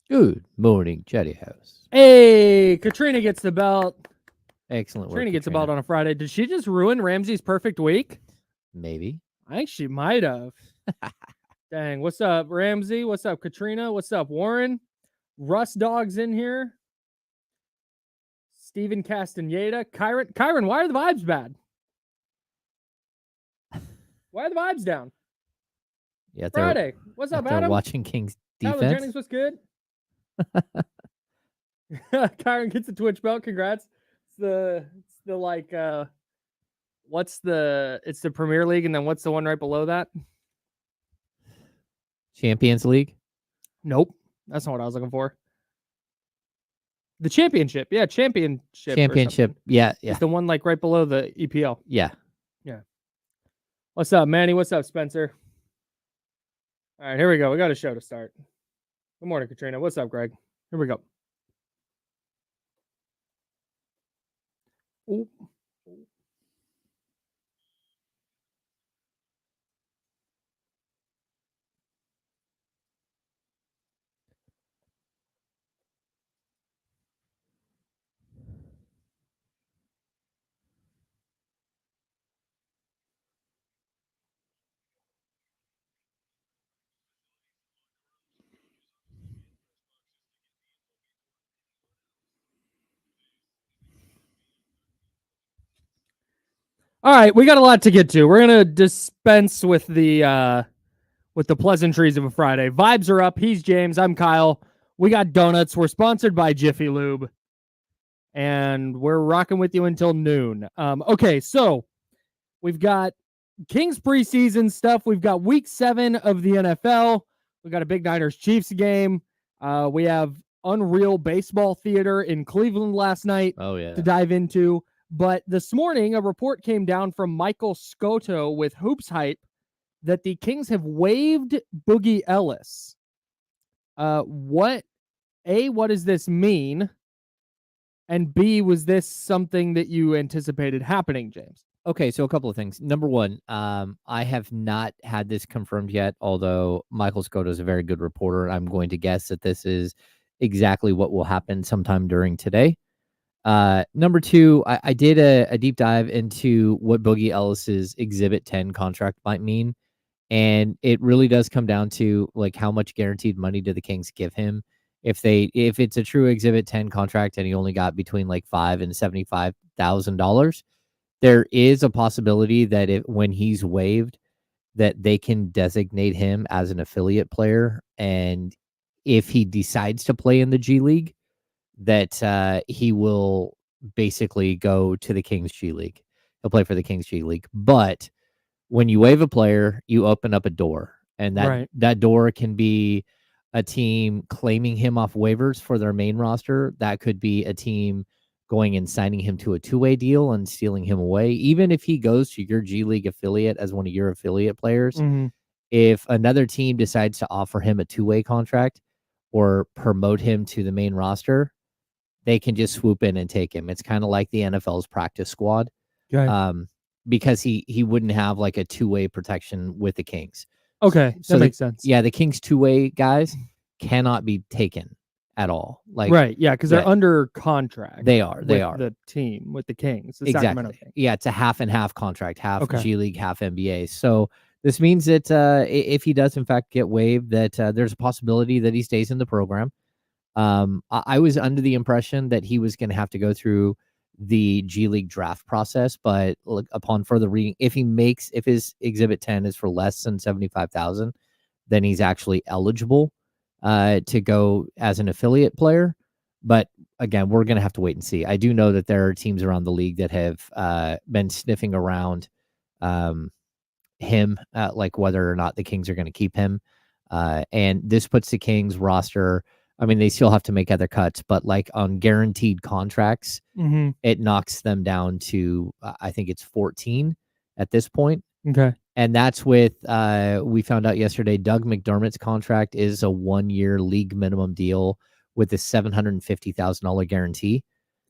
Good morning, Chatty House. Hey, Katrina gets the belt. Excellent work. Katrina gets the belt on a Friday. Did she just ruin Ramsey's perfect week? Maybe. I think she might have. Dang. What's up, Ramsey? What's up, Katrina? What's up, Warren? Russ Dog's in here. Steven Castaneda. Kyron, why are the vibes bad? Why are the vibes down? Yeah, Friday. What's up, they're Adam? watching Kings Tyler defense. Jennings, what's good? Kyron gets a Twitch belt. Congrats. It's the like it's the Premier League, and then what's the one right below that? Champions League. Nope, that's not what I was looking for. The championship, yeah, championship. Yeah. It's the one like right below the EPL. Yeah. What's up, Manny? What's up, Spencer? All right, here we go. We got a show to start. Good morning, Katrina. What's up, Greg? Here we go. Ooh. All right, we got a lot to get to. We're gonna dispense with the pleasantries of a Friday. Vibes are up. He's James. I'm Kyle. We got donuts. We're sponsored by Jiffy Lube, and we're rocking with you until noon. Okay, so we've got Kings preseason stuff. We've got Week 7 of the NFL. We got a big Niners-Chiefs game. We have Unreal Baseball Theater in Cleveland last night to dive into. But this morning, a report came down from Michael Scotto with Hoops Hype that the Kings have waived Boogie Ellis. What does this mean? And B, was this something that you anticipated happening, James? Okay, so a couple of things. Number one, I have not had this confirmed yet, although Michael Scotto is a very good reporter. I'm going to guess that this is exactly what will happen sometime during today. Number two, I did a deep dive into what Boogie Ellis's Exhibit 10 contract might mean. And it really does come down to like how much guaranteed money do the Kings give him. If it's a true Exhibit 10 contract and he only got between like $5,000 and $75,000, there is a possibility that when he's waived, that they can designate him as an affiliate player. And if he decides to play in the G League, that he will basically go to the Kings G League. He'll play for the Kings G League. But when you waive a player, you open up a door. And that door can be a team claiming him off waivers for their main roster. That could be a team going and signing him to a two-way deal and stealing him away. Even if he goes to your G League affiliate as one of your affiliate players, if another team decides to offer him a two-way contract or promote him to the main roster, they can just swoop in and take him. It's kind of like the NFL's practice squad. Because he wouldn't have like a two-way protection with the Kings. Okay, so that makes sense. Yeah, the Kings two-way guys cannot be taken at all. Because they're under contract. They are. The team with the Kings. The Sacramento Kings. Yeah, it's a half and half contract, half G League, half NBA. So this means that if he does in fact get waived, that there's a possibility that he stays in the program. I was under the impression that he was going to have to go through the G League draft process, but upon further reading, if his Exhibit 10 is for less than 75,000, then he's actually eligible to go as an affiliate player. But again, we're going to have to wait and see. I do know that there are teams around the league that have been sniffing around him, like whether or not the Kings are going to keep him. And this puts the Kings roster, I mean, they still have to make other cuts, but like on guaranteed contracts, it knocks them down to, I think it's 14 at this point. Okay. And that's with, we found out yesterday, Doug McDermott's contract is a 1-year league minimum deal with a $750,000 guarantee.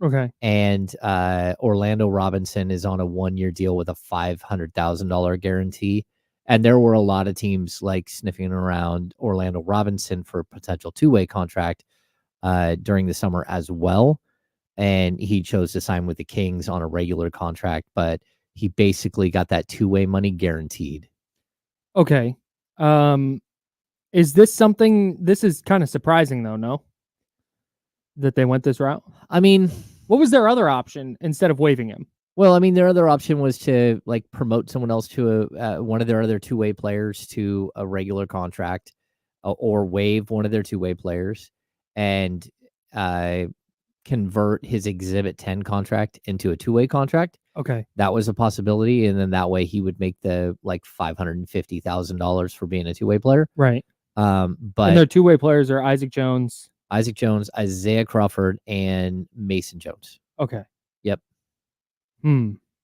Okay. And Orlando Robinson is on a 1-year deal with a $500,000 guarantee. And there were a lot of teams like sniffing around Orlando Robinson for a potential two-way contract during the summer as well. And he chose to sign with the Kings on a regular contract, but he basically got that two-way money guaranteed. Okay. Is this something? This is kind of surprising, though. No, that they went this route. I mean, what was their other option instead of waiving him? Well, I mean, their other option was to like promote someone else to one of their other two-way players to a regular contract, or waive one of their two-way players and convert his Exhibit 10 contract into a two-way contract. Okay, that was a possibility, and then that way he would make the like $550,000 for being a two-way player. Right. But and their two-way players are Isaac Jones, Isaiah Crawford, and Mason Jones. Okay. Yep.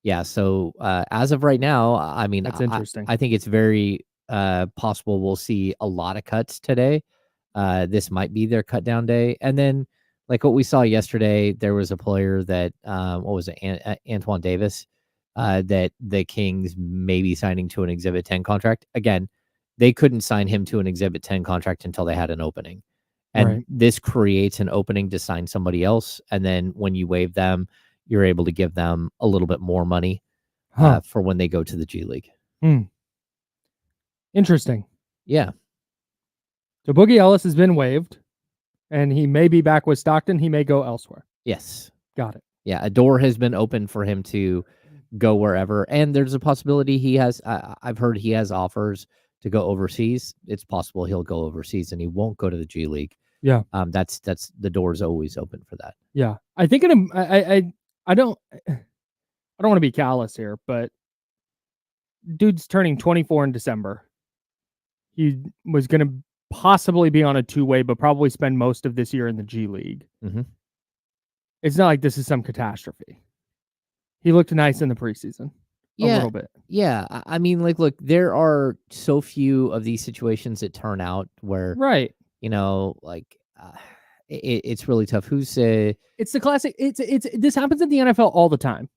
Yeah. So as of right now, I mean, that's interesting. I think it's very possible we'll see a lot of cuts today. This might be their cut down day, and then like what we saw yesterday, there was a player that what was it, Antoine Davis, that the Kings may be signing to an Exhibit 10 contract. Again, they couldn't sign him to an Exhibit 10 contract until they had an opening, and this creates an opening to sign somebody else. And then when you waive them, you're able to give them a little bit more money for when they go to the G League. Interesting. Yeah. So Boogie Ellis has been waived, and he may be back with Stockton. He may go elsewhere. Yes. Got it. Yeah, a door has been open for him to go wherever, and there's a possibility he has. I've heard he has offers to go overseas. It's possible he'll go overseas, and he won't go to the G League. Yeah. That's the door's always open for that. Yeah, I think I don't want to be callous here, but dude's turning 24 in December. He was going to possibly be on a two-way, but probably spend most of this year in the G League. It's not like this is some catastrophe. He looked nice in the preseason. A little bit. Yeah. I mean, like, look, there are so few of these situations that turn out where, you know, like, it's really tough. It's the classic. This happens in the NFL all the time.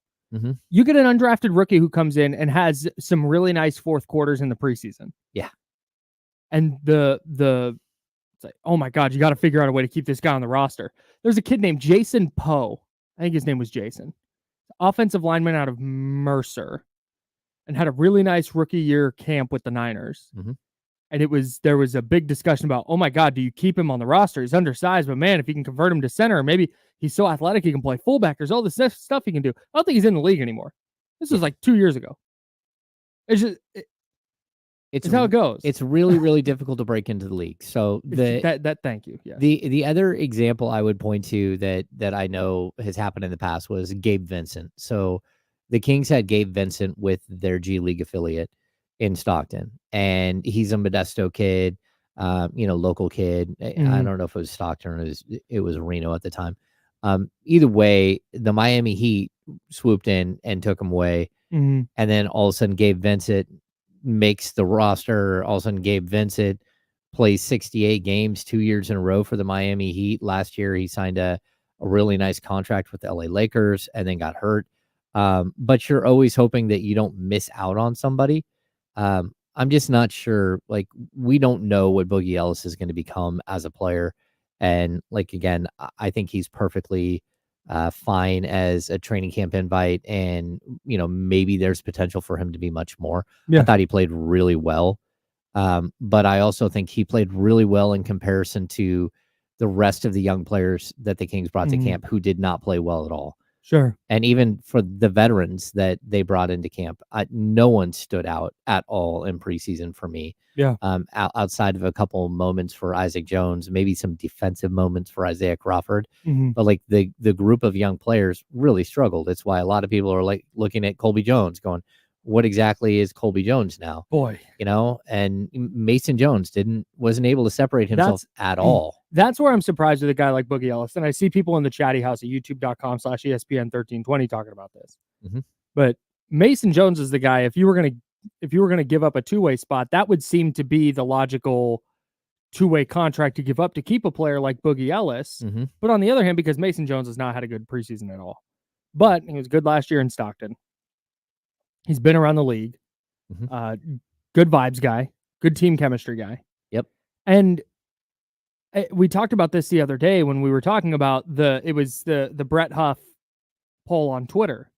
You get an undrafted rookie who comes in and has some really nice fourth quarters in the preseason. Yeah. And it's like, oh my God, you got to figure out a way to keep this guy on the roster. There's a kid named Jason Poe. I think his name was Jason. Offensive lineman out of Mercer, and had a really nice rookie year camp with the Niners. And there was a big discussion about, oh my God, do you keep him on the roster? He's undersized, but man, if you can convert him to center, or maybe he's so athletic he can play fullback. There's all this stuff he can do. I don't think he's in the league anymore. This was like 2 years ago. It's how it goes. It's really, really difficult to break into the league. So thank you. Yeah. The other example I would point to that I know has happened in the past was Gabe Vincent. So the Kings had Gabe Vincent with their G League affiliate in Stockton, and he's a Modesto kid, local kid. I don't know if it was Stockton or it was Reno at the time. Either way, the Miami Heat swooped in and took him away, and then all of a sudden Gabe Vincent makes the roster. All of a sudden Gabe Vincent plays 68 games 2 years in a row for the Miami Heat. Last year he signed a really nice contract with the LA Lakers and then got hurt. But you're always hoping that you don't miss out on somebody. I'm just not sure. Like, we don't know what Boogie Ellis is going to become as a player. And like, again, I think he's perfectly fine as a training camp invite. And, maybe there's potential for him to be much more. I thought he played really well. But I also think he played really well in comparison to the rest of the young players that the Kings brought to camp who did not play well at all. Sure. And even for the veterans that they brought into camp, no one stood out at all in preseason for me. Yeah. Outside of a couple moments for Isaac Jones, maybe some defensive moments for Isaiah Crawford. But like the group of young players really struggled. It's why a lot of people are like looking at Colby Jones going, what exactly is Colby Jones now? Boy. And Mason Jones wasn't able to separate himself at all. That's where I'm surprised with a guy like Boogie Ellis. And I see people in the chatty house at youtube.com/ESPN1320 talking about this. But Mason Jones is the guy, if you were going to give up a two-way spot, that would seem to be the logical two-way contract to give up to keep a player like Boogie Ellis. But on the other hand, because Mason Jones has not had a good preseason at all, but he was good last year in Stockton. He's been around the league. good vibes guy, good team chemistry guy. Yep. And we talked about this the other day when we were talking about the Brett Huff poll on Twitter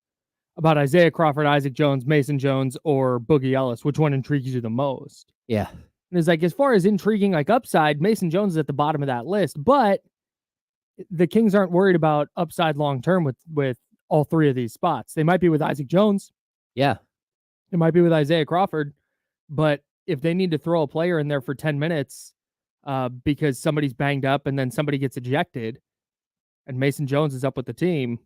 about Isaiah Crawford, Isaac Jones, Mason Jones, or Boogie Ellis. Which one intrigues you the most? Yeah. And it's like, as far as intriguing, like upside, Mason Jones is at the bottom of that list, but the Kings aren't worried about upside long term with all three of these spots. They might be with Isaac Jones. Yeah. It might be with Isaiah Crawford, but if they need to throw a player in there for 10 minutes because somebody's banged up and then somebody gets ejected and Mason Jones is up with the team,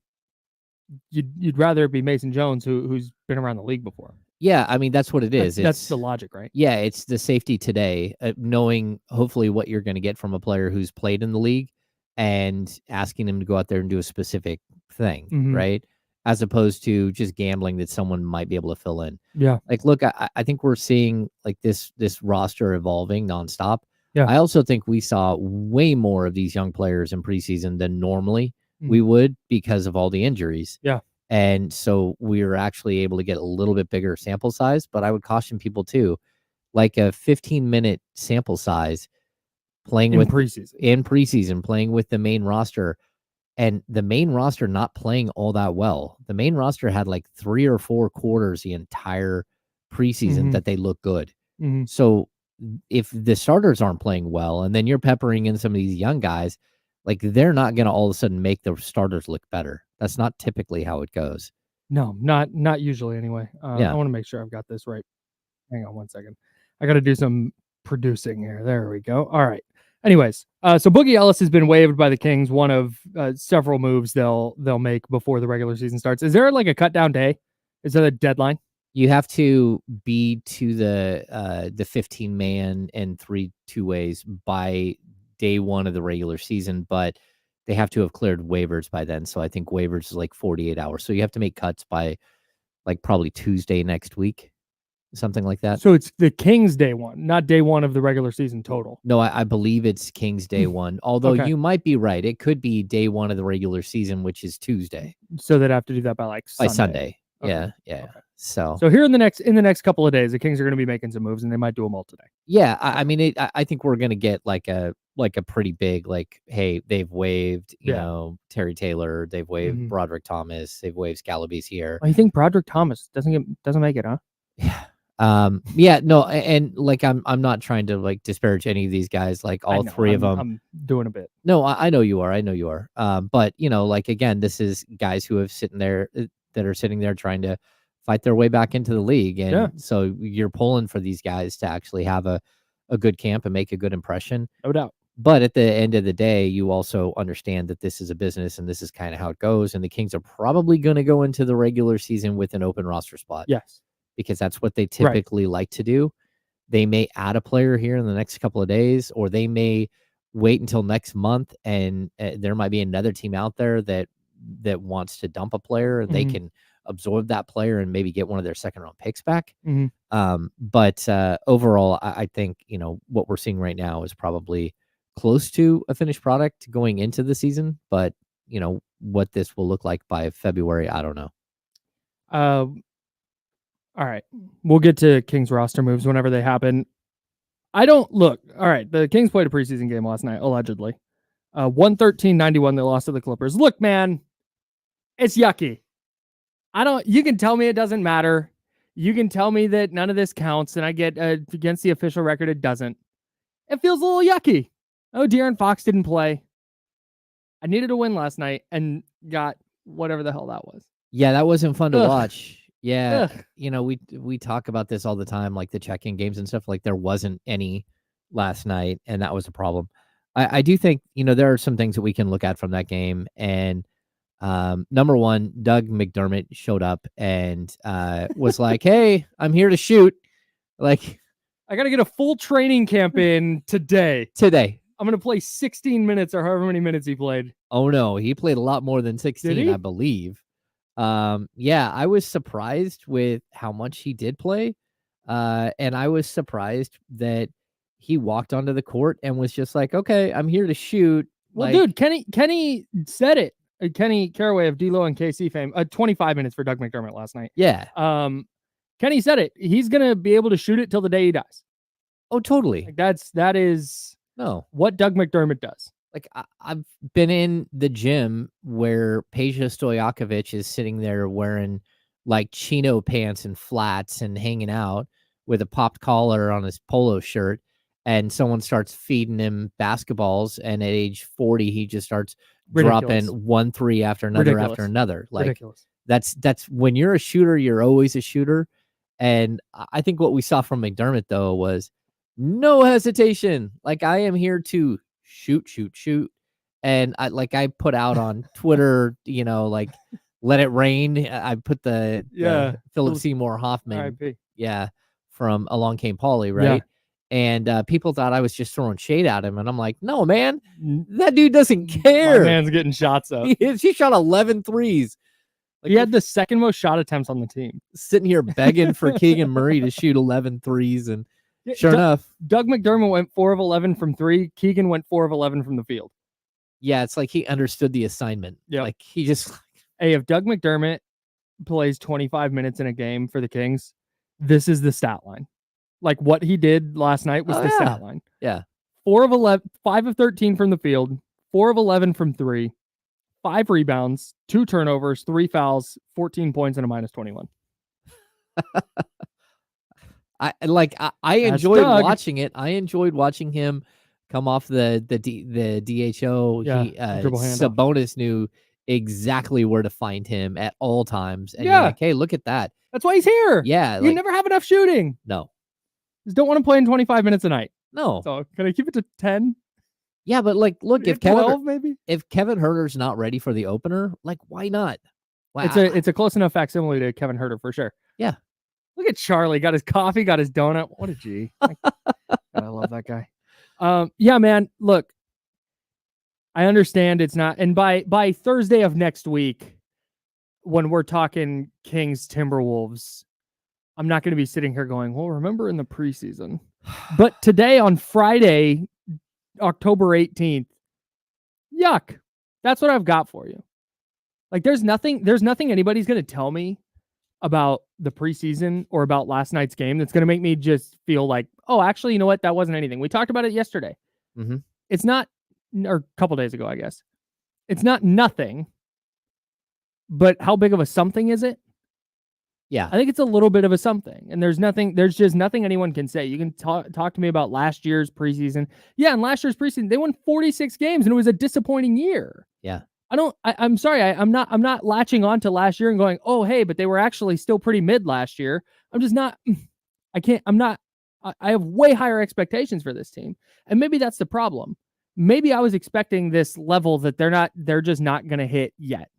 you'd rather it be Mason Jones who's been around the league before. Yeah, I mean, that's what it is. That's the logic, right? Yeah, it's the safety today, knowing hopefully what you're going to get from a player who's played in the league and asking him to go out there and do a specific thing, right? As opposed to just gambling that someone might be able to fill in. Yeah. Like, look, I think we're seeing like this roster evolving nonstop. Yeah. I also think we saw way more of these young players in preseason than normally we would because of all the injuries. Yeah. And so we were actually able to get a little bit bigger sample size, but I would caution people too, like a 15-minute sample size playing in preseason, playing with the main roster, and the main roster not playing all that well. The main roster had like 3 or 4 quarters the entire preseason that they look good. So if the starters aren't playing well and then you're peppering in some of these young guys, like they're not going to all of a sudden make the starters look better. That's not typically how it goes. No, not usually anyway. I want to make sure I've got this right. Hang on one second. I got to do some producing here. There we go. All right. Anyways, so Boogie Ellis has been waived by the Kings, one of several moves they'll make before the regular season starts. Is there like a cut down day? Is there a deadline? You have to be to the 15-man and 3 two-ways by day 1 of the regular season, but they have to have cleared waivers by then. So I think waivers is like 48 hours. So you have to make cuts by like probably Tuesday next week, something like that. So it's the Kings day 1, not day 1 of the regular season total. No, I believe it's Kings day 1. Although you might be right. It could be day 1 of the regular season, which is Tuesday. So they'd have to do that by like Sunday. By Sunday. Okay. Yeah. Okay. So here in the next couple of days, the Kings are going to be making some moves, and they might do them all today. Yeah, I mean, I think we're going to get like a pretty big, like, hey, they've waived, you know, Terry Taylor, they've waived Broderick Thomas, they've waived Scalaby's here. I think Broderick Thomas doesn't make it, huh? Yeah. Yeah, no, and like I'm not trying to like disparage any of these guys, like all three of them. I'm doing a bit. No, I know you are. But you know, like again, this is guys who have that are sitting there trying to fight their way back into the league. And so you're pulling for these guys to actually have a good camp and make a good impression. No doubt. But at the end of the day, you also understand that this is a business and this is kind of how it goes. And the Kings are probably going to go into the regular season with an open roster spot. Yes. Because that's what they typically like to do. They may add a player here in the next couple of days, or they may wait until next month and there might be another team out there that wants to dump a player and they can absorb that player and maybe get one of their second round picks back. But overall, I think, you know, what we're seeing right now is probably close to a finished product going into the season. But, you know, what this will look like by February, I don't know. All right. We'll get to Kings roster moves whenever they happen. All right. The Kings played a preseason game last night, allegedly. 113-91, they lost to the Clippers. Look, man, it's yucky. You can tell me it doesn't matter. You can tell me that none of this counts, and I get against the official record, it doesn't. It feels a little yucky. Oh, De'Aaron Fox didn't play. I needed a win last night and got whatever the hell that was. Yeah, that wasn't fun to watch. Yeah, you know, we talk about this all the time, like the check-in games and stuff. Like there wasn't any last night, and that was a problem. I do think, you know, there are some things that we can look at from that game. And number one, Doug McDermott showed up and was like, "Hey, I'm here to shoot." Like, I got to get a full training camp in today. I'm going to play 16 minutes or however many minutes he played. Oh no, he played a lot more than 16, I believe. Yeah, I was surprised with how much he did play. And I was surprised that he walked onto the court and was just like, "Okay, I'm here to shoot." Well, dude, Kenny said it. Kenny Caraway of D-Lo and KC fame. 25 minutes for Doug McDermott last night. Yeah. Kenny said it. He's going to be able to shoot it till the day he dies. Oh, totally. Like that is what Doug McDermott does. Like I've been in the gym where Peja Stojakovic is sitting there wearing like chino pants and flats and hanging out with a popped collar on his polo shirt, and someone starts feeding him basketballs, and at age 40 he just starts dropping 1 3 after another after another. Like ridiculous. That's when you're a shooter, you're always a shooter. And I think what we saw from McDermott though was no hesitation. Like, I am here to shoot. And I put out on Twitter, like let it rain. I put the Philip Seymour Hoffman, from Along Came Polly, right? Yeah. And people thought I was just throwing shade at him, and I'm like, no, man, that dude doesn't care. My man's getting shots up. He shot 11 threes. Like, he had the second most shot attempts on the team. Sitting here begging for Keegan Murray to shoot 11 threes, and sure enough, Doug McDermott went 4 of 11 from 3. Keegan went 4 of 11 from the field. Yeah, it's like he understood the assignment. Yeah, like he just. Hey, if Doug McDermott plays 25 minutes in a game for the Kings, this is the stat line. Like, what he did last night was stat line. Yeah. 4 of 11, 5 of 13 from the field, 4 of 11 from 3, 5 rebounds, 2 turnovers, 3 fouls, 14 points, and a -21. I enjoyed watching it. I enjoyed watching him come off the DHO. Sabonis knew exactly where to find him at all times. And you're like, hey, look at that. That's why he's here. Yeah. You never have enough shooting. No. Just don't want to play in 25 minutes a night. No. So can I keep it to 10? Yeah, but look, if 12, maybe? If Kevin Huerter's not ready for the opener, why not? Wow. It's a close enough facsimile to Kevin Huerter for sure. Yeah. Look at Charlie. Got his coffee, got his donut. What a G. I love that guy. Yeah, man. Look, I understand it's not. And by Thursday of next week, when we're talking Kings Timberwolves, I'm not going to be sitting here going, well, remember in the preseason. But today on Friday, October 18th, yuck. That's what I've got for you. Like, there's nothing anybody's going to tell me about the preseason or about last night's game that's going to make me just feel like, oh, actually, you know what? That wasn't anything. We talked about it yesterday. Mm-hmm. It's not, or a couple days ago, I guess. It's not nothing, but how big of a something is it? Yeah. I think it's a little bit of a something, and there's just nothing anyone can say. You can talk to me about last year's preseason. Yeah, in last year's preseason, they won 46 games, and it was a disappointing year. Yeah. I'm sorry. I'm not latching on to last year and going, oh, hey, but they were actually still pretty mid last year. I'm just not, I have way higher expectations for this team. And maybe that's the problem. Maybe I was expecting this level that they're just not going to hit yet.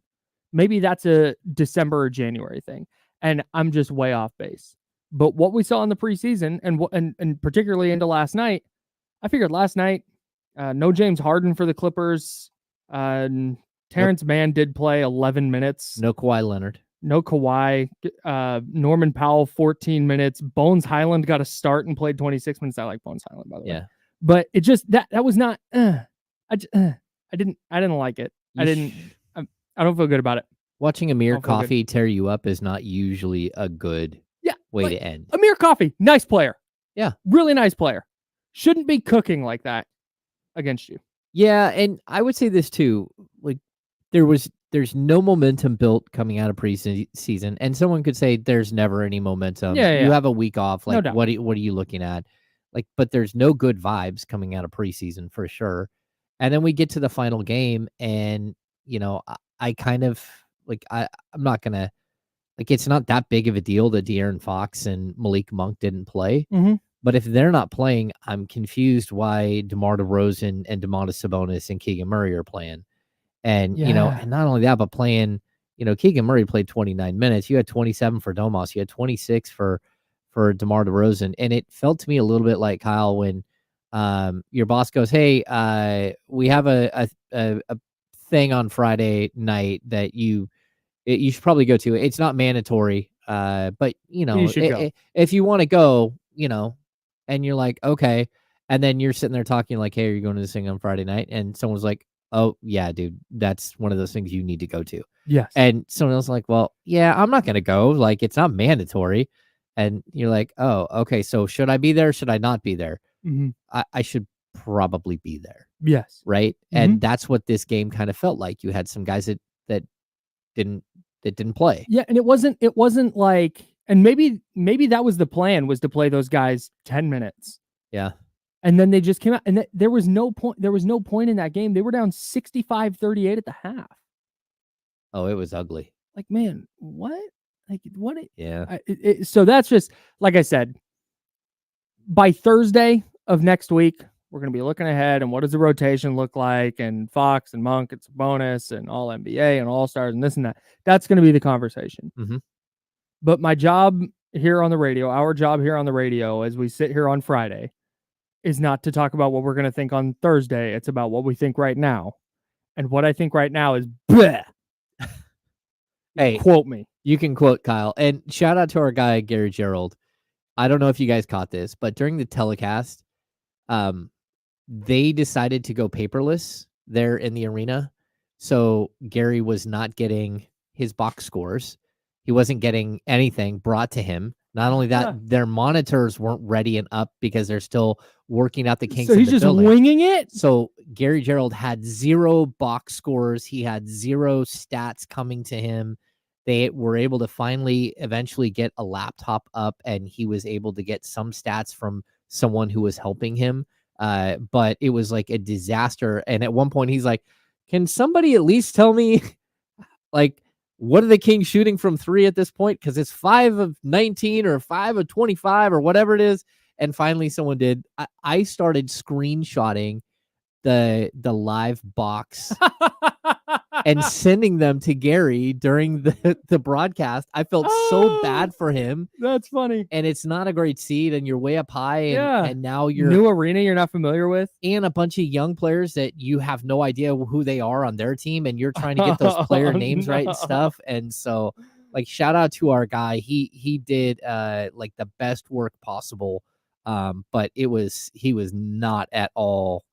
Maybe that's a December or January thing. And I'm just way off base. But what we saw in the preseason and particularly into last night, I figured last night, no James Harden for the Clippers. Terrence Mann did play 11 minutes. No Kawhi Leonard. No Kawhi. Norman Powell, 14 minutes. Bones Highland got a start and played 26 minutes. I like Bones Highland, by the way. But it just that was not. I didn't like it. I don't feel good about it. Watching Amir Coffey tear you up is not usually a good way to end. Amir Coffey, nice player. Yeah, really nice player. Shouldn't be cooking like that against you. Yeah, and I would say this too. Like, there's no momentum built coming out of preseason, and someone could say there's never any momentum. Yeah. You have a week off. Like, no what are you looking at? Like, but there's no good vibes coming out of preseason for sure. And then we get to the final game, and I kind of like I'm not gonna like it's not that big of a deal that De'Aaron Fox and Malik Monk didn't play. Mm-hmm. But if they're not playing, I'm confused why DeMar DeRozan and Domantas Sabonis and Keegan Murray are playing. And, and not only that, but playing, Keegan Murray played 29 minutes. You had 27 for Domas. You had 26 for DeMar DeRozan. And it felt to me a little bit like, Kyle, when your boss goes, hey, we have a thing on Friday night that you should probably go to. It's not mandatory, but, you should go. If you want to go, and you're like, okay. And then you're sitting there talking like, hey, are you going to this thing on Friday night? And someone's like, oh, yeah, dude, that's one of those things you need to go to. Yes. And someone else like, well, yeah, I'm not going to go. Like, it's not mandatory. And you're like, oh, okay, so should I be there? Should I not be there? Mhm. I should probably be there, Yes. right? Mhm. And that's what this game kind of felt like. You had some guys that didn't play. Yeah, and it wasn't like, and maybe that was the plan, was to play those guys 10 minutes. Yeah. And then they just came out, and there was no point in that game. They were down 65-38 at the half. Oh, it was ugly. Like, man, what? Like, what? Yeah. So that's just, like I said, by Thursday of next week, we're going to be looking ahead and what does the rotation look like, and Fox and Monk and Sabonis and all NBA and all stars and this and that. That's going to be the conversation. Mm-hmm. But my job here on the radio, our job here on the radio, as we sit here on Friday, is not to talk about what we're going to think on Thursday. It's about what we think right now. And what I think right now is bleh. Hey, quote me. You can quote Kyle. And shout out to our guy, Gary Gerald. I don't know if you guys caught this, but during the telecast, they decided to go paperless there in the arena. So Gary was not getting his box scores. He wasn't getting anything brought to him. Not only that, their monitors weren't ready and up because they're still working out the kinks. So he's just winging it? So Gary Gerald had 0 box scores. He had 0 stats coming to him. They were able to finally eventually get a laptop up, and he was able to get some stats from someone who was helping him. But it was like a disaster. And at one point he's like, can somebody at least tell me, like, what are the Kings shooting from 3 at this point? Because it's 5 of 19 or 5 of 25 or whatever it is. And finally someone did. I started screenshotting the live box and sending them to Gary during the broadcast. I felt so bad for him. That's funny. And it's not a great seed, and you're way up high, and now you're new arena you're not familiar with, and a bunch of young players that you have no idea who they are on their team, and you're trying to get those player names right and stuff. And so, like, shout out to our guy. He did like the best work possible. But he was not at all,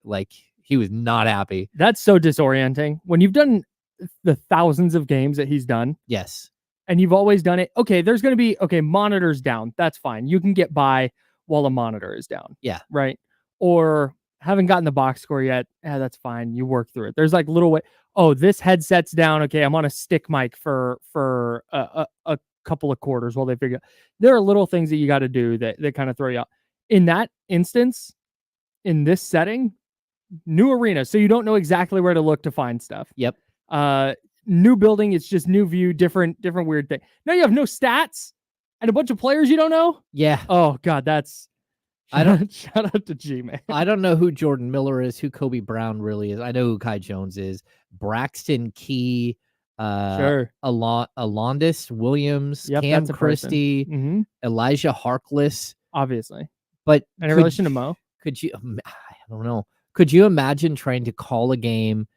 like, he was not happy. That's so disorienting when you've done the thousands of games that he's done. Yes. And you've always done it. Okay, there's going to be, monitors down. That's fine. You can get by while a monitor is down. Yeah. Right. Or haven't gotten the box score yet. Yeah, that's fine. You work through it. There's like little way. Oh, this headset's down. Okay, I'm on a stick mic for a couple of quarters while they figure out. There are little things that you got to do that kind of throw you out. In that instance, in this setting, new arena, so you don't know exactly where to look to find stuff. Yep. New building, it's just new view, different weird thing. Now you have no stats and a bunch of players you don't know. Yeah. Oh God, that's shout out to G, man. I don't know who Jordan Miller is, who Kobe Brown really is. I know who Kai Jones is. Braxton Key, sure. Alondis Williams, Yep, Cam Christie, mm-hmm. Elijah Harkless, obviously. But in relation to Mo, could you? I don't know. Could you imagine trying to call a game,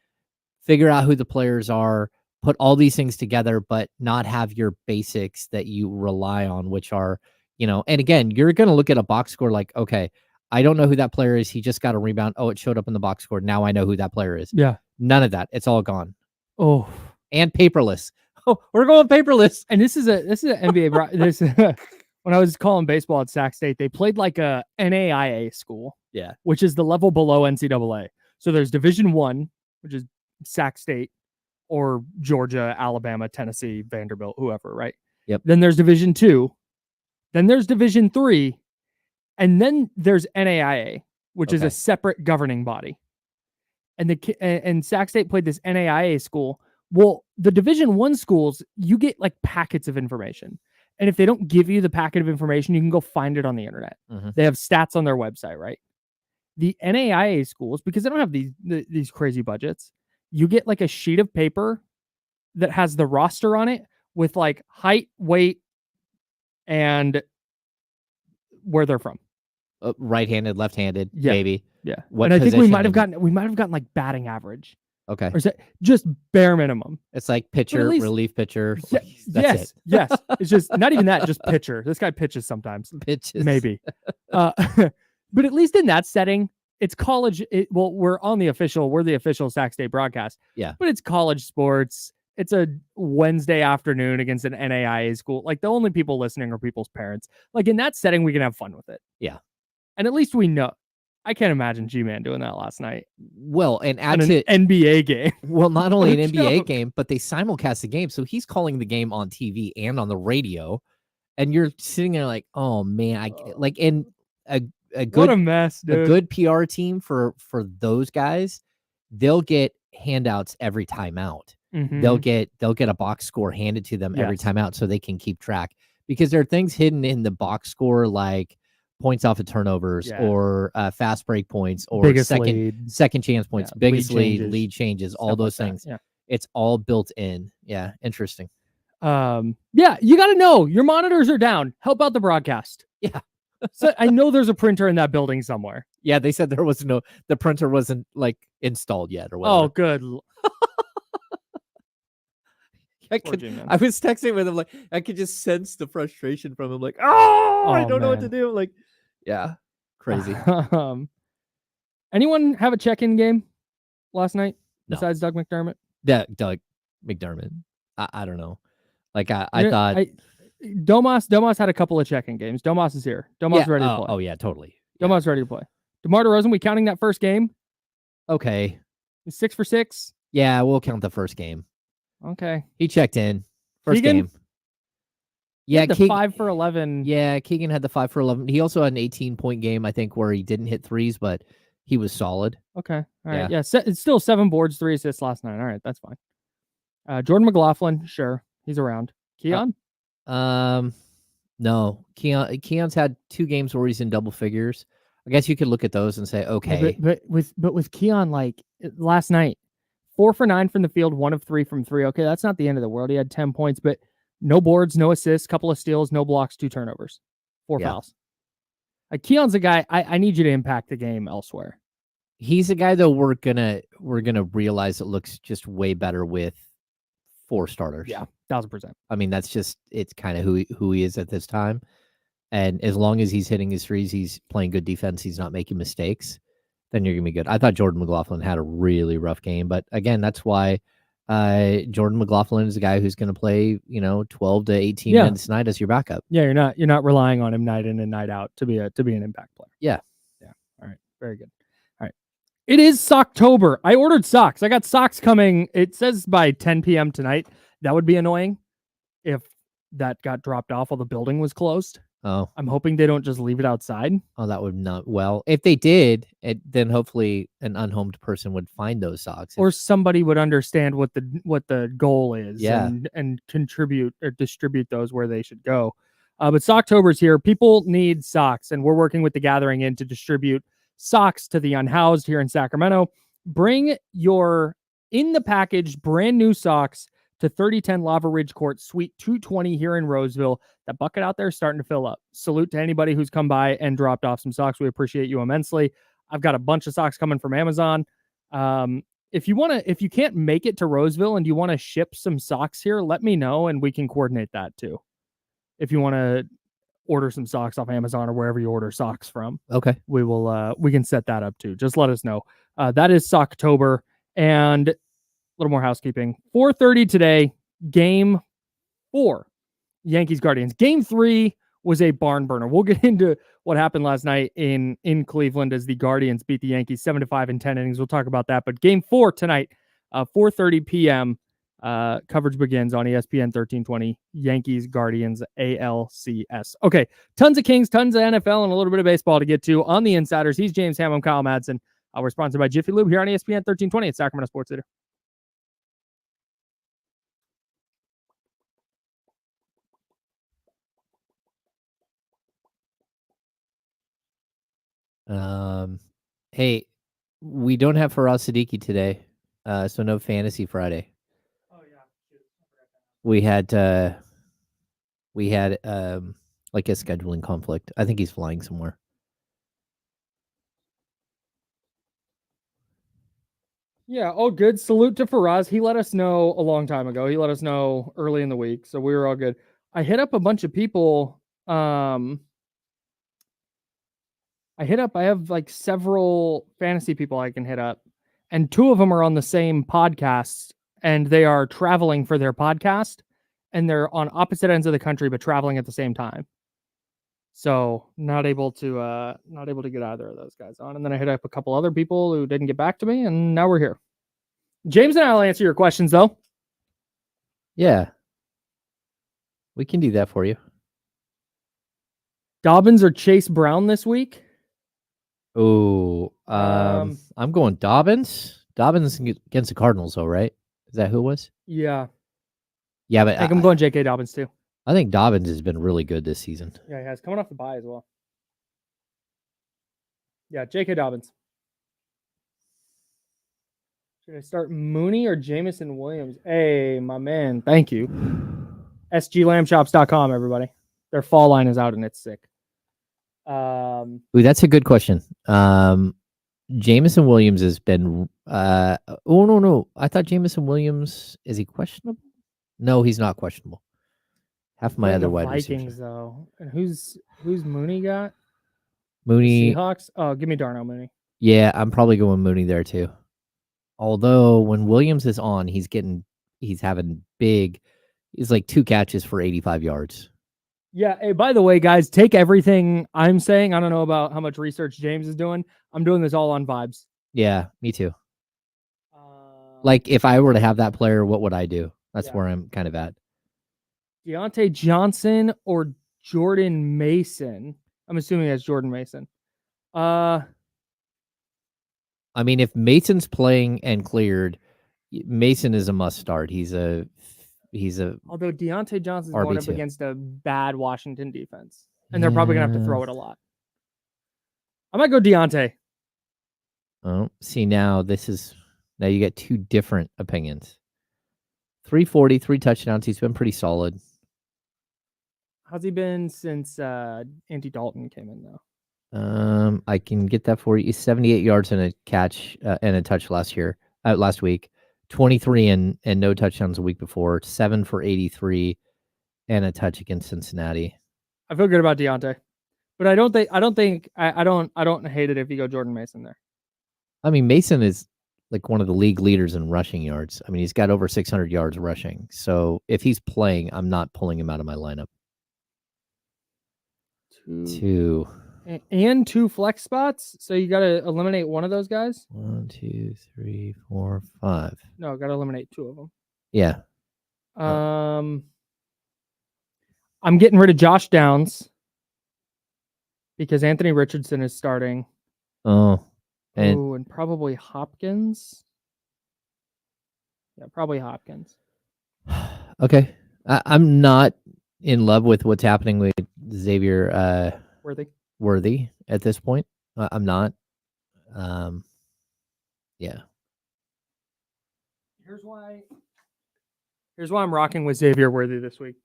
figure out who the players are, put all these things together, but not have your basics that you rely on, which are, and again, you're going to look at a box score like, okay, I don't know who that player is. He just got a rebound. Oh, it showed up in the box score. Now I know who that player is. Yeah. None of that. It's all gone. Oh, and paperless. Oh, we're going paperless. And this is an NBA. When I was calling baseball at Sac State, they played like a NAIA school. Yeah. Which is the level below NCAA. So there's Division I, which is Sac State or Georgia, Alabama, Tennessee, Vanderbilt, whoever, right? Yep. Then there's Division II. Then there's Division III. And then there's NAIA, which is a separate governing body. And Sac State played this NAIA school. Well, the Division I schools, you get like packets of information. And if they don't give you the packet of information, you can go find it on the internet. Mm-hmm. They have stats on their website, right? The NAIA schools, because they don't have these crazy budgets, you get like a sheet of paper that has the roster on it with like height, weight, and where they're from. Right-handed, left-handed, maybe. Yeah. What and I think we might have gotten like batting average. Okay. Or is it just bare minimum? It's like pitcher, relief pitcher. Yes. It's just not even that, just pitcher. This guy pitches sometimes. Pitches. Maybe. But at least in that setting, it's college. We're the official Sac State broadcast. Yeah. But it's college sports. Wednesday afternoon against an NAIA school. Like, the only people listening are people's parents. Like, in that setting, we can have fun with it. Yeah. And at least we know. I can't imagine G-Man doing that last night. Well, and on an NBA game. Well, not only an NBA game, but they simulcast the game. So he's calling the game on TV and on the radio. And you're sitting there like, oh man, and a good, what a mess, dude. A good PR team for those guys, they'll get handouts every time out. Mm-hmm. They'll get a box score handed to them every time out so they can keep track, because there are things hidden in the box score, like points off of turnovers or fast break points or second chance points, biggest lead changes, all those things. Yeah. It's all built in. Yeah. Interesting. You got to know your monitors are down. Help out the broadcast. Yeah. So I know there's a printer in that building somewhere. Yeah. They said the printer wasn't like installed yet or whatever. Oh, good. I was texting with him, like, I could just sense the frustration from him, like, I don't know what to do. Like, yeah, crazy. Anyone have a check-in game last night besides No. Doug McDermott? Doug McDermott. I don't know. Like, I thought Domas had a couple of check-in games. Domas is here. Domas ready to play. Oh yeah, totally. Domas ready to play. DeMar DeRozan, we counting that first game? Okay. He's 6 for 6. Yeah, we'll count the first game. Okay. He checked in. First Keegan? game. Yeah, the 5 for 11. Yeah, Keegan had the 5 for 11. He also had an 18-point game, I think, where he didn't hit threes, but he was solid. Okay. All right. Yeah. It's still 7 boards, 3 assists last night. All right, that's fine. Jordan McLaughlin, sure, he's around. Keon? No. Keon's had 2 games where he's in double figures. I guess you could look at those and say, okay. But with Keon, like last night, 4 for 9 from the field, 1 of 3 from 3. Okay, that's not the end of the world. He had 10 points, but no boards, no assists, couple of steals, no blocks, 2 turnovers, 4 fouls. Like, Keon's a guy I need you to impact the game elsewhere. He's a guy, though, we're gonna realize it looks just way better with 4 starters. Yeah, 1000%. I mean, it's kind of who he is at this time. And as long as he's hitting his threes, he's playing good defense, he's not making mistakes, then you're going to be good. I thought Jordan McLaughlin had a really rough game. But again, that's why Jordan McLaughlin is a guy who's going to play, 12 to 18 minutes a night as your backup. Yeah, you're not relying on him night in and night out to be an impact player. Yeah. Yeah. All right. Very good. All right. It is Socktober. I ordered socks. I got socks coming. It says by 10 p.m. tonight. That would be annoying if that got dropped off while the building was closed. Oh, I'm hoping they don't just leave it outside. Oh, that would not. Well, if they did, then hopefully an unhomed person would find those socks, or somebody would understand what the goal is, yeah, and contribute or distribute those where they should go. But Socktober's here. People need socks, and we're working with the Gathering Inn to distribute socks to the unhoused here in Sacramento. Bring your in the package brand new socks to 3010 Lava Ridge Court, Suite 220 here in Roseville. That bucket out there is starting to fill up. Salute to anybody who's come by and dropped off some socks. We appreciate you immensely. I've got a bunch of socks coming from Amazon. If you can't make it to Roseville and you want to ship some socks here, let me know and we can coordinate that too. If you want to order some socks off Amazon or wherever you order socks from, okay, we can set that up too. Just let us know. That is Socktober. And a little more housekeeping. 4:30 today, Game 4, Yankees Guardians. Game 3 was a barn burner. We'll get into what happened last night in Cleveland as the Guardians beat the Yankees 7-5 in 10 innings. We'll talk about that. But Game 4 tonight, 4:30 p.m. Coverage begins on ESPN 1320. Yankees Guardians ALCS. Okay, tons of Kings, tons of NFL, and a little bit of baseball to get to on the Insiders. He's James Ham. I'm Kyle Madsen. We're sponsored by Jiffy Lube here on ESPN 1320 at Sacramento Sports Leader. Hey, we don't have Faraz Siddiqui today, so no Fantasy Friday. Oh yeah, we had like a scheduling conflict. I think he's flying somewhere. Yeah, all good. Salute to Faraz. He let us know a long time ago. He let us know early in the week, so we were all good. I hit up a bunch of people. I have like several fantasy people I can hit up, and 2 of them are on the same podcast and they are traveling for their podcast, and they're on opposite ends of the country but traveling at the same time. So not able to get either of those guys on. And then I hit up a couple other people who didn't get back to me, and now we're here. James and I will answer your questions though. Yeah. We can do that for you. Dobbins or Chase Brown this week? Oh, I'm going Dobbins. Dobbins against the Cardinals, though, right? Is that who it was? Yeah. Yeah, but I think I'm going J.K. Dobbins too. I think Dobbins has been really good this season. Yeah, he has. Coming off the bye as well. Yeah, J.K. Dobbins. Should I start Mooney or Jamison Williams? Hey, my man. Thank you. SGLambshops.com, everybody. Their fall line is out and it's sick. Ooh, that's a good question. Jamison Williams has been no. I thought Jamison Williams, is he questionable? No, he's not questionable. Half my other wide Vikings receivers. though. And who's Mooney got? Mooney. The Seahawks? Oh, give me Darnell Mooney. Yeah, I'm probably going Mooney there too. Although when Williams is on, he's having big. He's like 2 catches for 85 yards. Yeah. Hey, by the way, guys, take everything I'm saying. I don't know about how much research James is doing. I'm doing this all on vibes. Yeah, me too. Like if I were to have that player, what would I do? That's where I'm kind of at. Deontay Johnson or Jordan Mason? I'm assuming that's Jordan Mason. I mean, if Mason's playing and cleared, Mason is a must start. He's a although Deontay Johnson's RB2. going up against a bad Washington defense, and they're probably gonna have to throw it a lot. I might go Deontay. Oh, see now you get 2 different opinions. 340, 3 touchdowns. He's been pretty solid. How's he been since Andy Dalton came in though? I can get that for you. He's 78 yards and a catch and a touch last week. 23 and no touchdowns a week before. 7 for 83 and a touch against Cincinnati. I feel good about Deontay, but I don't hate it if you go Jordan Mason there. I mean, Mason is like one of the league leaders in rushing yards. I mean, he's got over 600 yards rushing. So if he's playing, I'm not pulling him out of my lineup. 2. And 2 flex spots. So you got to eliminate one of those guys. 1, 2, 3, 4, 5. No, got to eliminate 2 of them. Yeah. I'm getting rid of Josh Downs because Anthony Richardson is starting. Oh. And probably Hopkins. Yeah, probably Hopkins. Okay. I'm not in love with what's happening with Xavier Worthy at this point. I'm not. Yeah. Here's why I'm rocking with Xavier Worthy this week.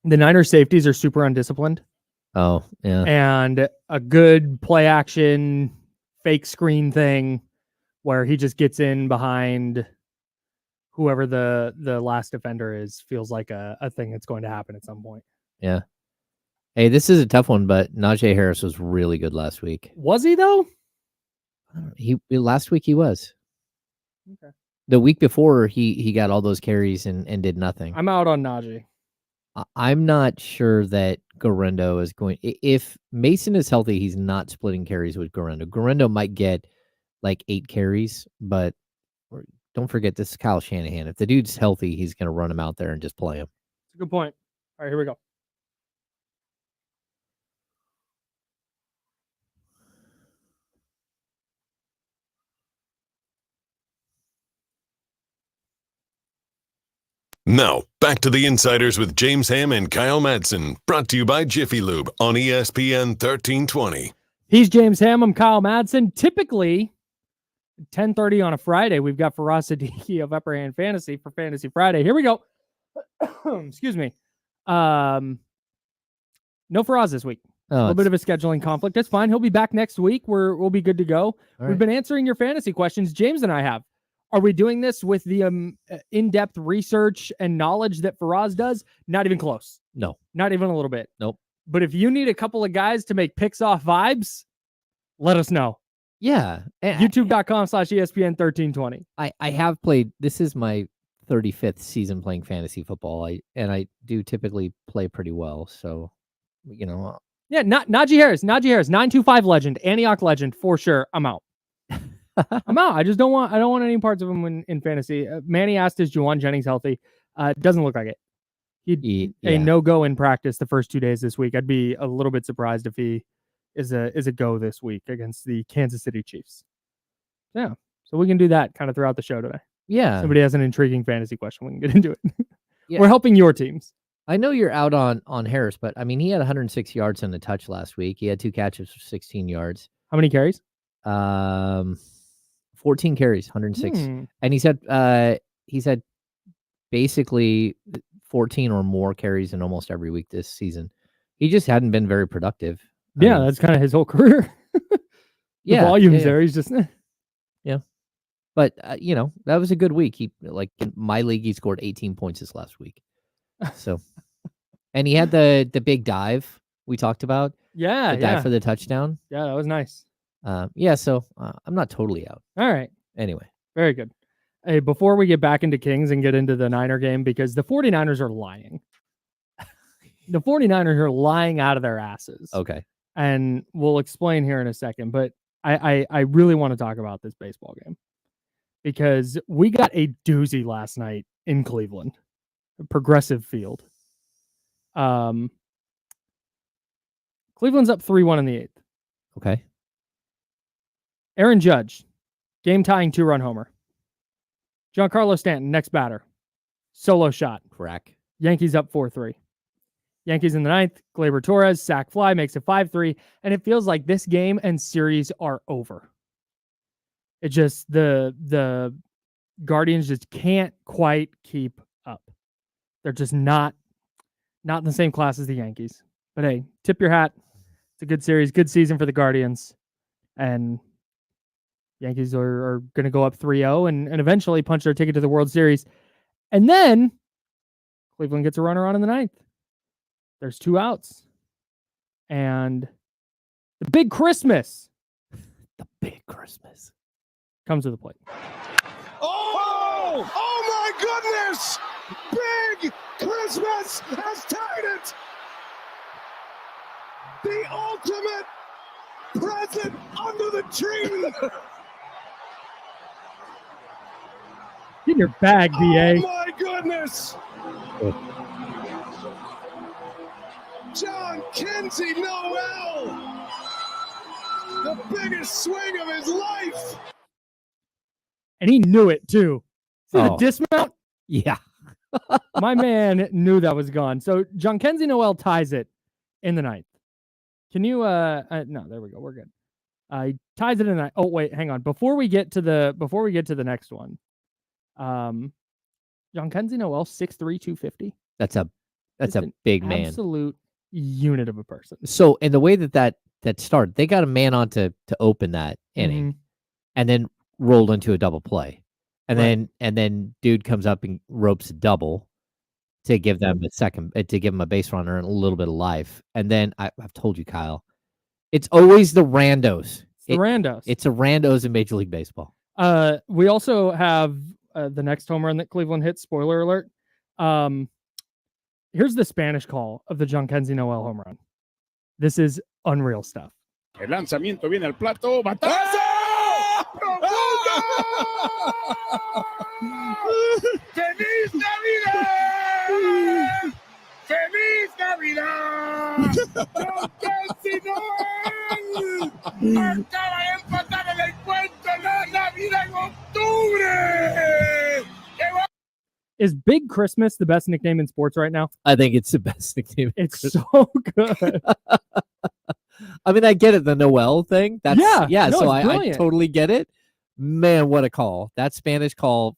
The Niners safeties are super undisciplined. Oh, yeah. And a good play action fake screen thing where he just gets in behind whoever the last defender is feels like a thing that's going to happen at some point. Yeah. Hey, this is a tough one, but Najee Harris was really good last week. Was he though? Last week he was. Okay. The week before he got all those carries and did nothing. I'm out on Najee. I'm not sure that Guerrero is going. If Mason is healthy, he's not splitting carries with Guerrero. Guerrero might get like 8 carries, but don't forget this is Kyle Shanahan. If the dude's healthy, he's going to run him out there and just play him. That's a good point. All right, here we go. Now, back to the Insiders with James Ham and Kyle Madsen, brought to you by Jiffy Lube on ESPN 1320. He's James Ham. I'm Kyle Madsen. Typically, 10:30 on a Friday, we've got Faraz Siddiqui of Upper Hand Fantasy for Fantasy Friday. Here we go. Excuse me. No Faraz this week. A little bit of a scheduling conflict. That's fine. He'll be back next week. We'll be good to go. We've been answering your fantasy questions. James and I have. Are we doing this with the in-depth research and knowledge that Faraz does? Not even close. No. Not even a little bit. Nope. But if you need a couple of guys to make picks off vibes, let us know. Yeah. YouTube.com/ESPN 1320. I have played. This is my 35th season playing fantasy football. I do typically play pretty well. So, Yeah, Najee Harris, 925 legend, Antioch legend for sure. I'm out. I'm out. I don't want any parts of him in fantasy. Manny asked, is Juwan Jennings healthy? Doesn't look like it. He'd a no-go in practice the first 2 days this week. I'd be a little bit surprised if he is a go this week against the Kansas City Chiefs. Yeah. So we can do that kind of throughout the show today. Yeah. Somebody has an intriguing fantasy question. We can get into it. Yeah. We're helping your teams. I know you're out on Harris, but I mean, he had 106 yards and a touch last week. He had 2 catches for 16 yards. How many carries? 14 carries, 106. And he's had basically 14 or more carries in almost every week this season. He just hadn't been very productive. I mean, that's kind of his whole career. The volume's there. He's just yeah. But that was a good week. He in my league, he scored 18 points this last week. So, and he had the big dive we talked about. Yeah, the dive for the touchdown. Yeah, that was nice. So I'm not totally out. All right. Anyway, very good. Hey, before we get back into Kings and get into the Niner game, because the 49ers are lying. The 49ers are lying out of their asses. Okay. And we'll explain here in a second, but I really want to talk about this baseball game because we got a doozy last night in Cleveland, Progressive Field. Cleveland's up 3-1 in the 8th. Okay. Aaron Judge, game-tying 2-run homer. Giancarlo Stanton, next batter. Solo shot. Crack. Yankees up 4-3. Yankees in the 9th. Gleyber Torres, sac fly, makes it 5-3. And it feels like this game and series are over. It just, the Guardians just can't quite keep up. They're just not in the same class as the Yankees. But hey, tip your hat. It's a good series, good season for the Guardians. And Yankees are going to go up 3-0 and eventually punch their ticket to the World Series. And then Cleveland gets a runner on in the 9th. There's 2 outs. And the big Christmas. The big Christmas. Comes to the plate. Oh my goodness! Big Christmas has tied it! The ultimate present under the tree! Get in your bag, BA. Oh my goodness! John Kinsey Noel! The biggest swing of his life! And he knew it too. See the dismount? Yeah. My man knew that was gone. So John Kinsey Noel ties it in the 9th. Can you no, there we go. We're good. He ties it in the 9th. Oh, wait, hang on. Before we get to the next one. John Kinsey Noel, 6'3", 250. That's a big man. Absolute unit of a person. So, and the way that started, they got a man on to open that inning and then rolled into a double play. And then dude comes up and ropes a double to give them to give them a base runner and a little bit of life. And then I've told you, Kyle, it's always the randos. It's a randos in Major League Baseball. We also have the next home run that Cleveland hit. Spoiler alert. Here's the Spanish call of the John Kinsey Noel home run. This is unreal stuff. El lanzamiento viene al plato. ¡Batazo! ¡Feliz Navidad! ¡Feliz Navidad! ¡John Kinsey Noel! Acaba de empatar el encuentro la Navidad en octubre. Is Big Christmas the best nickname in sports right now? I think it's the best nickname. It's so good. I mean, I get it, the Noel thing. That's no, so I totally get it. Man, what a call. That Spanish call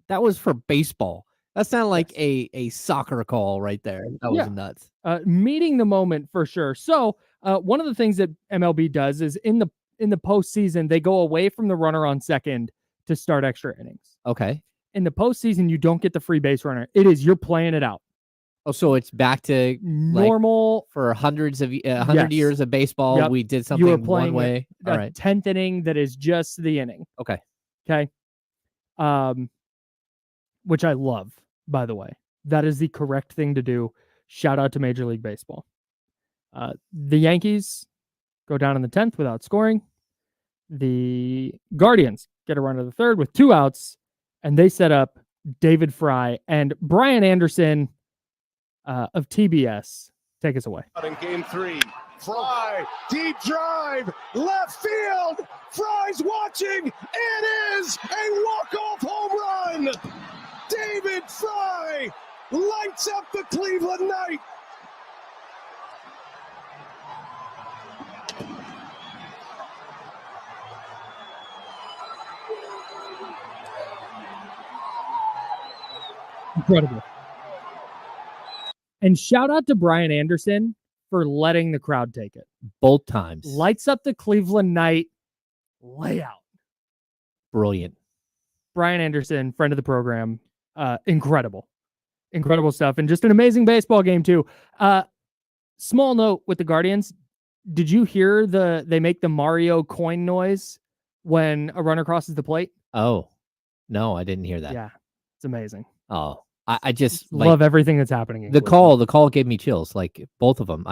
that was for baseball. That sounded like a soccer call right there. That was nuts. Meeting the moment for sure. So one of the things that MLB does is in the postseason, they go away from the runner on second to start extra innings. Okay. In the postseason, you don't get the free base runner. You're playing it out. Oh, so it's back to normal for 100 years of baseball. Yep. We did something you were playing one way. All right. 10th inning that is just the inning. Okay. The which I love, by the way. That is the correct thing to do. Shout out to Major League Baseball. The Yankees go down in the 10th without scoring. The Guardians get a run to the 3rd with 2 outs, and they set up David Fry and Brian Anderson of TBS. Take us away. In game 3, Fry, deep drive, left field. Fry's watching. It is a walk-off home run. David Fry lights up the Cleveland night. Incredible. And shout out to Brian Anderson for letting the crowd take it. Both times. Lights up the Cleveland night layout. Brilliant. Brian Anderson, friend of the program. Incredible stuff. And just an amazing baseball game too. Small note with the Guardians. Did you hear they make the Mario coin noise when a runner crosses the plate? Oh, no, I didn't hear that. Yeah, it's amazing. Oh, I just love everything that's happening. The call gave me chills, like both of them.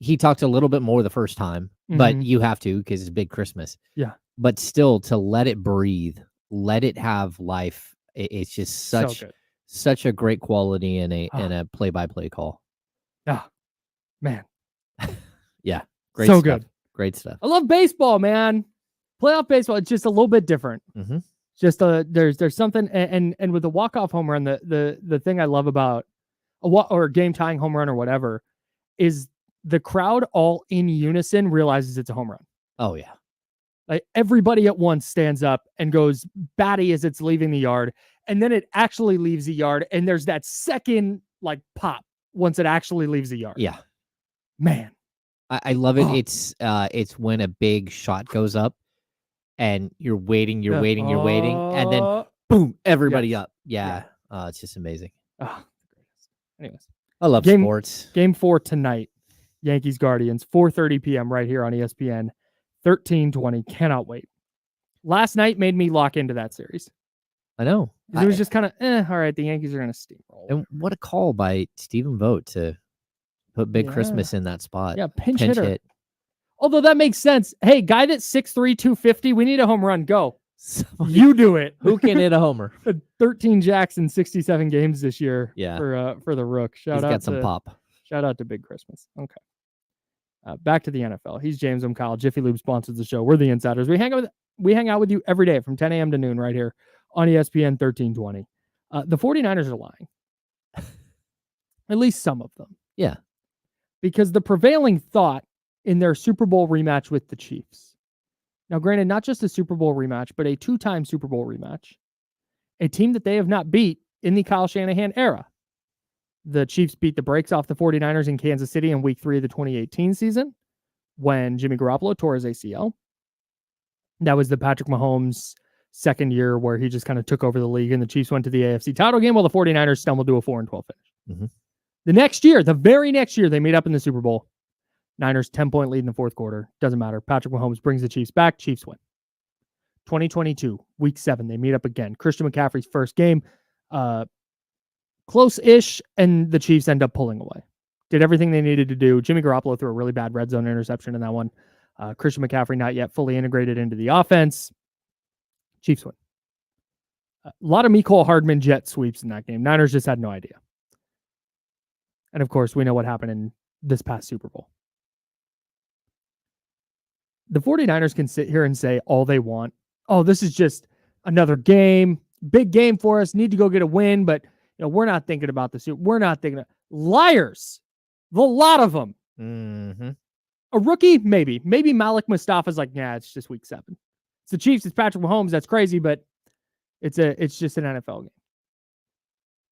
He talked a little bit more the first time, but you have to because it's big Christmas. Yeah. But still, to let it breathe, let it have life. It's just such a great quality in a play-by-play call. Ah, man. Yeah. Great so stuff. Good. Great stuff. I love baseball, man. Playoff baseball, it's just a little bit different. Mm-hmm. Just there's something, and with the walk-off home run, the thing I love about or game tying home run or whatever is the crowd all in unison realizes it's a home run. Oh yeah. Like everybody at once stands up and goes batty as it's leaving the yard, and then it actually leaves the yard, and there's that second like pop once it actually leaves the yard. Yeah. Man. I love it. It's when a big shot goes up and you're waiting, and then boom, everybody up. Yeah. It's just amazing. Anyways. I love sports. Game 4 tonight. Yankees Guardians, 4:30 p.m. right here on ESPN. 13-20. Cannot wait. Last night made me lock into that series. I know. It was just kind of, all right, the Yankees are going to steamroll. And what a call by Stephen Vogt to put Big Christmas in that spot. Yeah, pinch hit. Although that makes sense. Hey, guy that's 6'3", 250, we need a home run. Go. You do it. Who can hit a homer? 13 jacks in 67 games this year. Yeah. For the Rook. He's got some pop. Shout out to Big Christmas. Okay. Back to the NFL. He's James. I'm Kyle. Jiffy Lube sponsors the show. We're the Insiders. We hang out with you every day from 10 a.m. to noon right here on ESPN 1320. The 49ers are lying. At least some of them. Yeah. Because the prevailing thought in their Super Bowl rematch with the Chiefs. Now, granted, not just a Super Bowl rematch, but a 2-time Super Bowl rematch. A team that they have not beat in the Kyle Shanahan era. The Chiefs beat the brakes off the 49ers in Kansas City in week 3 of the 2018 season when Jimmy Garoppolo tore his ACL. That was the Patrick Mahomes second year where he just kind of took over the league and the Chiefs went to the AFC title game while the 49ers stumbled to a 4-12 finish. Mm-hmm. The very next year, they meet up in the Super Bowl. Niners 10-point lead in the fourth quarter. Doesn't matter. Patrick Mahomes brings the Chiefs back. Chiefs win. 2022, week 7, they meet up again. Christian McCaffrey's first game. Close-ish, and the Chiefs end up pulling away. Did everything they needed to do. Jimmy Garoppolo threw a really bad red zone interception in that one. Christian McCaffrey not yet fully integrated into the offense. Chiefs win. A lot of Mecole Hardman jet sweeps in that game. Niners just had no idea. And of course, we know what happened in this past Super Bowl. The 49ers can sit here and say all they want. Oh, this is just another game. Big game for us. Need to go get a win, but we're not thinking about the Super. We're not thinking. Liars. The lot of them. Mm-hmm. A rookie, maybe. Maybe Malik Mustafa's like, nah, it's just week 7. It's the Chiefs. It's Patrick Mahomes. That's crazy, but it's just an NFL game.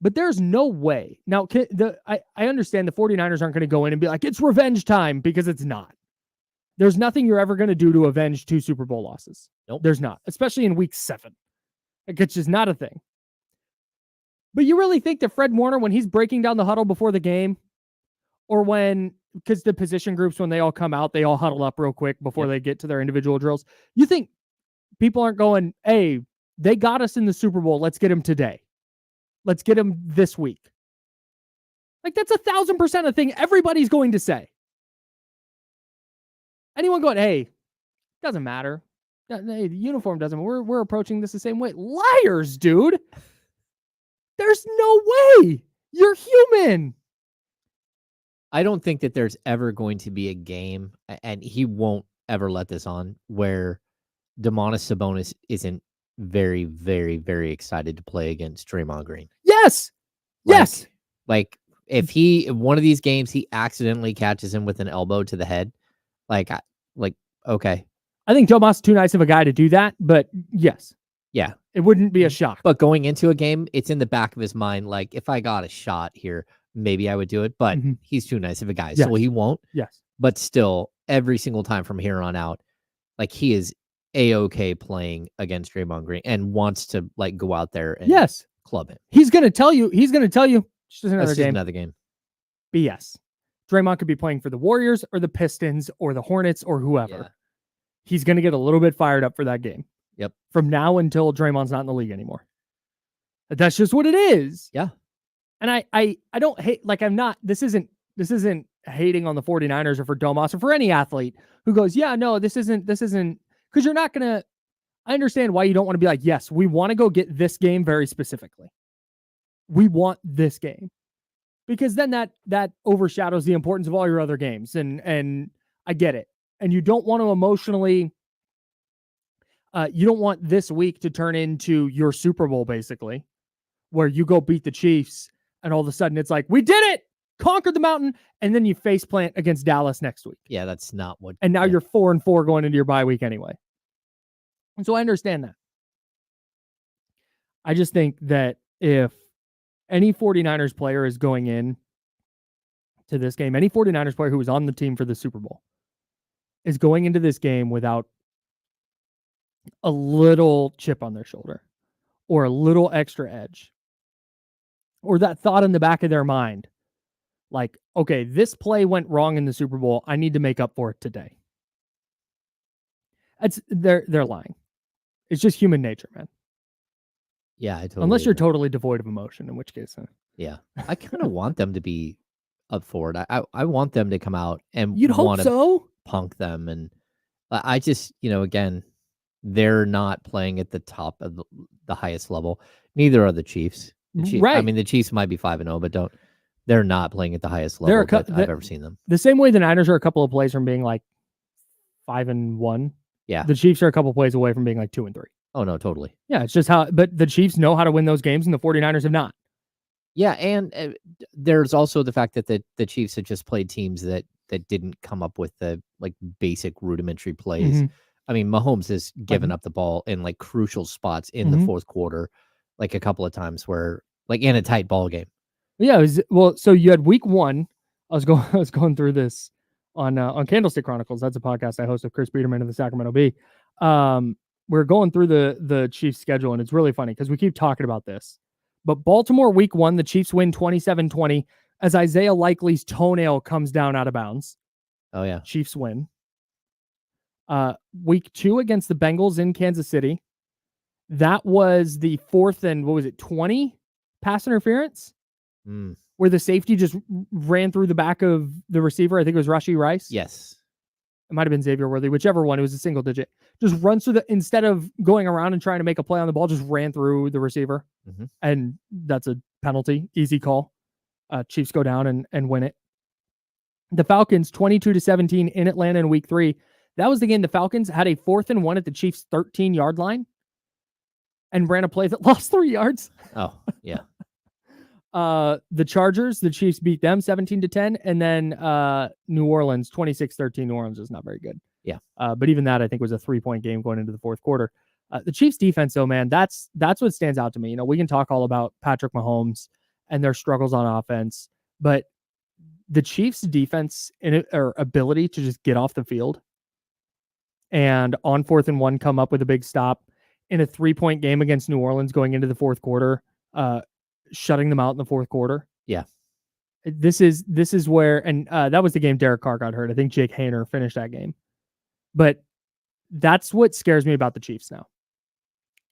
But there's no way. Now, I understand the 49ers aren't going to go in and be like, it's revenge time, because it's not. There's nothing you're ever going to do to avenge 2 Super Bowl losses. Nope. There's not, especially in week 7. It's just not a thing. But you really think that Fred Warner, when he's breaking down the huddle before the game, or because the position groups, when they all come out, they all huddle up real quick before they get to their individual drills. You think people aren't going, hey, they got us in the Super Bowl. Let's get them today. Let's get him this week. Like, that's 1,000% a thing everybody's going to say. Anyone going, hey, doesn't matter. Hey, the uniform doesn't. We're approaching this the same way. Liars, dude. There's no way. You're human. I don't think that there's ever going to be a game, and he won't ever let this on, where Domantas Sabonis isn't very, very, very excited to play against Draymond Green. Yes. Yes. Like if one of these games, he accidentally catches him with an elbow to the head, okay. I think Domas is too nice of a guy to do that, but yes. Yeah. It wouldn't be a shock. But going into a game, it's in the back of his mind, like, if I got a shot here, maybe I would do it, but he's too nice of a guy, so he won't. Yes. But still, every single time from here on out, like, he is A-okay playing against Draymond Green and wants to, like, go out there and club him. He's going to tell you, just another Just game. another game. BS. Draymond could be playing for the Warriors or the Pistons or the Hornets or whoever. Yeah. He's going to get a little bit fired up for that game. Yep. From now until Draymond's not in the league anymore. That's just what it is. Yeah. And I don't hate, like, this isn't hating on the 49ers or for Domas or for any athlete who goes, yeah, no, this isn't, because you're not going to, I understand why you don't want to be like, yes, we want to go get this game very specifically. We want this game. Because then that overshadows the importance of all your other games. And I get it. And you don't want to emotionally, you don't want this week to turn into your Super Bowl, basically, where you go beat the Chiefs and all of a sudden it's like, we did it, conquered the mountain, and then you face plant against Dallas next week. Yeah, that's not what. And now you're 4-4 going into your bye week anyway. And so I understand that. I just think that if any 49ers player is going in to this game, any 49ers player who was on the team for the Super Bowl is going into this game without a little chip on their shoulder or a little extra edge or that thought in the back of their mind, like, okay, this play went wrong in the Super Bowl. I need to make up for it today. They're lying. It's just human nature, man. Yeah, I totally unless you're agree. Totally devoid of emotion, in which case, yeah, I kind of want them to be up for it. I want them to come out and you'd hope so. Punk them, and I just, again, they're not playing at the top of the highest level. Neither are the Chiefs. Right. I mean, the Chiefs might be 5-0, but they're not playing at the highest level that I've ever seen them. The same way the Niners are a couple of plays from being like 5-1. Yeah. The Chiefs are a couple of plays away from being like 2-3. Oh, no, totally. Yeah, it's just but the Chiefs know how to win those games and the 49ers have not. Yeah, and there's also the fact that the Chiefs have just played teams that didn't come up with the like basic rudimentary plays. Mm-hmm. I mean, Mahomes has given up the ball in like crucial spots in the fourth quarter, like a couple of times where like in a tight ball game. Yeah, so you had week 1. I was going through this on Candlestick Chronicles. That's a podcast I host with Chris Biederman of the Sacramento Bee. We're going through the Chiefs schedule, and it's really funny because we keep talking about this. But Baltimore week 1, the Chiefs win 27-20 as Isaiah Likely's toenail comes down out of bounds. Oh, yeah. Chiefs win. Week 2 against the Bengals in Kansas City. That was the 4th and 20 pass interference where the safety just ran through the back of the receiver. I think it was Rashee Rice. Yes. It might have been Xavier Worthy, whichever one. It was a single digit. Just runs through instead of going around and trying to make a play on the ball, just ran through the receiver. Mm-hmm. And that's a penalty. Easy call. Chiefs go down and win it. The Falcons 22-17 in Atlanta in week 3. That was the game the Falcons had a 4th and 1 at the Chiefs 13-yard line and ran a play that lost 3 yards. Oh, yeah. The Chargers, the Chiefs beat them 17-10, and then New Orleans 26-13. New Orleans is not very good. Yeah. But even that I think was a 3-point game going into the fourth quarter. The Chiefs defense, though, man, that's what stands out to me. We can talk all about Patrick Mahomes and their struggles on offense, but the Chiefs defense or ability to just get off the field and on 4th and 1 come up with a big stop in a 3-point game against New Orleans going into the fourth quarter, shutting them out in the fourth quarter. Yeah. This is where, and that was the game Derek Carr got hurt. I think Jake Haener finished that game. But that's what scares me about the Chiefs now.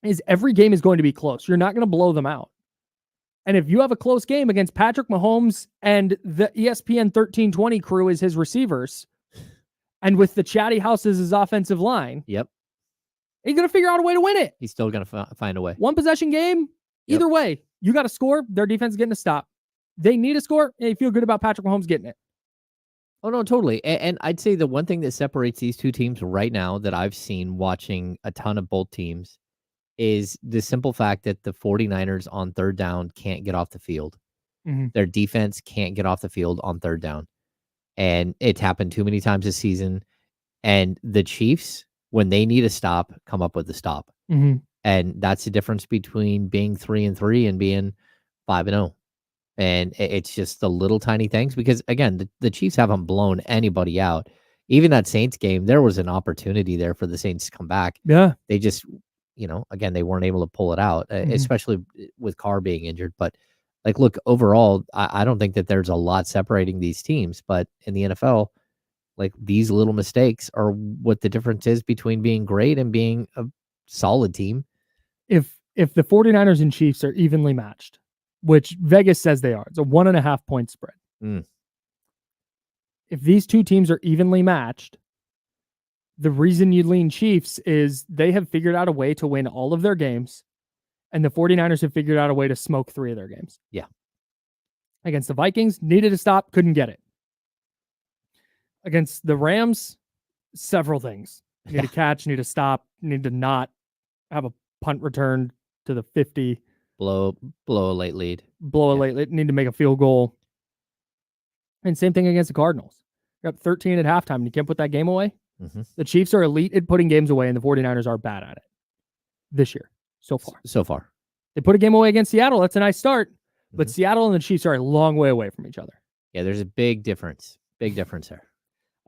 Is every game is going to be close. You're not going to blow them out. And if you have a close game against Patrick Mahomes and the ESPN 1320 crew as his receivers, and with the Chatty House as his offensive line, Yep. he's going to figure out a way to win it. He's still going to find a way. One possession game, either way, you got to score. Their defense is getting a stop. They need a score, and you feel good about Patrick Mahomes getting it. Oh, no, totally. And I'd say the one thing that separates these two teams right now that I've seen watching a ton of both teams is the simple fact that the 49ers on third down can't get off the field. Mm-hmm. Their defense can't get off the field on third down. And it's happened too many times this season. And the Chiefs, when they need a stop, come up with a stop. Mm-hmm. And that's the difference between being 3-3 and being 5-0. And it's just the little tiny things because, again, the Chiefs haven't blown anybody out. Even that Saints game, there was an opportunity there for the Saints to come back. Yeah. They just, again, they weren't able to pull it out, especially with Carr being injured. But, look, overall, I don't think that there's a lot separating these teams. But in the NFL, these little mistakes are what the difference is between being great and being a solid team. If the 49ers and Chiefs are evenly matched, which Vegas says they are, it's a 1.5 point spread. If these two teams are evenly matched, the reason you lean Chiefs is they have figured out a way to win all of their games, and the 49ers have figured out a way to smoke 3 of their games. Yeah. Against the Vikings, needed to stop, couldn't get it. Against the Rams, several things. Need to catch, need to stop, need to not have a punt return to the 50. Blow a late lead. Need to make a field goal. And same thing against the Cardinals. You're up 13 at halftime, and you can't put that game away. Mm-hmm. The Chiefs are elite at putting games away, and the 49ers are bad at it this year so far. They put a game away against Seattle. That's a nice start. But Seattle and the Chiefs are a long way away from each other. Yeah, there's a big difference. Big difference there.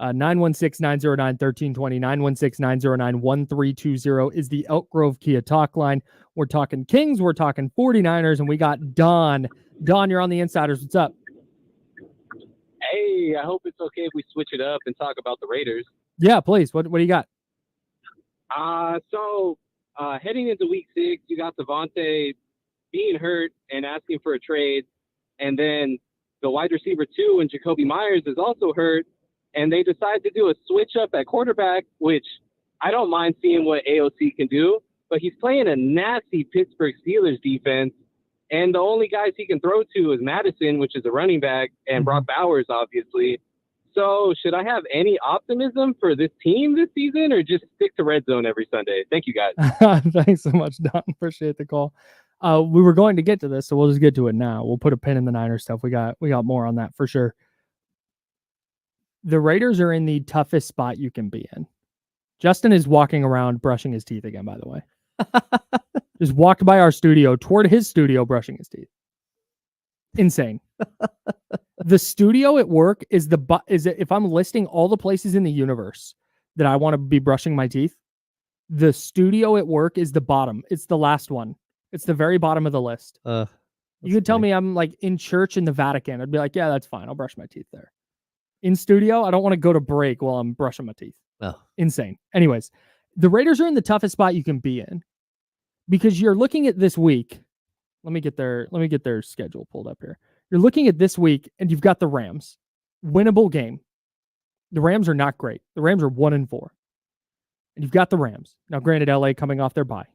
916-909-1320, 916-909-1320 is the Elk Grove Kia talk line. We're talking Kings, we're talking 49ers, and we got Don. Don, you're on the Insiders. What's up? Hey, I hope it's okay if we switch it up and talk about the Raiders. Yeah, please. What do you got? So heading into week 6, you got Devontae being hurt and asking for a trade. And then the wide receiver 2 and Jacoby Myers is also hurt. And they decide to do a switch up at quarterback, which I don't mind seeing what AOC can do. But he's playing a nasty Pittsburgh Steelers defense. And the only guys he can throw to is Madison, which is a running back, and Brock Bowers, obviously. So should I have any optimism for this team this season or just stick to red zone every Sunday? Thank you, guys. Thanks so much, Don. Appreciate the call. We were going to get to this, so we'll just get to it now. We'll put a pin in the Niners stuff. We got more on that for sure. The Raiders are in the toughest spot you can be in. Justin is walking around brushing his teeth again, by the way. Just walked by our studio toward his studio brushing his teeth. Insane. The studio at work is if I'm listing all the places in the universe that I want to be brushing my teeth, the studio at work is the bottom. It's the last one. It's the very bottom of the list. You could tell me I'm in church in the Vatican. I'd be like, yeah, that's fine. I'll brush my teeth there. In studio, I don't want to go to break while I'm brushing my teeth. Oh. Insane. Anyways, the Raiders are in the toughest spot you can be in because you're looking at this week. Let me get their schedule pulled up here. You're looking at this week and you've got the Rams. Winnable game. The Rams are not great. The Rams are 1-4. And you've got the Rams. Now, granted, LA coming off their bye.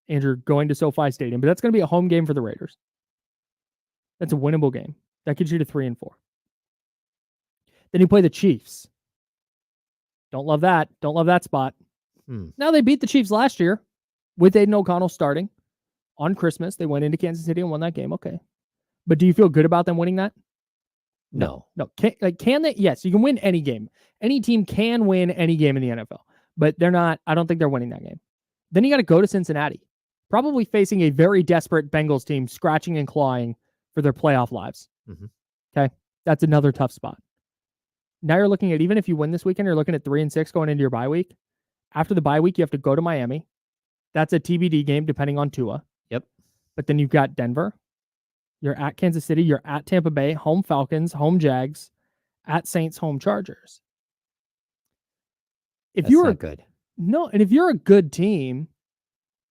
And you're going to SoFi Stadium, but that's going to be a home game for the Raiders. That's a winnable game. That gets you to 3-4. Then you play the Chiefs. Don't love that. Don't love that spot. Now, they beat the Chiefs last year with Aiden O'Connell starting on Christmas. They went into Kansas City and won that game. Okay. But do you feel good about them winning that? No. Can they? Yes, you can win any game. Any team can win any game in the NFL, but they're not. I don't think they're winning that game. Then you got to go to Cincinnati, probably facing a very desperate Bengals team, scratching and clawing for their playoff lives. Okay. That's another tough spot. Now you're looking at, even if you win this weekend, you're looking at 3-6 going into your bye week. After the bye week, you have to go to Miami. That's a TBD game depending on Tua. Yep. But then you've got Denver. You're at Kansas City. You're at Tampa Bay. Home Falcons. Home Jags. At Saints. Home Chargers. That's not good. No, and if you're a good team,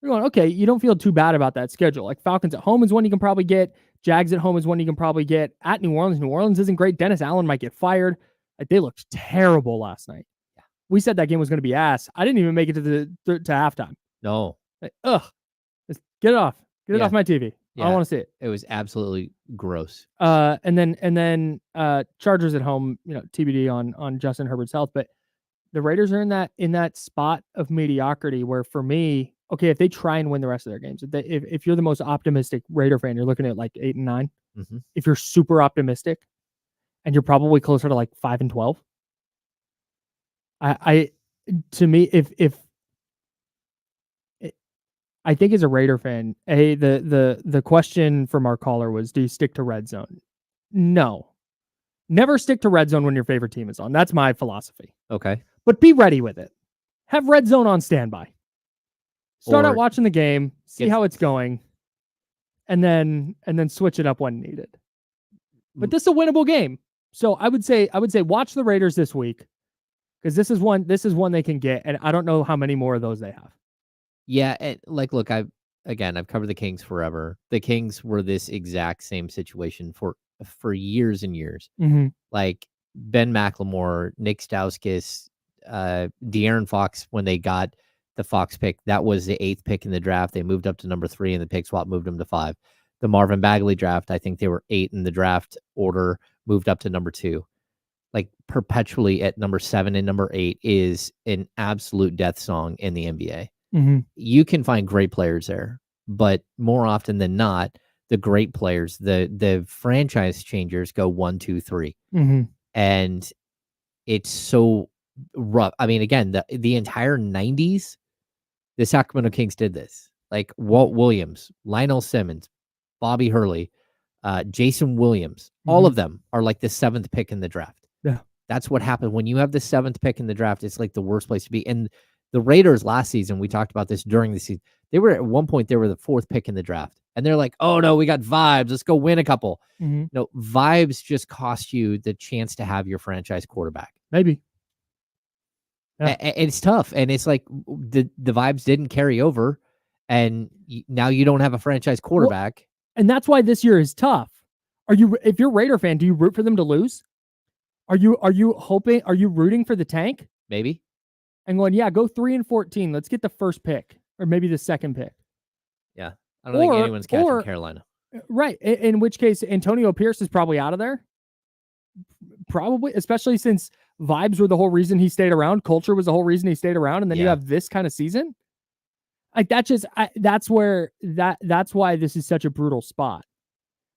you're going, okay, you don't feel too bad about that schedule. Like Falcons at home is one you can probably get. Jags at home is one you can probably get. At New Orleans, New Orleans isn't great. Dennis Allen might get fired. Like, they looked terrible last night. Yeah. We said that game was going to be ass. I didn't even make it to halftime. No. Like, just get it off. Get it off my TV. I don't want to see it. It was absolutely gross. And then Chargers at home, TBD on Justin Herbert's health, but the Raiders are in that spot of mediocrity where, for me, okay, if they try and win the rest of their games, if you're the most optimistic Raider fan, you're looking at like 8-9. Mm-hmm. If you're super optimistic, and you're probably closer to like 5-12. To me, I think as a Raider fan, the question from our caller was, do you stick to red zone? No. Never stick to red zone when your favorite team is on. That's my philosophy. Okay. But be ready with it. Have red zone on standby. Start out watching the game, see how it's going, and then switch it up when needed. But this is a winnable game. So I would say watch the Raiders this week, because this is one they can get, and I don't know how many more of those they have. Yeah, look, I've covered the Kings forever. The Kings were this exact same situation for years and years. Mm-hmm. Like Ben McLemore, Nick Stauskas, De'Aaron Fox, when they got the Fox pick, that was the 8th pick in the draft. They moved up to number 3, and the pick swap moved them to 5. The Marvin Bagley draft, I think they were 8 in the draft order, moved up to number 2. Like, perpetually at number 7 and number 8 is an absolute death song in the NBA. Mm-hmm. You can find great players there, but more often than not, the great players, the franchise changers, go 1, 2, 3. Mm-hmm. And it's so rough. I mean, again, the entire 90s, the Sacramento Kings did this. Like Walt Williams, Lionel Simmons, Bobby Hurley, Jason Williams, all of them are like the 7th pick in the draft. Yeah. That's what happened. When you have the 7th pick in the draft, it's like the worst place to be. And the Raiders last season, we talked about this during the season, they were at one point, they were the 4th pick in the draft. And they're like, oh no, we got vibes. Let's go win a couple. Mm-hmm. No, vibes just cost you the chance to have your franchise quarterback. Maybe. Yeah. It's tough. And it's like the vibes didn't carry over. And now you don't have a franchise quarterback. Well, and that's why this year is tough. If you're a Raider fan, do you root for them to lose? Are you rooting for the tank? Maybe. And going, yeah, go 3-14. Let's get the first pick, or maybe the second pick. Yeah. I don't think anyone's catching Carolina. Right. In which case, Antonio Pierce is probably out of there. Probably, especially since vibes were the whole reason he stayed around. Culture was the whole reason he stayed around. And then you have this kind of season. Like, that's why this is such a brutal spot.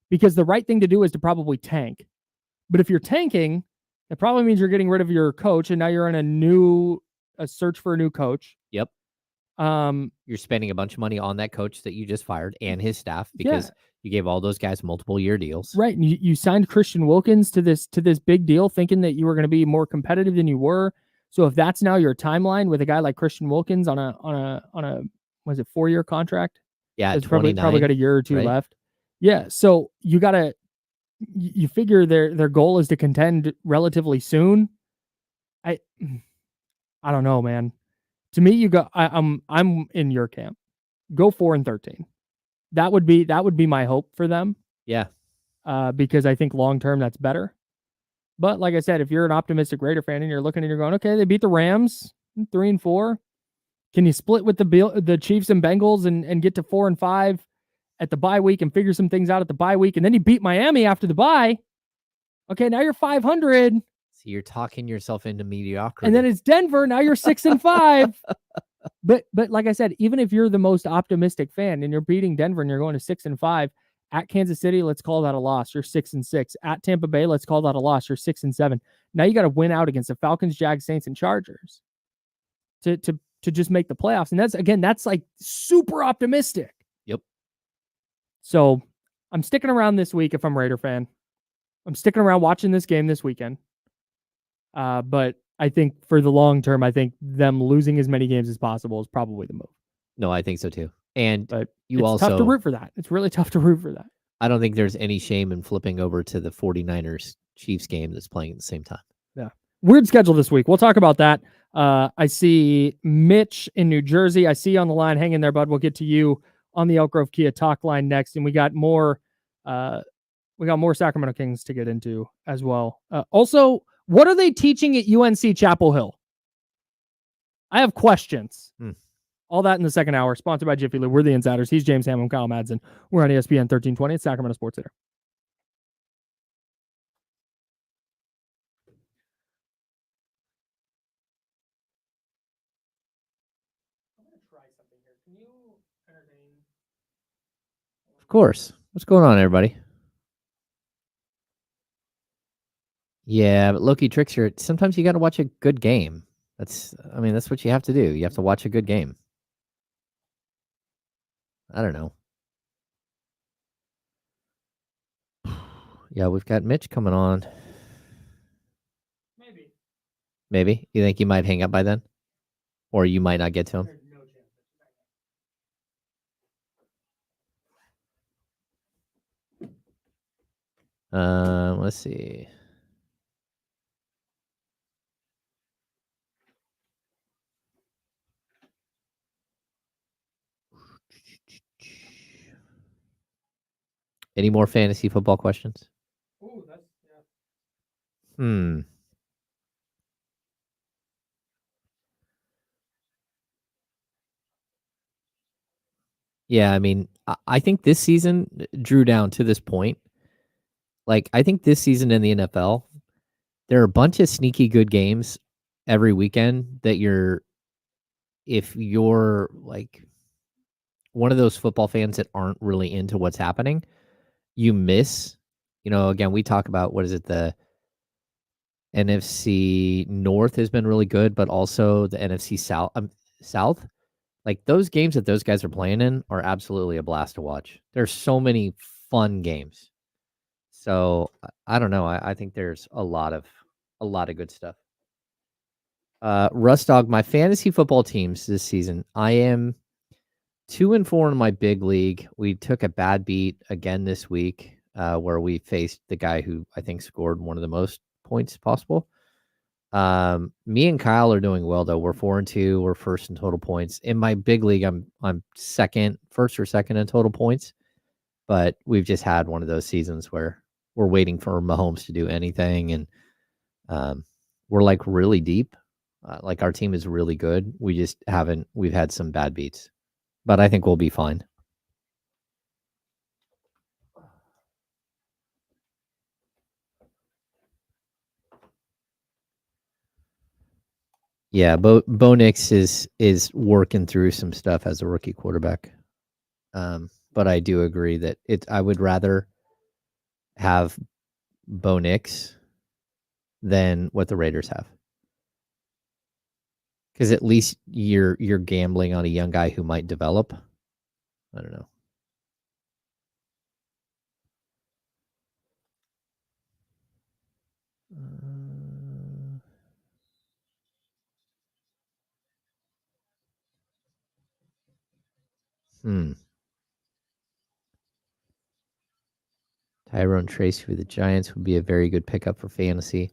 Because the right thing to do is to probably tank. But if you're tanking, it probably means you're getting rid of your coach, and now you're in a search for a new coach. Yep. You're spending a bunch of money on that coach that you just fired and his staff, because you gave all those guys multiple year deals. Right. And you signed Christian Wilkins to this big deal, thinking that you were going to be more competitive than you were. So if that's now your timeline with a guy like Christian Wilkins on a was it 4-year contract? Yeah. It's probably got a year or two left. Yeah. So you figure their goal is to contend relatively soon. I don't know, man. To me, I'm in your camp. Go 4-13. That would be my hope for them. Yeah. Because I think long term that's better. But like I said, if you're an optimistic Raider fan and you're looking and you're going, okay, they beat the Rams 3-4. Can you split with the Chiefs and Bengals and get to 4-5 at the bye week and figure some things out at the bye week, and then you beat Miami after the bye? Okay, now you're 500. So you're talking yourself into mediocrity. And then it's Denver. Now you're 6-5. But like I said, even if you're the most optimistic fan and you're beating Denver and you're going to 6-5, at Kansas City, let's call that a loss. You're 6-6. At Tampa Bay, let's call that a loss. You're 6-7. Now you got to win out against the Falcons, Jags, Saints, and Chargers to just make the playoffs. And that's like super optimistic. Yep. So I'm sticking around this week if I'm a Raider fan. I'm sticking around watching this game this weekend. But I think for the long term, I think them losing as many games as possible is probably the move. No, I think so too. And but it's tough to root for that. It's really tough to root for that. I don't think there's any shame in flipping over to the 49ers-Chiefs game that's playing at the same time. Yeah. Weird schedule this week. We'll talk about that. I see Mitch in New Jersey. I see you on the line. Hang in there, bud. We'll get to you on the Elk Grove Kia talk line next. And we got more We got more Sacramento Kings to get into as well. Also, what are they teaching at UNC Chapel Hill? I have questions. All that in the second hour. Sponsored by Jiffy Lube. We're the Insiders. He's James Ham. I'm Kyle Madsen. We're on ESPN 1320 at Sacramento Sports Center. I'm going to try something here. Can you entertain? Of course. What's going on, everybody? Yeah, but Loki tricks you. Sometimes you got to watch a good game. That's what you have to do. You have to watch a good game. I don't know. Yeah, we've got Mitch coming on. Maybe. You think he might hang up by then? Or you might not get to him? Let's see. Any more fantasy football questions? Ooh, that's Yeah, I mean, I think this season drew down to this point. Like, I think this season in the NFL, there are a bunch of sneaky good games every weekend that if you're like one of those football fans that aren't really into what's happening, you miss. Again, we talk about, what is it, the NFC North has been really good, but also the NFC South. Like, those games that those guys are playing in are absolutely a blast to watch. There's so many fun games. So I don't know. I think there's a lot of good stuff. Russ Dog, my fantasy football teams this season, I am 2-4 in my big league. We took a bad beat again this week, where we faced the guy who I think scored one of the most points possible. Me and Kyle are doing well though. We're 4-2. We're first in total points. In my big league, I'm first or second in total points. But we've just had one of those seasons where we're waiting for Mahomes to do anything, and we're like really deep. Like, our team is really good. We've had some bad beats, but I think we'll be fine. Yeah, Bo Nix is working through some stuff as a rookie quarterback. But I do agree that I would rather have Bo Nix than what the Raiders have. Because at least you're gambling on a young guy who might develop. I don't know. Tyrone Tracy for the Giants would be a very good pickup for fantasy.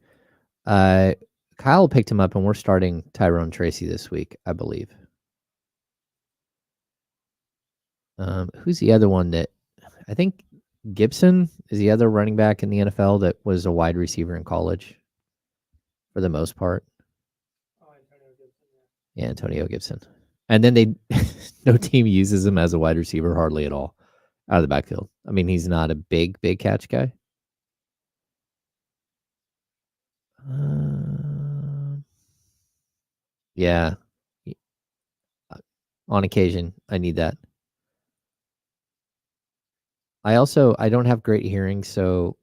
Kyle picked him up, and we're starting Tyrone Tracy this week, I believe. Who's the other one that I think Gibson is the other running back in the NFL that was a wide receiver in college for the most part? Yeah, Antonio Gibson. And then no team uses him as a wide receiver hardly at all out of the backfield. I mean, he's not a big catch guy. Yeah. On occasion, I need that. I don't have great hearing, so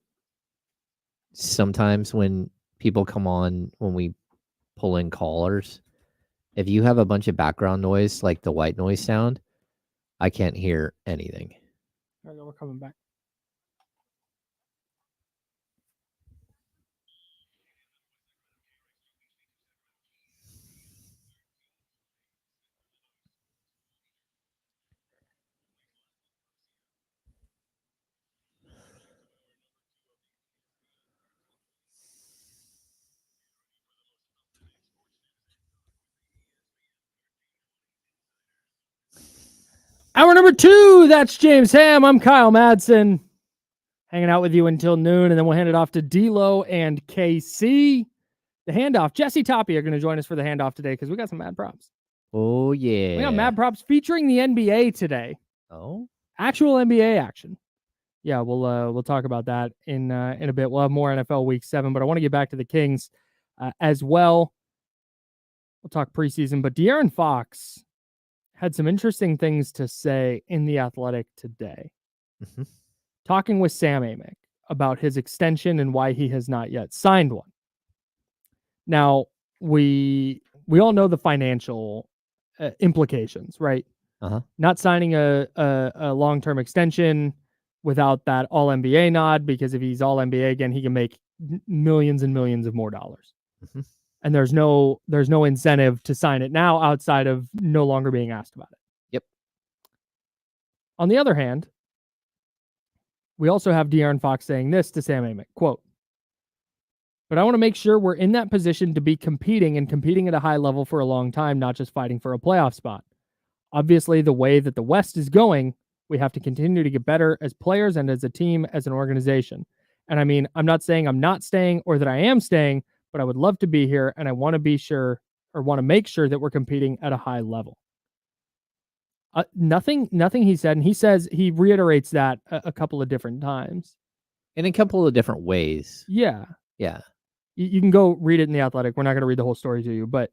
sometimes when people come on, when we pull in callers, if you have a bunch of background noise, like the white noise sound, I can't hear anything. All right, we're coming back. Hour number 2, that's James Ham. I'm Kyle Madsen. hanging out with you until noon, and then we'll hand it off to D-Lo and KC. The handoff. Jesse Toppy are going to join us for the handoff today because we got some mad props. Oh, yeah. We got mad props featuring the NBA today. Oh? Actual NBA action. Yeah, we'll talk about that in a bit. We'll have more NFL Week 7, but I want to get back to the Kings as well. We'll talk preseason, but De'Aaron Fox had some interesting things to say in The Athletic today. Mm-hmm. Talking with Sam Amick about his extension and why he has not yet signed one. Now, we all know the financial implications, right? Uh-huh. Not signing a long-term extension without that All-NBA nod, because if he's All-NBA again, he can make millions and millions of more dollars. Mm-hmm. And there's no incentive to sign it now outside of no longer being asked about it. Yep. On the other hand, we also have De'Aaron Fox saying this to Sam Amick, quote, "But I want to make sure we're in that position to be competing at a high level for a long time, not just fighting for a playoff spot. Obviously, the way that the West is going, we have to continue to get better as players and as a team, as an organization. And I mean, I'm not saying I'm not staying or that I am staying, but I would love to be here, and I want to be sure, or want to make sure that we're competing at a high level." Nothing he said, and he reiterates that a couple of different times. In a couple of different ways. Yeah. Yeah. You can go read it in The Athletic. We're not going to read the whole story to you, but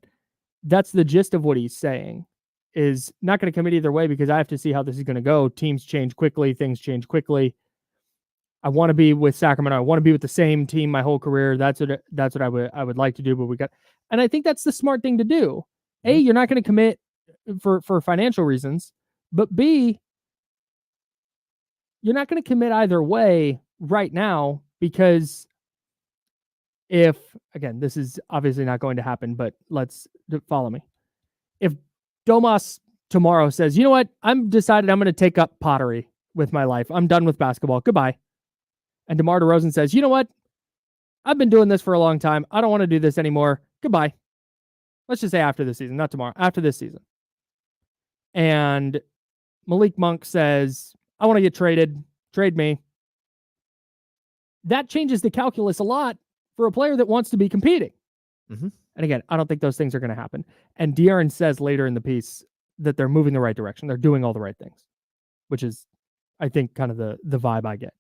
that's the gist of what he's saying. Is not going to commit either way because I have to see how this is going to go. Teams change quickly. Things change quickly. I want to be with Sacramento. I want to be with the same team my whole career. That's what I would like to do. But and I think that's the smart thing to do. A, you're not going to commit for financial reasons, but B, you're not going to commit either way right now, because if, again, this is obviously not going to happen, but let's follow me. If Domas tomorrow says, you know what, I'm decided I'm going to take up pottery with my life. I'm done with basketball. Goodbye. And DeMar DeRozan says, you know what, I've been doing this for a long time. I don't want to do this anymore. Goodbye. Let's just say after this season, not tomorrow, after this season. And Malik Monk says, I want to get traded. Trade me. That changes the calculus a lot for a player that wants to be competing. Mm-hmm. And again, I don't think those things are going to happen. And De'Aaron says later in the piece that they're moving the right direction. They're doing all the right things, which is, I think, kind of the vibe I get.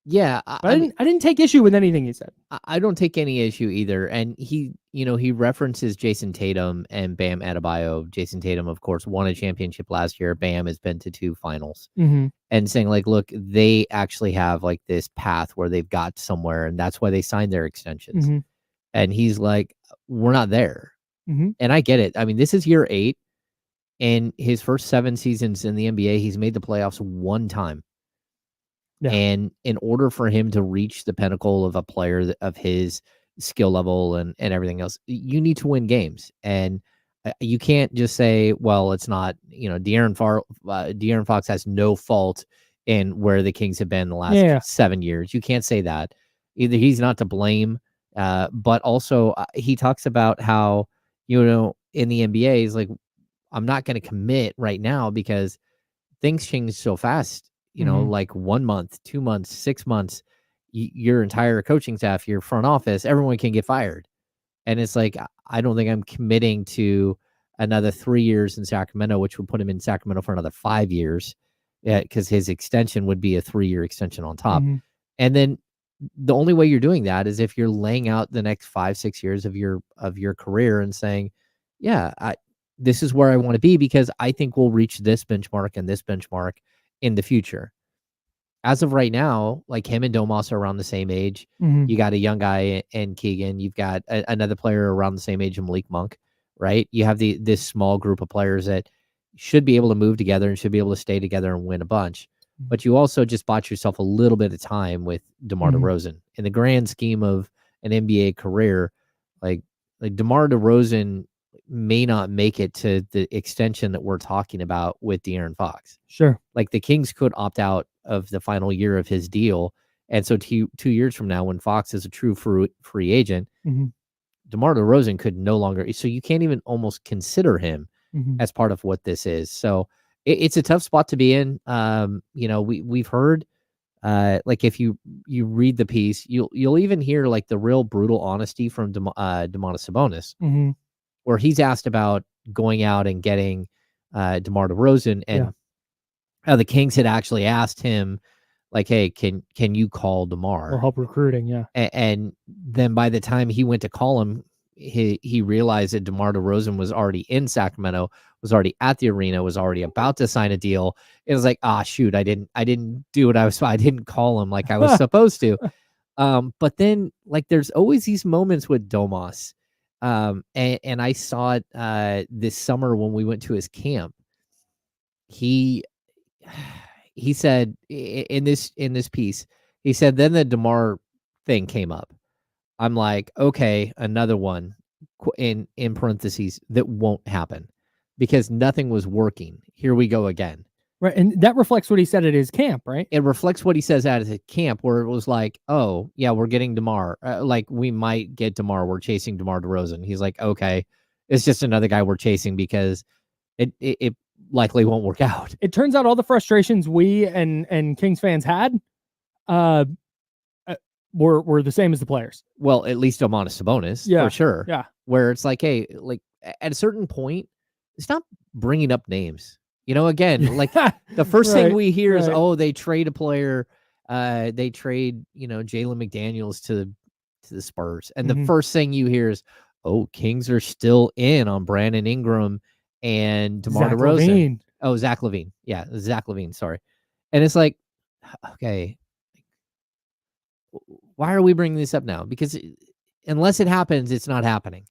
Yeah. I didn't take issue with anything he said. I don't take any issue either. And he references Jason Tatum and Bam Adebayo. Jason Tatum, of course, won a championship last year. Bam has been to 2 finals. Mm-hmm. And saying, like, look, they actually have like this path where they've got somewhere, and that's why they signed their extensions. Mm-hmm. And he's like, we're not there. Mm-hmm. And I get it. I mean, this is year 8. In his first 7 seasons in the NBA, he's made the playoffs 1 time. Yeah. And in order for him to reach the pinnacle of a player of his skill level and everything else, you need to win games. And you can't just say, well, it's not, De'Aaron Fox has no fault in where the Kings have been the last 7 years. You can't say that. Either he's not to blame, but also he talks about how, in the NBA, he's like, I'm not going to commit right now because things change so fast. Like 1 month, 2 months, 6 months, your entire coaching staff, your front office, everyone can get fired. And it's like, I don't think I'm committing to another 3 years in Sacramento, which would put him in Sacramento for another 5 years, because his extension would be a 3-year extension on top. Mm-hmm. And then the only way you're doing that is if you're laying out the next 5-6 years of your career and saying, this is where I want to be because I think we'll reach this benchmark and this benchmark in the future. As of right now, like him and Domas are around the same age. Mm-hmm. You got a young guy in Keegan. You've got another player around the same age in Malik Monk, right? You have this small group of players that should be able to move together and should be able to stay together and win a bunch. Mm-hmm. But you also just bought yourself a little bit of time with DeMar DeRozan. In the grand scheme of an NBA career, like DeMar DeRozan may not make it to the extension that we're talking about with De'Aaron Fox. Sure. Like the Kings could opt out of the final year of his deal. And so 2 years from now, when Fox is a true free agent, DeMar DeRozan could no longer. So you can't even almost consider him as part of what this is. So it's a tough spot to be in. We've heard like if you read the piece, you'll even hear like the real brutal honesty from Domantas Sabonis, where he's asked about going out and getting DeMar DeRozan, and the Kings had actually asked him, like, hey, can you call DeMar? Or help recruiting, yeah. And then by the time he went to call him, he realized that DeMar DeRozan was already in Sacramento, was already at the arena, was already about to sign a deal. It was like, shoot, I didn't do what I didn't call him like I was supposed to. But then like there's always these moments with Domas. And I saw it this summer when we went to his camp. He said in this piece, he said, then the DeMar thing came up. I'm like, okay, another one in parentheses that won't happen because nothing was working. Here we go again. Right. And that reflects what he said at his camp, right? It reflects what he says at his camp, where it was like, oh, yeah, we're getting DeMar. Like, we might get DeMar. We're chasing DeMar DeRozan. He's like, okay, it's just another guy we're chasing because it likely won't work out. It turns out all the frustrations we and Kings fans had were the same as the players. Well, at least Domantas Sabonis, for sure. Yeah. Where it's like, hey, like at a certain point, stop bringing up names. You know, again, like the first thing we hear is, oh, they trade a player. They trade, Jalen McDaniels to the Spurs. And the first thing you hear is, oh, Kings are still in on Brandon Ingram and DeMar DeRozan. LaVine. Oh, Zach LaVine. Yeah, Zach LaVine. Sorry. And it's like, okay, why are we bringing this up now? Because unless it happens, it's not happening.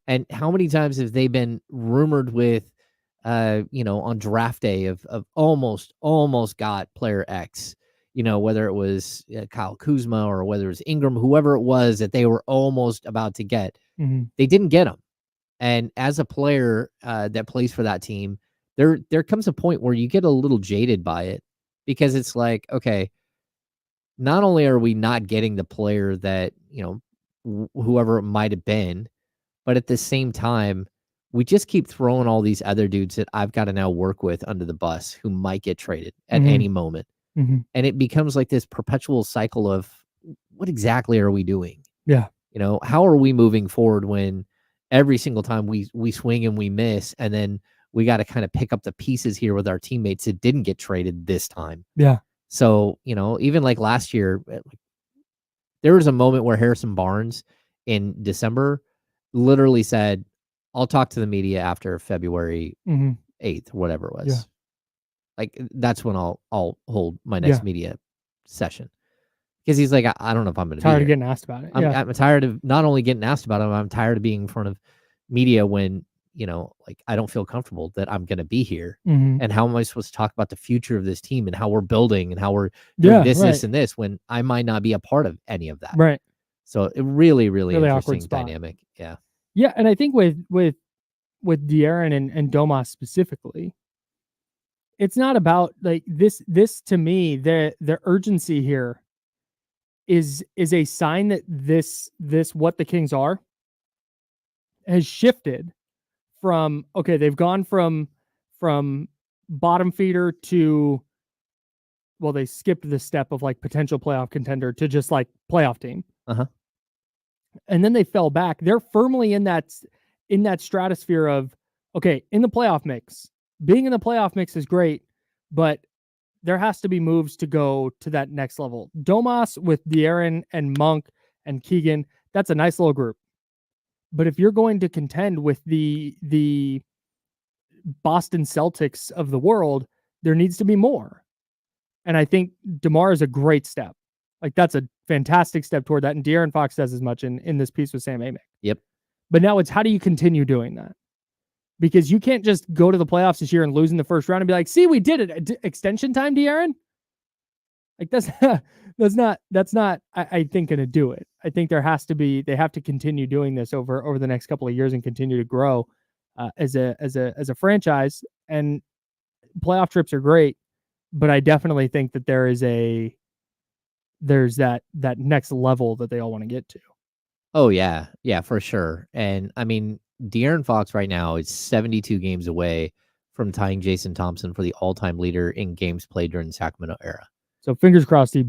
And how many times have they been rumored with, on draft day of almost got player X, whether it was Kyle Kuzma or whether it was Ingram, whoever it was that they were almost about to get, they didn't get him. And as a player that plays for that team, there comes a point where you get a little jaded by it because it's like, okay, not only are we not getting the player that, whoever it might have been, but at the same time, we just keep throwing all these other dudes that I've got to now work with under the bus who might get traded at any moment. And it becomes like this perpetual cycle of what exactly are we doing? Yeah. How are we moving forward when every single time we swing and we miss, and then we got to kind of pick up the pieces here with our teammates that didn't get traded this time. Yeah. So, even like last year, there was a moment where Harrison Barnes in December literally said, I'll talk to the media after February 8th, whatever it was. Yeah. Like, that's when I'll hold my next media session. Because he's like, I don't know if I'm going to be tired here. of getting asked about it. I'm tired of not only getting asked about it, I'm tired of being in front of media when, like I don't feel comfortable that I'm going to be here. And how am I supposed to talk about the future of this team and how we're building and how we're doing this and this when I might not be a part of any of that. Right. So it really interesting dynamic. Yeah. Yeah. And I think with De'Aaron and Domas specifically, it's not about like this to me, the urgency here is a sign that this what the Kings are has shifted from, okay, they've gone from bottom feeder to, well, they skipped the step of like potential playoff contender to just like playoff team. And then they fell back. They're firmly in that stratosphere of, okay, in the playoff mix. Being in the playoff mix is great, but there has to be moves to go to that next level. Domas with De'Aaron and Monk and Keegan, that's a nice little group. But if you're going to contend with the Boston Celtics of the world, there needs to be more. And I think DeMar is a great step. Like, that's a fantastic step toward that. And De'Aaron Fox does as much in this piece with Sam Amick. Yep. But now it's how do you continue doing that? Because you can't just go to the playoffs this year and lose in the first round and be like, see, we did it. Extension time, De'Aaron? Like, that's not, I think, going to do it. I think they have to continue doing this over the next couple of years and continue to grow as a franchise. And playoff trips are great, but I definitely think that there's that next level that they all want to get to. Oh yeah. Yeah, for sure. And I mean, De'Aaron Fox right now is 72 games away from tying Jason Thompson for the all-time leader in games played during the Sacramento era. So fingers crossed he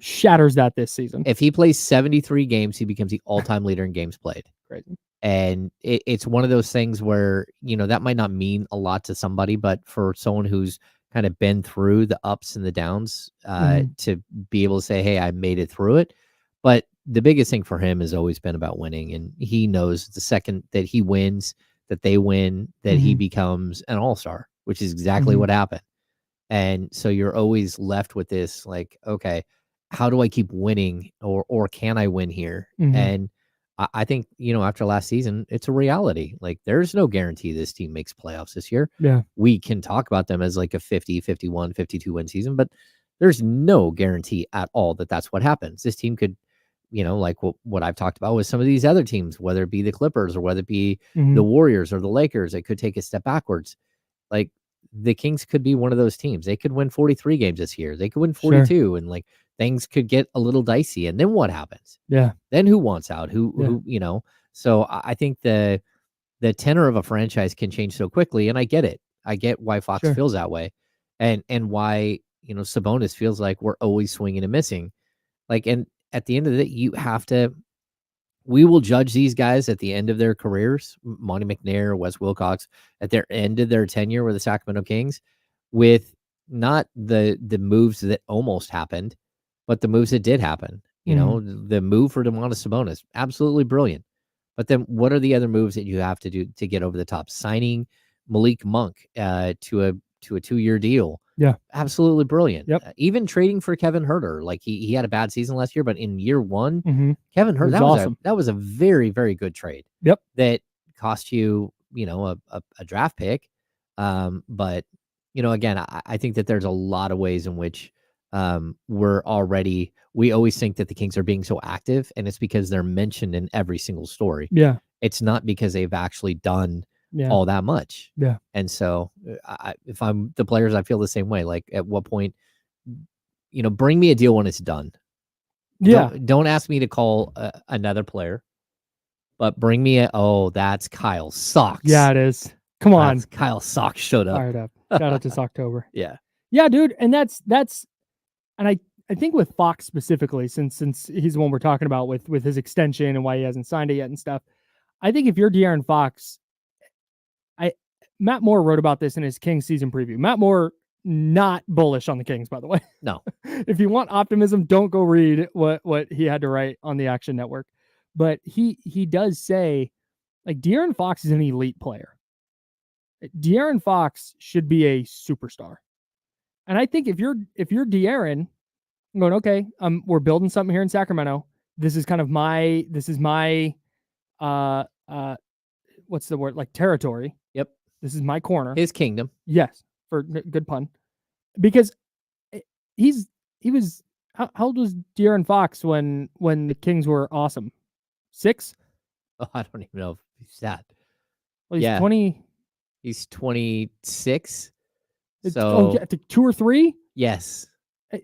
shatters that this season. If he plays 73 games, he becomes the all-time leader in games played. Crazy. And it's one of those things where, that might not mean a lot to somebody, but for someone who's kind of been through the ups and the downs, to be able to say, hey, I made it through it. But the biggest thing for him has always been about winning. And he knows the second that he wins, that they win, that he becomes an all-star, which is exactly what happened. And so you're always left with this, like, okay, how do I keep winning, or can I win here? And I think, after last season, it's a reality. Like, there's no guarantee this team makes playoffs this year. Yeah. We can talk about them as like a 50, 51, 52 win season, but there's no guarantee at all that that's what happens. This team could, like what I've talked about with some of these other teams, whether it be the Clippers or whether it be the Warriors or the Lakers, it could take a step backwards. Like, the Kings could be one of those teams. They could win 43 games this year. They could win 42, and like things could get a little dicey. And then what happens? Yeah. Then who wants out? Who? So I think the tenor of a franchise can change so quickly, and I get it. I get why Fox feels that way, and why Sabonis feels like we're always swinging and missing. Like, and at the end of the day, you have to. We will judge these guys at the end of their careers, Monty McNair, Wes Wilcox, at their end of their tenure with the Sacramento Kings, with not the moves that almost happened, but the moves that did happen. The move for Domantas Sabonis, absolutely brilliant. But then what are the other moves that you have to do to get over the top? Signing Malik Monk to a 2-year deal. Yeah. Absolutely brilliant. Yep. Even trading for Kevin Huerter. Like, he had a bad season last year, but in year one, Kevin Huerter, that was a very, very good trade. Yep. That cost you, a draft pick. But, again, I think that there's a lot of ways in which we always think that the Kings are being so active, and it's because they're mentioned in every single story. Yeah. It's not because they've actually done Yeah. all that much. Yeah. And so if I'm the players, I feel the same way. Like, at what point, bring me a deal when it's done. Yeah. Don't ask me to call another player, but bring me that's Kyle Sox. Yeah, it is. Come on. Kyle Sox showed up. Fired up. Shout out to Socktober. Yeah. Yeah, dude. And that's, and I think with Fox specifically, since he's the one we're talking about with his extension and why he hasn't signed it yet and stuff. I think if you're De'Aaron Fox, Matt Moore wrote about this in his Kings season preview. Matt Moore, not bullish on the Kings, by the way. No. If you want optimism, don't go read what he had to write on the Action Network. But he does say, like, De'Aaron Fox is an elite player. De'Aaron Fox should be a superstar. And I think if you're De'Aaron, I'm going, okay, we're building something here in Sacramento. This is my what's the word? Like, territory. Yep. This is my corner. His kingdom. Yes, for good pun. Because he was how old was De'Aaron Fox when the Kings were awesome? 6? Oh, I don't even know if he's that. Well, he's 20. He's 26. So 2 or 3? Yes.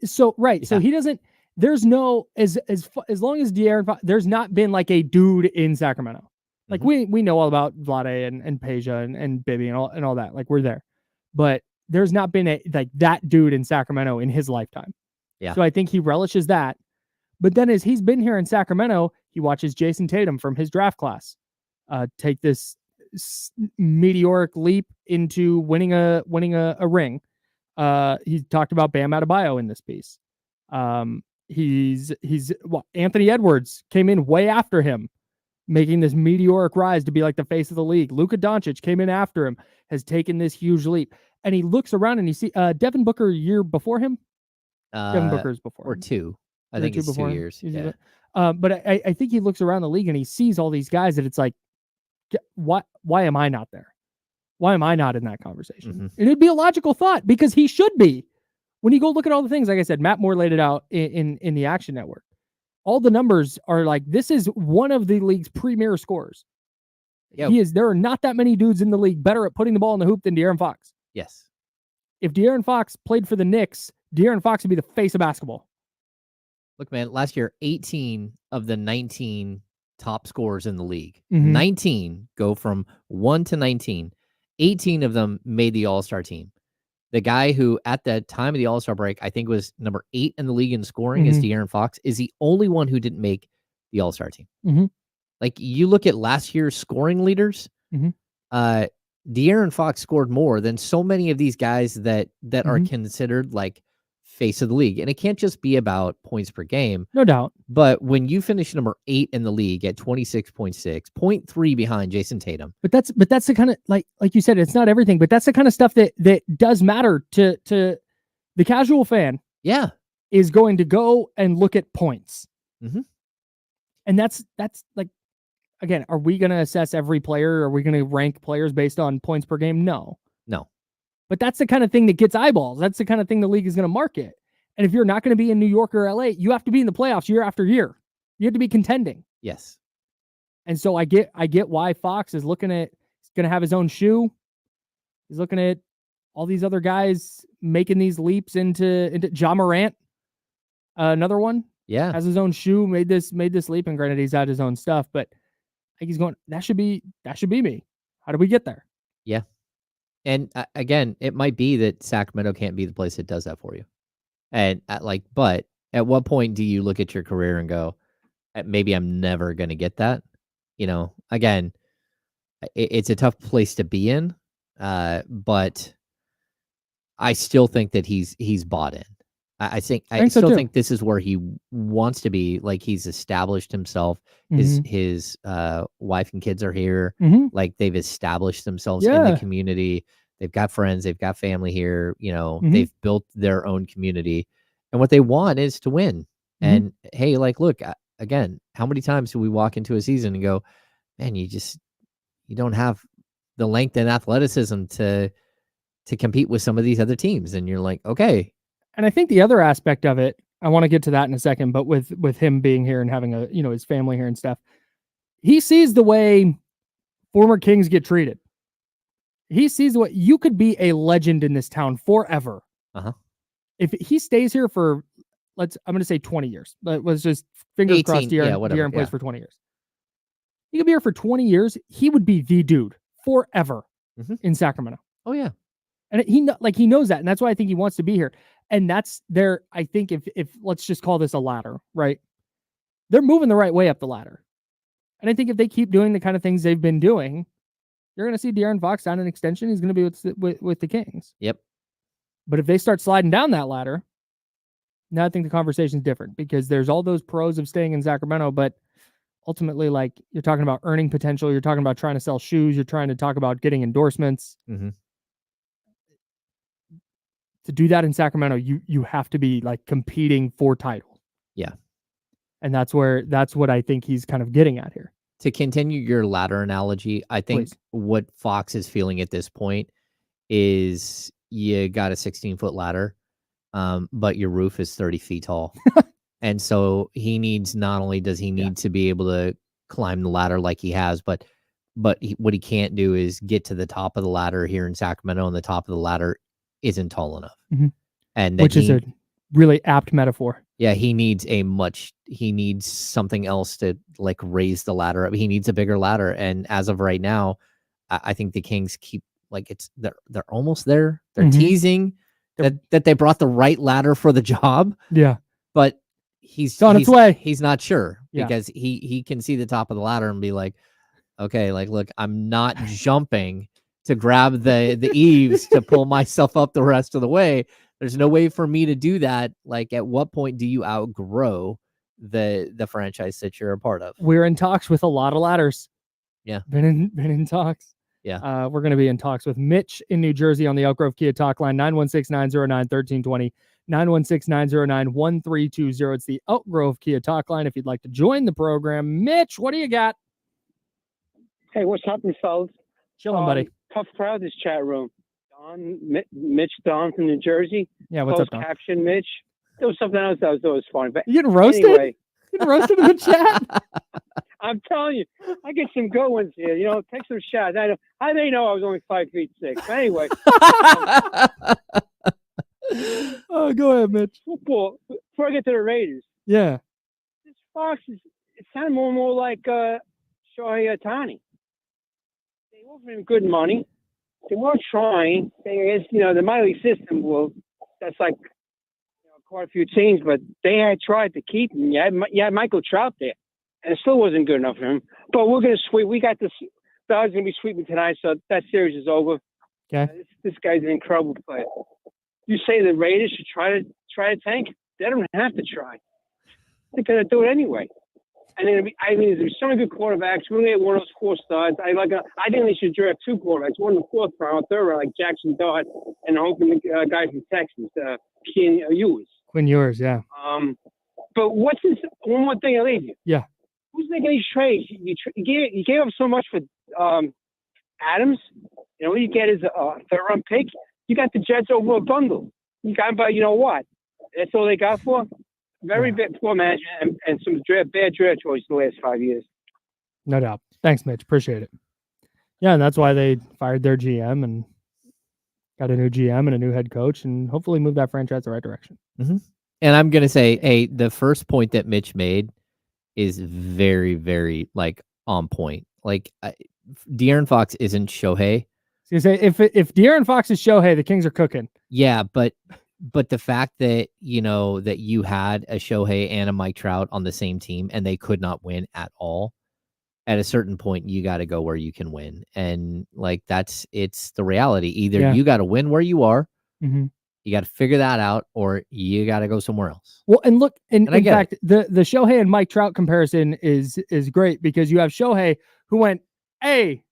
So right. Yeah. So he doesn't. There's no as long as De'Aaron Fox, there's not been like a dude in Sacramento. Like, we know all about Vlade and Peja and Bibby and all that. Like, we're there. But there's not been that dude in Sacramento in his lifetime. Yeah. So I think he relishes that. But then as he's been here in Sacramento, he watches Jason Tatum from his draft class take this meteoric leap into winning a ring. He talked about Bam Adebayo in this piece. Anthony Edwards came in way after him, making this meteoric rise to be like the face of the league. Luka Doncic came in after him, has taken this huge leap. And he looks around and he sees Devin Booker a year before him. Devin Booker's before or him. 2. I think it's 2 years. Yeah. But I think he looks around the league and he sees all these guys that it's like, why am I not there? Why am I not in that conversation? And it'd be a logical thought because he should be. When you go look at all the things, like I said, Matt Moore laid it out in the Action Network. All the numbers are like, this is one of the league's premier scorers. Yeah. There are not that many dudes in the league better at putting the ball in the hoop than De'Aaron Fox. Yes. If De'Aaron Fox played for the Knicks, De'Aaron Fox would be the face of basketball. Look, man, last year, 18 of the 19 top scorers in the league, 19 go from 1 to 19. 18 of them made the All-Star team. The guy who at the time of the All-Star break, I think was number 8 in the league in scoring is De'Aaron Fox, is the only one who didn't make the All-Star team. Like, you look at last year's scoring leaders, De'Aaron Fox scored more than so many of these guys that are considered like face of the league. And it can't just be about points per game. No doubt. But when you finish number 8 in the league at 26.6, 0.3 behind Jason Tatum. But that's the kind of, like you said, it's not everything, but that's the kind of stuff that does matter to the casual fan. Yeah. Is going to go and look at points. And that's like, again, are we going to assess every player? Are we going to rank players based on points per game? No. But that's the kind of thing that gets eyeballs. That's the kind of thing the league is going to market. And if you're not going to be in New York or LA, you have to be in the playoffs year after year. You have to be contending. Yes. And so I get why Fox is looking at, he's going to have his own shoe. He's looking at all these other guys making these leaps into Ja Morant. Another one. Yeah. Has his own shoe, made this leap, and granted he's had his own stuff, but I think he's going, that should be me. How do we get there? Yeah. And again, it might be that Sacramento can't be the place that does that for you. And but at what point do you look at your career and go, maybe I'm never going to get that? Again, it's a tough place to be in. But I still think that he's bought in. I still think this is where he wants to be. Like, he's established himself. His wife and kids are here. Like, they've established themselves in the community. They've got friends. They've got family here. They've built their own community. And what they want is to win. And hey, like, look, again, how many times do we walk into a season and go, man, you don't have the length and athleticism to compete with some of these other teams. And you're like, okay. And I think the other aspect of it, I want to get to that in a second, but with him being here and having his family here and stuff, he sees the way former Kings get treated. He sees what you could be a legend in this town forever. If he stays here for, I'm going to say 20 years, but let's just fingers 18, crossed De'Aaron plays for 20 years. He could be here for 20 years. He would be the dude forever in Sacramento. Oh yeah. And he knows that. And that's why I think he wants to be here. And that's there. I think if let's just call this a ladder, right? They're moving the right way up the ladder. And I think if they keep doing the kind of things they've been doing, you're going to see De'Aaron Fox sign an extension. He's going to be with the Kings. Yep. But if they start sliding down that ladder, now I think the conversation's different, because there's all those pros of staying in Sacramento, but ultimately, like, you're talking about earning potential. You're talking about trying to sell shoes. You're trying to talk about getting endorsements. To do that in Sacramento, you have to be like competing for titles. Yeah. And that's what I think he's kind of getting at here. To continue your ladder analogy, I think what Fox is feeling at this point is you got a 16-foot ladder, but your roof is 30 feet tall. And so he needs, not only does he need to be able to climb the ladder like he has, but what he can't do is get to the top of the ladder here in Sacramento, and the top of the ladder isn't tall enough. And which is a really apt metaphor. Yeah, he needs something else to like raise the ladder up. He needs a bigger ladder. And as of right now, I think the Kings keep they're almost there. They're teasing that they brought the right ladder for the job. Yeah. But he's on its way. He's not sure because he can see the top of the ladder and be like, okay, like, look, I'm not jumping to grab the eaves to pull myself up the rest of the way. There's no way for me to do that. Like, at what point do you outgrow the franchise that you're a part of? We're in talks with a lot of ladders. Yeah. Been in talks. Yeah. We're going to be in talks with Mitch in New Jersey on the Elk Grove Kia talk line, 916-909-1320, 916-909-1320. It's the Elk Grove Kia talk line if you'd like to join the program. Mitch, what do you got? Hey, what's happening, fellas? Chilling, buddy. Tough crowd, this chat room. Mitch Don from New Jersey. Yeah, what's up, Don? Caption, Mitch. There was something else that was always funny. But you getting roasted? Anyway. You getting roasted in the chat? I'm telling you, I get some good ones here. Take some shots. I may know I was only 5'6". But anyway. Oh, go ahead, Mitch. Football. Before I get to the Raiders. Yeah. This Fox it sounded more and more like Shohei Ohtani. They offered him good money. They weren't trying. The minor league system that's like quite a few teams, but they had tried to keep him. You had Michael Trout there, and it still wasn't good enough for him. But we're going to sweep. We got this. Dodgers going to be sweeping tonight, so that series is over. Okay. This guy's an incredible player. You say the Raiders should try to tank? They don't have to try. They're going to do it anyway. And there's so many good quarterbacks. We're going to get one of those 4 stars. I think they should draft 2 quarterbacks, one in the 4th round, 3rd round, like Jackson Dart, and hoping the guy from Texas, Quinn Ewers. Quinn Ewers, yeah. But what's this? One more thing I'll leave you. Yeah. Who's making these trades? You gave up so much for Adams. What you get is a 3rd-round pick. You got the Jets over a bundle. You got, but you know what? That's all they got for. Very poor management and some bad draft choices the last 5 years. No doubt. Thanks, Mitch. Appreciate it. Yeah, and that's why they fired their GM and got a new GM and a new head coach, and hopefully move that franchise the right direction. Mm-hmm. And I'm going to say, the first point that Mitch made is very, very on point. De'Aaron Fox isn't Shohei. So you say if De'Aaron Fox is Shohei, the Kings are cooking. Yeah, but the fact that that you had a Shohei and a Mike Trout on the same team and they could not win at all, at a certain point you got to go where you can win, and it's the reality. Either you got to win where you are, you got to figure that out, or you got to go somewhere else. Well, and look, in fact, the Shohei and Mike Trout comparison is great, because you have Shohei who went, "Hey,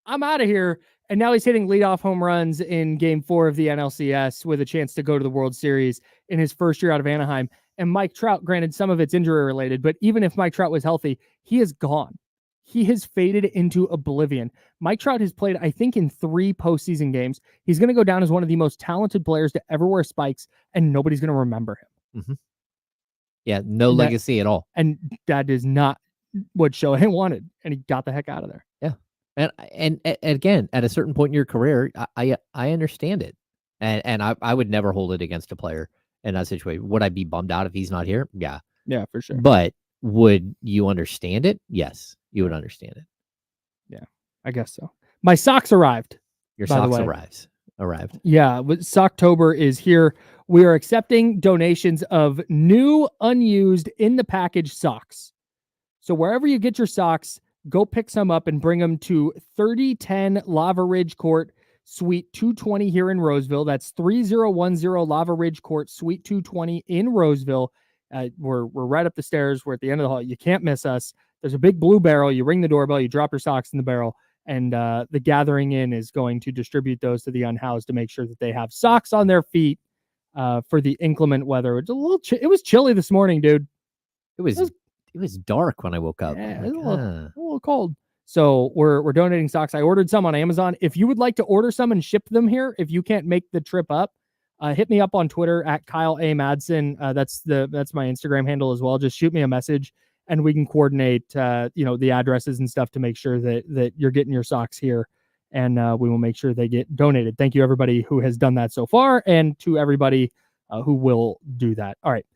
I'm out of here." And now he's hitting leadoff home runs in Game 4 of the NLCS with a chance to go to the World Series in his first year out of Anaheim. And Mike Trout, granted, some of it's injury related, but even if Mike Trout was healthy, he is gone. He has faded into oblivion. Mike Trout has played, I think, in 3 postseason games. He's going to go down as one of the most talented players to ever wear spikes, and nobody's going to remember him. Mm-hmm. Yeah, no legacy at all. And that is not what Shohei wanted, and he got the heck out of there. Yeah. And again, at a certain point in your career, I understand it, and I would never hold it against a player in that situation. Would I be bummed out if he's not here? Yeah, for sure. But would you understand it? Yes, you would understand it. Yeah, I guess so. My socks arrived. Your socks arrived. Yeah, Socktober is here. We are accepting donations of new, unused, in the package socks. So wherever you get your socks, go pick some up and bring them to 3010 Lava Ridge Court, Suite 220 here in Roseville. That's 3010 Lava Ridge Court, Suite 220 in Roseville. We're right up the stairs. We're at the end of the hall. You can't miss us. There's a big blue barrel. You ring the doorbell. You drop your socks in the barrel. And the Gathering Inn is going to distribute those to the unhoused to make sure that they have socks on their feet for the inclement weather. It's a little. It was chilly this morning, dude. It was dark when I woke up. Yeah, it was a little cold. So we're donating socks. I ordered some on Amazon. If you would like to order some and ship them here, if you can't make the trip up, hit me up on Twitter at Kyle A. Madsen. That's my Instagram handle as well. Just shoot me a message and we can coordinate the addresses and stuff to make sure that you're getting your socks here, and we will make sure they get donated. Thank you everybody who has done that so far, and to everybody who will do that. All right.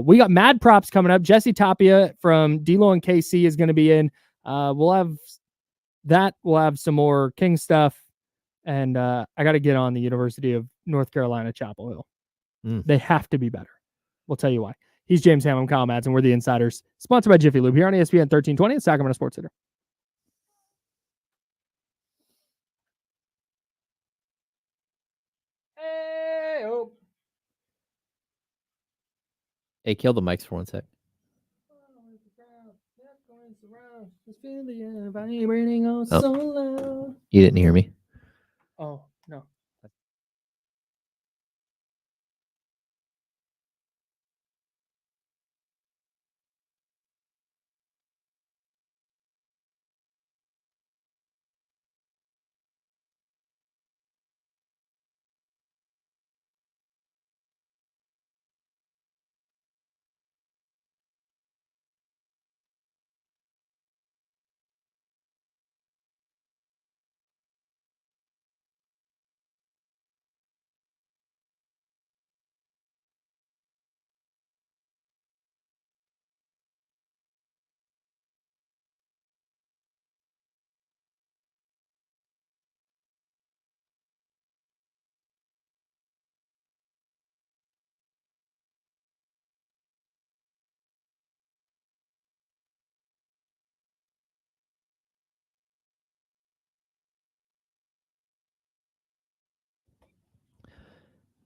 We got Mad Props coming up. Jesse Tapia from D-Lo and KC is going to be in. We'll have that. We'll have some more King stuff. And I got to get on the University of North Carolina, Chapel Hill. They have to be better. We'll tell you why. He's James Ham. I'm Kyle Madsen. We're the Insiders. Sponsored by Jiffy Lube here on ESPN 1320 at Sacramento Sports Center. Hey, kill the mics for 1 sec. Oh. You didn't hear me? Oh, no.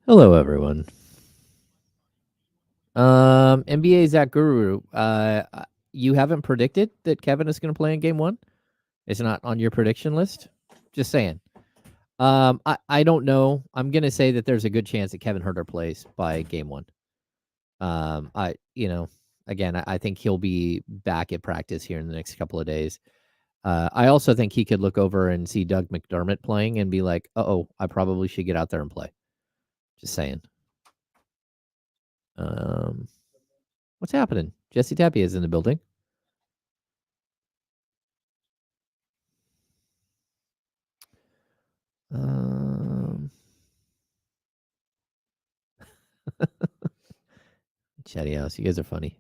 Hello, everyone. NBA Zach Guru. You haven't predicted that Kevin is going to play in Game 1? It's not on your prediction list? Just saying. I don't know. I'm going to say that there's a good chance that Kevin Huerter plays by Game 1. Again, I think he'll be back at practice here in the next couple of days. I also think he could look over and see Doug McDermott playing and be like, "Uh-oh, I probably should get out there and play." Just saying. What's happening? Jesse Tapia is in the building. Chatty House, you guys are funny.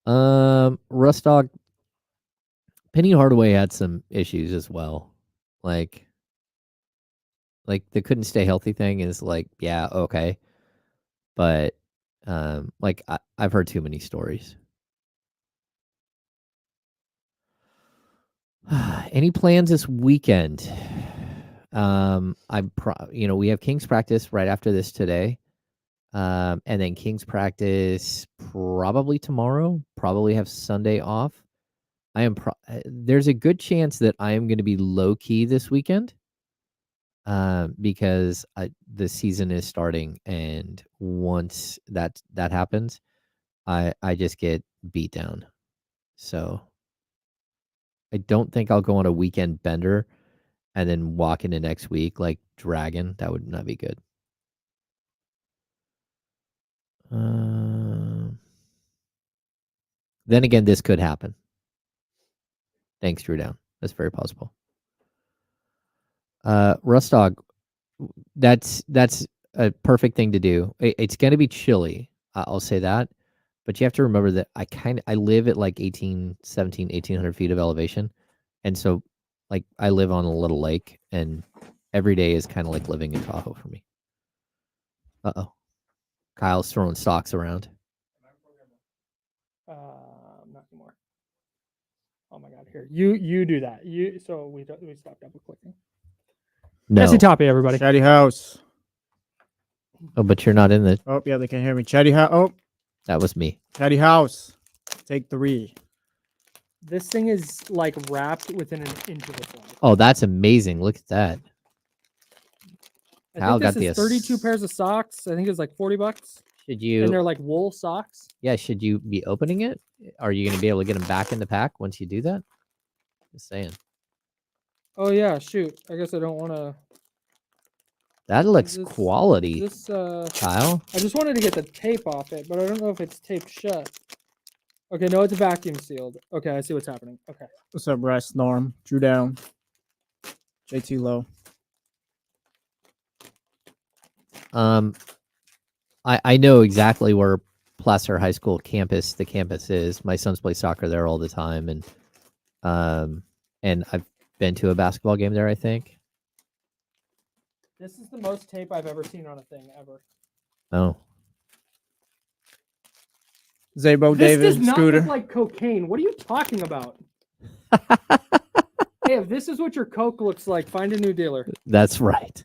Rustdog, Penny Hardaway had some issues as well. Like the couldn't stay healthy thing is like, yeah, okay. But I've heard too many stories. Any plans this weekend? We have Kings practice right after this today. And then Kings practice probably tomorrow, probably have Sunday off. There's a good chance that I am going to be low key this weekend. Because the season is starting, and once that happens, I just get beat down. So I don't think I'll go on a weekend bender and then walk into next week like Dragon. That would not be good. Then again, this could happen. Thanks, Drew Down. That's very possible. Rustdog, that's a perfect thing to do. It's going to be chilly. I'll say that. But you have to remember that I live at like 1,800 feet of elevation. And so like I live on a little lake, and every day is kind of like living in Tahoe for me. Uh-oh. Kyle's throwing socks around. Not anymore. Oh my God! Here, you do that. So we stopped double clicking. No. Jesse Tapia, everybody. Chatty House. Oh, but you're not in the. Oh, yeah, they can hear me. Chatty House. Oh, that was me. Chatty House. Take 3. This thing is like wrapped within an inch of its life. Oh, that's amazing. Look at that. I think this is 32 pairs of socks. I think it's like $40. Should you? And they're like wool socks. Yeah, should you be opening it? Are you going to be able to get them back in the pack once you do that? Just saying. Oh yeah, shoot. I guess I don't want to. That looks quality. Kyle. I just wanted to get the tape off it, but I don't know if it's taped shut. Okay, no, it's vacuum sealed. Okay, I see what's happening. Okay. What's up, Bryce? Norm. Drew Down. JT Low. I know exactly where Placer High School the campus is. My sons play soccer there all the time, and I've been to a basketball game there, I think. This is the most tape I've ever seen on a thing ever. Oh. Zabo Davis, does not Scooter. look like cocaine. What are you talking about? Hey, if this is what your Coke looks like, find a new dealer. That's right.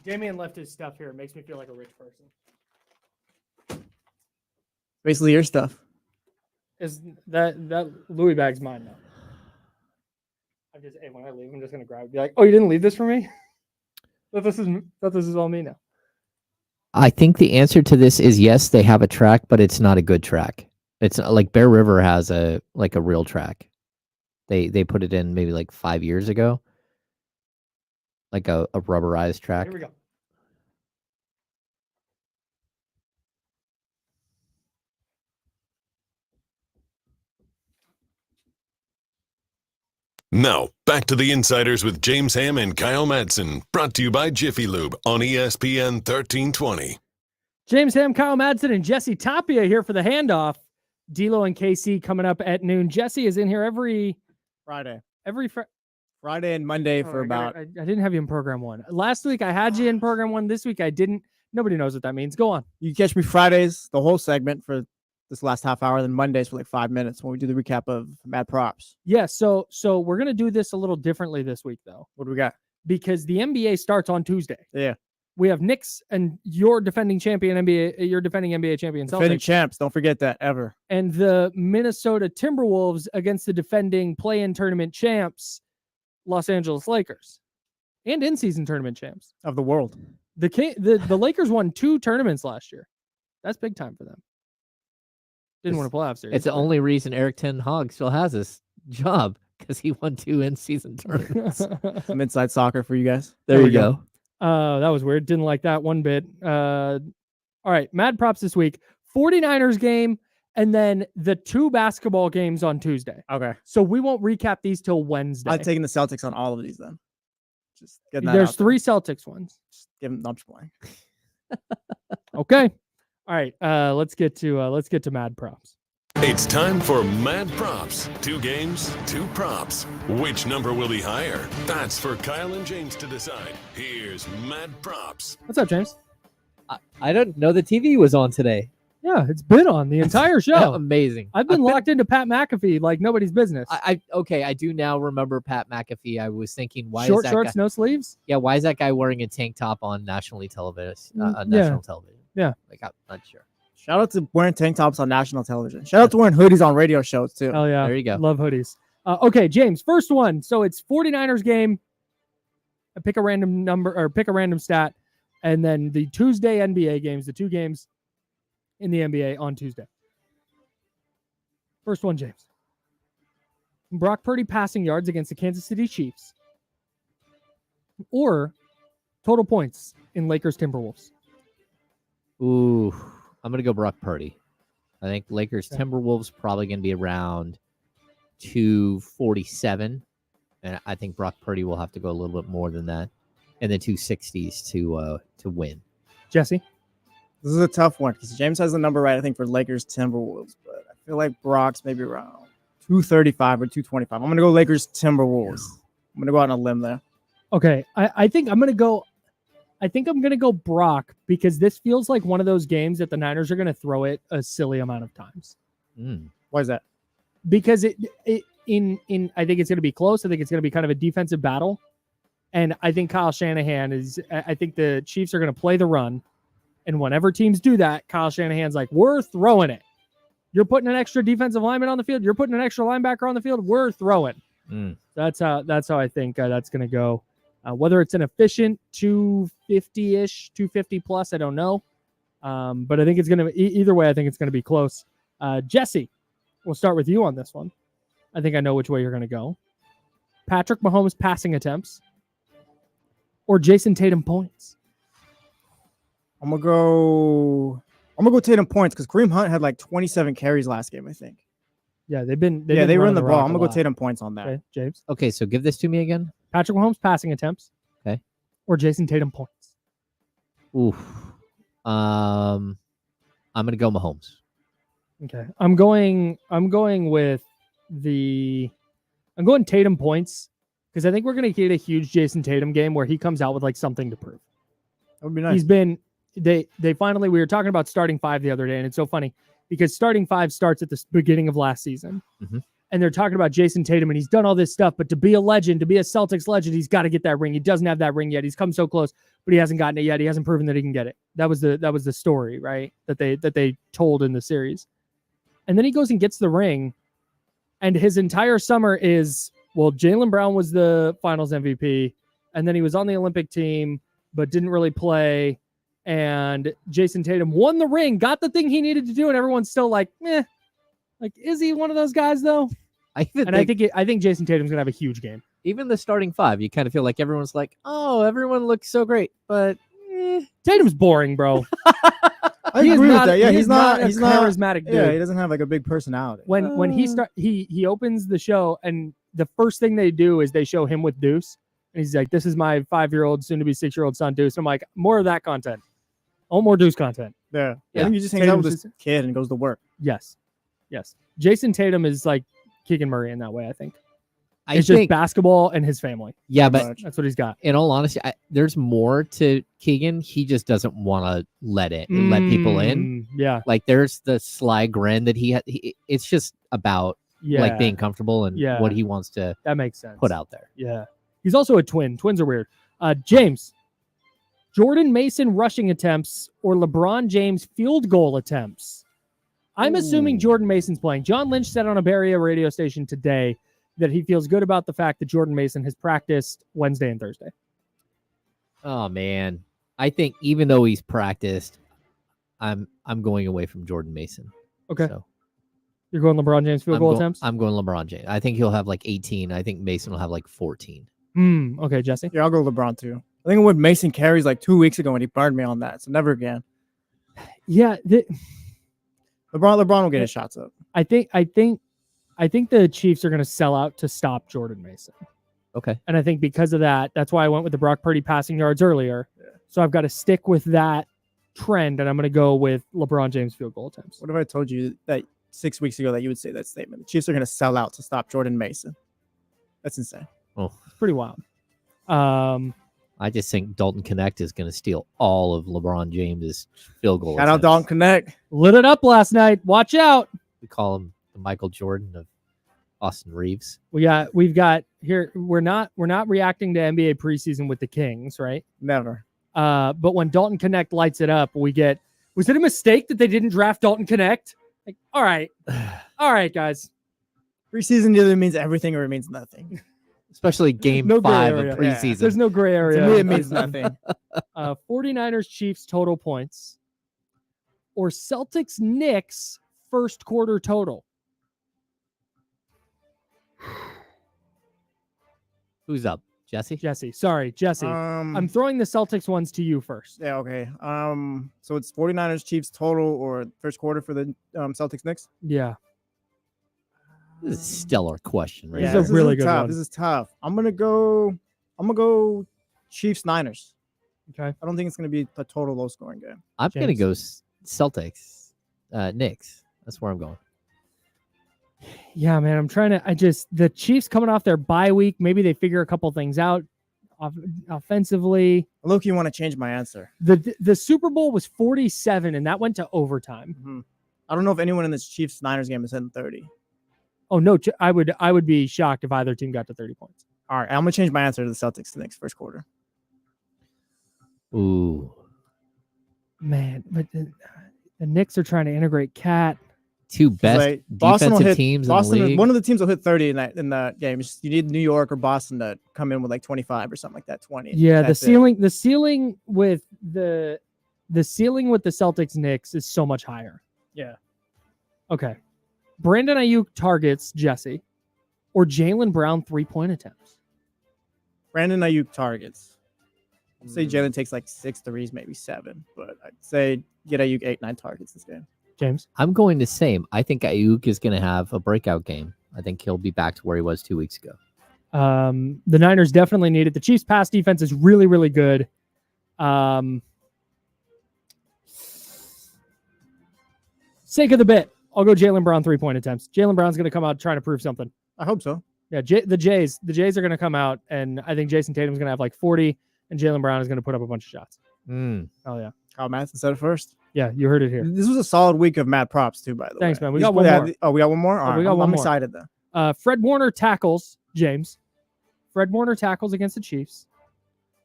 Damian left his stuff here. It makes me feel like a rich person. Basically your stuff. Is that Louis bag's mine now? When I leave, I'm just gonna grab it. Be like, oh, you didn't leave this for me? That this is all me now. I think the answer to this is yes, they have a track, but it's not a good track. It's like Bear River has a real track. They put it in maybe like 5 years ago. Like a rubberized track. Here we go. Now, back to the Insiders with James Ham and Kyle Madsen, brought to you by Jiffy Lube on ESPN 1320. James Ham, Kyle Madsen, and Jesse Tapia here for the handoff. D'Lo and KC coming up at noon. Jesse is in here every Friday. Friday and Monday for about. I didn't have you in program 1. Last week I had you in program 1. This week I didn't. Nobody knows what that means. Go on. You catch me Fridays, the whole segment for this last half hour, then Mondays for like 5 minutes when we do the recap of Mad Props. Yeah, so we're gonna do this a little differently this week though, What do we got? because the NBA starts on Tuesday. Yeah. We have Knicks and your defending champion NBA, your defending NBA champion Defending Celtics, champs. Don't forget that ever. and the Minnesota Timberwolves against the defending play-in tournament champs, Los Angeles Lakers, and in-season tournament champs. Of the world. The Lakers won 2 tournaments last year. That's big time for them. Didn't win a playoff series. It's the only reason Eric Ten Hag still has this job, because he won 2 in-season tournaments. Some inside soccer for you guys. There you go. That was weird. Didn't like that one bit. All right, Mad Props this week. 49ers game, and then the 2 basketball games on Tuesday. Okay. So we won't recap these till Wednesday. I'm taking the Celtics on all of these then. Just getting that There's out there. 3 Celtics ones. Just give them, I'm just playing. Okay. All right. Let's get to Mad Props. It's time for Mad Props. 2 games, 2 props. Which number will be higher? That's for Kyle and James to decide. Here's Mad Props. What's up, James? I don't know the TV was on today. Yeah, it's been on the entire show. Amazing. I've been locked into Pat McAfee like nobody's business. Okay, I do now remember Pat McAfee. I was thinking, why Short is that shorts, guy, no sleeves. yeah, why is that guy wearing a tank top on national television? Yeah. National television. Yeah. Like, I'm not sure. Shout out to wearing tank tops on national television. Shout out to wearing hoodies on radio shows too. Oh yeah, There you go. Love hoodies. Okay, James, first one. So it's 49ers game. Pick a random number or pick a random stat, and then the Tuesday NBA games, the 2 games in the NBA on Tuesday. First one, James. Brock Purdy passing yards against the Kansas City Chiefs, or total points in Lakers Timberwolves. Ooh, I'm gonna go Brock Purdy. I think Lakers Okay. Timberwolves probably gonna be around 247, and I think Brock Purdy will have to go a little bit more than that, in the 260s to win. Jesse. This is a tough one because James has the number right, I think, for Lakers Timberwolves, but I feel like Brock's maybe around 235 or 225. I'm gonna go Lakers Timberwolves. I'm gonna go out on a limb there. Okay, I think I'm gonna go. I think I'm gonna go Brock because this feels like one of those games that the Niners are gonna throw it a silly amount of times. Why is that? Because I think it's gonna be close. I think it's gonna be kind of a defensive battle, and I think Kyle Shanahan is. I think the Chiefs are gonna play the run, and whenever teams do that, Kyle Shanahan's like, "We're throwing it. You're putting an extra defensive lineman on the field. You're putting an extra linebacker on the field. We're throwing." That's how I think that's gonna go. Whether it's an efficient 250-ish, 250 plus, I don't know. But I think it's going to either way. I think it's going to be close. Jesse, we'll start with you on this one. I think I know which way you're going to go. Patrick Mahomes passing attempts or Jason Tatum points. I'm gonna go Tatum points because Kareem Hunt had like 27 carries last game, I think. Yeah, they run the ball. I'm gonna go Tatum points on that. Okay, James. Okay, so give this to me again. Patrick Mahomes passing attempts. Okay. Or Jason Tatum points. Oof. I'm gonna go Mahomes. Okay. I'm going Tatum points because I think we're gonna get a huge Jason Tatum game where he comes out with like something to prove. That would be nice. He's been they finally, we were talking about starting 5 the other day, and it's so funny because starting 5 starts at the beginning of last season. Mhm. And they're talking about Jason Tatum, and he's done all this stuff, but to be a legend, to be a Celtics legend, he's got to get that ring. He doesn't have that ring yet. He's come so close, but he hasn't gotten it yet. He hasn't proven that he can get it. That was the story, right? That they told in the series. And then he goes and gets the ring, and his entire summer is, well, Jaylen Brown was the Finals MVP, and then he was on the Olympic team, but didn't really play. And Jason Tatum won the ring, got the thing he needed to do, and everyone's still like, meh. Like, is he one of those guys though? I think Jason Tatum's gonna have a huge game. Even the starting 5, you kind of feel like everyone's like, oh, everyone looks so great, but Tatum's boring, bro. I agree with that. Yeah, he's not charismatic dude. Yeah, he doesn't have like a big personality. When he opens the show, and the first thing they do is they show him with Deuce, and he's like, "This is my 5-year-old, soon to be 6-year-old son, Deuce." And I'm like, more of that content. Oh, more Deuce content. Yeah. Yeah. I think he just hangs out with his kid and goes to work. Yes. Jason Tatum is like Keegan Murray in that way, I think. It's just basketball and his family. Yeah, but that's what he's got. In all honesty, there's more to Keegan. He just doesn't want to let people in. Yeah. Like there's the sly grin that he had. It's just about like being comfortable and what he wants to that makes sense. Put out there. Yeah. He's also a twin. Twins are weird. James, Jordan Mason rushing attempts or LeBron James field goal attempts? I'm assuming Jordan Mason's playing. John Lynch said on a Bay Area radio station today that he feels good about the fact that Jordan Mason has practiced Wednesday and Thursday. Oh man, I think even though he's practiced, I'm going away from Jordan Mason. Okay, so you're going LeBron James field goal attempts. I'm going LeBron James. I think he'll have like 18. I think Mason will have like 14. Okay, Jesse. Yeah, I'll go LeBron too. I think when Mason carries like 2 weeks ago when he burned me on that, so never again. Yeah, LeBron will get his shots up. I think the Chiefs are going to sell out to stop Jordan Mason. Okay. And I think because of that, that's why I went with the Brock Purdy passing yards earlier. Yeah. So I've got to stick with that trend, and I'm going to go with LeBron James field goal attempts. What if I told you that 6 weeks ago that you would say that statement? The Chiefs are going to sell out to stop Jordan Mason. That's insane. Oh, it's pretty wild. I just think Dalton Connect is going to steal all of LeBron James's field goal. Shout out Dalton Connect. Lit it up last night. Watch out. We call him the Michael Jordan of Austin Reeves. We've got here. We're not reacting to NBA preseason with the Kings, right? Never. But when Dalton Connect lights it up, was it a mistake that they didn't draft Dalton Connect? Like, all right, guys. Preseason either means everything or it means nothing. Especially game 5 of preseason. Yeah. There's no gray area. To me, it means nothing. 49ers Chiefs total points or Celtics Knicks first quarter total. Who's up? Jesse? Sorry, Jesse. I'm throwing the Celtics ones to you first. Yeah, okay. So it's 49ers Chiefs total or first quarter for the Celtics Knicks? Yeah. This is a stellar question, right? Yeah, this is a really good one. This is tough. I'm gonna go Chiefs Niners. Okay. I don't think it's gonna be a total low scoring game. I'm gonna go Celtics, Knicks. That's where I'm going. Yeah, man. I'm trying to. The Chiefs coming off their bye week. Maybe they figure a couple things out offensively. Look, you want to change my answer. The Super Bowl was 47, and that went to overtime. Mm-hmm. I don't know if anyone in this Chiefs Niners game is hitting 30. Oh no, I would be shocked if either team got to 30 points. All right, I'm gonna change my answer to the Celtics the next first quarter. Ooh, man, but the Knicks are trying to integrate Cat. Two best defensive teams in the league. One of the teams will hit 30 in that game. You need New York or Boston to come in with like 25 or something like that. 20. Yeah, the ceiling with the Celtics Knicks is so much higher. Yeah. Okay. Brandon Ayuk targets Jesse, or Jaylen Brown 3-point attempts. Brandon Ayuk targets. I'd say Jalen takes like 6 threes, maybe 7, but I'd say get Ayuk 8-9 targets this game. James? I'm going the same. I think Ayuk is going to have a breakout game. I think he'll be back to where he was 2 weeks ago. The Niners definitely need it. The Chiefs' pass defense is really, really good. Sake of the bit, I'll go Jaylen Brown 3-point attempts. Jaylen Brown's going to come out trying to prove something. I hope so. Yeah, the Jays are going to come out, and I think Jason Tatum's going to have like 40, and Jaylen Brown is going to put up a bunch of shots. Oh, yeah. Kyle Madsen said it first. Yeah, you heard it here. This was a solid week of mad props, too, by the way. Thanks, man. We got one more. Oh, we got one more? All right, I'm excited, then. Fred Warner tackles, James. Fred Warner tackles against the Chiefs,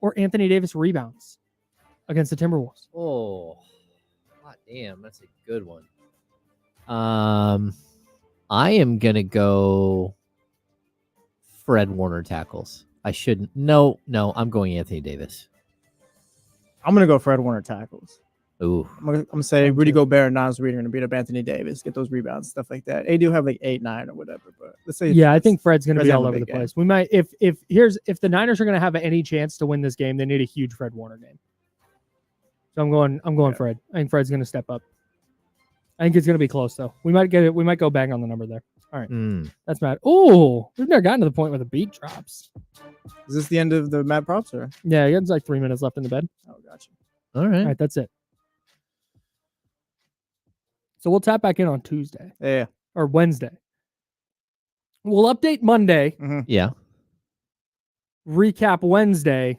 or Anthony Davis rebounds against the Timberwolves. Oh, God damn, that's a good one. I am going to go Fred Warner tackles. I shouldn't. No, I'm going Anthony Davis. I'm going to go Fred Warner tackles. Ooh. I'm going to say Rudy Gobert and Naz Reid are going to beat up Anthony Davis, get those rebounds, stuff like that. AD will have like 8-9 or whatever, but let's say I think Fred's going to be all over the place. We might if the Niners are going to have any chance to win this game, they need a huge Fred Warner game. So I'm going Fred. I think Fred's going to step up. I think it's going to be close though. We might get it. We might go bang on the number there. All right. That's Matt. Oh, we've never gotten to the point where the beat drops. Is this the end of the mad props or? Yeah, it's like 3 minutes left in the bed. Oh, gotcha. All right. All right, that's it. So we'll tap back in on Tuesday. Yeah. Or Wednesday. We'll update Monday, Yeah. recap Wednesday,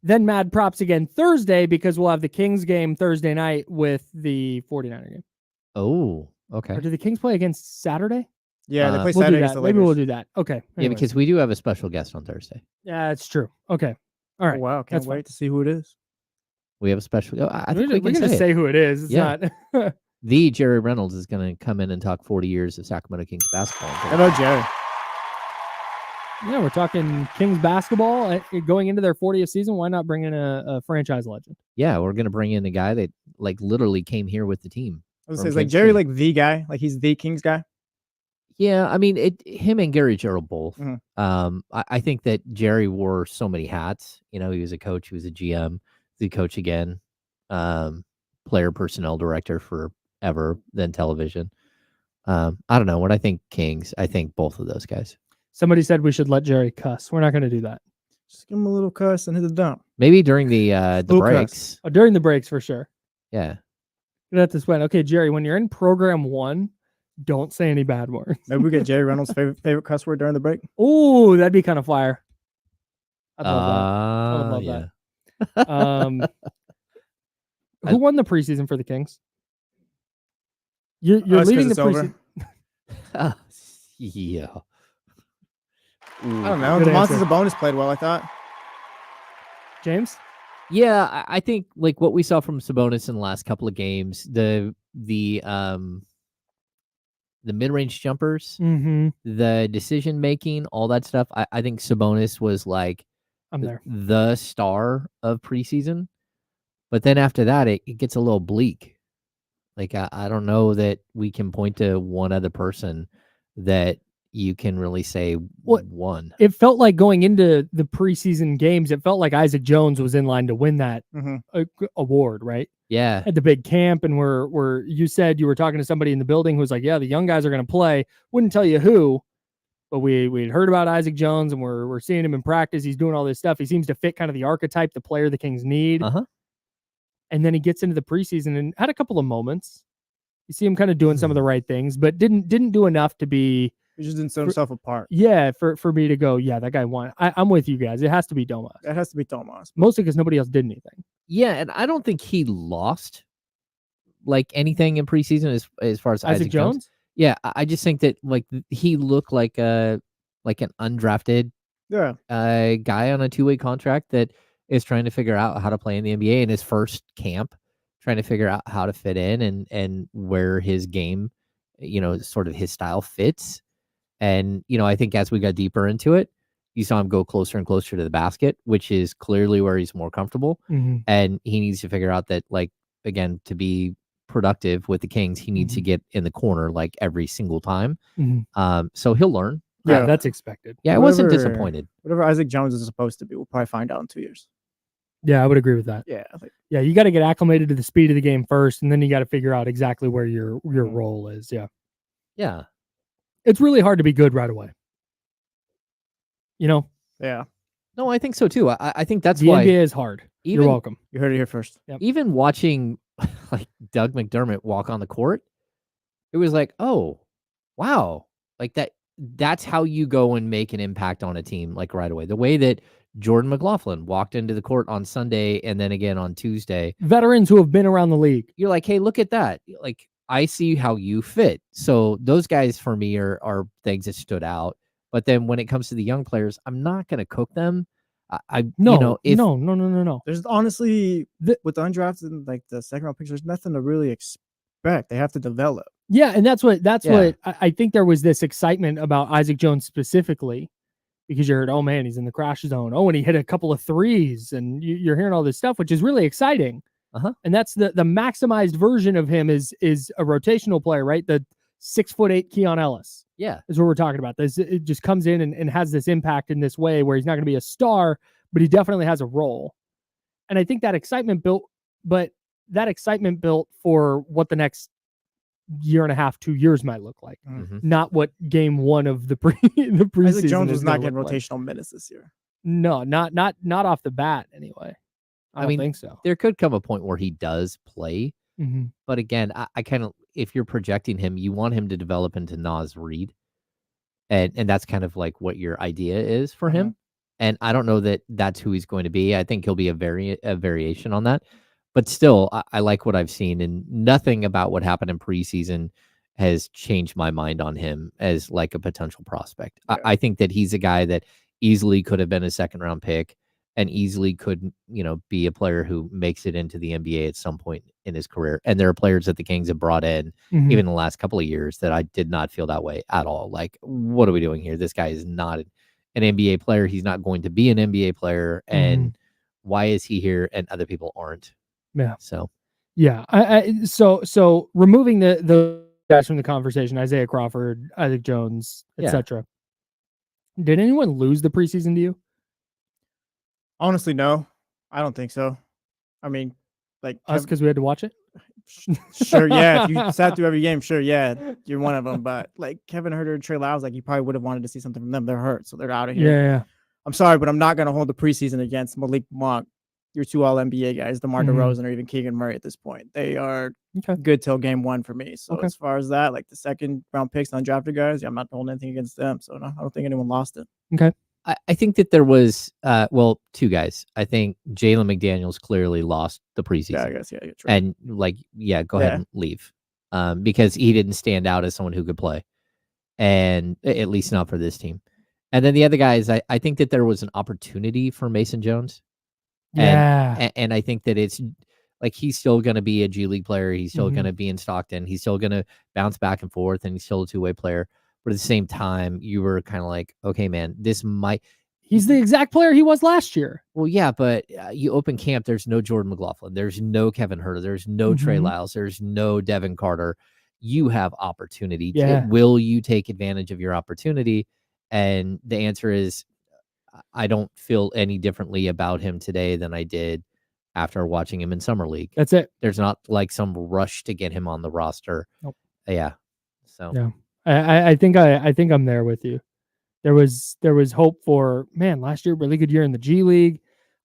then Mad Props again Thursday because we'll have the Kings game Thursday night with the 49er game. Oh, okay. Or do the Kings play against Saturday? Yeah, they play We'll do Saturday against that. the Maybe Lakers. we'll do that. Okay. Yeah, Anyways. because we do have a special guest on Thursday. Yeah, it's true. Okay. All right. Oh, wow, can't That's wait fine. to see who it is. We have a special. I think we We're can going to say say it. who it is. It's Yeah. not. The Jerry Reynolds is going to come in and talk 40 years of Sacramento Kings basketball. Hello, Jerry. Yeah, we're talking Kings basketball going into their 40th season. Why not bring in a franchise legend? Yeah, we're going to bring in a guy that like literally came here with the team. I was from gonna say, is like Kansas Jerry, City. like the guy, like he's the Kings guy. Yeah, I mean, him and Gary Gerald both. Mhm. I think that Jerry wore so many hats. You know, he was a coach, he was a GM, the coach again, player personnel director forever, then television. I don't know. When I think Kings, I think both of those guys. Somebody said we should let Jerry cuss. We're not going to do that. Just give him a little cuss and hit the dump. Maybe during the Little breaks. Oh, during the breaks for sure. Yeah. Get at this point. Okay, Jerry, when you're in program 1, don't say any bad words. Maybe we get Jerry Reynolds' favorite cuss word during the break. Oh, that'd be kind of fire. I'd love that. Yeah. Who won the preseason for the Kings? You're Us, 'cause leading the it's over. preseason. Yeah. I don't know. Good The Monsters answer. of Bonus played well, I thought. James? Yeah, I think like what we saw from Sabonis in the last couple of games, the mid-range jumpers, Mm-hmm. the decision making, all that stuff. I think Sabonis was like I'm there. the star of preseason. But then after that, it gets a little bleak. Like I don't know that we can point to one other person that you can really say won. It felt like going into the preseason games, it felt like Isaac Jones was in line to win that award, right? Yeah. At the big camp, and where you said you were talking to somebody in the building who was like, yeah, the young guys are going to play. Wouldn't tell you who, but we'd heard about Isaac Jones, and we're seeing him in practice. He's doing all this stuff. He seems to fit kind of the archetype, the player the Kings need. Uh-huh. And then he gets into the preseason and had a couple of moments. You see him kind of doing some of the right things, but didn't do enough to be. He just didn't set himself apart. Yeah, for me to go, yeah, that guy won. I'm with you guys. It has to be Domas. That has to be Tomas. Mostly because nobody else did anything. Yeah, and I don't think he lost like anything in preseason as far as Isaac Jones? Yeah, I just think that like he looked like an undrafted guy on a 2-way contract that is trying to figure out how to play in the NBA in his first camp, trying to figure out how to fit in and where his game, sort of his style fits. And, I think as we got deeper into it, you saw him go closer and closer to the basket, which is clearly where he's more comfortable. Mm-hmm. And he needs to figure out that, like, again, to be productive with the Kings, he needs to get in the corner like every single time. Mm-hmm. So he'll learn. Yeah, that's expected. Yeah, I wasn't disappointed. Whatever Isaac Jones is supposed to be, we'll probably find out in 2 years. Yeah, I would agree with that. Yeah, you got to get acclimated to the speed of the game first, and then you got to figure out exactly where your role is. Yeah. Yeah. It's really hard to be good right away. Yeah. No, I think so too. I think that's the why NBA is hard. You're welcome. You heard it here first. Yep. Even watching like Doug McDermott walk on the court, it was like, oh, wow. Like that's how you go and make an impact on a team like right away. The way that Jordan McLaughlin walked into the court on Sunday and then again on Tuesday. Veterans who have been around the league. You're like, hey, look at that. Like, I see how you fit. So those guys for me are things that stood out. But then when it comes to the young players, I'm not going to cook them. No. There's honestly with the undrafted and like the second round picks, there's nothing to really expect. They have to develop. Yeah, and that's what I think there was this excitement about Isaac Jones specifically because you heard, oh man, he's in the crash zone. Oh, and he hit a couple of threes, and you're hearing all this stuff, which is really exciting. And that's the maximized version of him is a rotational player, right? The 6'8" Keon Ellis. Yeah. Is what we're talking about. It just comes in and has this impact in this way where he's not going to be a star, but he definitely has a role. And I think that excitement built for what the next year and a half, 2 years might look like. Not what game one of the preseason. Isaac Jones was not getting rotational minutes this year. No, not off the bat anyway. I don't think so. There could come a point where he does play. But again, I kind of, if you're projecting him, you want him to develop into Naz Reid. and that's kind of like what your idea is for him. And I don't know that that's who he's going to be. I think he'll be a variation on that. But still, I like what I've seen, and nothing about what happened in preseason has changed my mind on him as like a potential prospect. Yeah. I think that he's a guy that easily could have been a second-round pick and easily could, be a player who makes it into the NBA at some point in his career. And there are players that the Kings have brought in, Mhm. even in the last couple of years, that I did not feel that way at all. Like, what are we doing here? This guy is not an NBA player. He's not going to be an NBA player. And why is he here and other people aren't? Yeah. So, yeah. So removing the guys from the conversation, Isaiah Crawford, Isaac Jones, etc. Did anyone lose the preseason to you? Honestly, no, I don't think so. I mean, like Us, because we had to watch it? Sure, yeah. If you sat through every game, sure, yeah, you're one of them. But like Kevin Huerter and Trey Lyles, like you probably would have wanted to see something from them. They're hurt, so they're out of here. Yeah. I'm sorry, but I'm not going to hold the preseason against Malik Monk, your two All-NBA guys, DeMar DeRozan or even Keegan Murray at this point. They are good till game one for me. So as far as that, like the second round picks, undrafted guys, yeah, I'm not holding anything against them. So no, I don't think anyone lost it. Okay. I think that there was, two guys. I think Jalen McDaniels clearly lost the preseason. Yeah, I guess, yeah. True. And go ahead and leave. Because he didn't stand out as someone who could play. And at least not for this team. And then the other guys, I think that there was an opportunity for Mason Jones. And I think that it's like he's still going to be a G League player. He's still going to be in Stockton. He's still going to bounce back and forth, and he's still a two-way player. But at the same time, you were kind of like, okay, man, this might. He's the exact player he was last year. Well, yeah, but you open camp, there's no Jordan McLaughlin. There's no Kevin Huerter. There's no Trey Lyles. There's no Devin Carter. You have opportunity. Yeah. Will you take advantage of your opportunity? And the answer is, I don't feel any differently about him today than I did after watching him in Summer League. That's it. There's not like some rush to get him on the roster. Nope. Yeah. So yeah, I think I'm there with you. There was hope for, man, last year, really good year in the G League.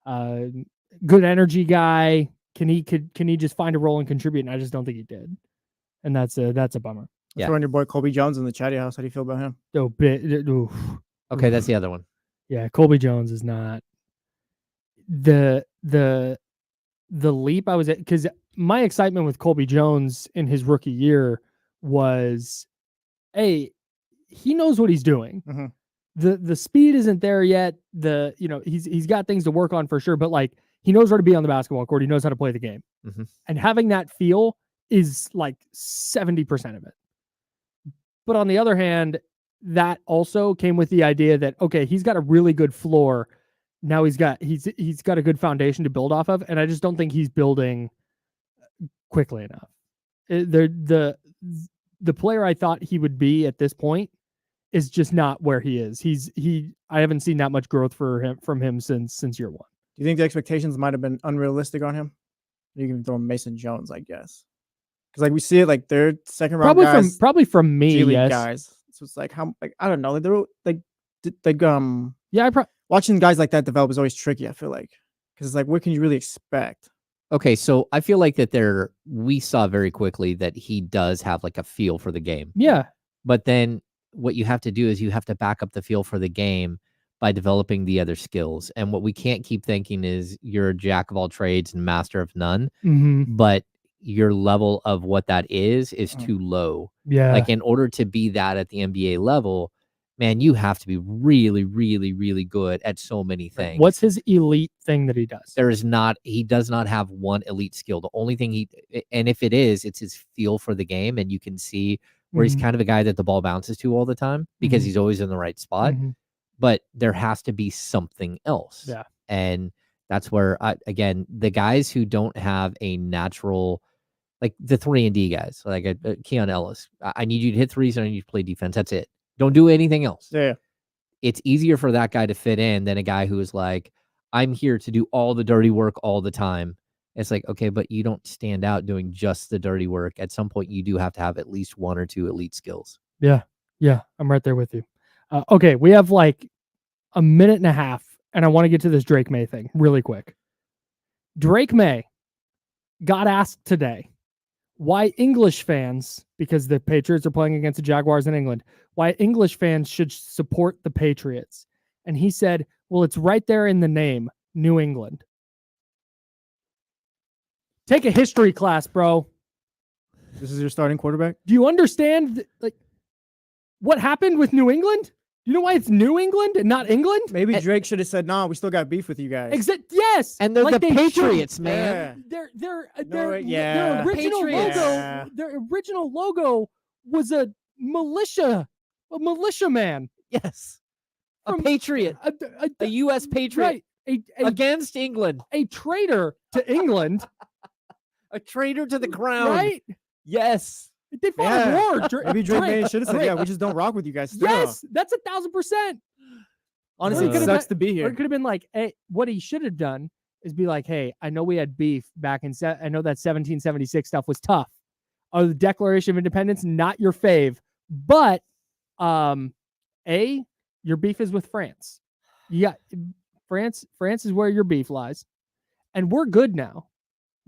Good energy guy. Can he just find a role and contribute? And I just don't think he did. And that's a bummer. Yeah. Throwing your boy Colby Jones in the chatty house. How do you feel about him? Okay, that's the other one. Yeah, Colby Jones is not the leap I was at, because my excitement with Colby Jones in his rookie year was, hey, he knows what he's doing. The speed isn't there yet. He's got things to work on for sure, but like he knows where to be on the basketball court. He knows how to play the game. And having that feel is like 70% of it. But on the other hand, that also came with the idea that, okay, he's got a really good floor. Now he's got a good foundation to build off of. And I just don't think he's building quickly enough. The player I thought he would be at this point is just not where he is. I haven't seen that much growth from him since year one. Do you think the expectations might have been unrealistic on him? You can throw Mason Jones, I guess. Because like we see it, like they're second round guys, probably from me, G-League yes. guys. So it's like how, like I don't know, like they're watching guys like that develop is always tricky. I feel like because it's like what can you really expect? Okay, so I feel like that we saw very quickly that he does have like a feel for the game. Yeah, but then what you have to do is you have to back up the feel for the game by developing the other skills. And what we can't keep thinking is you're a jack of all trades and master of none, but your level of what that is too low. Yeah. Like in order to be that at the NBA level, man, you have to be really, really, really good at so many things. What's his elite thing that he does? He does not have one elite skill. The only thing and if it is, it's his feel for the game. And you can see where he's kind of a guy that the ball bounces to all the time because he's always in the right spot. But there has to be something else. Yeah. And that's where, again, the guys who don't have a natural, like the 3-and-D guys, like Keon Ellis, I need you to hit threes and I need you to play defense. That's it. Don't do anything else. Yeah. It's easier for that guy to fit in than a guy who is like, I'm here to do all the dirty work all the time. It's like, okay, but you don't stand out doing just the dirty work. At some point, you do have to have at least one or two elite skills. Yeah. Yeah. I'm right there with you. Okay. We have like a minute and a half, and I want to get to this Drake May thing really quick. Drake May got asked today, why English fans, because the Patriots are playing against the Jaguars in England, why English fans should support the Patriots. And he said, well, it's right there in the name, New England. Take a history class, bro. This is your starting quarterback? Do you understand what happened with New England? You know why it's New England and not England? Maybe Drake should have said, "No, we still got beef with you guys." Yes, and they're the they Patriots, should. man. Their Patriots. logo. Their original logo was a militia man. Yes, a patriot, a U.S. patriot, right? Against England, a traitor to England, a traitor to the crown. Right? Yes. They fought a war. Maybe Drake should have said, "Yeah, we just don't rock with you guys." Still. Yes, that's 1,000%. Honestly, it sucks to be here. Or it could have been like, hey, what he should have done is be like, hey, I know we had beef back in, I know that 1776 stuff was tough. The Declaration of Independence, not your fave, but your beef is with France. Yeah, France is where your beef lies, and we're good now.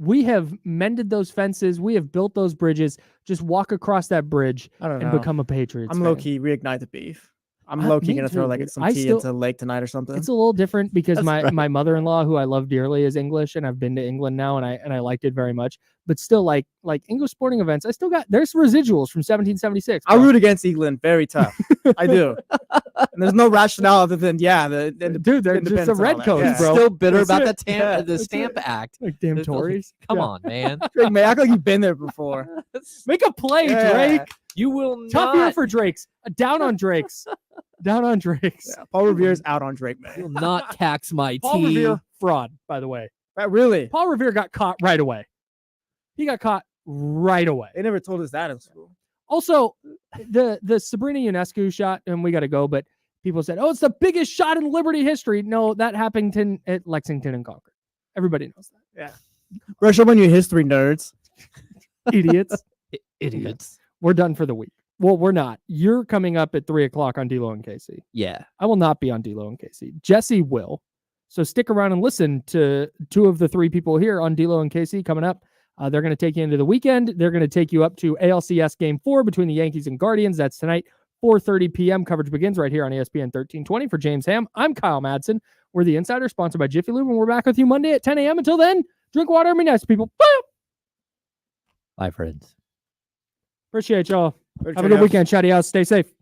We have mended those fences. We have built those bridges. Just walk across that bridge and become a Patriots fan. Low key reignite the beef. I'm low key gonna throw some tea into the lake tonight or something. It's a little different because my mother-in-law, who I love dearly, is English, and I've been to England now, and I liked it very much. But still, like English sporting events, I still got there's residuals from 1776. I root against England. Very tough. I do. And there's no rationale other than they're just the redcoats, bro. Still bitter about the Stamp Act. Like damn Tories. Come on, man. Drake, man, act like you've been there before. Make a play, Drake. You will Tough not. year for Drakes. Down on Drakes. Down on Drakes. Yeah, Paul Revere's out on Drake, man. You will not tax my Paul tea. Revere, fraud, by the way. Really? Paul Revere got caught right away. He got caught right away. They never told us that in school. Also, the Sabrina Ionescu shot, and we got to go, but people said, oh, it's the biggest shot in Liberty history. No, that happened at Lexington and Concord. Everybody knows that. Yeah. Brush up on your history, nerds. Idiots. Idiots. We're done for the week. Well, we're not. You're coming up at 3:00 on D-Lo and Casey. Yeah. I will not be on D-Lo and Casey. Jesse will. So stick around and listen to two of the three people here on D-Lo and Casey coming up. They're going to take you into the weekend. They're going to take you up to ALCS Game 4 between the Yankees and Guardians. That's tonight, 4:30 p.m. Coverage begins right here on ESPN 1320. For James Ham, I'm Kyle Madsen. We're the Insider, sponsored by Jiffy Lube, and we're back with you Monday at 10 a.m. Until then, drink water and be nice, people. Bye, friends. Appreciate y'all. Have a good weekend. Chatty house. Stay safe.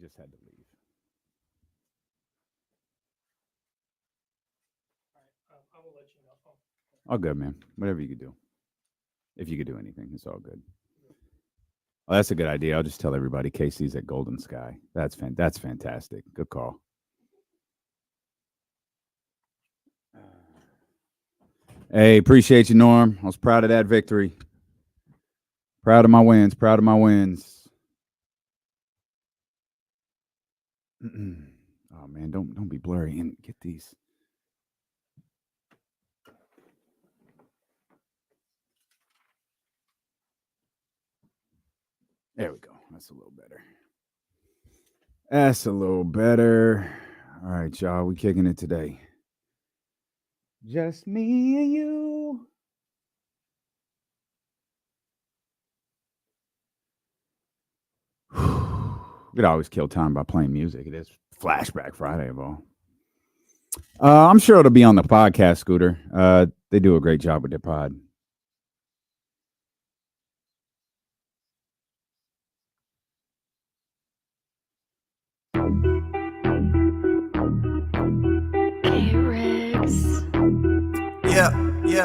just had to leave. I will let you know. All good, man. Whatever you could do. If you could do anything, it's all good. Oh, that's a good idea. I'll just tell everybody KC's at Golden Sky. That's fantastic. Good call. Hey, appreciate you, Norm. I was proud of that victory. Proud of my wins. Oh man, don't be blurry and get these. There we go. That's a little better. All right, y'all. We kicking it today. Just me and you. We could always kill time by playing music. It is Flashback Friday of all. I'm sure it'll be on the podcast, Scooter. They do a great job with their pod. Yeah.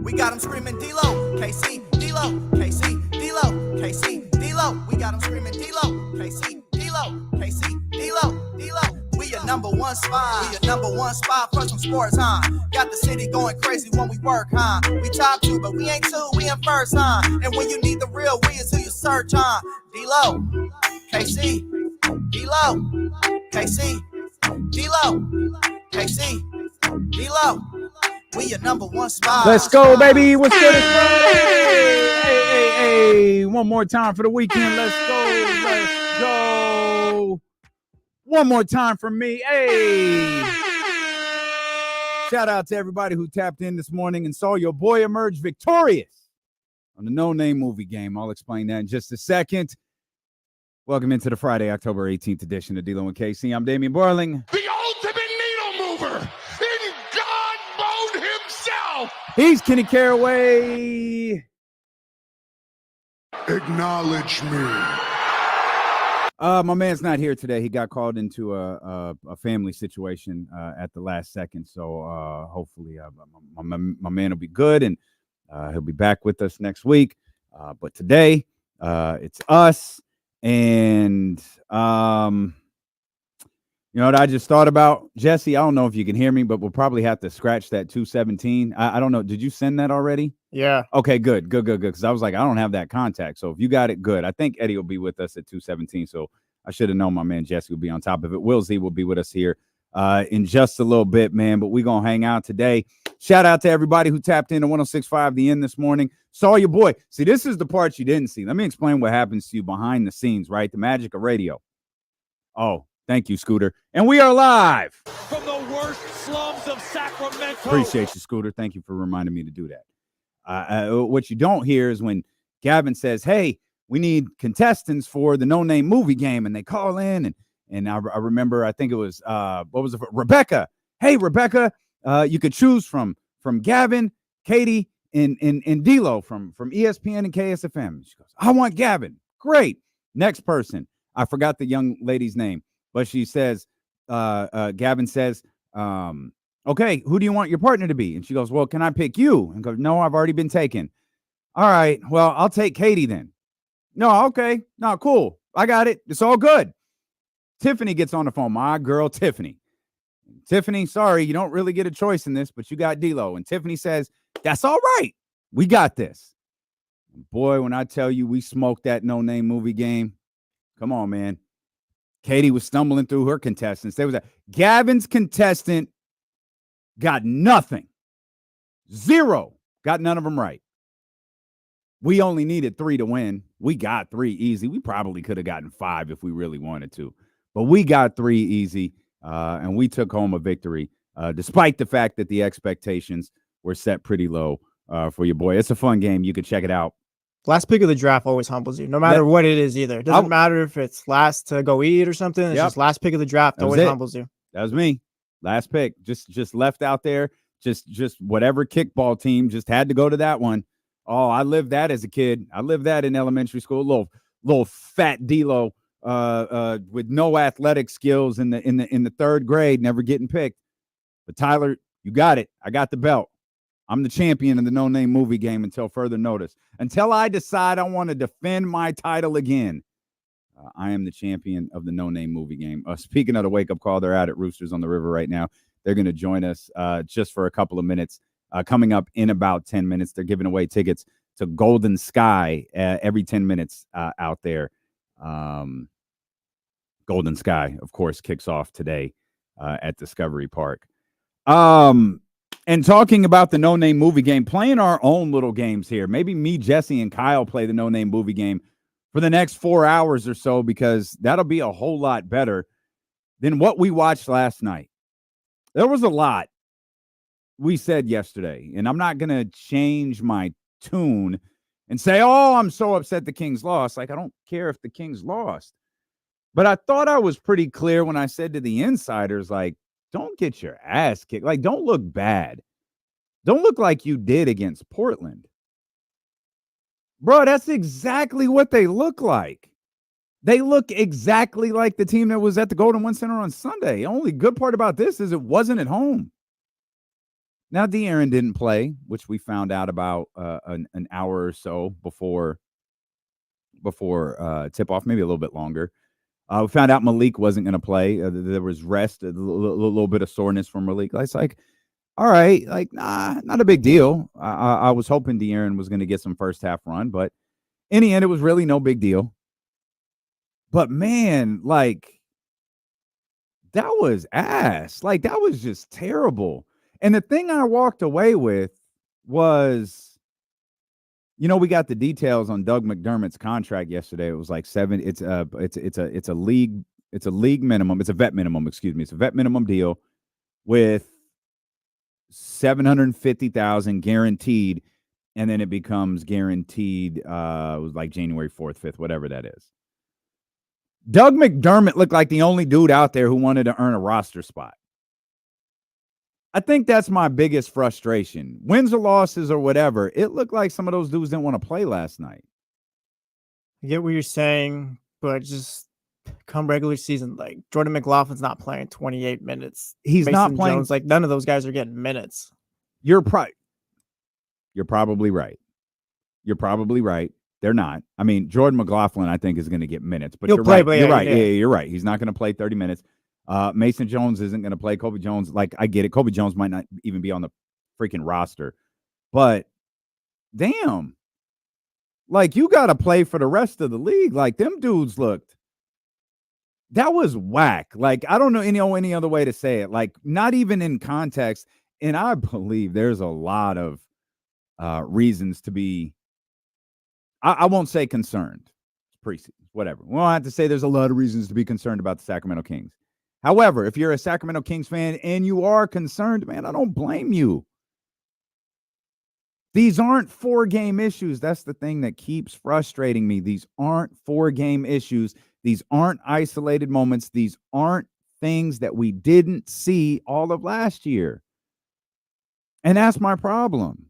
We got them screaming D-Lo, KC, D-Lo, KC, D-Lo, KC, D-Lo. We got them screaming D-Lo, KC, D-Lo, KC, D-Lo, D-Lo. We your number one spot for some sports, huh? Got the city going crazy when we work, huh? We top 2, but we ain't 2, we in first, huh? And when you need the real, we is who you search, huh? D-Lo, KC, D-Lo, KC, D-Lo, KC, D-Lo. We your number one spot. Let's go, baby. What's good? Hey. One more time for the weekend. Let's go. One more time for me. Hey. Shout out to everybody who tapped in this morning and saw your boy emerge victorious on the No Name movie game. I'll explain that in just a second. Welcome into the Friday, October 18th edition of D-Lo and KC. I'm Damian Barling. The ultimate needle mover in God mode himself. He's Kenny Caraway. Acknowledge me. My man's not here today. He got called into a family situation at the last second. So hopefully my man will be good and he'll be back with us next week. But today it's us. And you know what I just thought about? Jesse, I don't know if you can hear me, but we'll probably have to scratch that 217. I don't know. Did you send that already? Yeah. Okay, good. Because I was like, I don't have that contact. So if you got it, good. I think Eddie will be with us at 217. So I should have known my man Jesse would be on top of it. Will Z will be with us here in just a little bit, man. But we're going to hang out today. Shout out to everybody who tapped into 106.5 The End this morning. Saw your boy. See, this is the part you didn't see. Let me explain what happens to you behind the scenes, right? The magic of radio. Oh, thank you, Scooter. And we are live from the worst slums of Sacramento. Appreciate you, Scooter. Thank you for reminding me to do that. What you don't hear is when Gavin says, hey, we need contestants for the No Name movie game. And they call in. And I remember, I think it was, what was it? Rebecca. Hey, Rebecca, you could choose from Gavin, Katie, and D-Lo from ESPN and KSFM. She goes, I want Gavin. Great. Next person. I forgot the young lady's name. But she says, Gavin says, okay, who do you want your partner to be? And she goes, well, can I pick you? And goes, no, I've already been taken. All right, well, I'll take Katie then. No, okay. No, cool. I got it. It's all good. Tiffany gets on the phone. My girl, Tiffany. Tiffany, sorry, you don't really get a choice in this, but you got D-Lo. And Tiffany says, that's all right. We got this. Boy, when I tell you we smoked that No Name movie game, come on, man. Katie was stumbling through her contestants. There was Gavin's contestant got nothing. 0. Got none of them right. We only needed 3 to win. We got 3 easy. We probably could have gotten 5 if we really wanted to. But we got 3 easy, and we took home a victory, despite the fact that the expectations were set pretty low for your boy. It's a fun game. You could check it out. Last pick of the draft always humbles you, no matter what it is either. It doesn't matter if it's last to go eat or something. It's just last pick of the draft always humbles you. That was me. Last pick. Just left out there. Just whatever kickball team just had to go to that one. Oh, I lived that as a kid. I lived that in elementary school. Little fat D-Lo with no athletic skills in the third grade, never getting picked. But Tyler, you got it. I got the belt. I'm the champion in the No Name movie game until further notice. Until I decide I want to defend my title again, I am the champion of the No Name movie game. Speaking of the wake up call, they're out at Roosters on the River right now. They're going to join us just for a couple of minutes. Coming up in about 10 minutes, they're giving away tickets to Golden Sky every 10 minutes out there. Golden Sky, of course, kicks off today at Discovery Park. And talking about the No Name movie game, playing our own little games here. Maybe me, Jesse, and Kyle play the No Name movie game for the next 4 hours or so, because that'll be a whole lot better than what we watched last night. There was a lot we said yesterday, and I'm not going to change my tune and say, oh, I'm so upset the Kings lost. Like, I don't care if the Kings lost. But I thought I was pretty clear when I said to the insiders, like, don't get your ass kicked. Like, don't look bad. Don't look like you did against Portland. Bro, that's exactly what they look like. They look exactly like the team that was at the Golden One Center on Sunday. The only good part about this is it wasn't at home. Now, De'Aaron didn't play, which we found out about an hour or so before tip-off, maybe a little bit longer. We found out Malik wasn't going to play. There was rest, a little bit of soreness from Malik. It's like, all right, like, nah, not a big deal. I was hoping De'Aaron was going to get some first half run, but in the end, it was really no big deal. But man, like, that was ass. Like, that was just terrible. And the thing I walked away with was, you know, we got the details on Doug McDermott's contract yesterday. It was like it's a league minimum. It's a vet minimum, excuse me. It's a vet minimum deal with $750,000 guaranteed, and then it becomes guaranteed it was like January 4th, 5th, whatever that is. Doug McDermott looked like the only dude out there who wanted to earn a roster spot. I think that's my biggest frustration. Wins or losses or whatever, it looked like some of those dudes didn't want to play last night. I get what you're saying, but just come regular season, like Jordan McLaughlin's not playing 28 minutes. He's Mason not playing. Jones, like none of those guys are getting minutes. You're probably right. You're probably right. They're not. I mean, Jordan McLaughlin, I think, is going to get minutes, but you're right. You're right. Yeah, you're right. He's not going to play 30 minutes. Mason Jones isn't going to play. Kobe Jones, like, I get it. Kobe Jones might not even be on the freaking roster, but damn, like, you got to play for the rest of the league. Like, them dudes looked, that was whack. Like, I don't know any other way to say it. Like, not even in context. And I believe there's a lot of reasons to be, I won't say concerned. It's preseason, whatever. We don't have to say there's a lot of reasons to be concerned about the Sacramento Kings. However, if you're a Sacramento Kings fan and you are concerned, man, I don't blame you. These aren't 4-game issues. That's the thing that keeps frustrating me. These aren't 4-game issues. These aren't isolated moments. These aren't things that we didn't see all of last year. And that's my problem.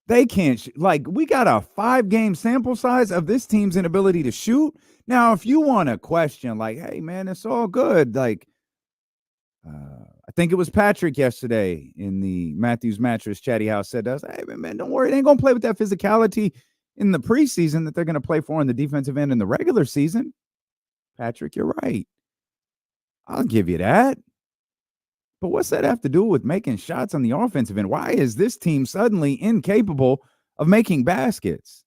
They can't, like, we got a 5-game sample size of this team's inability to shoot. Now, if you want to question, like, hey, man, it's all good. Like, I think it was Patrick yesterday in the Matthews Mattress Chatty House said to us, hey, man, don't worry. They ain't going to play with that physicality in the preseason that they're going to play for in the defensive end in the regular season. Patrick, you're right. I'll give you that. But what's that have to do with making shots on the offensive end? Why is this team suddenly incapable of making baskets?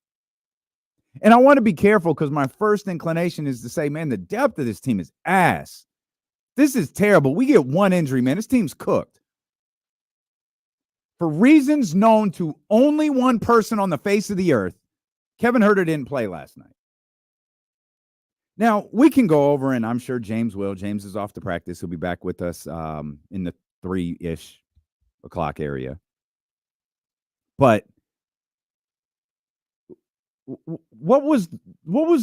And I want to be careful because my first inclination is to say, man, the depth of this team is ass. This is terrible. We get one injury, man. This team's cooked. For reasons known to only one person on the face of the earth, Kevin Huerter didn't play last night. Now, we can go over, and I'm sure James will. James is off to practice. He'll be back with us in the 3-ish o'clock area. But what was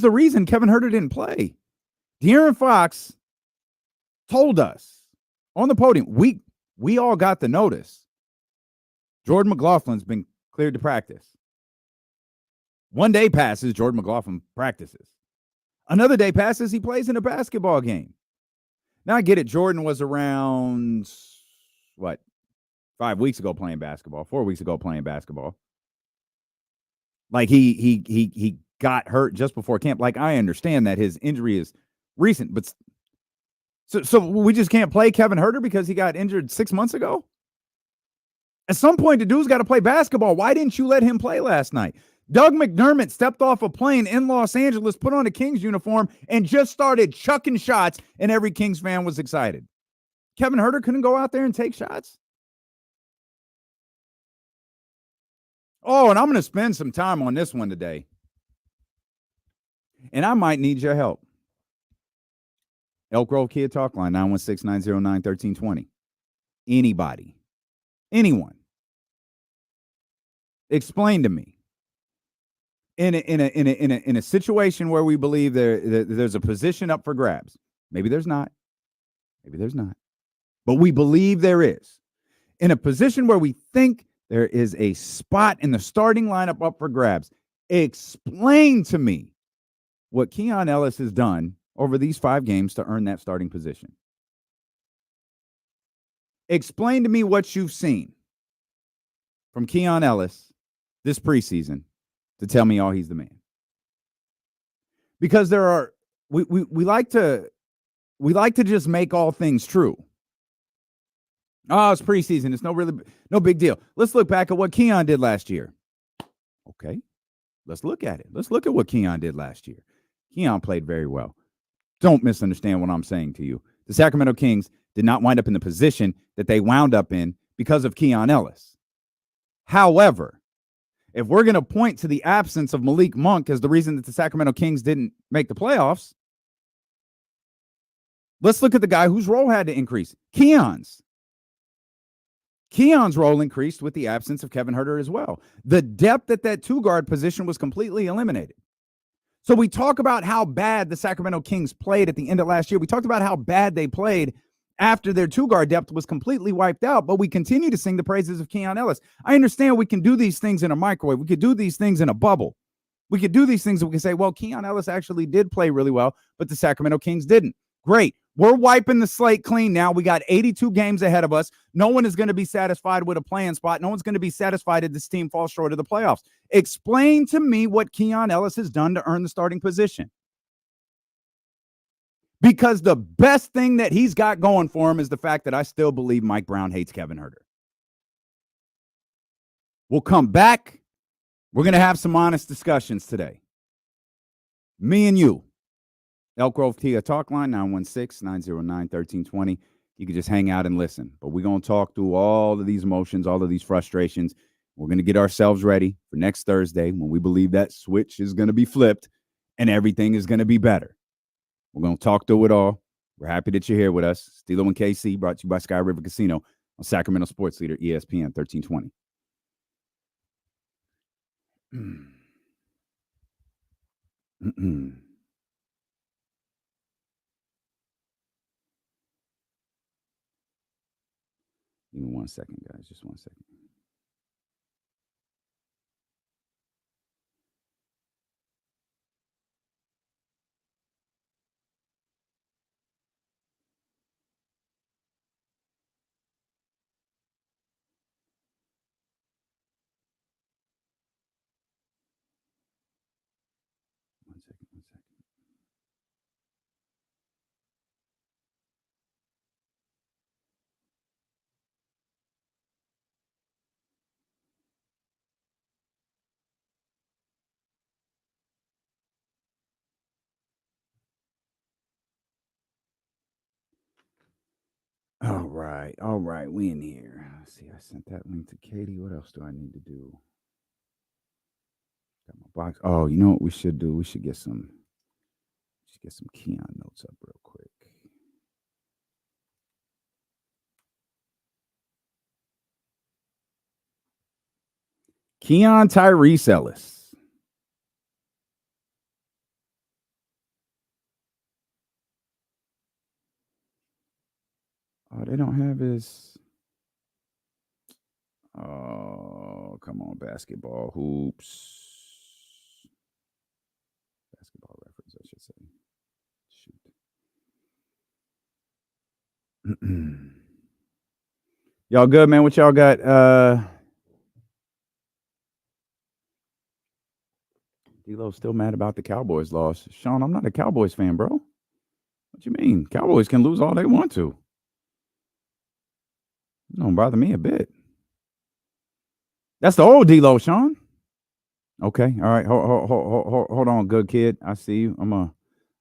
the reason Kevin Huerter didn't play? De'Aaron Fox told us on the podium, we all got the notice. Jordan McLaughlin's been cleared to practice. 1 day passes, Jordan McLaughlin practices. Another day passes, he plays in a basketball game. Now I get it. Jordan was around, 5 weeks ago playing basketball, 4 weeks ago playing basketball. Like he got hurt just before camp. Like, I understand that his injury is recent, but so we just can't play Kevin Huerter because he got injured 6 months ago? At some point, the dude's got to play basketball. Why didn't you let him play last night? Doug McDermott stepped off a plane in Los Angeles, put on a Kings uniform, and just started chucking shots, and every Kings fan was excited. Kevin Huerter couldn't go out there and take shots? Oh, and I'm going to spend some time on this one today. And I might need your help. Elk Grove Kia Talk Line, 916-909-1320. Anybody. Anyone. Explain to me. In a situation where we believe there's a position up for grabs. Maybe there's not. Maybe there's not. But we believe there is. In a position where we think there is a spot in the starting lineup up for grabs. Explain to me what Keon Ellis has done over these 5 games to earn that starting position. Explain to me what you've seen from Keon Ellis this preseason to tell me, he's the man. Because we like to just make all things true. Oh, it's preseason. It's no big deal. Let's look back at what Keon did last year. Okay, let's look at it. Let's look at what Keon did last year. Keon played very well. Don't misunderstand what I'm saying to you. The Sacramento Kings did not wind up in the position that they wound up in because of Keon Ellis. However, if we're going to point to the absence of Malik Monk as the reason that the Sacramento Kings didn't make the playoffs, let's look at the guy whose role had to increase. Keon's role increased with the absence of Kevin Huerter as well. The depth at that 2-guard position was completely eliminated. So we talk about how bad the Sacramento Kings played at the end of last year. We talked about how bad they played after their 2-guard depth was completely wiped out, but we continue to sing the praises of Keon Ellis. I understand we can do these things in a microwave. We could do these things in a bubble. We could do these things and we can say, well, Keon Ellis actually did play really well, but the Sacramento Kings didn't. Great. We're wiping the slate clean now. We got 82 games ahead of us. No one is going to be satisfied with a playing spot. No one's going to be satisfied if this team falls short of the playoffs. Explain to me what Keon Ellis has done to earn the starting position. Because the best thing that he's got going for him is the fact that I still believe Mike Brown hates Kevin Huerter. We'll come back. We're going to have some honest discussions today. Me and you. Elk Grove Kia Talk Line, 916-909-1320. You can just hang out and listen. But we're going to talk through all of these emotions, all of these frustrations. We're going to get ourselves ready for next Thursday when we believe that switch is going to be flipped and everything is going to be better. We're going to talk through it all. We're happy that you're here with us. Stilo and KC, brought to you by Sky River Casino on Sacramento Sports Leader, ESPN 1320. Give me 1 second, guys. Just 1 second. One second. All right. We in here. Let's see. I sent that link to Katie. What else do I need to do? Got my box. Oh, you know what we should do? We should get some Keon notes up real quick. Keon Tyrese Ellis. Oh, they don't have his. Oh, come on, basketball hoops. Basketball reference, I should say? Shoot. Y'all good, man? What y'all got? D-Lo's still mad about the Cowboys loss. Sean, I'm not a Cowboys fan, bro. What you mean? Cowboys can lose all they want to. Don't bother me a bit. That's the old D-Lo, Sean. Okay, all right. Hold on, good kid. I see you. I'm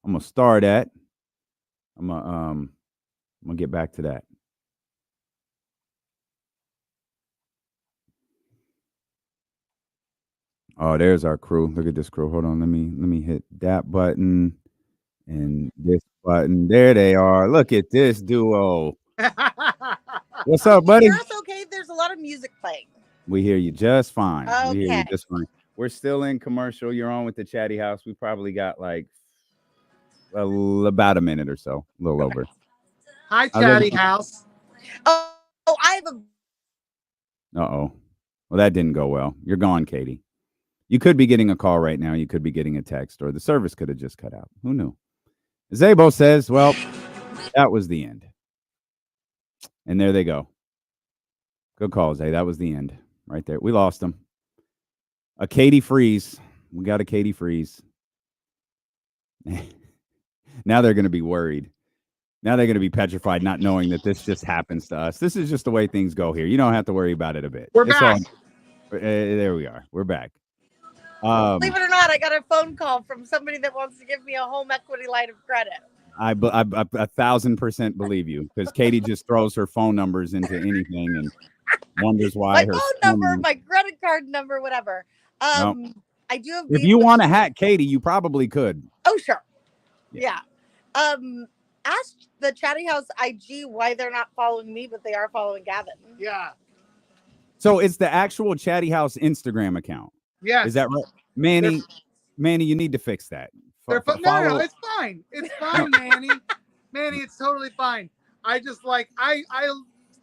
gonna start that. I'm gonna get back to that. Oh, there's our crew. Look at this crew. Hold on. Let me hit that button and this button. There they are. Look at this duo. What's up, buddy? You're okay. There's a lot of music playing. We hear you just fine. Okay. We hear you just fine. We're still in commercial. You're on with the Chatty House. We probably got like about a minute or so, a little over. Hi, Chatty House. Oh, I have a. Uh-oh. Well, that didn't go well. You're gone, Katie. You could be getting a call right now. You could be getting a text, or the service could have just cut out. Who knew? Zabo says, well, that was the end. And there they go. Good call, Zay. That was the end right there. We lost them. A Katie freeze. We got a Katie freeze. Now they're going to be worried. Now they're going to be petrified, not knowing that this just happens to us. This is just the way things go here. You don't have to worry about it a bit. We're back. There we are. We're back. Believe it or not, I got a phone call from somebody that wants to give me a home equity line of credit. I 1,000% believe you, because Katie just throws her phone numbers into anything and wonders why my her phone number, my credit card number, whatever. Nope. I do have. If you want to hack Katie, you probably could. Oh, sure. Yeah. Ask the Chatty House IG why they're not following me, but they are following Gavin. Yeah. So it's the actual Chatty House Instagram account. Yes. Is that right? Manny, you need to fix that. No, it's fine. It's fine, Manny. Manny, it's totally fine. I just I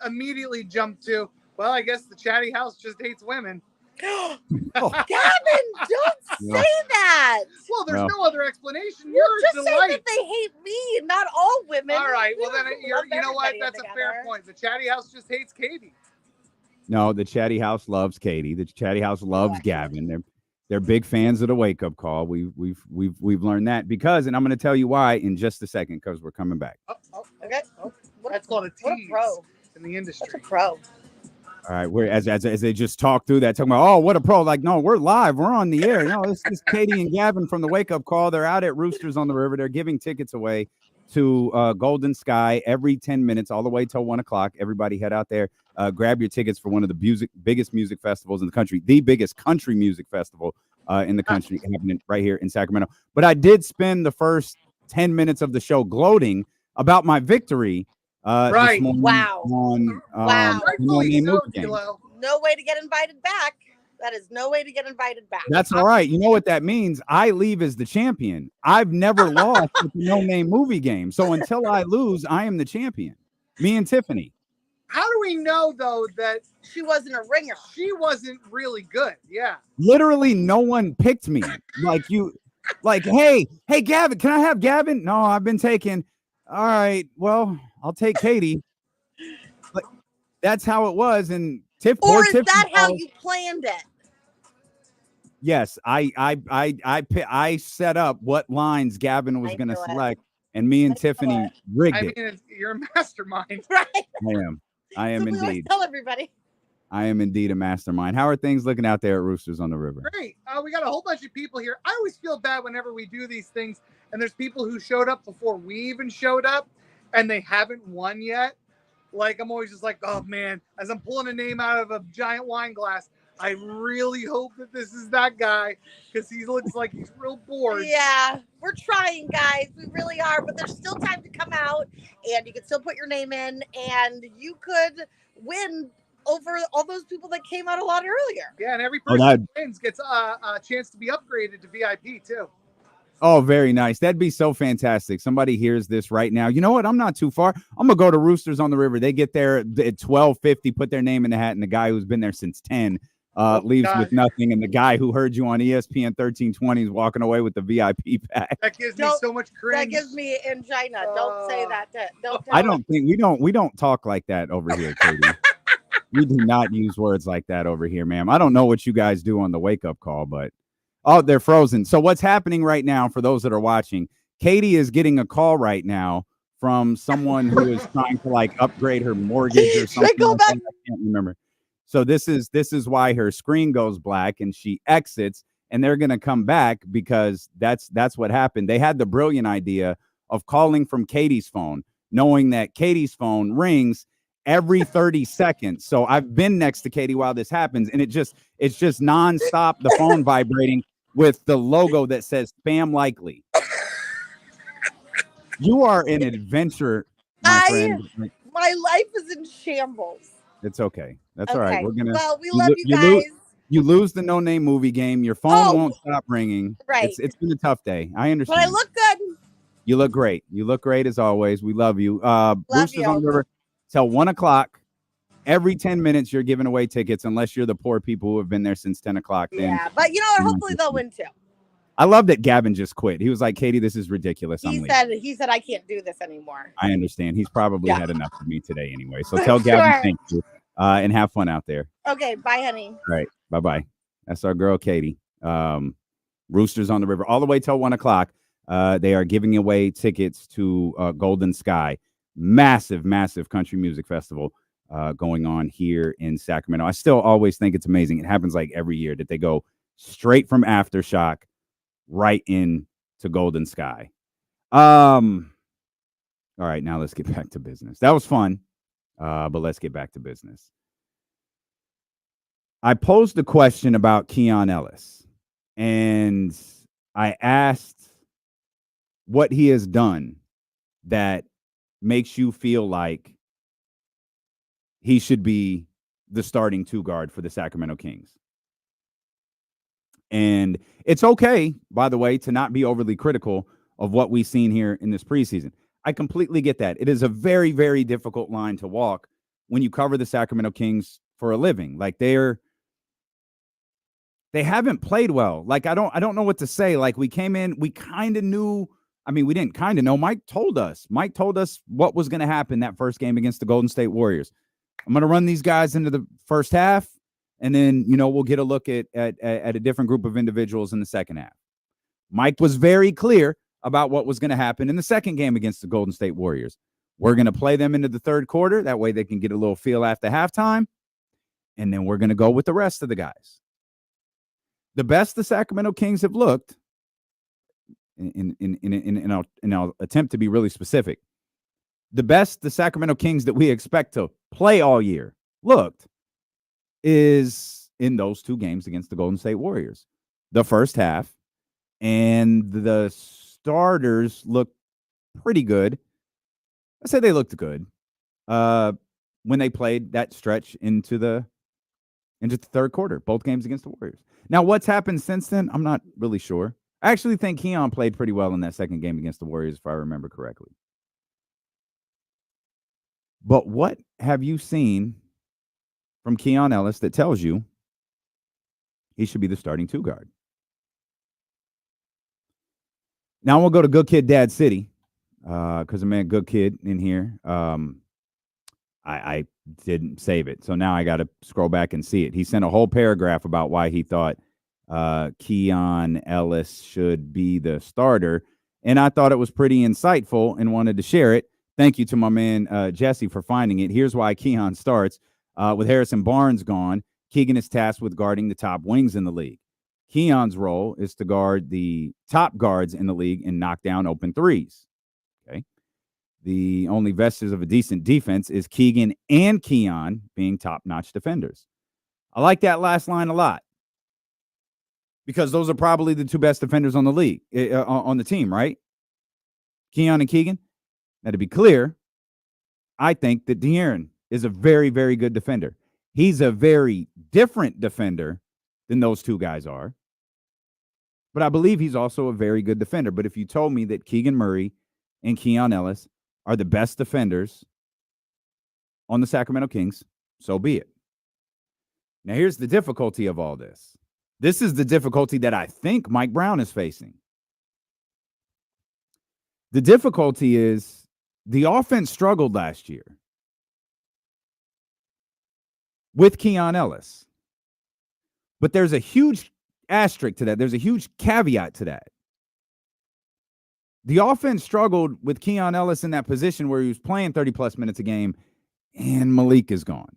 immediately jumped to, well, I guess the Chatty House just hates women. Oh. Gavin, don't say that. Well, there's no other explanation. Well, just say that they hate me, not all women. All right. Well, then you know what? That's a fair point. The Chatty House just hates Katie. No, the Chatty House loves Katie. The Chatty House loves Gavin. They're big fans of the wake up call. We've learned that because, and I'm going to tell you why in just a second because we're coming back. Okay. That's called a tease. What a pro in the industry. That's a pro. All right, we're as they just talk through that, talking about, oh, what a pro. Like, no, we're live. We're on the air. No, this is Katie and Gavin from the Wake Up Call. They're out at Roosters on the River. They're giving tickets away to Golden Sky every 10 minutes, all the way till 1 o'clock. Everybody head out there. Grab your tickets for one of the biggest music festivals in the country, the biggest country music festival in the country, happening right here in Sacramento. But I did spend the first 10 minutes of the show gloating about my victory this morning. Wow. On, wow. No way to get invited back. That is no way to get invited back. That's all right. You know what that means? I leave as the champion. I've never lost at the No Name movie game. So until I lose, I am the champion. Me and Tiffany. How do we know, though, that she wasn't a ringer? She wasn't really good. Yeah. Literally, no one picked me. Hey, Gavin, can I have Gavin? No, I've been taken. All right. Well, I'll take Katie. But that's how it was. And Or is that how you planned it? Yes, I set up what lines Gavin was going to select, and me and Tiffany rigged it. You're a mastermind, right? I am indeed. Tell everybody. I am indeed a mastermind. How are things looking out there at Roosters on the River? Great. We got a whole bunch of people here. I always feel bad whenever we do these things, and there's people who showed up before we even showed up, and they haven't won yet. Like, I'm always just like, oh, man, as I'm pulling a name out of a giant wine glass, I really hope that this is that guy because he looks like he's real bored. Yeah, we're trying, guys. We really are. But there's still time to come out, and you can still put your name in, and you could win over all those people that came out a lot earlier. Yeah, and every person who wins gets a chance to be upgraded to VIP, too. Oh, very nice. That'd be so fantastic. Somebody hears this right now. You know what? I'm not too far. I'm going to go to Roosters on the River. They get there at 12:50, put their name in the hat, and the guy who's been there since 10 leaves with nothing, and the guy who heard you on ESPN 1320 is walking away with the VIP pack. That gives me so much cringe. That gives me angina. Don't say that. I don't think we don't talk like that over here, Katie. We do not use words like that over here, ma'am. I don't know what you guys do on the wake-up call, but they're frozen. So what's happening right now for those that are watching, Katie is getting a call right now from someone who is trying to upgrade her mortgage or something. Go back. I can't remember. So this is why her screen goes black and she exits, and they're going to come back because that's what happened. They had the brilliant idea of calling from Katie's phone, knowing that Katie's phone rings every 30 seconds. So I've been next to Katie while this happens, and it's just nonstop, the phone vibrating with the logo that says spam likely. You are an adventure, my friend. My life is in shambles. It's okay. That's all right. We're gonna. Well, we love you guys. You lose the no name movie game. Your phone won't stop ringing. Right. It's been a tough day. I understand. But I look good. You look great. You look great as always. We love you. Roosters you. on the River till 1:00. Every 10 minutes, you're giving away tickets, unless you're the poor people who have been there since 10 o'clock. Yeah, but you know what? Hopefully they'll win too. I love that Gavin just quit. He was like, Katie, this is ridiculous. He said I can't do this anymore. I understand. He's probably had enough of me today anyway. So tell Gavin thank you and have fun out there. Okay, bye, honey. All right, bye-bye. That's our girl, Katie. Roosters on the River all the way till 1:00. They are giving away tickets to Golden Sky, massive country music festival going on here in Sacramento. I still always think it's amazing. It happens like every year that they go straight from Aftershock right in to Golden Sky. All right, now let's get back to business. That was fun, but let's get back to business. I posed a question about Keon Ellis, and I asked what he has done that makes you feel like he should be the starting two guard for the Sacramento Kings. And it's okay, by the way, to not be overly critical of what we've seen here in this preseason. I completely get that. It is a very, very difficult line to walk when you cover the Sacramento Kings for a living. Like they haven't played well. Like I don't know what to say. Like we came in, we kind of knew. I mean, we didn't kind of know. Mike told us what was going to happen that first game against the Golden State Warriors. I'm going to run these guys into the first half, and then, we'll get a look at a different group of individuals in the second half. Mike was very clear about what was going to happen in the second game against the Golden State Warriors. We're going to play them into the third quarter. That way they can get a little feel after halftime, and then we're going to go with the rest of the guys. The best the Sacramento Kings have looked, and I'll attempt to be really specific, the best the Sacramento Kings that we expect to play all year looked is in those two games against the Golden State Warriors. The first half, and the starters looked pretty good. I say they looked good when they played that stretch into the third quarter, both games against the Warriors. Now, what's happened since then, I'm not really sure. I actually think Keon played pretty well in that second game against the Warriors, if I remember correctly. But what have you seen from Keon Ellis that tells you he should be the starting two guard? Now we'll go to Good Kid, Dad City, because I'm a good kid in here. I didn't save it, so now I got to scroll back and see it. He sent a whole paragraph about why he thought Keon Ellis should be the starter, and I thought it was pretty insightful and wanted to share it. Thank you to my man Jesse for finding it. Here's why Keon starts. With Harrison Barnes gone, Keegan is tasked with guarding the top wings in the league. Keon's role is to guard the top guards in the league and knock down open threes. Okay. The only vestige of a decent defense is Keegan and Keon being top-notch defenders. I like that last line a lot because those are probably the two best defenders on the league, on the team, right? Keon and Keegan. Now, to be clear, I think that De'Aaron is a very, very good defender. He's a very different defender than those two guys are. But I believe he's also a very good defender. But if you told me that Keegan Murray and Keon Ellis are the best defenders on the Sacramento Kings, so be it. Now, here's the difficulty of all this. This is the difficulty that I think Mike Brown is facing. The difficulty is the offense struggled last year with Keon Ellis. But there's a huge asterisk to that. There's a huge caveat to that. The offense struggled with Keon Ellis in that position where he was playing 30-plus minutes a game, and Malik is gone.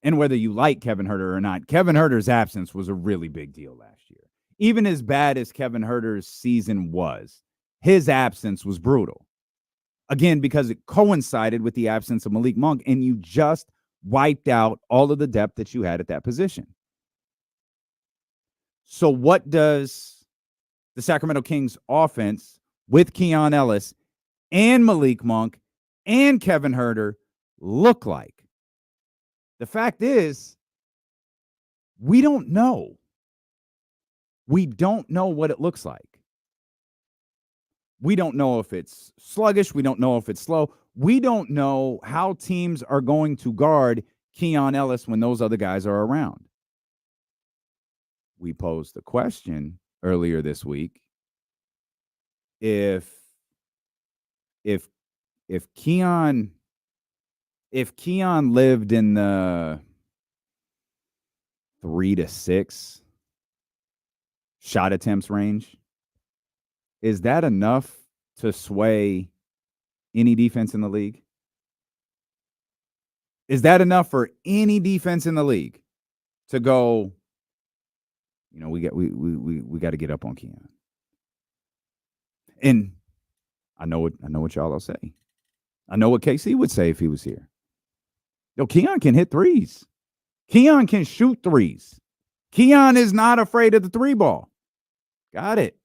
And whether you like Kevin Huerter or not, Kevin Huerter's absence was a really big deal last year. Even as bad as Kevin Huerter's season was, his absence was brutal. Again, because it coincided with the absence of Malik Monk, and you just wiped out all of the depth that you had at that position. So what does the Sacramento Kings offense with Keon Ellis and Malik Monk and Kevin Huerter look like? The fact is, we don't know. We don't know what it looks like. We don't know if it's sluggish. We don't know if it's slow. We don't know how teams are going to guard Keon Ellis when those other guys are around. We posed the question earlier this week. If Keon lived in the 3 to 6 shot attempts range, is that enough to sway any defense in the league? Is that enough for any defense in the league to go, we got to get up on Keon? And I know what y'all will say. I know what KC would say if he was here. Keon can hit threes. Keon can shoot threes. Keon is not afraid of the three ball. Got it.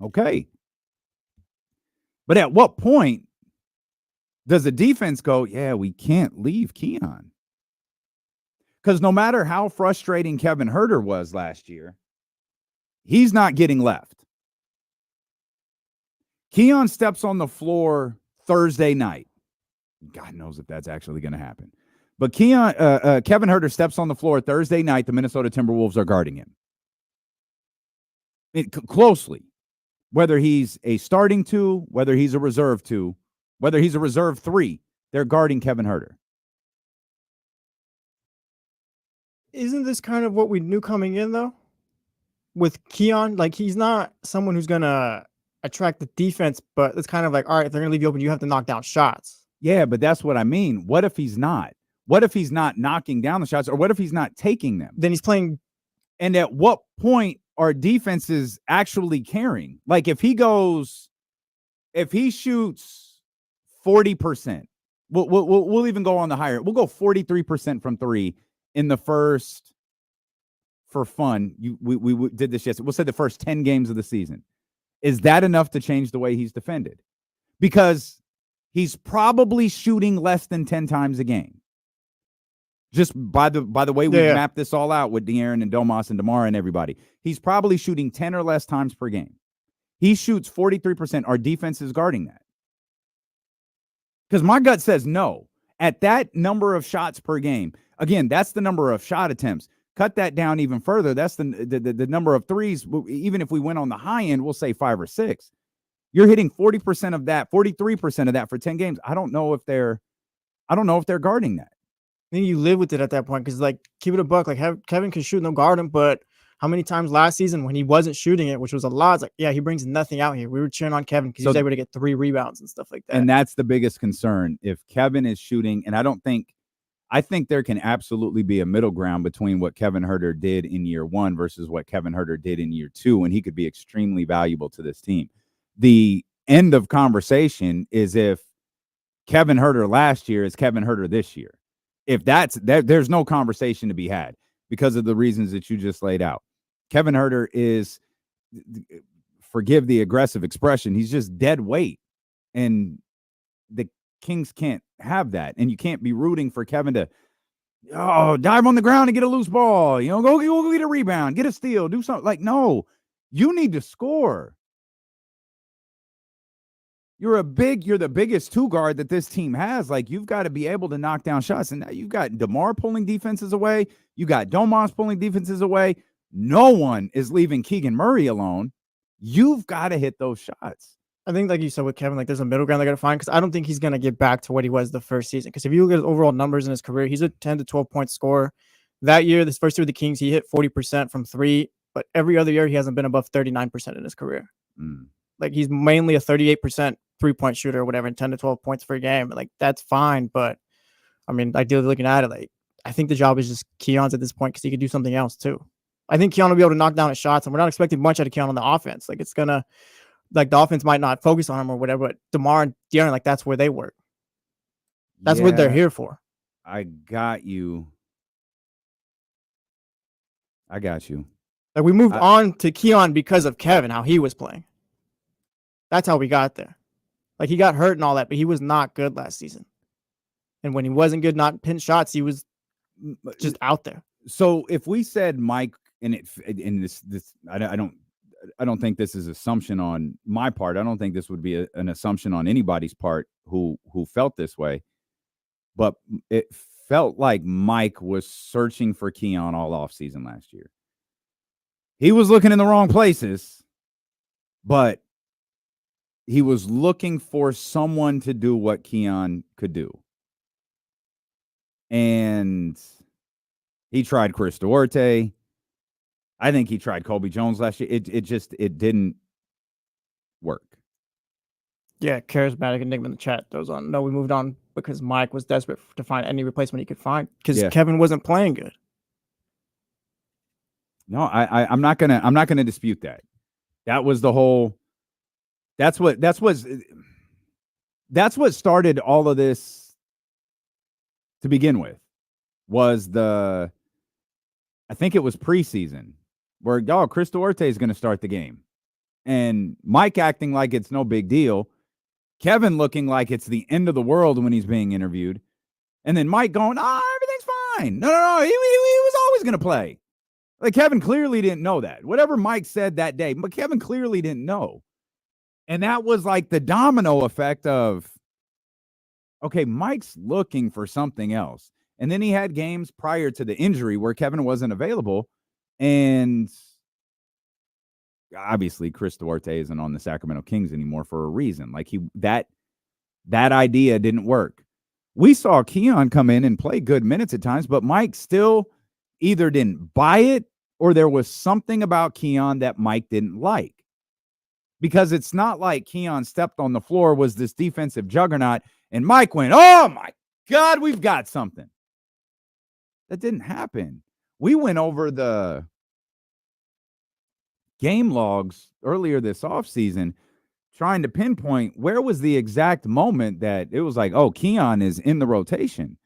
Okay. But at what point does the defense go, yeah, we can't leave Keon? Because no matter how frustrating Kevin Huerter was last year, he's not getting left. Keon steps on the floor Thursday night. God knows if that's actually going to happen. But Kevin Huerter steps on the floor Thursday night. The Minnesota Timberwolves are guarding him closely. Whether he's a starting 2, whether he's a reserve 2, whether he's a reserve 3, they're guarding Kevin Huerter. Isn't this kind of what we knew coming in, though? With Keon, like, he's not someone who's going to attract the defense, but it's kind of like, all right, if they're going to leave you open, you have to knock down shots. Yeah, but that's what I mean. What if he's not? What if he's not knocking down the shots, or what if he's not taking them? Then he's playing. And at what point are defenses actually caring? Like, if he shoots 40%, we'll even go on the higher. We'll go 43% from 3 in the first, for fun. We did this yesterday. We'll say the first 10 games of the season. Is that enough to change the way he's defended? Because he's probably shooting less than 10 times a game. Just by the way we mapped this all out with De'Aaron and Domas and DeMar and everybody. He's probably shooting 10 or less times per game. He shoots 43%. Our defense is guarding that. Because my gut says no. At that number of shots per game, again, that's the number of shot attempts. Cut that down even further. That's the number of threes. Even if we went on the high end, we'll say 5 or 6. You're hitting 40% of that, 43% of that for 10 games. I don't know if they're guarding that. I think you live with it at that point because, like, keep it a buck. Like, Kevin can shoot, no guard him. But how many times last season when he wasn't shooting it, which was a lot, it's like, yeah, he brings nothing out here. We were cheering on Kevin because he was able to get 3 rebounds and stuff like that. And that's the biggest concern. If Kevin is shooting, and I think there can absolutely be a middle ground between what Kevin Huerter did in year 1 versus what Kevin Huerter did in year 2, and he could be extremely valuable to this team. The end of conversation is if Kevin Huerter last year is Kevin Huerter this year. If there's no conversation to be had because of the reasons that you just laid out. Kevin Huerter is, forgive the aggressive expression, he's just dead weight. And the Kings can't have that. And you can't be rooting for Kevin to, dive on the ground and get a loose ball. Go get a rebound, get a steal, do something. Like, no, you need to score. You're the biggest two guard that this team has. Like, you've got to be able to knock down shots. And now you've got DeMar pulling defenses away. You got Domas pulling defenses away. No one is leaving Keegan Murray alone. You've got to hit those shots. I think, like you said with Kevin, like there's a middle ground they got to find, because I don't think he's going to get back to what he was the first season. Because if you look at his overall numbers in his career, he's a 10 to 12 point scorer. That year, this first year with the Kings, he hit 40% from three, but every other year he hasn't been above 39% in his career. Like, he's mainly a 38% 3-point shooter or whatever, and 10 to 12 points per game. Like, that's fine. But I mean, ideally looking at it, like, I think the job is just Keon's at this point, because he could do something else too. I think Keon will be able to knock down his shots, and we're not expecting much out of Keon on the offense. Like, it's gonna, like, the offense might not focus on him or whatever, but DeMar and De'Aaron, like, that's where they work. That's what they're here for. I got you. Like, we moved on to Keon because of Kevin, how he was playing. That's how we got there. Like, he got hurt and all that, but he was not good last season. And when he wasn't good, not pinch shots, he was just out there. So if we said Mike, I don't think this is assumption on my part. I don't think this would be an assumption on anybody's part who felt this way. But it felt like Mike was searching for Keon all offseason last year. He was looking in the wrong places, but he was looking for someone to do what Keon could do. And he tried Chris Duarte. I think he tried Kobe Jones last year. It didn't work. Yeah, charismatic enigma in the chat goes on. No, we moved on because Mike was desperate to find any replacement he could find, because Kevin wasn't playing good. No, I'm not gonna dispute that. That was the whole. That's what started all of this to begin with. Was I think it was preseason where Chris Duarte is going to start the game, and Mike acting like it's no big deal, Kevin looking like it's the end of the world when he's being interviewed, and then Mike going, everything's fine. No, he was always going to play. Like, Kevin clearly didn't know that. Whatever Mike said that day, but Kevin clearly didn't know. And that was like the domino effect of, okay, Mike's looking for something else. And then he had games prior to the injury where Kevin wasn't available. And obviously Chris Duarte isn't on the Sacramento Kings anymore for a reason. Like, that idea didn't work. We saw Keon come in and play good minutes at times, but Mike still either didn't buy it or there was something about Keon that Mike didn't like. Because it's not like Keon stepped on the floor, was this defensive juggernaut, and Mike went, oh my God, we've got something. That didn't happen. We went over the game logs earlier this offseason trying to pinpoint where was the exact moment that it was like, oh, Keon is in the rotation.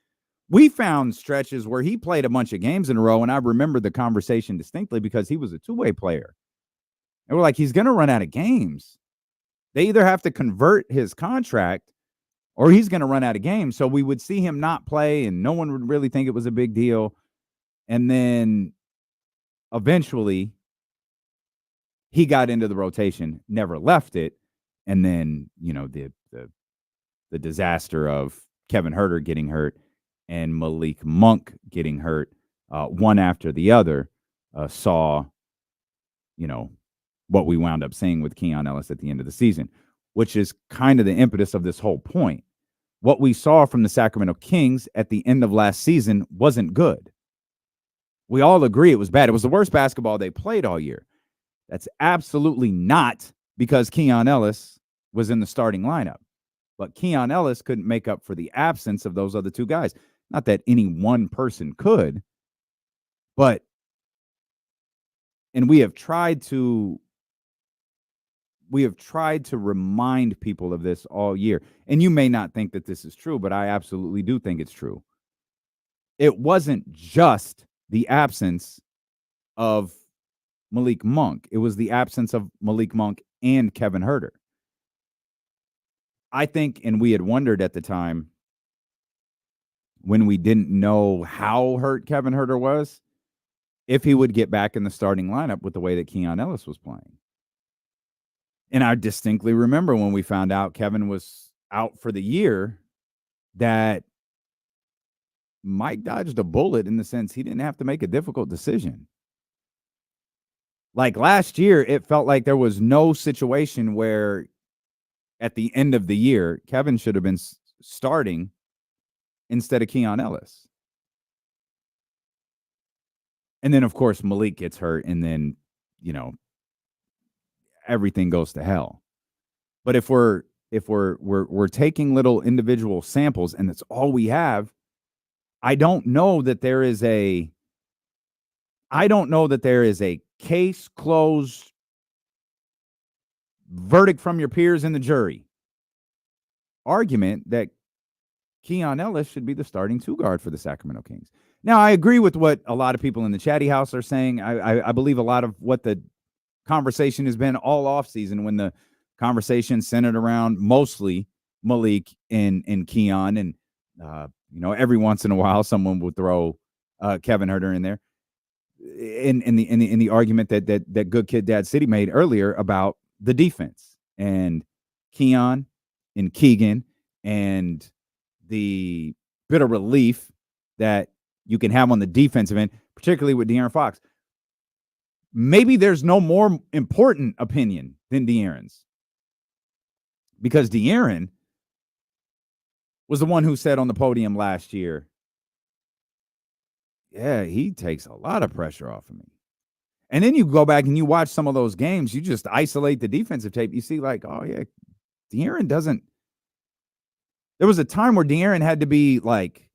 We found stretches where he played a bunch of games in a row, and I remember the conversation distinctly because he was a two-way player. And we're like, he's going to run out of games. They either have to convert his contract or he's going to run out of games. So we would see him not play, and no one would really think it was a big deal. And then eventually he got into the rotation, never left it. And then, the disaster of Kevin Huerter getting hurt and Malik Monk getting hurt, one after the other, saw, what we wound up seeing with Keon Ellis at the end of the season, which is kind of the impetus of this whole point. What we saw from the Sacramento Kings at the end of last season wasn't good. We all agree it was bad. It was the worst basketball they played all year. That's absolutely not because Keon Ellis was in the starting lineup. But Keon Ellis couldn't make up for the absence of those other two guys. Not that any one person could, but, and we have tried to remind people of this all year. And you may not think that this is true, but I absolutely do think it's true. It wasn't just the absence of Malik Monk. It was the absence of Malik Monk and Kevin Huerter. I think, and we had wondered at the time when we didn't know how hurt Kevin Huerter was, if he would get back in the starting lineup with the way that Keon Ellis was playing. And I distinctly remember when we found out Kevin was out for the year that Mike dodged a bullet in the sense he didn't have to make a difficult decision. Like last year, it felt like there was no situation where at the end of the year, Kevin should have been starting instead of Keon Ellis. And then, of course, Malik gets hurt, and then, everything goes to hell. But if we're taking little individual samples and that's all we have, I don't know that there is a case closed verdict from your peers in the jury argument that Keon Ellis should be the starting 2 guard for the Sacramento Kings. Now, I agree with what a lot of people in the chatty house are saying. I believe a lot of what the conversation has been all offseason, when the conversation centered around mostly Malik and Keon, and every once in a while someone would throw Kevin Huerter in there. In the argument that Good Kid Dad City made earlier about the defense and Keon and Keegan and the bit of relief that you can have on the defensive end, particularly with De'Aaron Fox. Maybe there's no more important opinion than De'Aaron's, because De'Aaron was the one who said on the podium last year, yeah, he takes a lot of pressure off of me. And then you go back and you watch some of those games, you just isolate the defensive tape. You see like, oh yeah, De'Aaron doesn't. There was a time where De'Aaron had to be like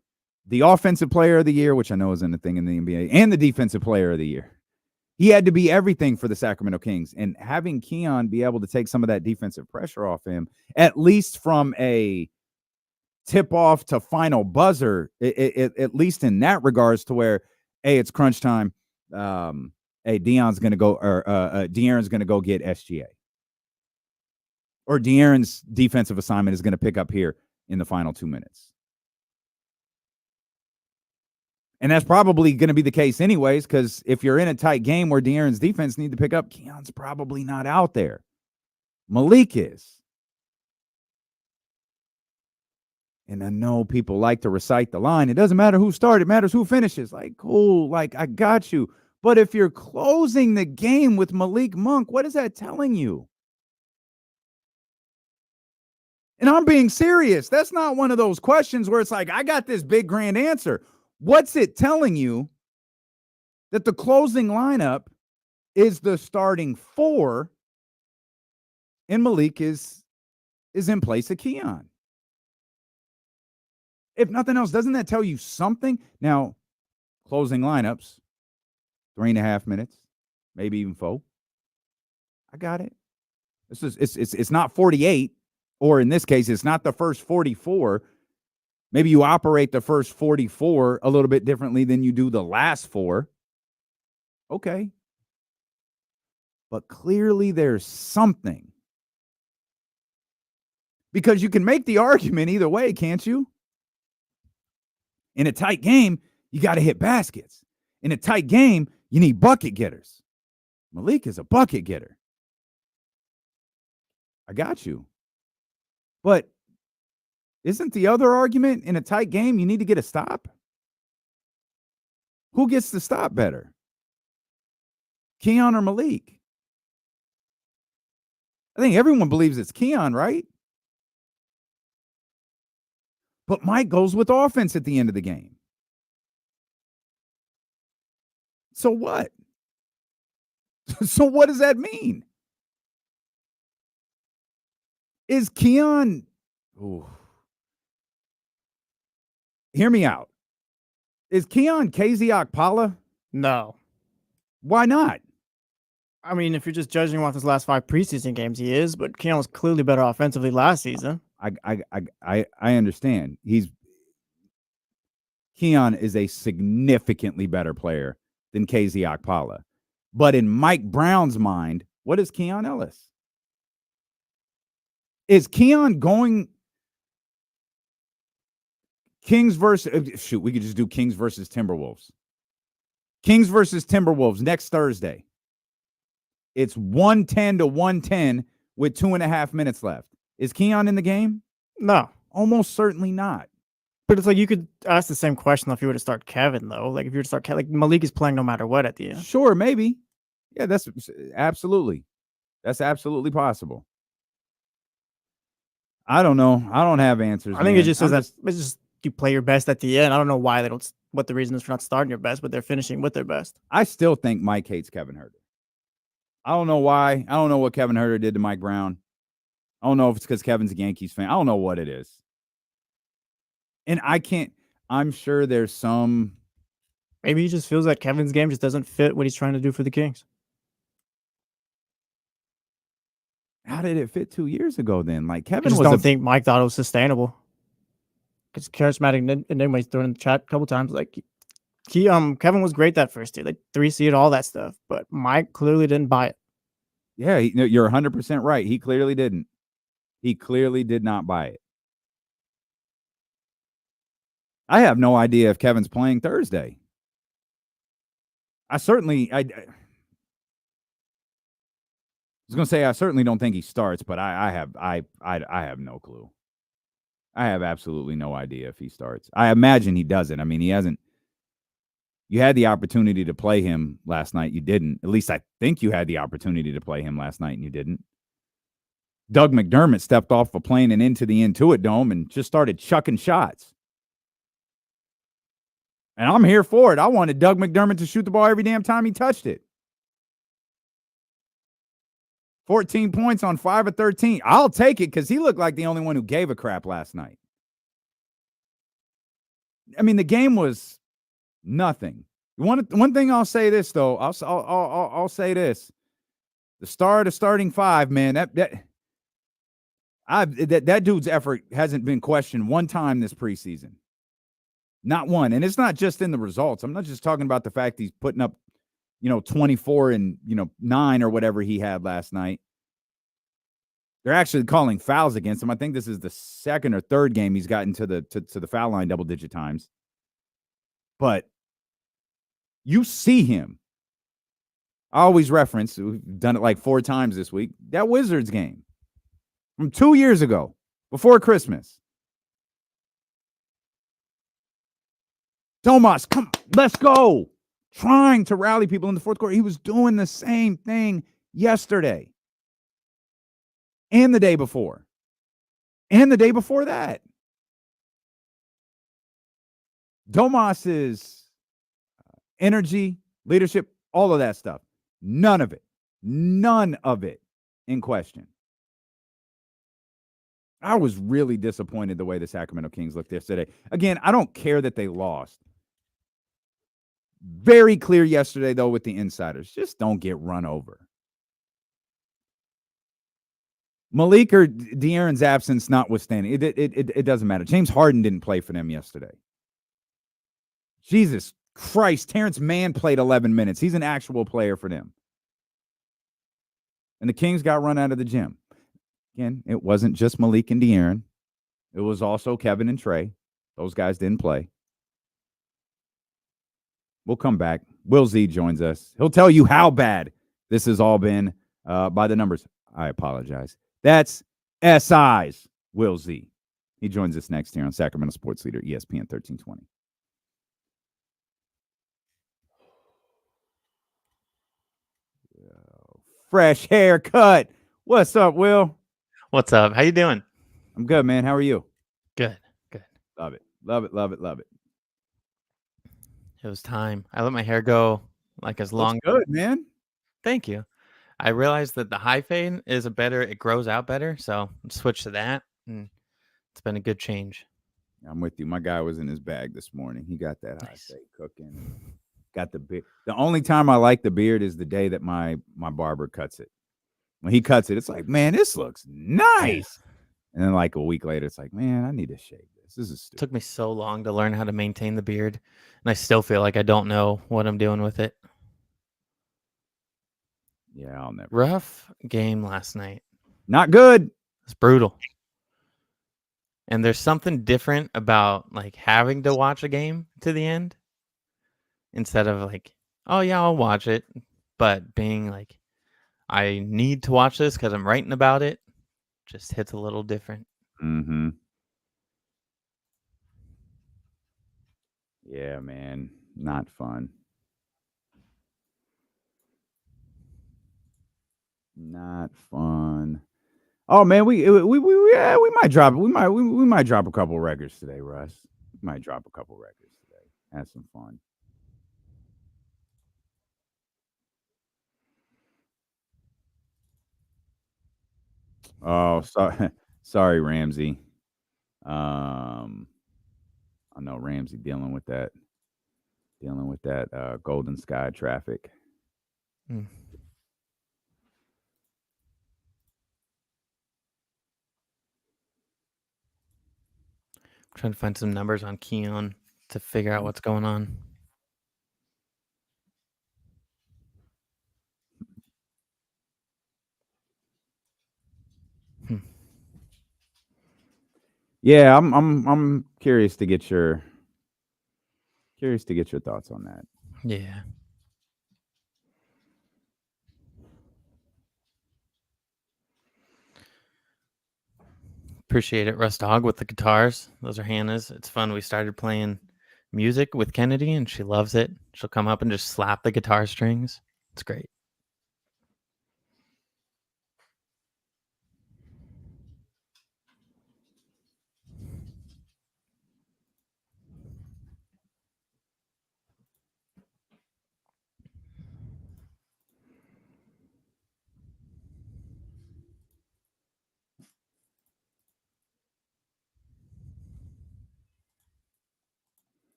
the offensive player of the year, which I know isn't a thing in the NBA, and the defensive player of the year. He had to be everything for the Sacramento Kings. And having Keon be able to take some of that defensive pressure off him, at least from a tip-off to final buzzer, at least in that regards, to where, hey, it's crunch time. Hey, De'Aaron's going to go get SGA. Or De'Aaron's defensive assignment is going to pick up here in the final 2 minutes. And that's probably going to be the case anyways, because if you're in a tight game where De'Aaron's defense need to pick up, Keon's probably not out there. Malik is. And I know people like to recite the line, it doesn't matter who started, it matters who finishes. Like, cool, like, I got you. But if you're closing the game with Malik Monk, what is that telling you? And I'm being serious. That's not one of those questions where it's like, I got this big grand answer. What's it telling you that the closing lineup is the starting 4 and Malik is in place of Keon? If nothing else, doesn't that tell you something? Now, closing lineups, 3.5 minutes, maybe even 4. I got it. It's not 48, or in this case, it's not the first 44. Maybe you operate the first 44 a little bit differently than you do the last 4. Okay. But clearly there's something. Because you can make the argument either way, can't you? In a tight game, you got to hit baskets. In a tight game, you need bucket getters. Malik is a bucket getter. I got you. But isn't the other argument, in a tight game, you need to get a stop? Who gets the stop better? Keon or Malik? I think everyone believes it's Keon, right? But Mike goes with offense at the end of the game. So what? So what does that mean? Is Keon... Ooh. Hear me out. Is Keon KZ Okpala? No. Why not? I mean, if you're just judging him off his last 5 preseason games, he is, but Keon was clearly better offensively last season. I understand. Keon is a significantly better player than KZ Okpala. But in Mike Brown's mind, what is Keon Ellis? Is Keon going Kings versus, shoot, we could just do Kings versus Timberwolves. Kings versus Timberwolves next Thursday. It's 110 to 110 with 2.5 minutes left. Is Keon in the game? No. Almost certainly not. But it's like you could ask the same question if you were to start Kevin, though. Like if you were to start Kevin, like Malik is playing no matter what at the end. Sure, maybe. Yeah, that's absolutely possible. I don't know. I don't have answers. I think man. it just says that it's just you play your best at the end. I don't know why they don't. What the reason is for not starting your best, but they're finishing with their best. I still think Mike hates Kevin Huerter. I don't know why. I don't know what Kevin Huerter did to Mike Brown. I don't know if it's because Kevin's a Yankees fan. I don't know what it is. And I'm sure there's some. Maybe he just feels like Kevin's game just doesn't fit what he's trying to do for the Kings. How did it fit 2 years ago then? Like Kevin I just was don't think Mike thought it was sustainable. Because charismatic enigma he's thrown in the chat a couple times. Like Kevin was great that first year, like 3 seed, all that stuff. But Mike clearly didn't buy it. Yeah, you're 100% right. He clearly didn't. He clearly did not buy it. I have no idea if Kevin's playing Thursday. I was going to say I certainly don't think he starts, but I have no clue. I have absolutely no idea if he starts. I imagine he doesn't. I mean, he hasn't. You had the opportunity to play him last night. You didn't. At least I think you had the opportunity to play him last night, and you didn't. Doug McDermott stepped off a plane and into the Intuit Dome and just started chucking shots. And I'm here for it. I wanted Doug McDermott to shoot the ball every damn time he touched it. 14 points on 5 of 13. I'll take it because he looked like the only one who gave a crap last night. I mean, the game was nothing. One thing I'll say this though. I'll say this: the starting five, man. That dude's effort hasn't been questioned one time this preseason. Not one. And it's not just in the results. I'm not just talking about the fact he's putting up, 24 and, 9 or whatever he had last night. They're actually calling fouls against him. I think this is the second or third game he's gotten to the foul line double-digit times. But you see him. I always reference, we've done it like 4 times this week, that Wizards game from 2 years ago, before Christmas. Domas, come, let's go. Trying to rally people in the fourth quarter. He was doing the same thing yesterday and the day before and the day before that. Domas's energy, leadership, all of that stuff. None of it in question. I was really disappointed the way the Sacramento Kings looked yesterday. Again, I don't care that they lost. Very clear yesterday, though, with the insiders. Just don't get run over. Malik or De'Aaron's absence notwithstanding, it doesn't matter. James Harden didn't play for them yesterday. Jesus Christ, Terrence Mann played 11 minutes. He's an actual player for them. And the Kings got run out of the gym. Again, it wasn't just Malik and De'Aaron. It was also Kevin and Trey. Those guys didn't play. We'll come back. Will Z joins us. He'll tell you how bad this has all been by the numbers. I apologize. That's SI's Will Z. He joins us next here on Sacramento Sports Leader, ESPN 1320. Fresh haircut. What's up, Will? What's up? How you doing? I'm good, man. How are you? Good. Love it. Love it. Love it. Love it. It was time. I let my hair go like as long. Looks good, man. Thank you. I realized that the high fade is it grows out better. So switch to that. And it's been a good change. I'm with you. My guy was in his bag this morning. He got that high fade cooking. Got the beard. The only time I like the beard is the day that my barber cuts it. When he cuts it, it's like, man, this looks nice. And then like a week later, it's like, man, I need to shave this. This is stupid. It took me so long to learn how to maintain the beard. And I still feel like I don't know what I'm doing with it. Yeah, I'll never. Rough game last night. Not good. It's brutal. And there's something different about like having to watch a game to the end instead of like, oh yeah, I'll watch it. But being like, I need to watch this because I'm writing about it. Just hits a little different. Mm-hmm. Yeah, man. Not fun. Not fun. Oh man, we might drop we might drop a couple records today, Russ. We might drop a couple records today. Have some fun. Oh, sorry, Ramsey. I know Ramsey dealing with that Golden Sky traffic. Mm. Trying to find some numbers on Keon to figure out what's going on. Yeah, I'm curious to get your thoughts on that. Yeah. Appreciate it, Russ Dog, with the guitars. Those are Hannah's. It's fun. We started playing music with Kennedy, and she loves it. She'll come up and just slap the guitar strings. It's great.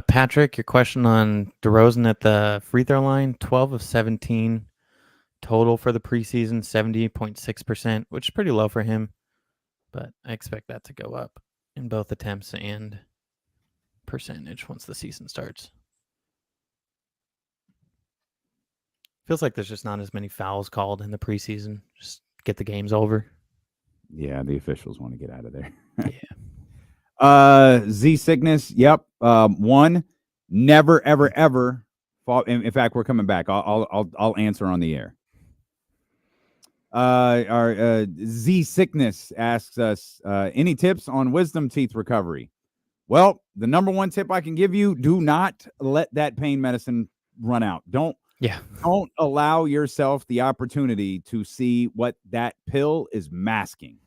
Patrick, your question on DeRozan at the free throw line, 12 of 17 total for the preseason, 70.6%, which is pretty low for him, but I expect that to go up in both attempts and percentage once the season starts. Feels like there's just not as many fouls called in the preseason. Just get the games over. Yeah, the officials want to get out of there. Yeah. Z Sickness. Yep. One. Never, ever, ever. In fact, we're coming back. I'll answer on the air. Our Z Sickness asks us any tips on wisdom teeth recovery. Well, the number one tip I can give you: do not let that pain medicine run out. Don't allow yourself the opportunity to see what that pill is masking.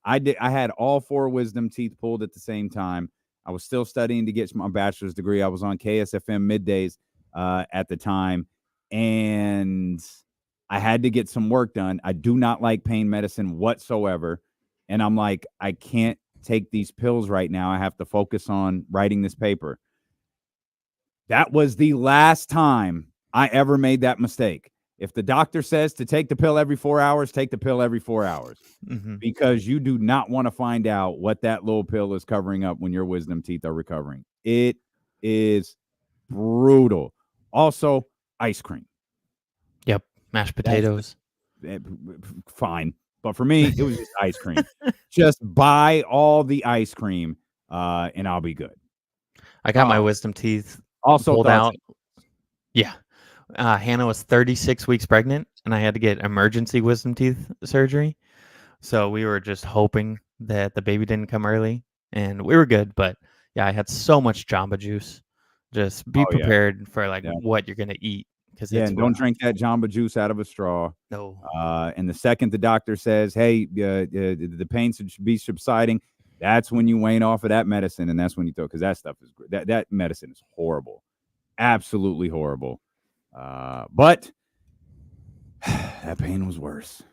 I had all 4 wisdom teeth pulled at the same time. I was still studying to get my bachelor's degree. I was on KSFM middays at the time, and I had to get some work done. I do not like pain medicine whatsoever, and I'm like, I can't take these pills right now. I have to focus on writing this paper. That was the last time I ever made that mistake. If the doctor says to take the pill every 4 hours, take the pill every 4 hours, because you do not want to find out what that little pill is covering up when your wisdom teeth are recovering. It is brutal. Also, ice cream. Yep. Mashed potatoes. Fine. But for me, it was just ice cream. Just buy all the ice cream, and I'll be good. I got my wisdom teeth also pulled out. Yeah. Hannah was 36 weeks pregnant, and I had to get emergency wisdom teeth surgery. So we were just hoping that the baby didn't come early, and we were good. But yeah, I had so much Jamba Juice. Just be prepared for what you're gonna eat, because and don't drink that Jamba Juice out of a straw. No. And the second the doctor says, "Hey, the pain should be subsiding," that's when you wane off of that medicine, and that's when you throw, because that stuff is that medicine is horrible, absolutely horrible. But that pain was worse.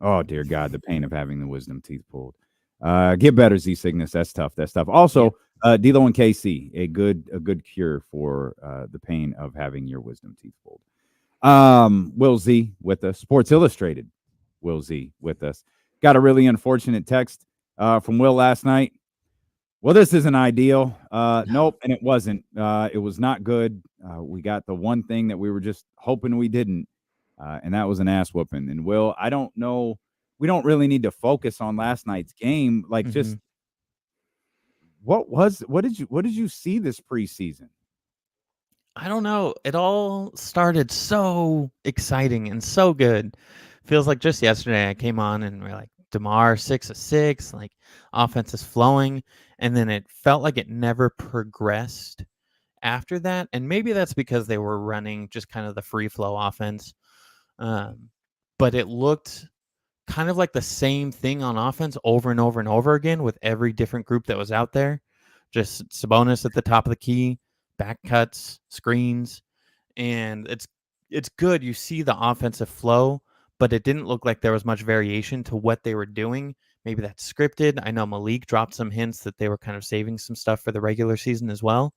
Oh dear God, the pain of having the wisdom teeth pulled. Get better, Z Cygnus. That's tough. Also, D'Lo and KC, a good cure for the pain of having your wisdom teeth pulled. Will Z with us. Sports Illustrated. Will Z with us. Got a really unfortunate text from Will last night. Well, this isn't ideal. Nope, and it wasn't. It was not good. We got the one thing that we were just hoping we didn't, and that was an ass whooping. And Will, I don't know. We don't really need to focus on last night's game. Just what did you see this preseason? I don't know. It all started so exciting and so good. Feels like just yesterday I came on and we're like, DeMar 6 of 6, like offense is flowing, and then it felt like it never progressed after that. And maybe that's because they were running just kind of the free flow offense. But it looked kind of like the same thing on offense over and over and over again with every different group that was out there. Just Sabonis at the top of the key, back cuts, screens, and it's good. You see the offensive flow, but it didn't look like there was much variation to what they were doing. Maybe that's scripted. I know Malik dropped some hints that they were kind of saving some stuff for the regular season as well,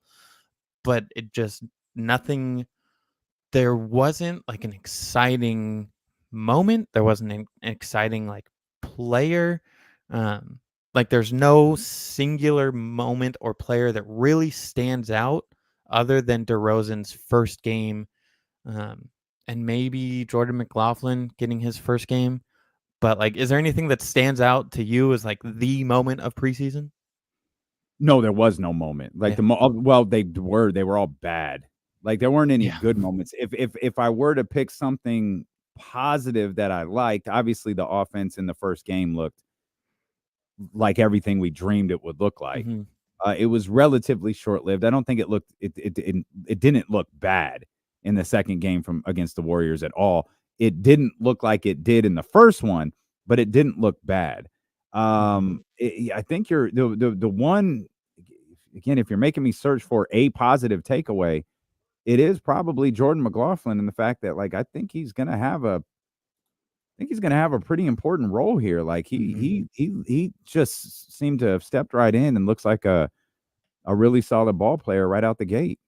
but it just nothing. There wasn't like an exciting moment. There wasn't an exciting like player. Like there's no singular moment or player that really stands out other than DeRozan's first game, and maybe Jordan McLaughlin getting his first game. But like, is there anything that stands out to you as like the moment of preseason? No, there was no moment. Like well, they were all bad. Like there weren't any good moments. If I were to pick something positive that I liked, obviously the offense in the first game looked like everything we dreamed it would look like. It was relatively short-lived. I don't think it didn't look bad in the second game against the Warriors at all. It didn't look like it did in the first one, but it didn't look bad. I think the one, again, if you're making me search for a positive takeaway, it is probably Jordan McLaughlin and the fact that like I think he's gonna have a pretty important role here. Like he just seemed to have stepped right in and looks like a really solid ball player right out the gate.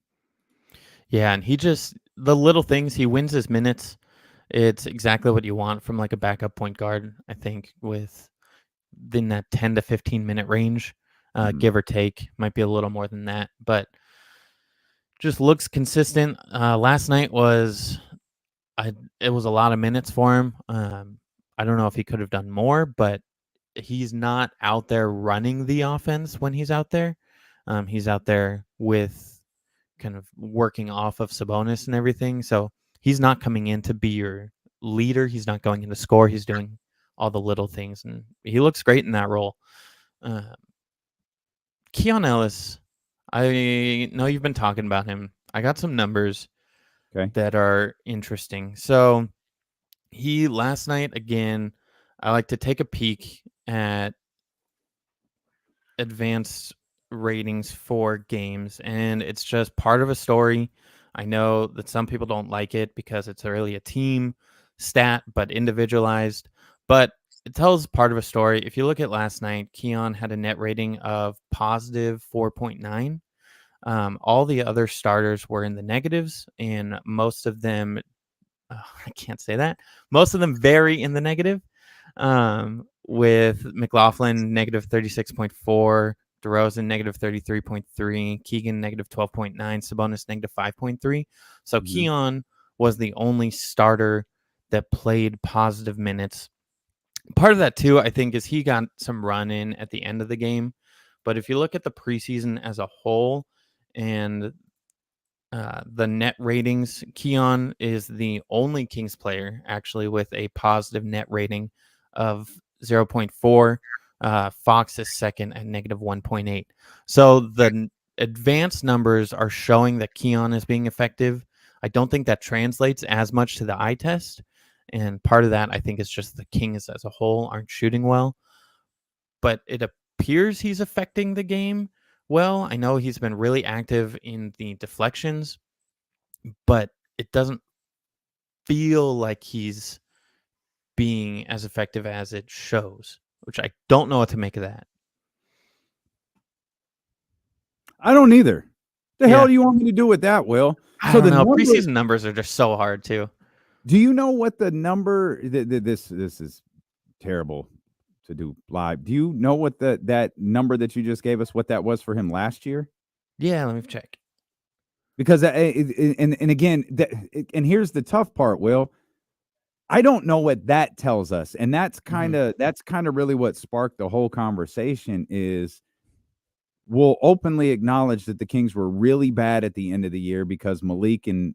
Yeah, and the little things, he wins his minutes. It's exactly what you want from like a backup point guard, I think, within that 10 to 15 minute range, give or take. Might be a little more than that, but just looks consistent. Last night it was a lot of minutes for him. I don't know if he could have done more, but he's not out there running the offense when he's out there. He's out there with kind of working off of Sabonis and everything. So he's not coming in to be your leader. He's not going in to score. He's doing all the little things, and he looks great in that role. Keon Ellis, I know you've been talking about him. I got some numbers that are interesting. So he last night, again, I like to take a peek at advanced ratings for games, and it's just part of a story. I know that some people don't like it because it's really a team stat, but individualized. But it tells part of a story. If you look at last night, Keon had a net rating of positive 4.9. All the other starters were in the negatives, and most of them, I can't say that. Most of them vary in the negative. With McLaughlin negative 36.4, DeRozan negative 33.3, Keegan negative 12.9, Sabonis negative 5.3. So Keon was the only starter that played positive minutes. Part of that too, I think, is he got some run in at the end of the game. But if you look at the preseason as a whole and the net ratings, Keon is the only Kings player actually with a positive net rating of 0.4. Fox is second at negative 1.8. So the advanced numbers are showing that Keon is being effective. I don't think that translates as much to the eye test. And part of that, I think, is just the Kings as a whole aren't shooting well. But it appears he's affecting the game well. I know he's been really active in the deflections, but it doesn't feel like he's being as effective as it shows, which I don't know what to make of that. I don't either. The hell do you want me to do with that, Will? I don't know. Preseason numbers are just so hard too. Do you know what the number? This is terrible to do live. Do you know what that number that you just gave us, what that was for him last year? Yeah, let me check. Because and again, and here's the tough part, Will. I don't know what that tells us, and that's kind of really what sparked the whole conversation. Is will openly acknowledge that the Kings were really bad at the end of the year because Malik and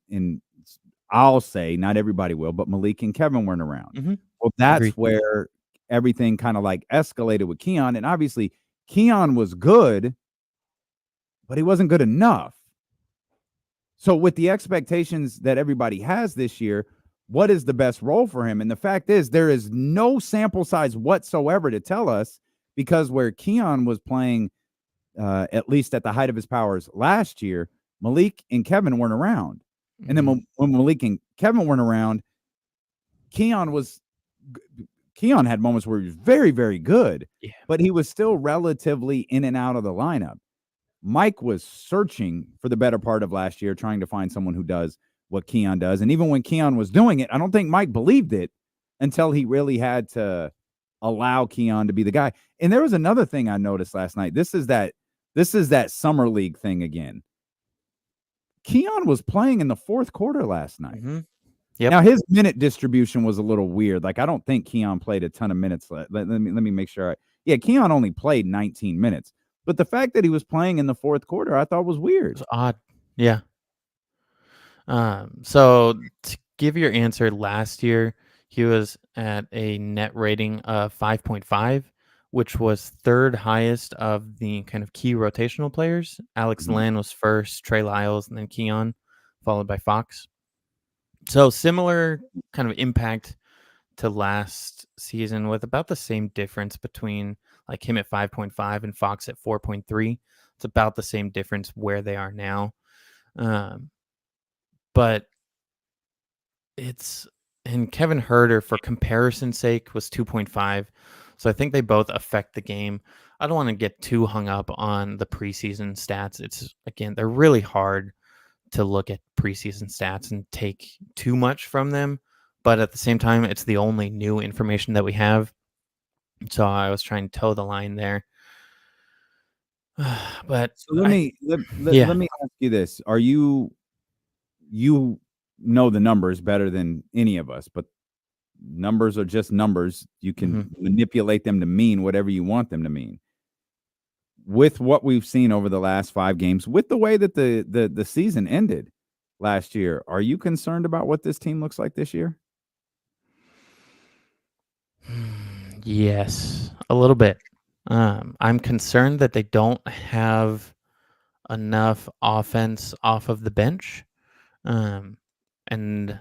I'll say, not everybody will, but Malik and Kevin weren't around. Mm-hmm. Well, that's Agreed. where everything kind of like escalated with Keon. And obviously, Keon was good, but he wasn't good enough. So with the expectations that everybody has this year, what is the best role for him? And the fact is, there is no sample size whatsoever to tell us, because where Keon was playing, at least at the height of his powers last year, Malik and Kevin weren't around. And then when Malik and Kevin weren't around, Keon had moments where he was very, very good, but he was still relatively in and out of the lineup. Mike was searching for the better part of last year, trying to find someone who does what Keon does. And even when Keon was doing it, I don't think Mike believed it until he really had to allow Keon to be the guy. And there was another thing I noticed last night. This is that summer league thing again. Keon was playing in the fourth quarter last night. Mm-hmm. Yep. Now his minute distribution was a little weird. Like, I don't think Keon played a ton of minutes. Let me make sure. Keon only played 19 minutes. But the fact that he was playing in the fourth quarter, I thought was weird. It's odd. Yeah. So to give your answer, last year he was at a net rating of 5.5, which was third highest of the kind of key rotational players. Alex Len was first, Trey Lyles, and then Keon, followed by Fox. So similar kind of impact to last season, with about the same difference between like him at 5.5 and Fox at 4.3. It's about the same difference where they are now. But and Kevin Huerter, for comparison's sake, was 2.5. So I think they both affect the game. I don't want to get too hung up on the preseason stats. They're really hard to look at preseason stats and take too much from them. But at the same time, it's the only new information that we have. So I was trying to toe the line there. But so let me ask you this. Are you know the numbers better than any of us, but numbers are just numbers. You can manipulate them to mean whatever you want them to mean. With what we've seen over the last 5 games, with the way that the season ended last year, are you concerned about what this team looks like this year? Yes, a little bit. I'm concerned that they don't have enough offense off of the bench. And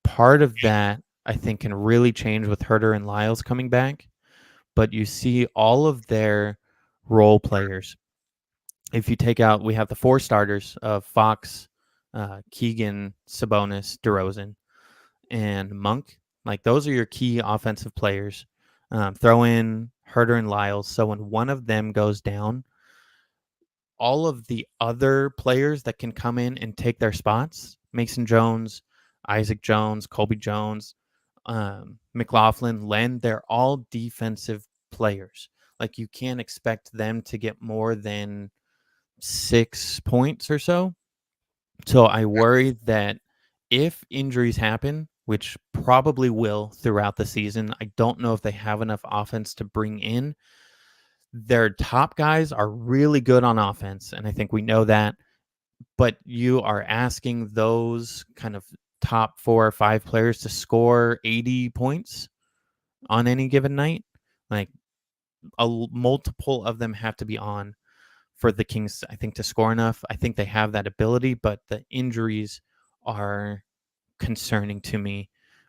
part of that, I think, can really change with Huerter and Lyles coming back. But you see all of their role players. If you take out, we have the 4 starters of Fox, Keegan, Sabonis, DeRozan, and Monk. Like, those are your key offensive players. Throw in Huerter and Lyles. So when one of them goes down, all of the other players that can come in and take their spots, Mason Jones, Isaac Jones, Colby Jones, McLaughlin, Len, they're all defensive players. Like, you can't expect them to get more than 6 points or so. So I worry that if injuries happen, which probably will throughout the season, I don't know if they have enough offense to bring in. Their top guys are really good on offense, and I think we know that. But you are asking those kind of top 4 or 5 players to score 80 points on any given night. Like, multiple of them have to be on for the Kings, I think, to score enough. I think they have that ability, but the injuries are concerning to me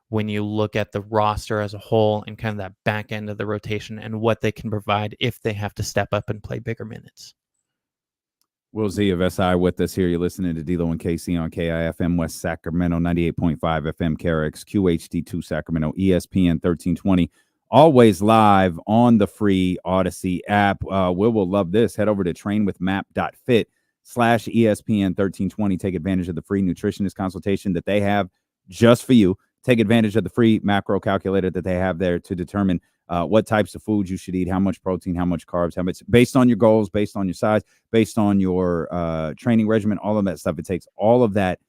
when you look at the roster as a whole and kind of that back end of the rotation and what they can provide if they have to step up and play bigger minutes. Will Z of SI with us here. You're listening to D-Lo and KC on KIFM West Sacramento, 98.5 FM, KRX, QHD2 Sacramento, ESPN 1320. Always live on the free Odyssey app. Will love this. Head over to trainwithmap.fit/ESPN 1320. Take advantage of the free nutritionist consultation that they have just for you. Take advantage of the free macro calculator that they have there to determine what types of foods you should eat, how much protein, how much carbs, how much, based on your goals, based on your size, based on your training regimen, all of that stuff. It takes all of that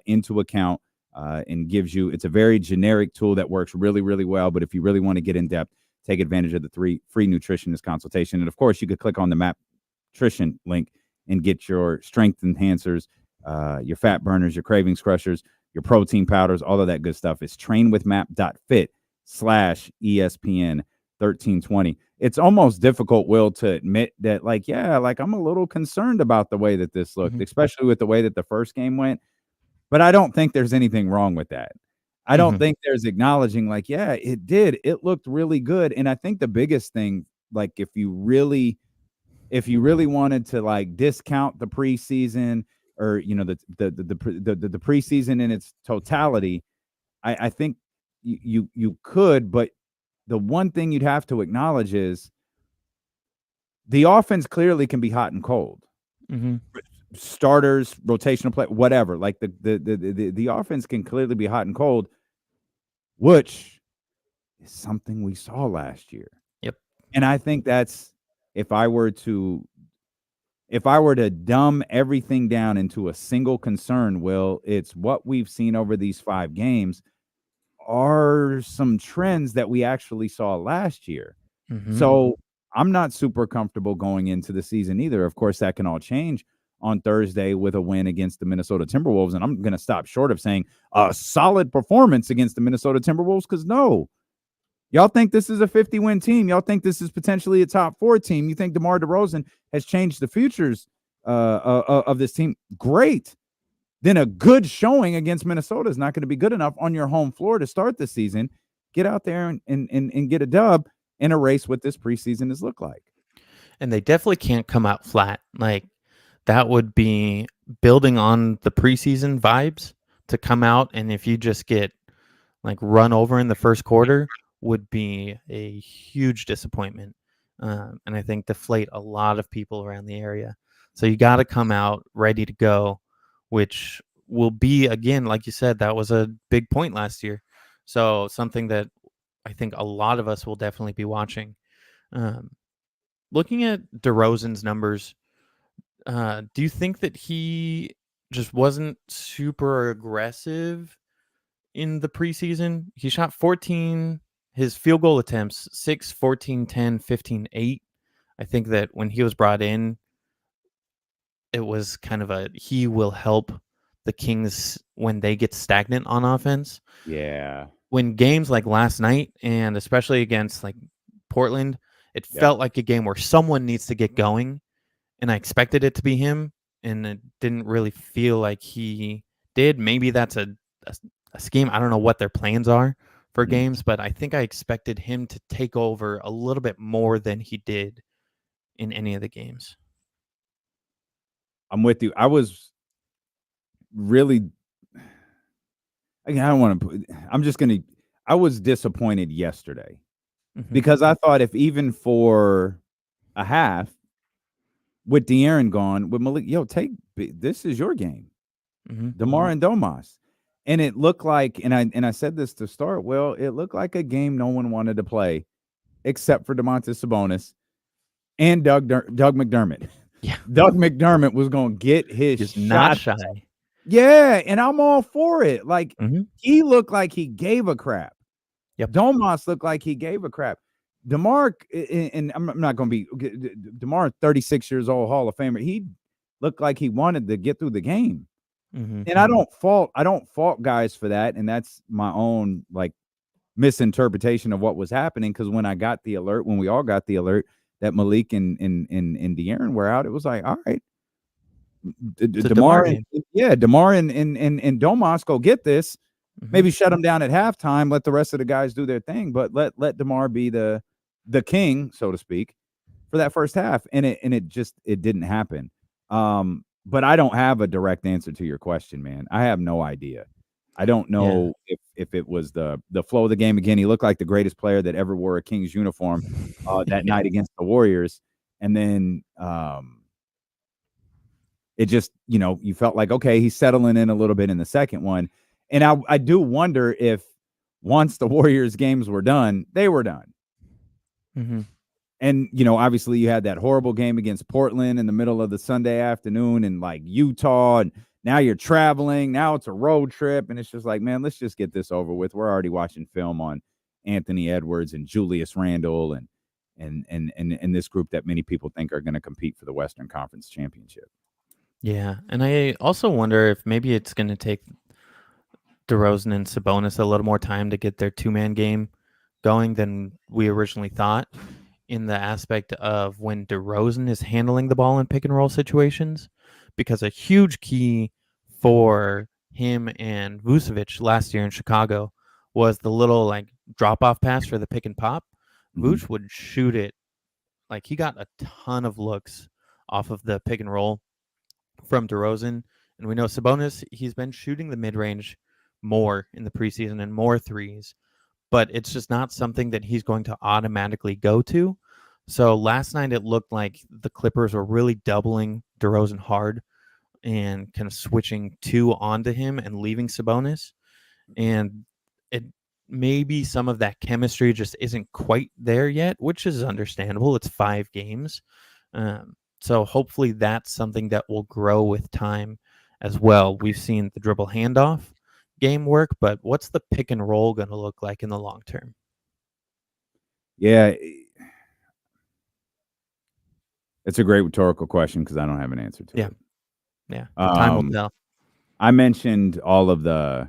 into account and gives you, it's a very generic tool that works really, really well. But if you really want to get in depth, take advantage of the free nutritionist consultation. And of course, you could click on the map nutrition link and get your strength enhancers, your fat burners, your cravings crushers, your protein powders, all of that good stuff. It's trainwithmap.fit/ESPN1320. It's almost difficult, Will, to admit that, like, yeah, like I'm a little concerned about the way that this looked, especially with the way that the first game went. But I don't think there's anything wrong with that. I don't think there's acknowledging, like, yeah, it did. It looked really good. And I think the biggest thing, like, if you really wanted to, like, discount the preseason or, you know, the preseason in its totality, I think you could, but the one thing you'd have to acknowledge is the offense clearly can be hot and cold. Starters, rotational play, whatever. Like the offense can clearly be hot and cold, which is something we saw last year. Yep. And I think that's if I were to dumb everything down into a single concern, Will, it's what we've seen over these 5 games are some trends that we actually saw last year. So I'm not super comfortable going into the season either. Of course, that can all change on Thursday with a win against the Minnesota Timberwolves. And I'm going to stop short of saying a solid performance against the Minnesota Timberwolves, because no. Y'all think this is a 50-win team. Y'all think this is potentially a top 4 team. You think DeMar DeRozan has changed the futures of this team. Great. Then a good showing against Minnesota is not going to be good enough on your home floor to start the season. Get out there and get a dub and erase what this preseason has looked like. And they definitely can't come out flat. Like, that would be building on the preseason vibes to come out. And if you just get, like, run over in the first quarter, would be a huge disappointment. And I think deflate a lot of people around the area. So you got to come out ready to go, which will be, again, like you said, that was a big point last year. So something that I think a lot of us will definitely be watching. Looking at DeRozan's numbers, do you think that he just wasn't super aggressive in the preseason? He shot 14, his field goal attempts, 6, 14, 10, 15, 8. I think that when he was brought in, it was kind of he will help the Kings when they get stagnant on offense. Yeah. When games like last night, and especially against like Portland, it felt like a game where someone needs to get going, and I expected it to be him, and it didn't really feel like he did. Maybe that's a scheme. I don't know what their plans are for games, but I think I expected him to take over a little bit more than he did in any of the games. I'm with you. I was really, again, I don't want to, I was disappointed yesterday because I thought if even for a half with De'Aaron gone, with Malik, this is your game. DeMar and Domas. And it looked like, and I said this to start, well, it looked like a game no one wanted to play except for Domantas Sabonis and Doug McDermott. Yeah. Doug McDermott was going to get his Just shot. not shy. Yeah, and I'm all for it. Like, he looked like he gave a crap. Yep. Domas looked like he gave a crap. DeMar, and I'm not going to be, DeMar, 36 years old, Hall of Famer, he looked like he wanted to get through the game. And I don't fault guys for that. And that's my own, like, misinterpretation of what was happening. Because when we all got the alert that Malik and De'Aaron were out, it was like, all right, DeMar and Domas go get this. Maybe shut them down at halftime, let the rest of the guys do their thing, but let DeMar be the king, so to speak, for that first half. And it didn't happen. But I don't have a direct answer to your question, man. I have no idea. I don't know if it was the flow of the game. Again, he looked like the greatest player that ever wore a Kings uniform that night against the Warriors. And then it just, you felt like, okay, he's settling in a little bit in the second one. And I do wonder if once the Warriors games were done, they were done. And, obviously you had that horrible game against Portland in the middle of the Sunday afternoon and like Utah, and now you're traveling. Now it's a road trip. And it's just like, man, let's just get this over with. We're already watching film on Anthony Edwards and Julius Randle. And and this group that many people think are going to compete for the Western Conference Championship. Yeah, and I also wonder if maybe it's going to take DeRozan and Sabonis a little more time to get their two-man game going than we originally thought, in the aspect of when DeRozan is handling the ball in pick and roll situations, because a huge key for him and Vucevic last year in Chicago was the little like drop-off pass for the pick and pop. Vuce would shoot it. Like, he got a ton of looks off of the pick and roll from DeRozan. And we know Sabonis, he's been shooting the mid-range more in the preseason and more threes, but it's just not something that he's going to automatically go to. So last night it looked like the Clippers were really doubling DeRozan hard and kind of switching two onto him and leaving Sabonis. And it maybe some of that chemistry just isn't quite there yet, which is understandable. It's 5 games. So hopefully that's something that will grow with time as well. We've seen the dribble handoff game work, but what's the pick and roll going to look like in the long term? Yeah, it's a great rhetorical question because I don't have an answer to it. Yeah, time will tell. I mentioned how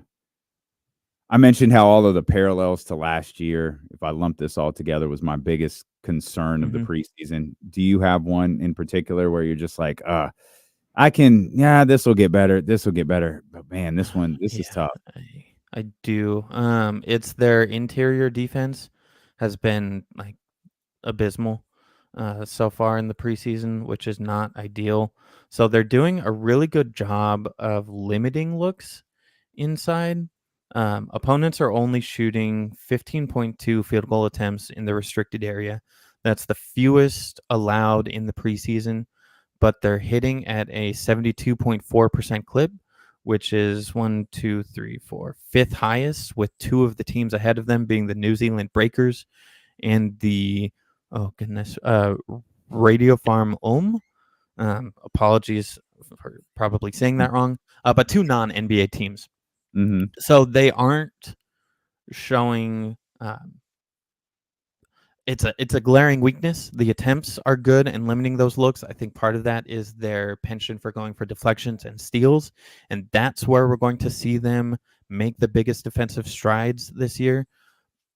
all of the parallels to last year, if I lump this all together, was my biggest concern of the preseason. Do you have one in particular where you're just like, this will get better. This will get better. But man, this is tough. I do. It's their interior defense has been like abysmal so far in the preseason, which is not ideal. So they're doing a really good job of limiting looks inside. Opponents are only shooting 15.2 field goal attempts in the restricted area. That's the fewest allowed in the preseason, but they're hitting at a 72.4% clip, which is 5th highest, with 2 of the teams ahead of them being the New Zealand Breakers and the Radio Farm apologies for probably saying that wrong, but 2 non-NBA teams. So they aren't showing. It's a glaring weakness. The attempts are good and limiting those looks. I think part of that is their penchant for going for deflections and steals, and that's where we're going to see them make the biggest defensive strides this year.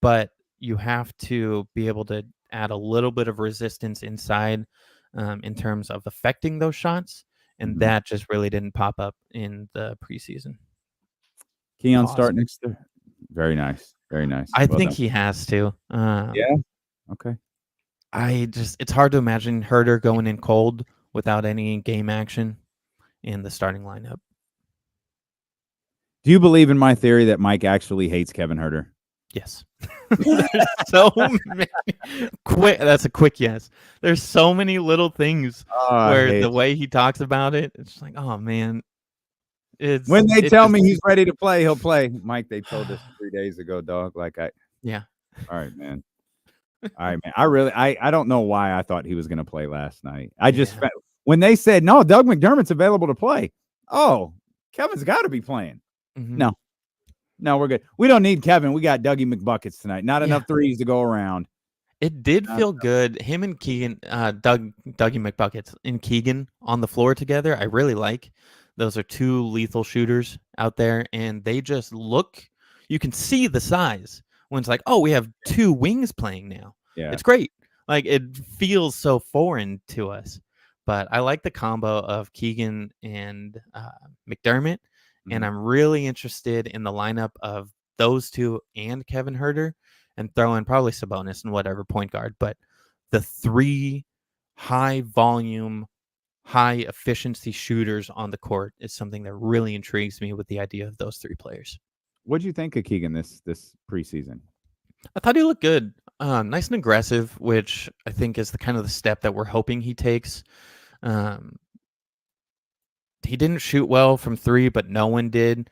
But you have to be able to add a little bit of resistance inside in terms of affecting those shots, and that just really didn't pop up in the preseason. Keon start next year. Very nice. Very nice. I think he has to. Yeah. Okay. It's hard to imagine Herter going in cold without any game action in the starting lineup. Do you believe in my theory that Mike actually hates Kevin Herter? Yes. So many that's a quick yes. There's so many little things where the way he talks about it, it's like, oh man. When they tell me he's ready to play, he'll play. Mike, they told us 3 days ago, dog. Yeah. All right, man. I don't know why I thought he was going to play last night. When they said, no, Doug McDermott's available to play. Oh, Kevin's got to be playing. No, we're good. We don't need Kevin. We got Dougie McBuckets tonight. Not enough threes to go around. It did feel good. Him and Keegan, Dougie McBuckets and Keegan on the floor together. I really like. Those are 2 lethal shooters out there, and they just look. You can see the size when it's like, oh, we have 2 wings playing now. Yeah, it's great. Like, it feels so foreign to us, but I like the combo of Keegan and McDermott, and I'm really interested in the lineup of those 2 and Kevin Herter, and throw in probably Sabonis and whatever point guard. But the 3 high volume, high efficiency shooters on the court is something that really intrigues me with the idea of those 3 players. What do you think of Keegan this preseason? I thought he looked good. Nice and aggressive, which I think is the kind of the step that we're hoping he takes. He didn't shoot well from 3, but no one did.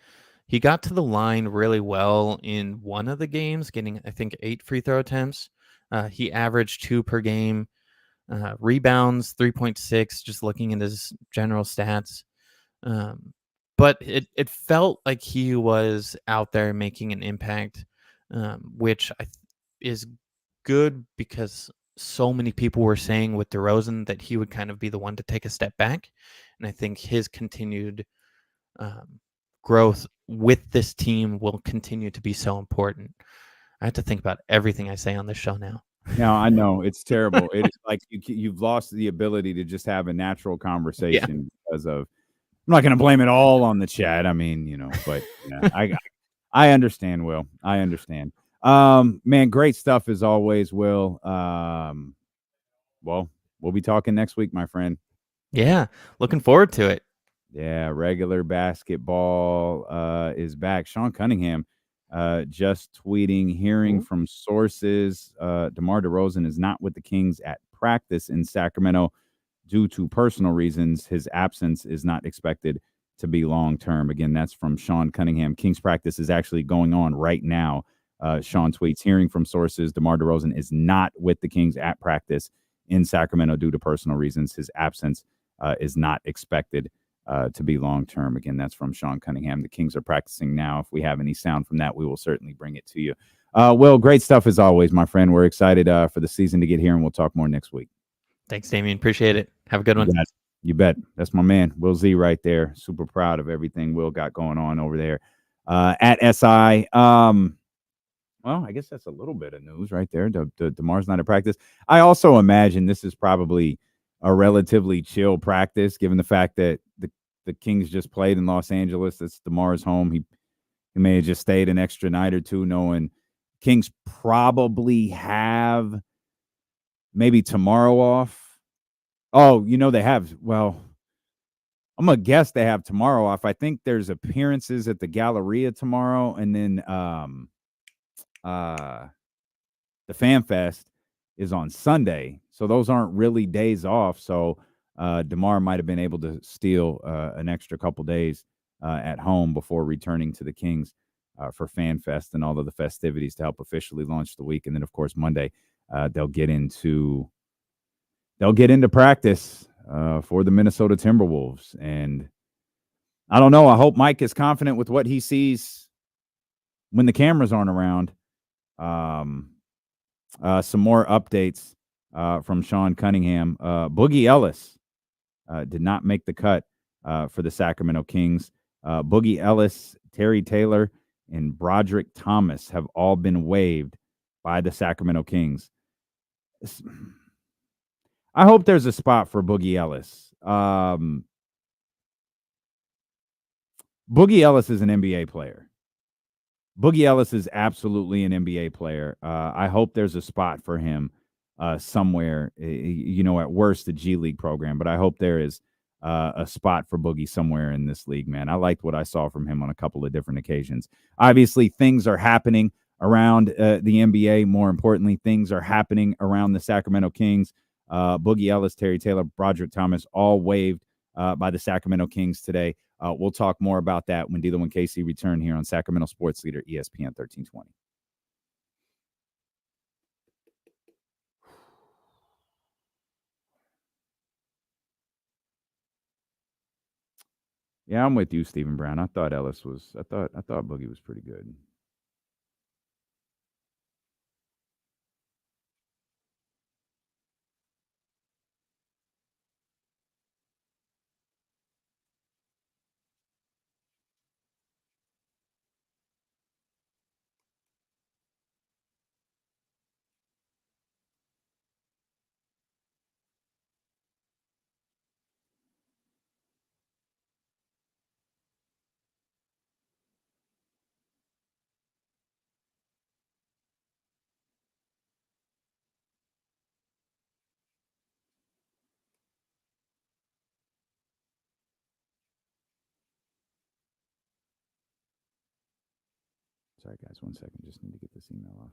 He got to the line really well in one of the games, getting, I think, 8 free throw attempts. He averaged 2 per game. Rebounds 3.6, just looking at his general stats. But it felt like he was out there making an impact, which is good because so many people were saying with DeRozan that he would kind of be the one to take a step back. And I think his continued growth with this team will continue to be so important. I have to think about everything I say on this show now. No, I know it's terrible. It's like you've lost the ability to just have a natural conversation because of. I'm not going to blame it all on the chat. I mean, but yeah, I understand, Will. I understand. Man, great stuff as always, Will. Well, we'll be talking next week, my friend. Yeah, looking forward to it. Yeah, regular basketball is back. Sean Cunningham just tweeting, hearing from sources, DeMar DeRozan is not with the Kings at practice in Sacramento due to personal reasons. His absence is not expected to be long-term. Again, that's from Sean Cunningham. Kings practice is actually going on right now. Sean tweets, hearing from sources, DeMar DeRozan is not with the Kings at practice in Sacramento due to personal reasons. His absence is not expected to be long-term. Again, that's from Sean Cunningham. The Kings are practicing now. If we have any sound from that, we will certainly bring it to you. Will, great stuff as always, my friend. We're excited for the season to get here, and we'll talk more next week. Thanks, Damien. Appreciate it. Have a good one. You bet. That's my man, Will Z, right there. Super proud of everything Will got going on over there at SI. Well, I guess that's a little bit of news right there. DeMar's not at practice. I also imagine this is probably a relatively chill practice, given the fact that the Kings just played in Los Angeles. That's DeMar's home. He may have just stayed an extra night or two, knowing Kings probably have maybe tomorrow off. Oh, they have. Well, I'm going to guess they have tomorrow off. I think there's appearances at the Galleria tomorrow, and then the Fan Fest is on Sunday. So those aren't really days off. So DeMar might have been able to steal an extra couple days at home before returning to the Kings for Fan Fest and all of the festivities to help officially launch the week. And then, of course, Monday they'll get into practice for the Minnesota Timberwolves. And I don't know. I hope Mike is confident with what he sees when the cameras aren't around. Some more updates from Sean Cunningham. Boogie Ellis did not make the cut for the Sacramento Kings. Boogie Ellis, Terry Taylor, and Broderick Thomas have all been waived by the Sacramento Kings. I hope there's a spot for Boogie Ellis. Boogie Ellis is an NBA player. Boogie Ellis is absolutely an NBA player. I hope there's a spot for him somewhere, at worst, the G League program. But I hope there is a spot for Boogie somewhere in this league, man. I liked what I saw from him on a couple of different occasions. Obviously, things are happening around the NBA. More importantly, things are happening around the Sacramento Kings. Boogie Ellis, Terry Taylor, Broderick Thomas, all waived by the Sacramento Kings today. We'll talk more about that when D'Lo and Casey return here on Sacramento Sports Leader ESPN 1320. Yeah, I'm with you, Stephen Brown. I thought Boogie was pretty good. Sorry, guys, 1 second. Just need to get this email off.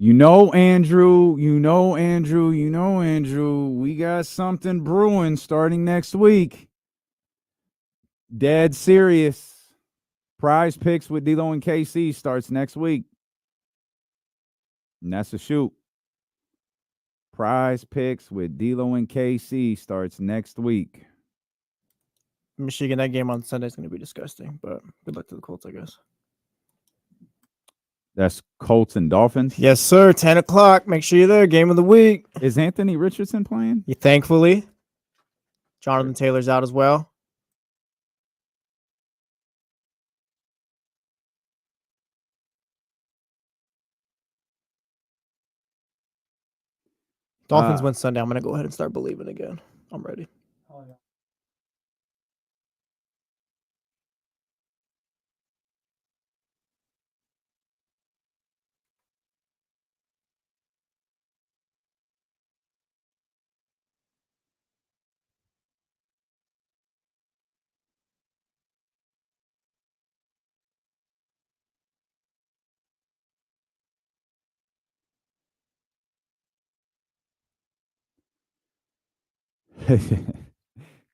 Andrew, we got something brewing starting next week. Dead serious. Prize Picks with D-Lo and KC starts next week. And that's a shoot. Prize Picks with D-Lo and KC starts next week. Michigan, that game on Sunday is going to be disgusting, but good luck to the Colts, I guess. That's Colts and Dolphins? Yes, sir. 10 o'clock. Make sure you're there. Game of the week. Is Anthony Richardson playing? Yeah, thankfully. Jonathan Taylor's out as well. Dolphins win Sunday. I'm going to go ahead and start believing again. I'm ready. Oh, yeah.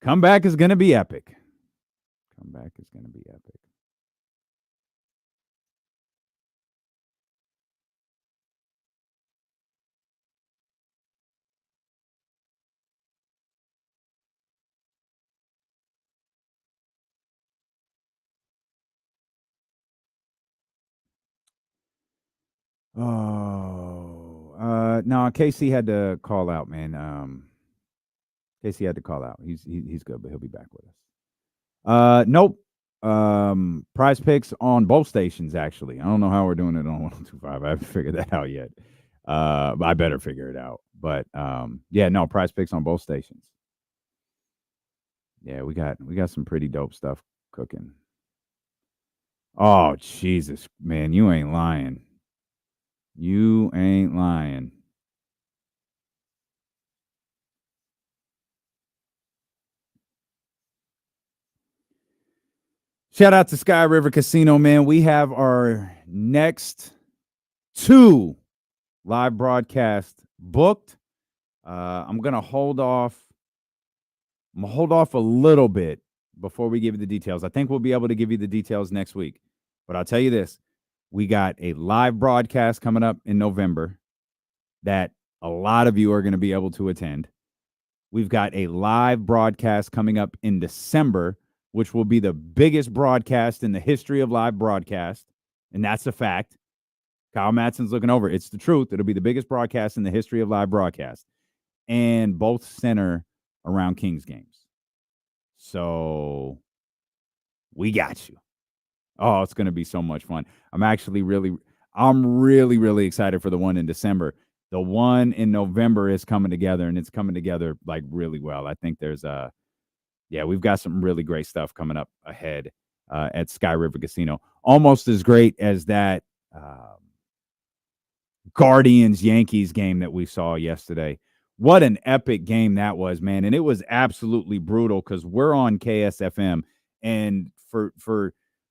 Comeback is going to be epic. Comeback is going to be epic. Oh, no, Casey had to call out, man. Casey had to call out. He's good, but he'll be back with us. Nope. Prize Picks on both stations, actually. I don't know how we're doing it on 102.5. I haven't figured that out yet. I better figure it out. But yeah, no, Prize Picks on both stations. Yeah, we got some pretty dope stuff cooking. Oh, Jesus, man, you ain't lying. You ain't lying. Shout out to Sky River Casino, man. We have our next 2 live broadcasts booked. I'm going to hold off. I'm going to hold off a little bit before we give you the details. I think we'll be able to give you the details next week. But I'll tell you this. We got a live broadcast coming up in November that a lot of you are going to be able to attend. We've got a live broadcast coming up in December, which will be the biggest broadcast in the history of live broadcast. And that's a fact. Kyle Madsen's looking over. It's the truth. It'll be the biggest broadcast in the history of live broadcast. And both center around Kings games. So we got you. Oh, it's going to be so much fun. I'm really excited for the one in December. The one in November is coming together, and it's coming together like really well. I think there's we've got some really great stuff coming up ahead at Sky River Casino. Almost as great as that Guardians-Yankees game that we saw yesterday. What an epic game that was, man. And it was absolutely brutal because we're on KSFM. And for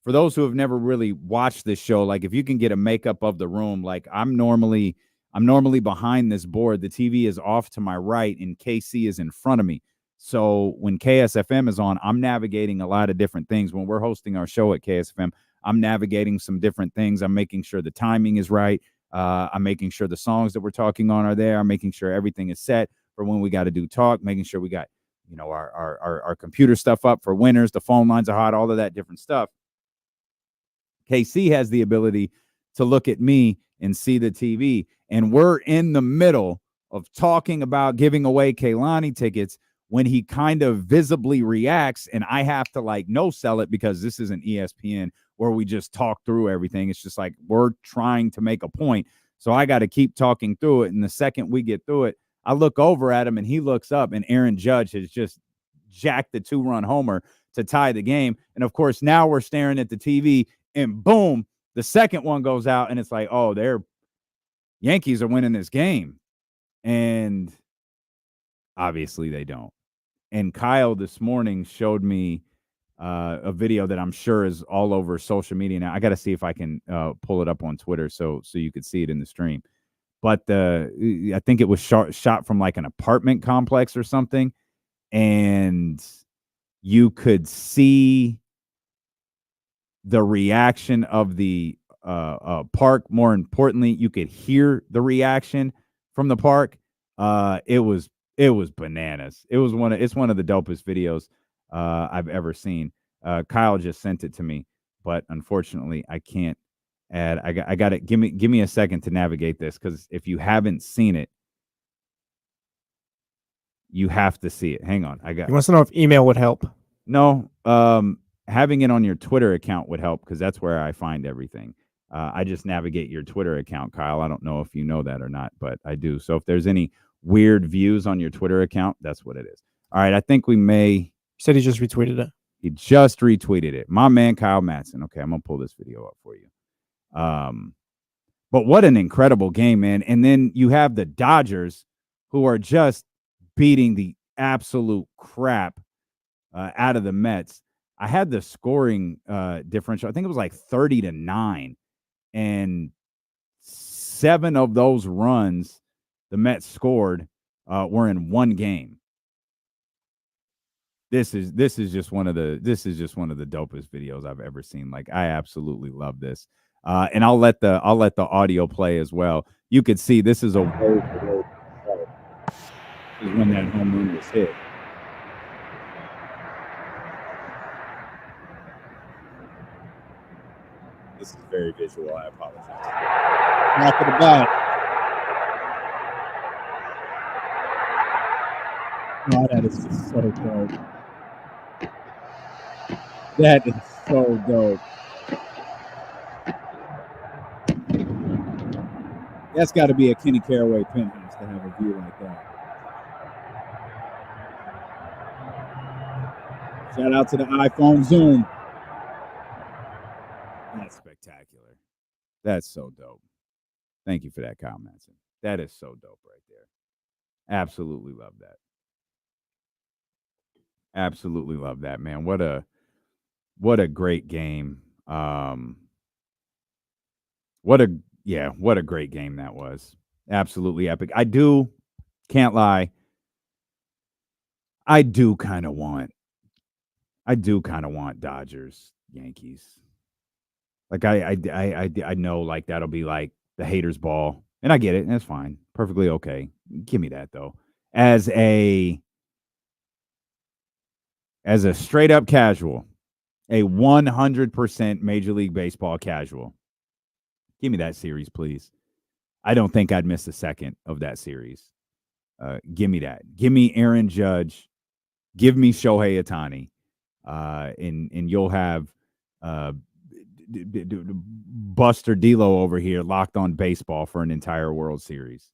those who have never really watched this show, like if you can get a makeup of the room, like I'm normally behind this board. The TV is off to my right and KC is in front of me. So when KSFM is on, I'm navigating a lot of different things. When we're hosting our show at KSFM, I'm navigating some different things. I'm making sure the timing is right. I'm making sure the songs that we're talking on are there. I'm making sure everything is set for when we got to do talk, making sure we got, our computer stuff up for winners. The phone lines are hot, all of that different stuff. KC has the ability to look at me and see the TV. And we're in the middle of talking about giving away Kehlani tickets when he kind of visibly reacts, and I have to no sell it because this isn't ESPN where we just talk through everything. It's just like we're trying to make a point. So I got to keep talking through it. And the second we get through it, I look over at him and he looks up and Aaron Judge has just jacked the 2-run homer to tie the game. And of course, now we're staring at the TV and boom, the second one goes out and it's like, oh, Yankees are winning this game. And obviously they don't. And Kyle this morning showed me a video that I'm sure is all over social media now. I got to see if I can pull it up on Twitter so you could see it in the stream. but I think it was shot from like an apartment complex or something, and you could see the reaction of the park. More importantly, you could hear the reaction from the park. It was bananas. It's one of the dopest videos I've ever seen. Kyle just sent it to me, but unfortunately I can't add. I got it. Give me a second to navigate this, because if you haven't seen it, you have to see it. Hang on. He wants to know if email would help. No, having it on your Twitter account would help, because that's where I find everything. I just navigate your Twitter account, Kyle. I don't know if you know that or not, but I do. So if there's any weird views on your Twitter account, that's what it is. All right, I think we may. He said he just retweeted it. He just retweeted it. My man, Kyle Matson. Okay, I'm going to pull this video up for you. But what an incredible game, man. And then you have the Dodgers, who are just beating the absolute crap out of the Mets. I had the scoring differential. I think it was like 30-9. And 7 of those runs the Mets scored were in one game. This is just one of the dopest videos I've ever seen. Like, I absolutely love this. And I'll let the audio play as well. You could see this is a word when that home run was hit. This is very visual. I apologize. Knock it about. Oh, that is just so dope. That is so dope. That's got to be a Kenny Caraway penthouse to have a view like that. Shout out to the iPhone Zoom. That's spectacular. That's so dope. Thank you for that, Kyle Matson. That is so dope right there. Absolutely love that. Absolutely love that, man. What a great game. What a great game that was. Absolutely epic. Can't lie, I do kind of want Dodgers, Yankees. Like, I know, like, that'll be like the haters' ball, and I get it, and that's fine, perfectly okay. Give me that though, as a straight up casual, a 100% Major League Baseball casual. Give me that series, please. I don't think I'd miss a second of that series. Give me that. Give me Aaron Judge. Give me Shohei Ohtani, and you'll have Buster D'Lo over here locked on baseball for an entire World Series.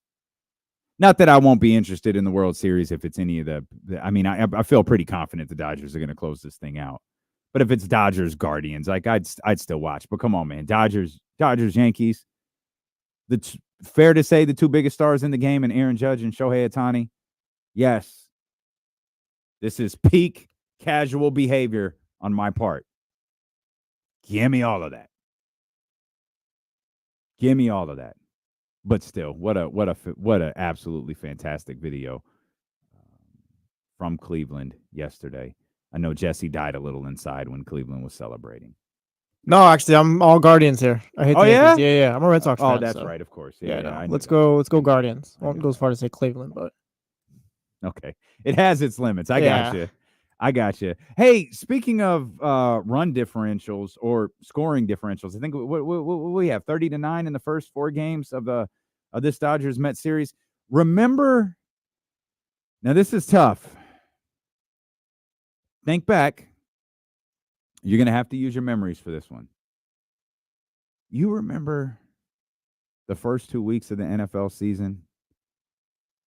Not that I won't be interested in the World Series if it's any of the I mean, I feel pretty confident the Dodgers are going to close this thing out. But if it's Dodgers Guardians, like, I'd still watch. But come on, man, Dodgers Yankees. Fair to say the two biggest stars in the game, and Aaron Judge and Shohei Ohtani. Yes, this is peak casual behavior on my part. Give me all of that. Give me all of that. But still, what a absolutely fantastic video from Cleveland yesterday. I know Jesse died a little inside when Cleveland was celebrating. No, actually, I'm all Guardians here. I hate the Yankees. Yeah. I'm a Red Sox fan. Oh, that's right, of course. Yeah. Let's go Guardians. Won't go as far to say Cleveland, but okay, it has its limits. I got you. Hey, speaking of run differentials or scoring differentials, I think we have 30-9 in the first 4 games of this Dodgers Mets series. Remember, now this is tough. Think back. You're going to have to use your memories for this one. You remember the first 2 weeks of the NFL season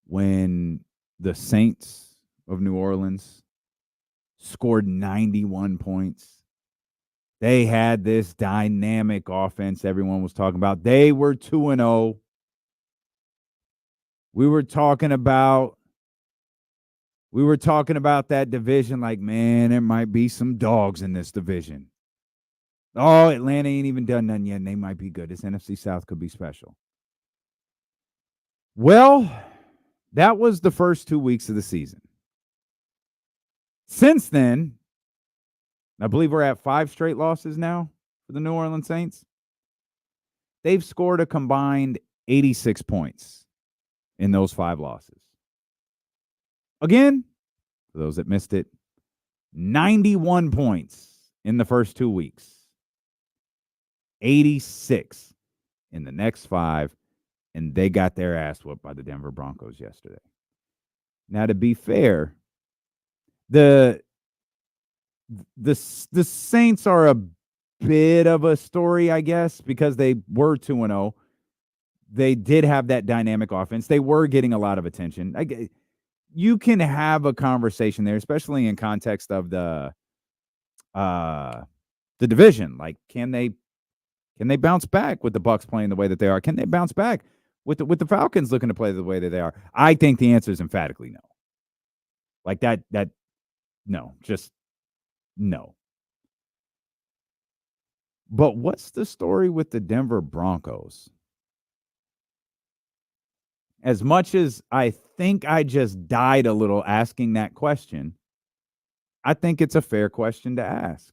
when the Saints of New Orleans scored 91 points? They had this dynamic offense everyone was talking about. They were 2-0. We were talking about that division like, man, there might be some dogs in this division. Oh, Atlanta ain't even done nothing yet, and they might be good. This NFC South could be special. Well, that was the first 2 weeks of the season. Since then, I believe we're at 5 straight losses now for the New Orleans Saints. They've scored a combined 86 points in those 5 losses. Again, for those that missed it, 91 points in the first 2 weeks. 86 in the next 5, and they got their ass whooped by the Denver Broncos yesterday. Now, to be fair, the Saints are a bit of a story, I guess, because they were 2-0. They did have that dynamic offense. They were getting a lot of attention. You can have a conversation there, especially in context of the division. Like, can they bounce back with the Bucs playing the way that they are? Can they bounce back with the Falcons looking to play the way that they are? I think the answer is emphatically no. Like that no, just no. But what's the story with the Denver Broncos? As much as I think I just died a little asking that question, I think it's a fair question to ask.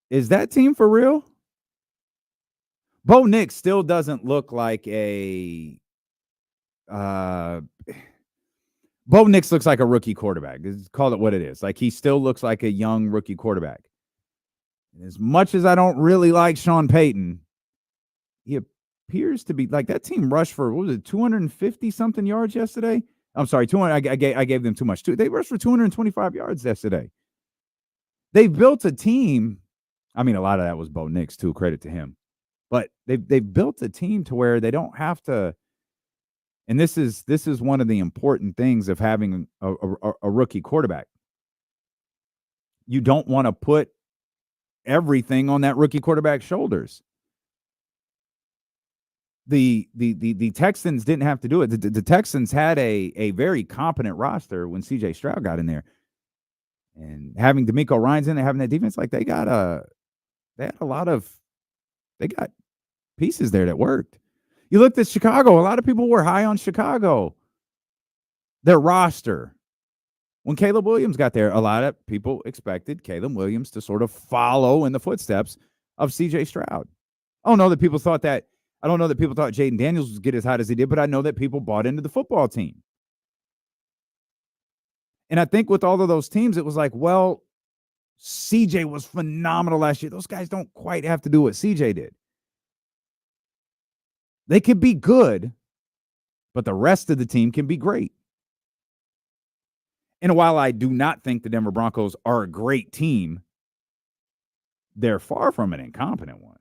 Is that team for real? Bo Nix still doesn't look like a Bo Nix looks like a rookie quarterback. Call it what it is. Like, he still looks like a young rookie quarterback. As much as I don't really like Sean Payton, he appears to be like that team rushed for, what was it, 250-something yards yesterday? I'm sorry, 200. I gave them too much. They rushed for 225 yards yesterday. They've built a team. I mean, a lot of that was Bo Nix, too. Credit to him. But they've built a team to where they don't have to. And this is one of the important things of having a rookie quarterback. You don't want to put everything on that rookie quarterback's shoulders. The Texans didn't have to do it. The Texans had a very competent roster when CJ Stroud got in there. And having DeMeco Ryans in there, having that defense, like they got pieces there that worked. You looked at Chicago. A lot of people were high on Chicago. Their roster. When Caleb Williams got there, a lot of people expected Caleb Williams to sort of follow in the footsteps of CJ Stroud. I don't know that people thought Jaden Daniels would get as hot as he did, but I know that people bought into the football team. And I think with all of those teams, it was like, well, CJ was phenomenal last year. Those guys don't quite have to do what CJ did. They could be good, but the rest of the team can be great. And while I do not think the Denver Broncos are a great team, they're far from an incompetent one.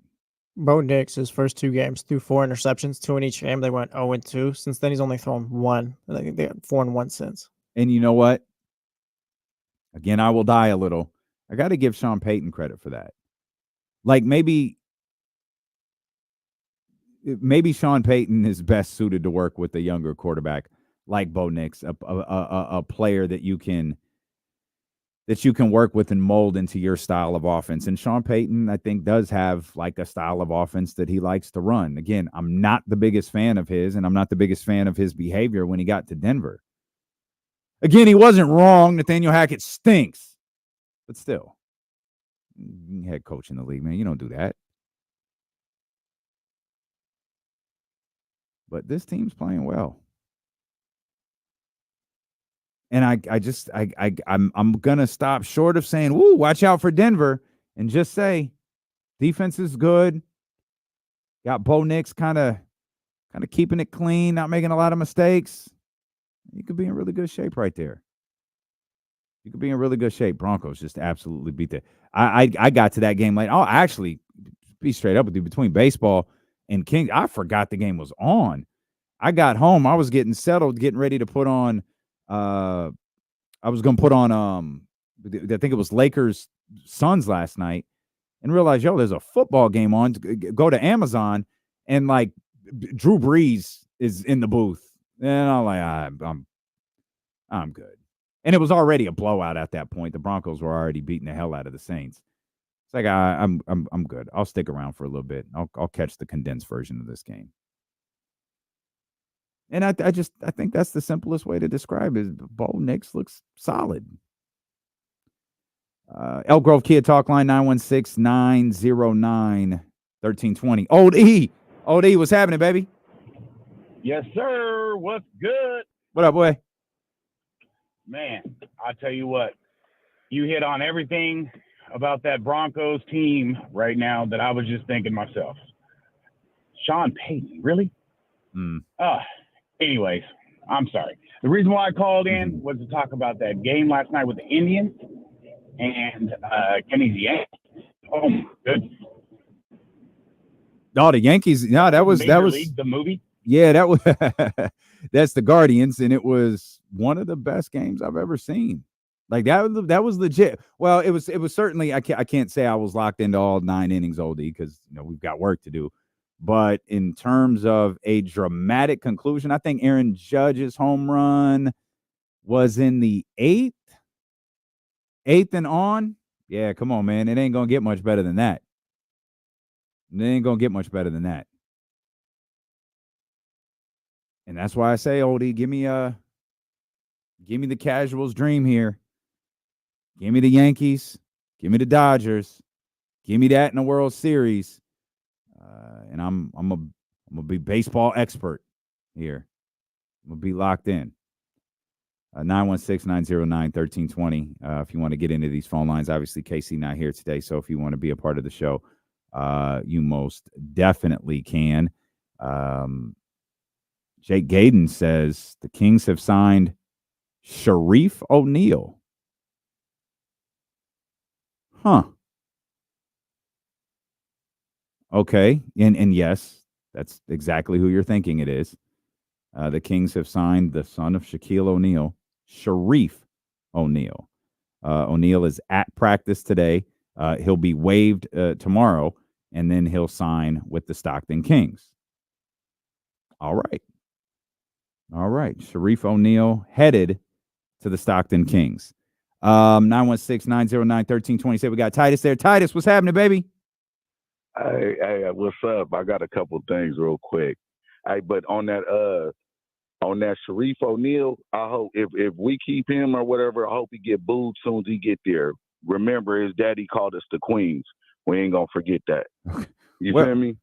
Bo Nix, his first 2 games, threw 4 interceptions, 2 in each game. They went 0-2. Since then, he's only thrown 1. I think they got 4-1 since. And you know what? Again, I will die a little. I got to give Sean Payton credit for that. Like, maybe Sean Payton is best suited to work with a younger quarterback like Bo Nix, a player that you can work with and mold into your style of offense. And Sean Payton, I think, does have like a style of offense that he likes to run. Again, I'm not the biggest fan of his, and I'm not the biggest fan of his behavior when he got to Denver. Again, he wasn't wrong. Nathaniel Hackett stinks. But still, head coach in the league, man, you don't do that. But this team's playing well. And I'm gonna stop short of saying, "Woo, watch out for Denver," and just say, defense is good. Got Bo Nix kind of keeping it clean, not making a lot of mistakes. You could be in really good shape right there. You could be in really good shape. Broncos just absolutely beat that. I got to that game late. Oh, actually, be straight up with you, between baseball and King, I forgot the game was on. I got home. I was getting settled, getting ready to put on. I was going to put on. I think it was Lakers Suns last night, and realized, yo, there's a football game on. Go to Amazon, and like Drew Brees is in the booth, and I'm like, I'm good. And it was already a blowout at that point. The Broncos were already beating the hell out of the Saints. It's like I'm good. I'll stick around for a little bit. I'll catch the condensed version of this game. And I think that's the simplest way to describe it. Bo Nix looks solid. Elk Grove Kia Talk Line 916-909-1320. Old E, what's happening, baby? Yes, sir. What's good? What up, boy? Man, I tell you what, you hit on everything about that Broncos team right now that I was just thinking myself. Sean Payton, really? Anyways, I'm sorry. The reason why I called in was to talk about that game last night with the Indians and Kenny's Yankees. Oh my goodness. Oh, the Yankees. No, that was League, the movie. Yeah, that was that's the Guardians, and it was one of the best games I've ever seen. Like that was legit. Well, it was certainly. I can't say I was locked into all 9 innings, OD, because we've got work to do. But in terms of a dramatic conclusion, I think Aaron Judge's home run was in the 8th and on. Yeah, come on, man. It ain't gonna get much better than that. And that's why I say, Oldie, give me the casual's dream here. Give me the Yankees. Give me the Dodgers. Give me that in the World Series. And I'm gonna be baseball expert here. I'm gonna be locked in. 916-909-1320. If you want to get into these phone lines, obviously KC not here today, so if you want to be a part of the show, you most definitely can. Jake Gaden says the Kings have signed Sharif O'Neal. Huh. Okay. And yes, that's exactly who you're thinking it is. The Kings have signed the son of Shaquille O'Neal, Sharif O'Neal. O'Neal is at practice today. He'll be waived tomorrow, and then he'll sign with the Stockton Kings. All right. Sharif O'Neal headed to the Stockton Kings. 916-909-1320. Say we got Titus there. Titus, what's happening, baby? Hey, what's up? I got a couple things real quick. Hey, but on that Sharif O'Neal, I hope if we keep him or whatever, I hope he get booed soon as he get there. Remember, his daddy called us the Queens. We ain't gonna forget that. You feel me?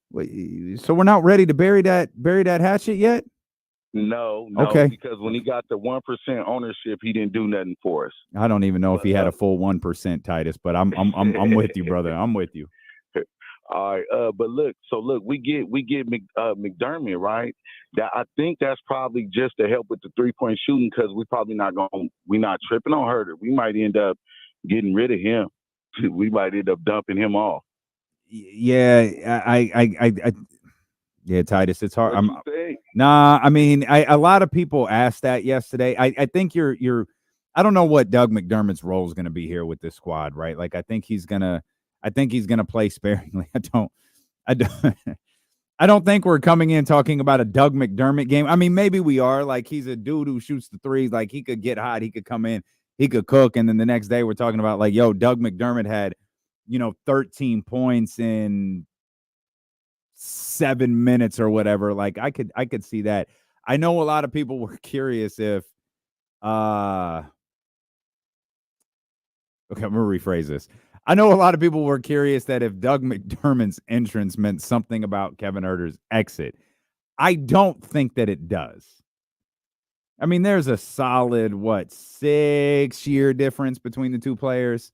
So we're not ready to bury that hatchet yet? No, okay. Because when he got the 1% ownership, he didn't do nothing for us. I don't even know if he had a full 1%, Titus, but I'm with you, brother. I'm with you. All right, but look, we get McDermott, right? That I think that's probably just to help with the 3-point shooting, because we're not tripping on Herter. We might end up getting rid of him. We might end up dumping him off. Yeah, yeah, Titus, it's hard. What you think? Nah, I mean, a lot of people asked that yesterday. I think you're. I don't know what Doug McDermott's role is going to be here with this squad, right? Like, I think he's gonna play sparingly. I don't think we're coming in talking about a Doug McDermott game. I mean, maybe we are. Like, he's a dude who shoots the threes. Like, he could get hot. He could come in. He could cook. And then the next day we're talking about, like, yo, Doug McDermott had, 13 points in 7 minutes or whatever. Like, I could see that. I know a lot of people were curious if okay, I'm gonna rephrase this. I know a lot of people were curious that if Doug McDermott's entrance meant something about Kevin Huerter's exit. I don't think that it does. I mean, there's a solid 6-year difference between the two players.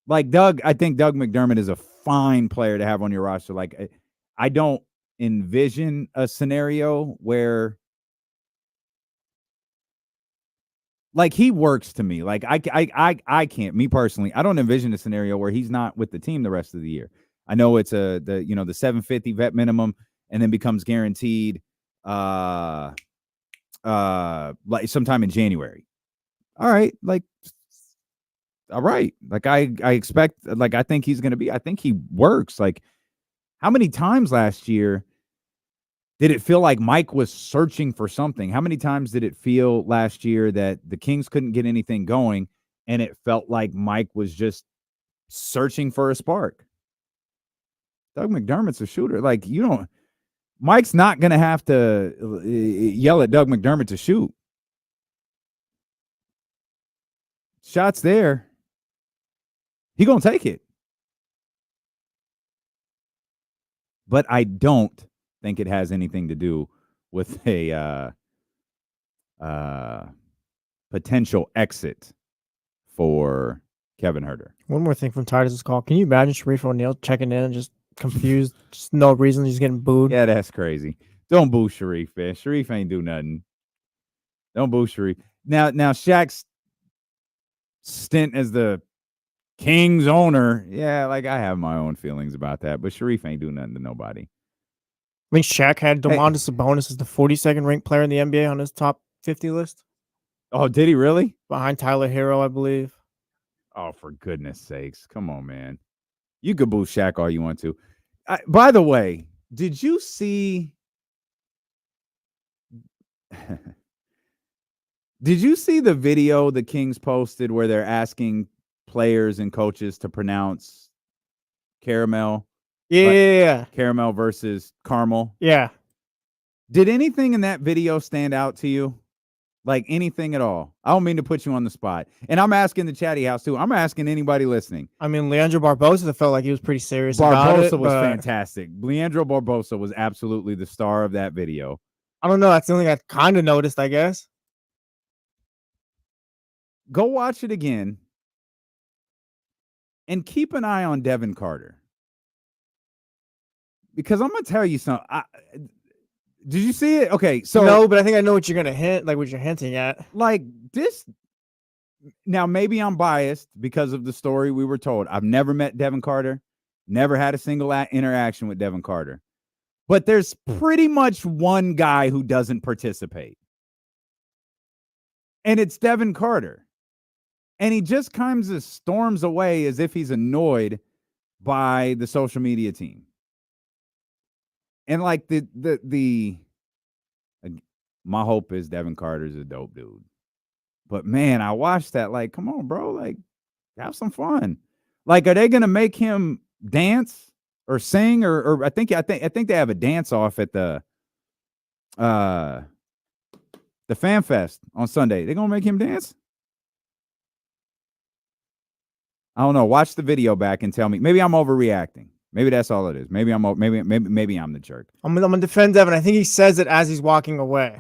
Like, I think Doug McDermott is a fine player to have on your roster. Like, I don't envision a scenario where, like, he works to me. Like, I can't, me personally, I don't envision a scenario where he's not with the team the rest of the year. I know it's the $750 vet minimum and then becomes guaranteed like sometime in January. All right. Like, all right. Like, I expect, like, I think he's going to be, I think he works. Like, how many times last year did it feel like Mike was searching for something? How many times did it feel last year that the Kings couldn't get anything going and it felt like Mike was just searching for a spark? Doug McDermott's a shooter. Like, you don't, Mike's not going to have to yell at Doug McDermott to shoot. Shots there. He going to take it. But I don't think it has anything to do with a potential exit for Kevin Huerter. One more thing from Titus's call. Can you imagine Sharif O'Neal checking in and just confused, just no reason, he's getting booed? Yeah, that's crazy. Don't boo Sharif, man. Sharif ain't do nothing. Don't boo Sharif. Now Shaq's stint as the Kings owner, yeah, like I have my own feelings about that, but Sharif ain't do nothing to nobody. I mean, Shaq had Domantas Sabonis as the 42nd ranked player in the NBA on his top 50 list. Oh, did he really? Behind Tyler Hero, I believe. Oh, for goodness sakes. Come on, man. You could boo Shaq all you want to. By the way, did you see the video the Kings posted where they're asking players and coaches to pronounce caramel? Yeah. Caramel versus caramel. Yeah. Did anything in that video stand out to you? Like anything at all? I don't mean to put you on the spot. And I'm asking the chatty house too. I'm asking anybody listening. I mean, Leandro Barbosa felt like he was pretty serious about it. Barbosa was fantastic. Leandro Barbosa was absolutely the star of that video. I don't know. That's the only thing I kind of noticed, I guess. Go watch it again. And keep an eye on Devin Carter. Because I'm going to tell you something. Did you see it? Okay, so no, but I think I know what you're gonna hint, like what you're hinting at. Like this. Now, maybe I'm biased because of the story we were told. I've never met Devin Carter, never had a single interaction with Devin Carter. But there's pretty much one guy who doesn't participate. And it's Devin Carter. And he just kind of storms away as if he's annoyed by the social media team. And like my hope is Devin Carter's a dope dude. But man, I watched that like, come on, bro, like have some fun. Like, are they gonna make him dance or sing or I think they have a dance off at the Fan Fest on Sunday. They're gonna make him dance? I don't know. Watch the video back and tell me. Maybe I'm overreacting. Maybe that's all it is. Maybe I'm the jerk. I'm gonna defend Devin. I think he says it as he's walking away.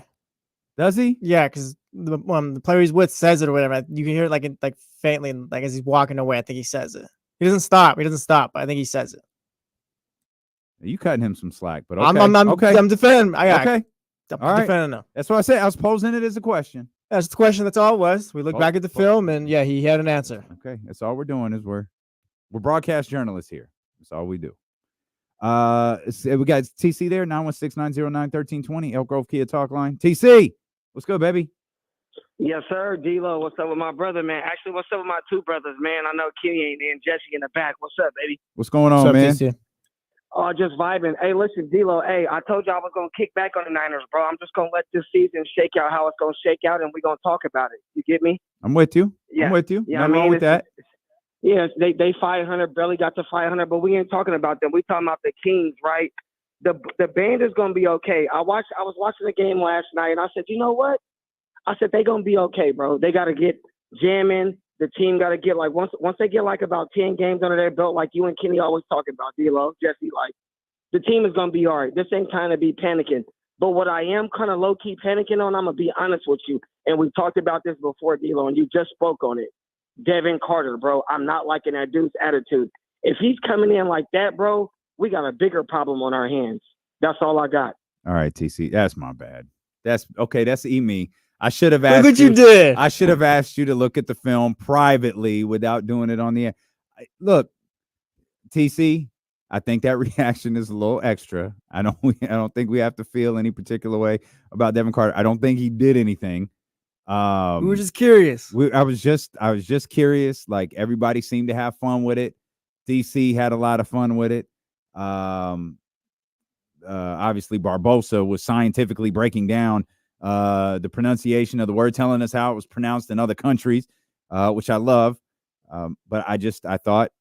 Does he? Yeah, because the player he's with says it or whatever. You can hear it like faintly, like as he's walking away. I think he says it. He doesn't stop. But I think he says it. You cutting him some slack, but okay. I'm defending. Okay. I'm defending him. That's what I said. I was posing it as a question. That's the question. That's all it was. We look back at the film, and yeah, he had an answer. Okay, that's all we're doing is we're broadcast journalists here. That's all we do. We got TC there, 916-909-1320, Elk Grove Kia Talk Line. TC, what's good, baby? Yes, sir. D-Lo, what's up with my brother, man? Actually, what's up with my two brothers, man? I know Kenny ain't in, Jesse in the back. What's up, baby? What's going on, man? TC? Oh, just vibing. Hey, listen, D-Lo, hey, I told you I was going to kick back on the Niners, bro. I'm just going to let this season shake out how it's going to shake out, and we're going to talk about it. You get me? I'm with you. Yeah. I'm with you. Yeah, Nothing wrong with that. Yeah, they 500, barely got to 500, but we ain't talking about them. We talking about the Kings, right? The band is gonna be okay. I was watching the game last night, and I said, you know what? I said they gonna be okay, bro. They gotta get jamming. The team gotta get like once they get like about 10 games under their belt, like you and Kenny always talk about, D-Lo, Jesse, like the team is gonna be all right. This ain't kind of be panicking. But what I am kind of low key panicking on, I'm gonna be honest with you, and we talked about this before, D-Lo, and you just spoke on it. Devin Carter, bro. I'm not liking that dude's attitude. If he's coming in like that, bro, we got a bigger problem on our hands. That's all I got. All right, TC. That's my bad. That's okay. That's me. I should have asked Look what you did. I should have asked you to look at the film privately without doing it on the air. Look, TC, I think that reaction is a little extra. I don't think we have to feel any particular way about Devin Carter. I don't think he did anything. We were just curious. I was just curious. Like everybody seemed to have fun with it. DC had a lot of fun with it. Obviously Barbosa was scientifically breaking down the pronunciation of the word, telling us how it was pronounced in other countries, which I love. But I thought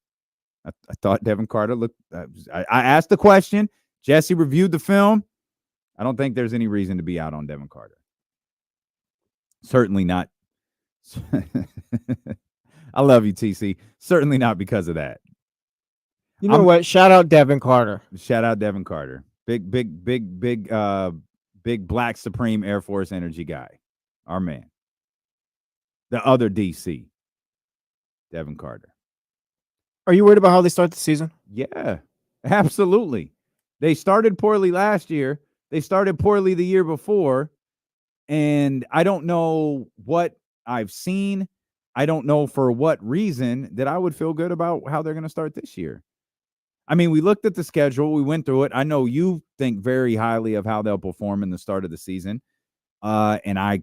Devin Carter looked. I asked the question. Jesse reviewed the film. I don't think there's any reason to be out on Devin Carter. Certainly not. I love you, TC. Certainly not because of that. You know what? Shout out Devin Carter. Shout out Devin Carter. Big Black Supreme Air Force energy guy. Our man. The other DC. Devin Carter. Are you worried about how they start the season? Yeah, absolutely. They started poorly last year. They started poorly the year before. And I don't know what I've seen. I don't know for what reason that I would feel good about how they're going to start this year. I mean, we looked at the schedule. We went through it. I know you think very highly of how they'll perform in the start of the season. And I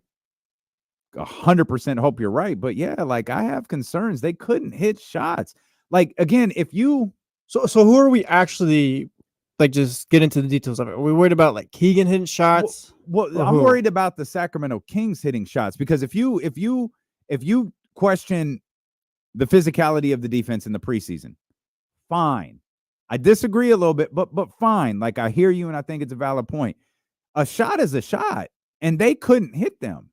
100% hope you're right. But yeah, like I have concerns. They couldn't hit shots. Like, again, if you... So who are we actually... Like, just get into the details of it. Are we worried about like Keegan hitting shots? Well, I'm worried about the Sacramento Kings hitting shots because if you question the physicality of the defense in the preseason, fine. I disagree a little bit, but fine. Like I hear you, and I think it's a valid point. A shot is a shot, and they couldn't hit them.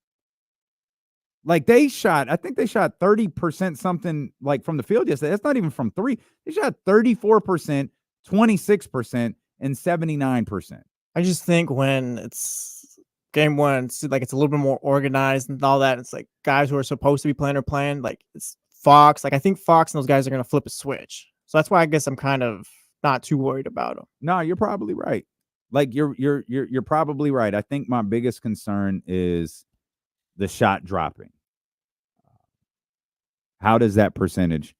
Like I think they shot 30% something like from the field yesterday. That's not even from three. They shot 34%. 26% and 79%. I just think when it's game one, it's like it's a little bit more organized and all that. It's like guys who are supposed to be playing are playing. Like it's Fox. Like I think Fox and those guys are going to flip a switch. So that's why I guess I'm kind of not too worried about them. No, you're probably right. Like you're probably right. I think my biggest concern is the shot dropping. How does that percentage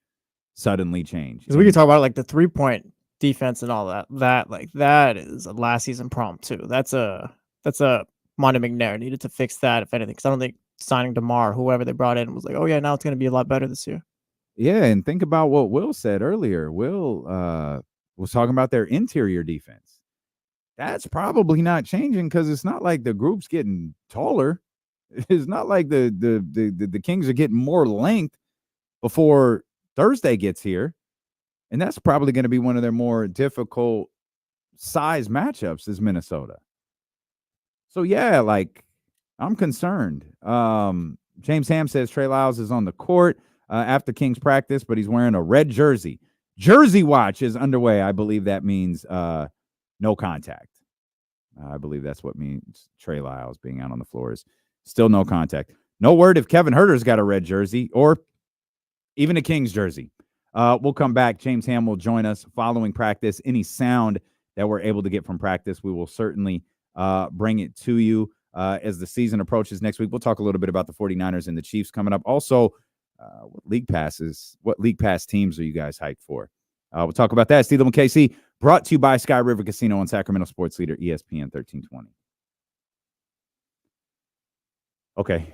suddenly change? Because we can talk about like the 3-point defense and all that. That is a last season problem too. That's a Monty McNair needed to fix that if anything. Because I don't think signing DeMar, whoever they brought in, was like, oh yeah, now it's going to be a lot better this year. Yeah, and think about what Will said earlier. Will was talking about their interior defense. That's probably not changing because it's not like the group's getting taller. It's not like the Kings are getting more length before Thursday gets here. And that's probably going to be one of their more difficult size matchups is Minnesota. So, yeah, like, I'm concerned. James Ham says Trey Lyles is on the court after Kings practice, but he's wearing a red jersey. Jersey watch is underway. I believe that means no contact. I believe that's what means Trey Lyles being out on the floor is still no contact. No word if Kevin Huerter's got a red jersey or even a Kings jersey. We'll come back. James Ham will join us following practice. Any sound that we're able to get from practice, we will certainly bring it to you as the season approaches next week. We'll talk a little bit about the 49ers and the Chiefs coming up. Also, what league pass teams are you guys hyped for? We'll talk about that. Steve and KC, brought to you by Sky River Casino and Sacramento Sports Leader ESPN 1320. Okay.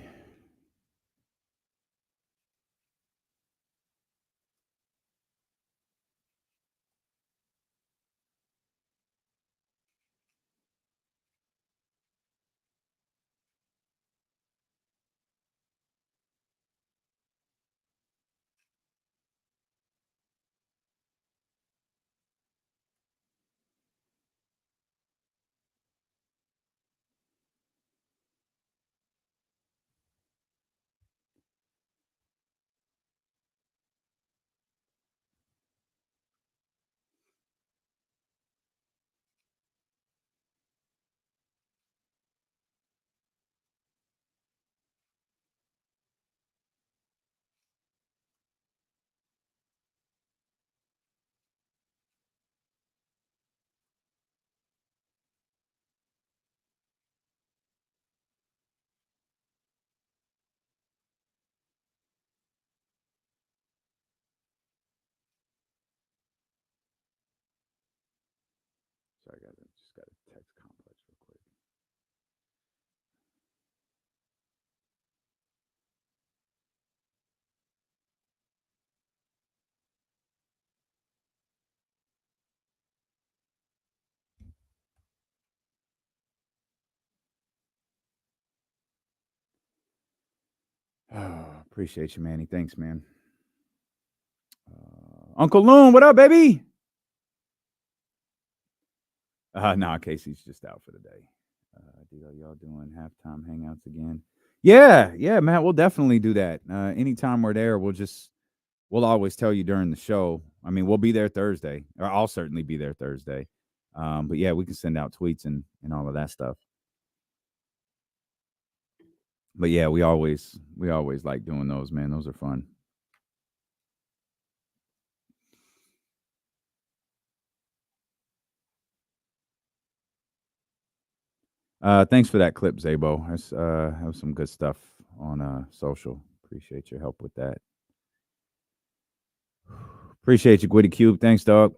Sorry, guys. I just got a text complex real quick. Oh, appreciate you, Manny. Thanks, man. Uncle Loon, what up, baby? Casey's just out for the day. Y'all doing halftime hangouts again? Yeah, Matt, we'll definitely do that. Anytime we're there, we'll always tell you during the show. I mean, we'll be there Thursday, or I'll certainly be there Thursday. But yeah, we can send out tweets and all of that stuff. But yeah, we always like doing those, man. Those are fun. Thanks for that clip, Zabo. I have some good stuff on social. Appreciate your help with that. Appreciate you, Gwitty Cube. Thanks, dog.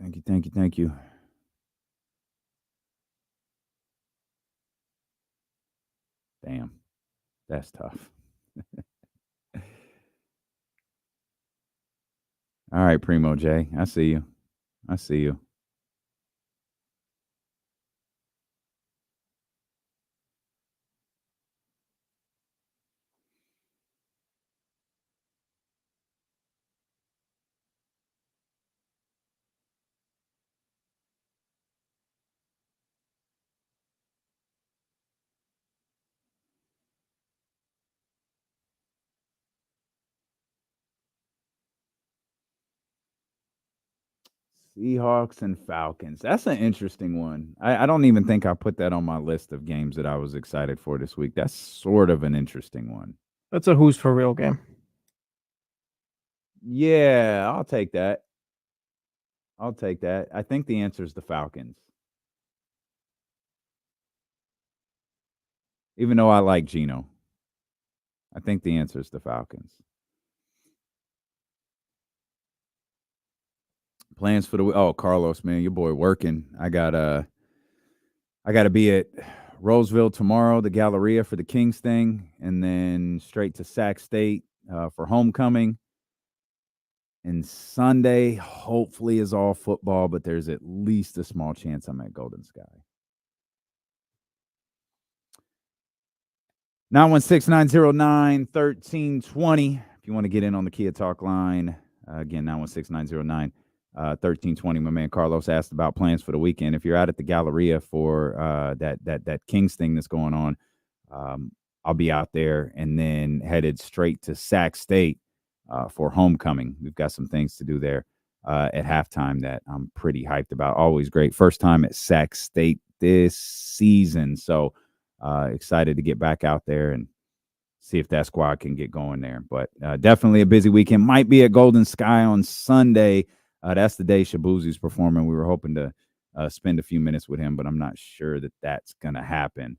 Thank you. Damn, that's tough. All right, Primo J. I see you. Seahawks and Falcons. That's an interesting one. I don't even think I put that on my list of games that I was excited for this week. That's sort of an interesting one. That's a who's for real game. Yeah, I'll take that. I think the answer is the Falcons. Even though I like Geno, I think the answer is the Falcons. Plans for the Carlos, man, your boy working. I gotta be at Roseville tomorrow, the Galleria for the Kings thing, and then straight to Sac State for homecoming. And Sunday, hopefully, is all football, but there's at least a small chance I'm at Golden Sky. 916-909-1320. If you want to get in on the Kia Talk line, again, 916-909-1320. My man Carlos asked about plans for the weekend. If you're out at the Galleria for that Kings thing that's going on, I'll be out there and then headed straight to Sac State for homecoming. We've got some things to do there at halftime that I'm pretty hyped about. Always great. First time at Sac State this season. So excited to get back out there and see if that squad can get going there. But definitely a busy weekend. Might be at Golden Sky on Sunday. That's the day Shabuzi's performing. We were hoping to spend a few minutes with him, but I'm not sure that that's going to happen,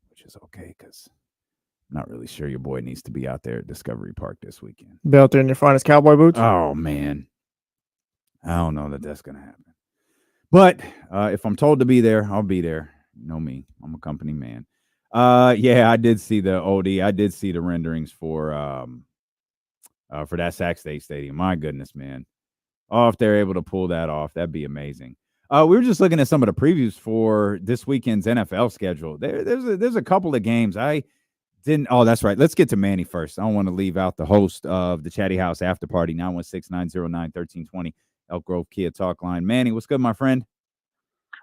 which is okay because I'm not really sure your boy needs to be out there at Discovery Park this weekend. Be out there in your finest cowboy boots? Oh, man. I don't know that that's going to happen. But if I'm told to be there, I'll be there. You know me. I'm a company man. Yeah, I did see the OD. I did see the renderings for that Sac State Stadium. My goodness, man. Oh, if they're able to pull that off, that'd be amazing. We were just looking at some of the previews for this weekend's NFL schedule. There's a couple of games I didn't. Oh, that's right. Let's get to Manny first. I don't want to leave out the host of the Chatty House After Party, 916-909-1320, Elk Grove Kia Talk Line. Manny, what's good, my friend?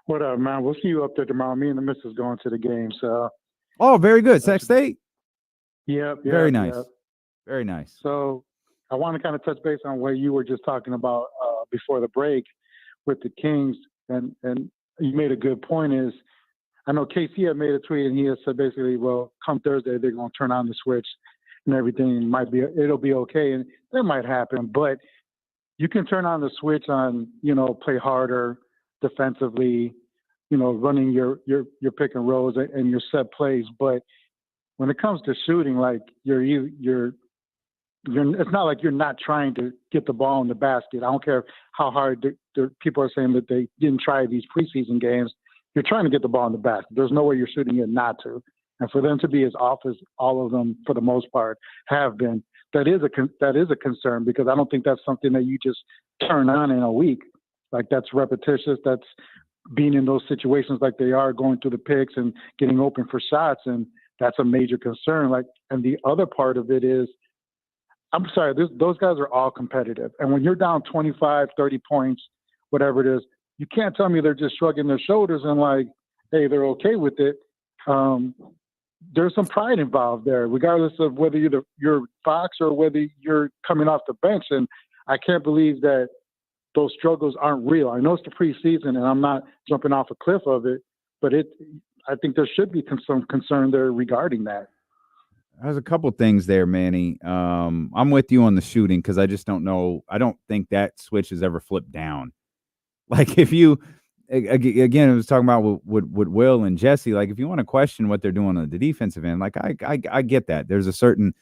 What up, man? We'll see you up there tomorrow. Me and the missus going to the game. So. Oh, very good. Sac State? Yep. Very nice. Yep. Very nice. So I want to kind of touch base on what you were just talking about before the break with the Kings. And you made a good point is, I know KC had made a tweet and he had said basically, well, come Thursday, they're going to turn on the switch and everything it'll be okay. And that might happen, but you can turn on the switch on, play harder defensively, running your pick and rolls and your set plays. But when it comes to shooting, like it's not like you're not trying to get the ball in the basket. I don't care how hard the people are saying that they didn't try these preseason games. You're trying to get the ball in the basket. There's no way you're shooting it not to. And for them to be as off as all of them, for the most part, have been, that is a concern because I don't think that's something that you just turn on in a week. Like that's repetitious. That's being in those situations like they are, going through the picks and getting open for shots. And that's a major concern. And the other part of it is, I'm sorry, those guys are all competitive. And when you're down 25, 30 points, whatever it is, you can't tell me they're just shrugging their shoulders and hey, they're okay with it. There's some pride involved there, regardless of whether you're Fox or whether you're coming off the bench. And I can't believe that those struggles aren't real. I know it's the preseason, and I'm not jumping off a cliff of it, but I think there should be some concern there regarding that. There's a couple things there, Manny. I'm with you on the shooting because I just don't know. I don't think that switch has ever flipped down. Like if you, again, I was talking about with Will and Jesse. Like if you want to question what they're doing on the defensive end, like I get that. There's a certain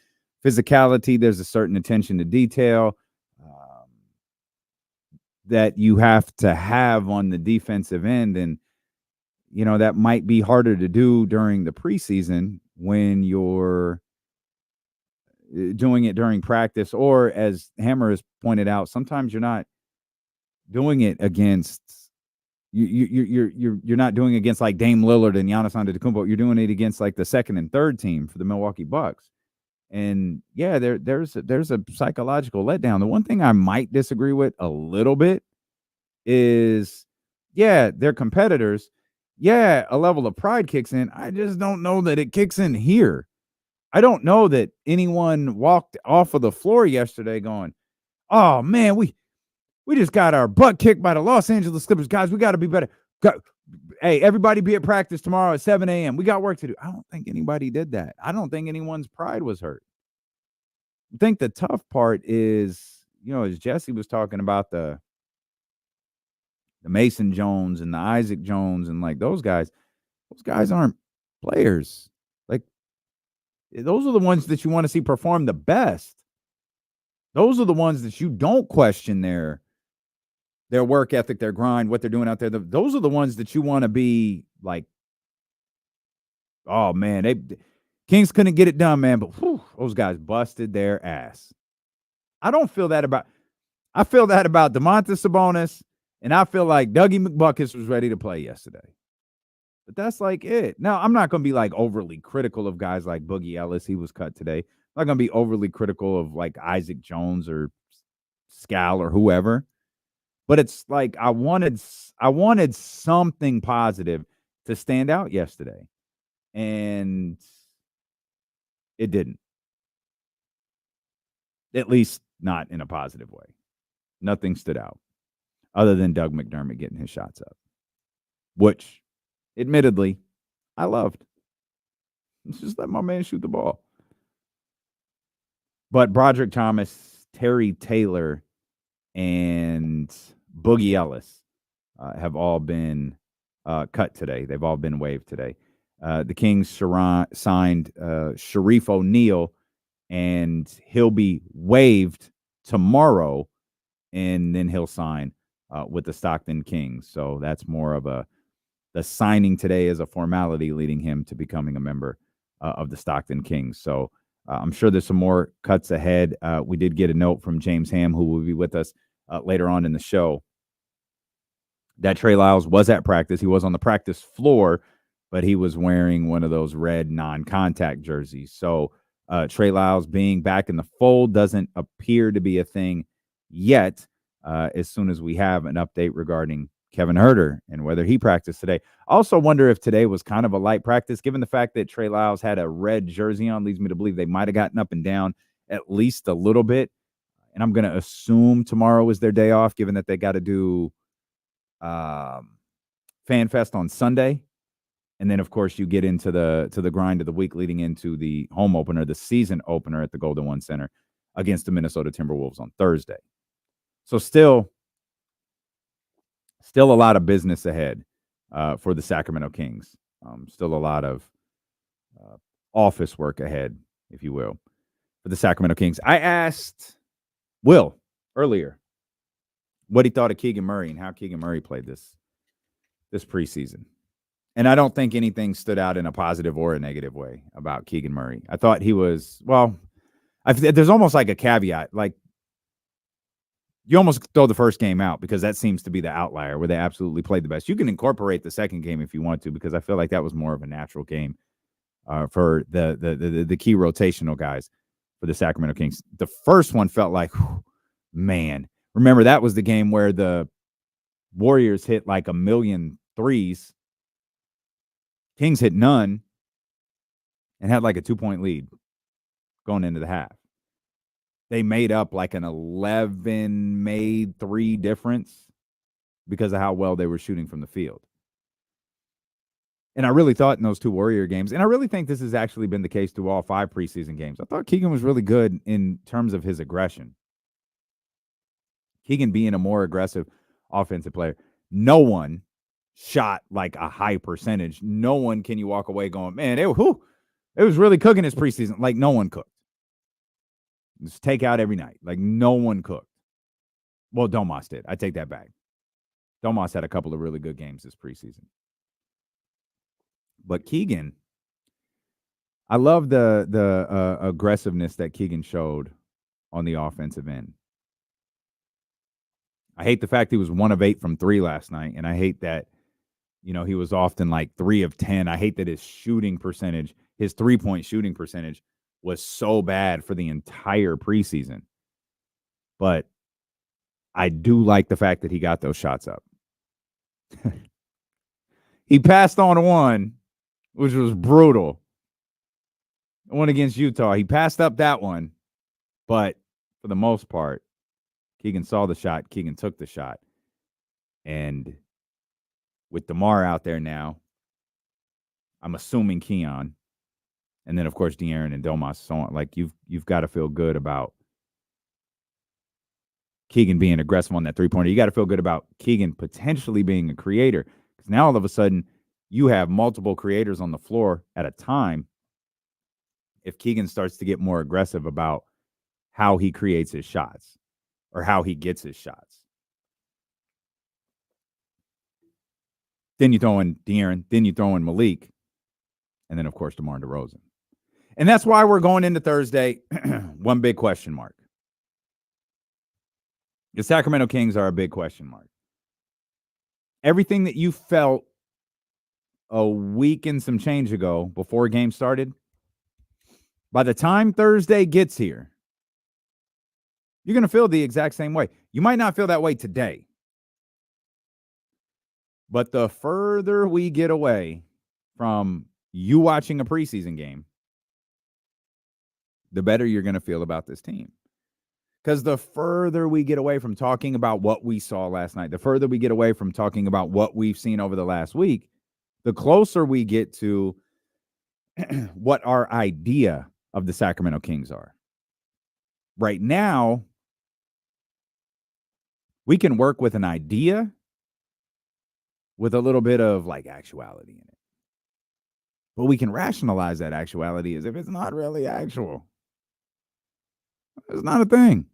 physicality. There's a certain attention to detail that you have to have on the defensive end. And, you know, that might be harder to do during the preseason when you're doing it during practice, or as Hammer has pointed out, sometimes you're not doing it against you're not doing it against like Dame Lillard and Giannis Antetokounmpo. You're doing it against like the second and third team for the Milwaukee Bucks. And yeah, there's a psychological letdown. The one thing I might disagree with a little bit is, yeah, they're competitors. Yeah, a level of pride kicks in. I just don't know that it kicks in here. I don't know that anyone walked off of the floor yesterday going, oh, man, we just got our butt kicked by the Los Angeles Clippers. Guys, we got to be better. Hey, everybody be at practice tomorrow at 7 a.m. We got work to do. I don't think anybody did that. I don't think anyone's pride was hurt. I think the tough part is, you know, as Jesse was talking about the Mason Jones and the Isaac Jones and like those guys aren't players. Like those are the ones that you want to see perform the best. Those are the ones that you don't question their work ethic, their grind, what they're doing out there. Those are the ones that you want to be like, oh, man, Kings couldn't get it done, man, but those guys busted their ass. I feel that about Domantas Sabonis, and I feel like Dougie McBuckets was ready to play yesterday. But that's like it. Now, I'm not going to be like overly critical of guys like Boogie Ellis. He was cut today. I'm not going to be overly critical of like Isaac Jones or Scal or whoever. But it's like I wanted something positive to stand out yesterday. And it didn't. At least not in a positive way. Nothing stood out other than Doug McDermott getting his shots up, which, admittedly, I loved. Let's just let my man shoot the ball. But Broderick Thomas, Terry Taylor, and Boogie Ellis have all been cut today. They've all been waived today. The Kings signed Sharif O'Neal, and he'll be waived tomorrow, and then he'll sign with the Stockton Kings. So that's more of the signing today is a formality leading him to becoming a member of the Stockton Kings. So I'm sure there's some more cuts ahead. We did get a note from James Ham, who will be with us later on in the show, that Trey Lyles was at practice. He was on the practice floor, but he was wearing one of those red non-contact jerseys. So Trey Lyles being back in the fold doesn't appear to be a thing yet. As soon as we have an update regarding Kevin Huerter and whether he practiced today. I also wonder if today was kind of a light practice, given the fact that Trey Lyles had a red jersey on, leads me to believe they might have gotten up and down at least a little bit. And I'm going to assume tomorrow is their day off, given that they got to do Fan Fest on Sunday. And then, of course, you get into the grind of the week leading into the home opener, the season opener at the Golden One Center against the Minnesota Timberwolves on Thursday. So still a lot of business ahead for the Sacramento Kings. Still a lot of office work ahead, if you will, for the Sacramento Kings. I asked Will earlier what he thought of Keegan Murray and how Keegan Murray played this preseason. And I don't think anything stood out in a positive or a negative way about Keegan Murray. I thought he was, there's almost like a caveat. Like, you almost throw the first game out because that seems to be the outlier where they absolutely played the best. You can incorporate the second game if you want to, because I feel like that was more of a natural game for the key rotational guys for the Sacramento Kings. The first one felt like, man, remember that was the game where the Warriors hit like 1,000,000 threes Kings hit none and had like a 2-point lead going into the half. They made up like an 11-3 difference because of how well they were shooting from the field. And I really thought in those 2 Warrior games, and I really think this has actually been the case through all 5 preseason games, I thought Keegan was really good in terms of his aggression. Keegan being a more aggressive offensive player. No one shot like a high percentage. No one can you walk away going, man, it was really cooking this preseason. Like, no one cooked. Just take out every night. Like, no one cooked. Well, Domas did. I take that back. Domas had a couple of really good games this preseason. But Keegan, I love the aggressiveness that Keegan showed on the offensive end. I hate the fact he was 1 of 8 from 3 last night, and I hate that, he was often like 3 of 10. I hate that his shooting percentage, his 3-point shooting percentage, was so bad for the entire preseason. But I do like the fact that he got those shots up. He passed on one, which was brutal. The one against Utah. He passed up that one, but for the most part, Keegan saw the shot. Keegan took the shot. And with DeMar out there now, I'm assuming Keon, and then, of course, De'Aaron and Domas, so on. Like, you've got to feel good about Keegan being aggressive on that 3-pointer. You got to feel good about Keegan potentially being a creator, because now all of a sudden you have multiple creators on the floor at a time. If Keegan starts to get more aggressive about how he creates his shots or how he gets his shots. Then you throw in De'Aaron, then you throw in Malik, and then, of course, DeMar DeRozan. And that's why we're going into Thursday, one big question mark. The Sacramento Kings are a big question mark. Everything that you felt a week and some change ago before game started, by the time Thursday gets here, you're going to feel the exact same way. You might not feel that way today, but the further we get away from you watching a preseason game, the better you're going to feel about this team. Because the further we get away from talking about what we saw last night, the further we get away from talking about what we've seen over the last week, the closer we get to what our idea of the Sacramento Kings are. Right now, we can work with an idea with a little bit of like actuality in it. But we can rationalize that actuality as if it's not really actual. It's not a thing.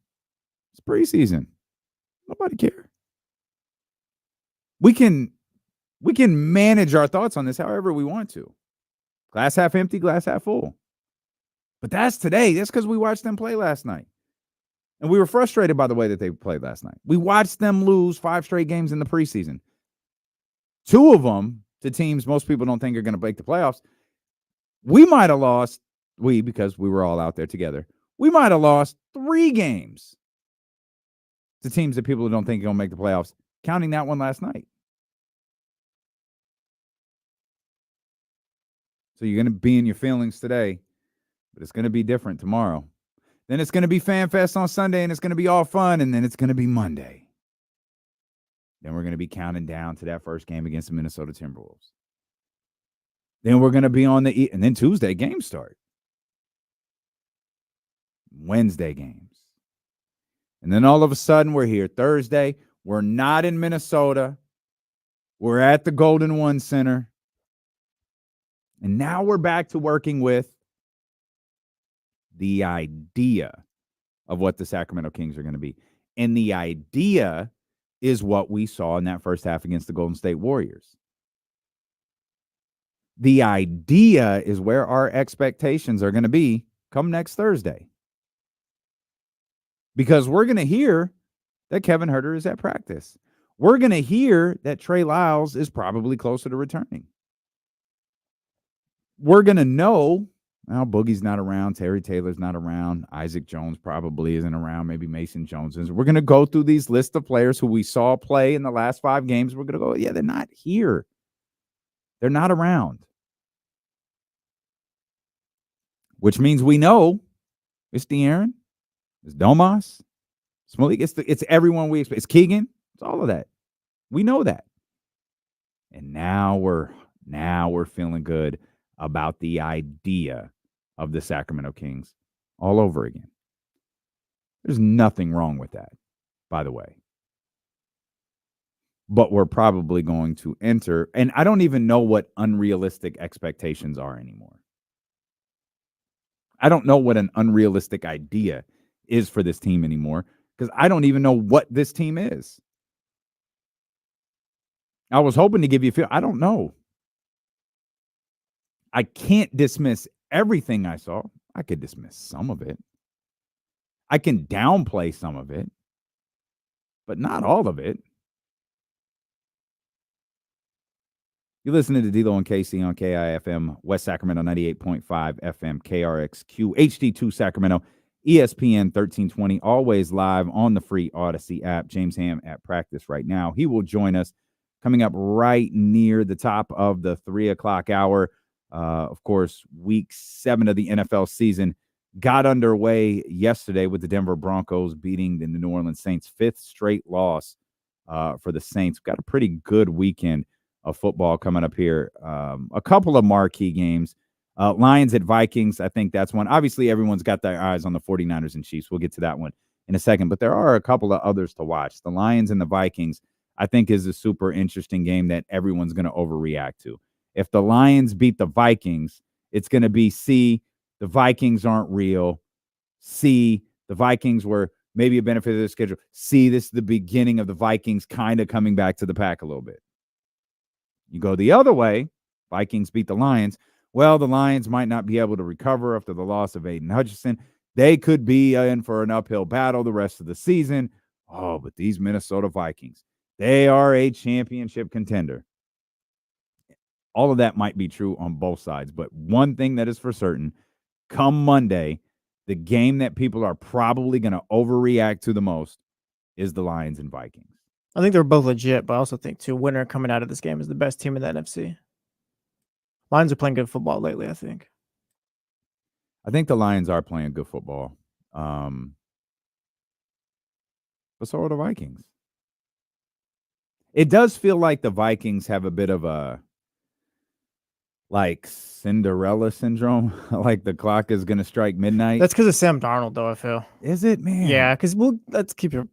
It's preseason. Nobody cares. We can manage our thoughts on this however we want to. Glass half empty, glass half full. But that's today. That's because we watched them play last night. And we were frustrated by the way that they played last night. We watched them lose 5 straight games in the preseason. 2 of them to teams most people don't think are going to make the playoffs. We might have lost, because we were all out there together, we might have lost 3 games to teams that people don't think are going to make the playoffs, counting that one last night. So you're going to be in your feelings today, but it's going to be different tomorrow. Then it's going to be Fan Fest on Sunday, and it's going to be all fun, and then it's going to be Monday. Then we're going to be counting down to that first game against the Minnesota Timberwolves. Then we're going to be on and then Tuesday games start. Wednesday games. And then all of a sudden we're here Thursday. We're not in Minnesota. We're at the Golden One Center. And now we're back to working with the idea of what the Sacramento Kings are going to be. And the idea is what we saw in that first half against the Golden State Warriors. The idea is where our expectations are going to be come next Thursday. Because we're going to hear that Kevin Huerter is at practice. We're going to hear that Trey Lyles is probably closer to returning. We're going to know, well, Boogie's not around, Terry Taylor's not around, Isaac Jones probably isn't around, maybe Mason Jones is. We're going to go through these lists of players who we saw play in the last 5 games. We're going to go, yeah, they're not here. They're not around. which means we know it's De'Aaron, it's Domas, it's Malik, it's everyone we expect. It's Keegan, it's all of that. We know that. And now we're feeling good about the idea of the Sacramento Kings all over again. There's nothing wrong with that, by the way. But we're probably going to enter, and I don't even know what unrealistic expectations are anymore. I don't know what an unrealistic idea is for this team anymore because I don't even know what this team is. I was hoping to give you a feel. I don't know. I can't dismiss everything I saw. I could dismiss some of it. I can downplay some of it, but not all of it. You're listening to D-Lo and KC on KIFM, West Sacramento 98.5 FM, KRXQ, HD2 Sacramento, ESPN 1320, always live on the free Odyssey app. James Ham at practice right now. He will join us coming up right near the top of the 3 o'clock hour. Of course, week 7 of the NFL season got underway yesterday with the Denver Broncos beating the New Orleans Saints, 5th straight loss for the Saints. Got a pretty good weekend of football coming up here. A couple of marquee games. Lions at Vikings, I think that's one. Obviously, everyone's got their eyes on the 49ers and Chiefs. We'll get to that one in a second, but there are a couple of others to watch. The Lions and the Vikings, I think, is a super interesting game that everyone's going to overreact to. If the Lions beat the Vikings, it's going to be C, the Vikings aren't real. C, the Vikings were maybe a benefit of their schedule. C, this is the beginning of the Vikings kind of coming back to the pack a little bit. You go the other way, Vikings beat the Lions. Well, the Lions might not be able to recover after the loss of Aiden Hutchinson. They could be in for an uphill battle the rest of the season. Oh, but these Minnesota Vikings, they are a championship contender. All of that might be true on both sides, but one thing that is for certain, come Monday, the game that people are probably going to overreact to the most is the Lions and Vikings. I think they're both legit, but I also think, too, winner coming out of this game is the best team in the NFC. Lions are playing good football lately, I think. I think the Lions are playing good football. But so are the Vikings. It does feel like the Vikings have a bit of a, like, Cinderella syndrome. Like the clock is going to strike midnight. That's because of Sam Darnold, though, I feel. Is it, man? Yeah, because let's keep it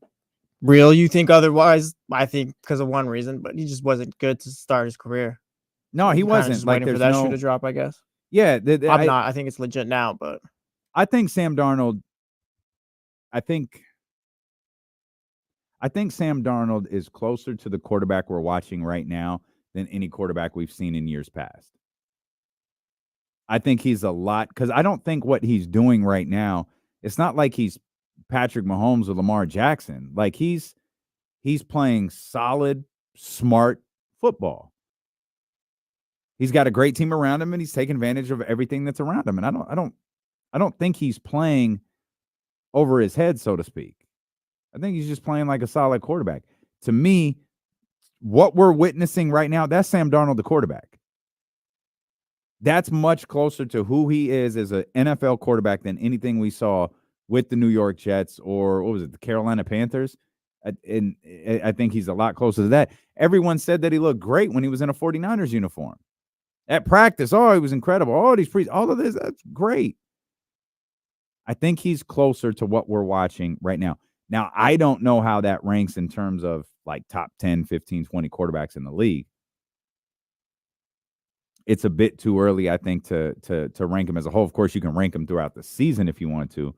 real. You think otherwise? I think because of one reason, but he just wasn't good to start his career. No, he wasn't. Just like waiting for that shoe to drop, I guess. Yeah, I'm not. I think it's legit now, but I think Sam Darnold. I think Sam Darnold is closer to the quarterback we're watching right now than any quarterback we've seen in years past. I think he's a lot because I don't think what he's doing right now. It's not like he's Patrick Mahomes or Lamar Jackson. Like he's playing solid, smart football. He's got a great team around him, and he's taking advantage of everything that's around him. And I don't think he's playing over his head, so to speak. I think he's just playing like a solid quarterback. To me, what we're witnessing right now, that's Sam Darnold, the quarterback. That's much closer to who he is as an NFL quarterback than anything we saw with the New York Jets or, what was it, the Carolina Panthers? And I think he's a lot closer to that. Everyone said that he looked great when he was in a 49ers uniform. At practice, oh, he was incredible. Oh, all of this, that's great. I think he's closer to what we're watching right now. Now, I don't know how that ranks in terms of like top 10, 15, 20 quarterbacks in the league. It's a bit too early, I think, to rank him as a whole. Of course, you can rank him throughout the season if you want to,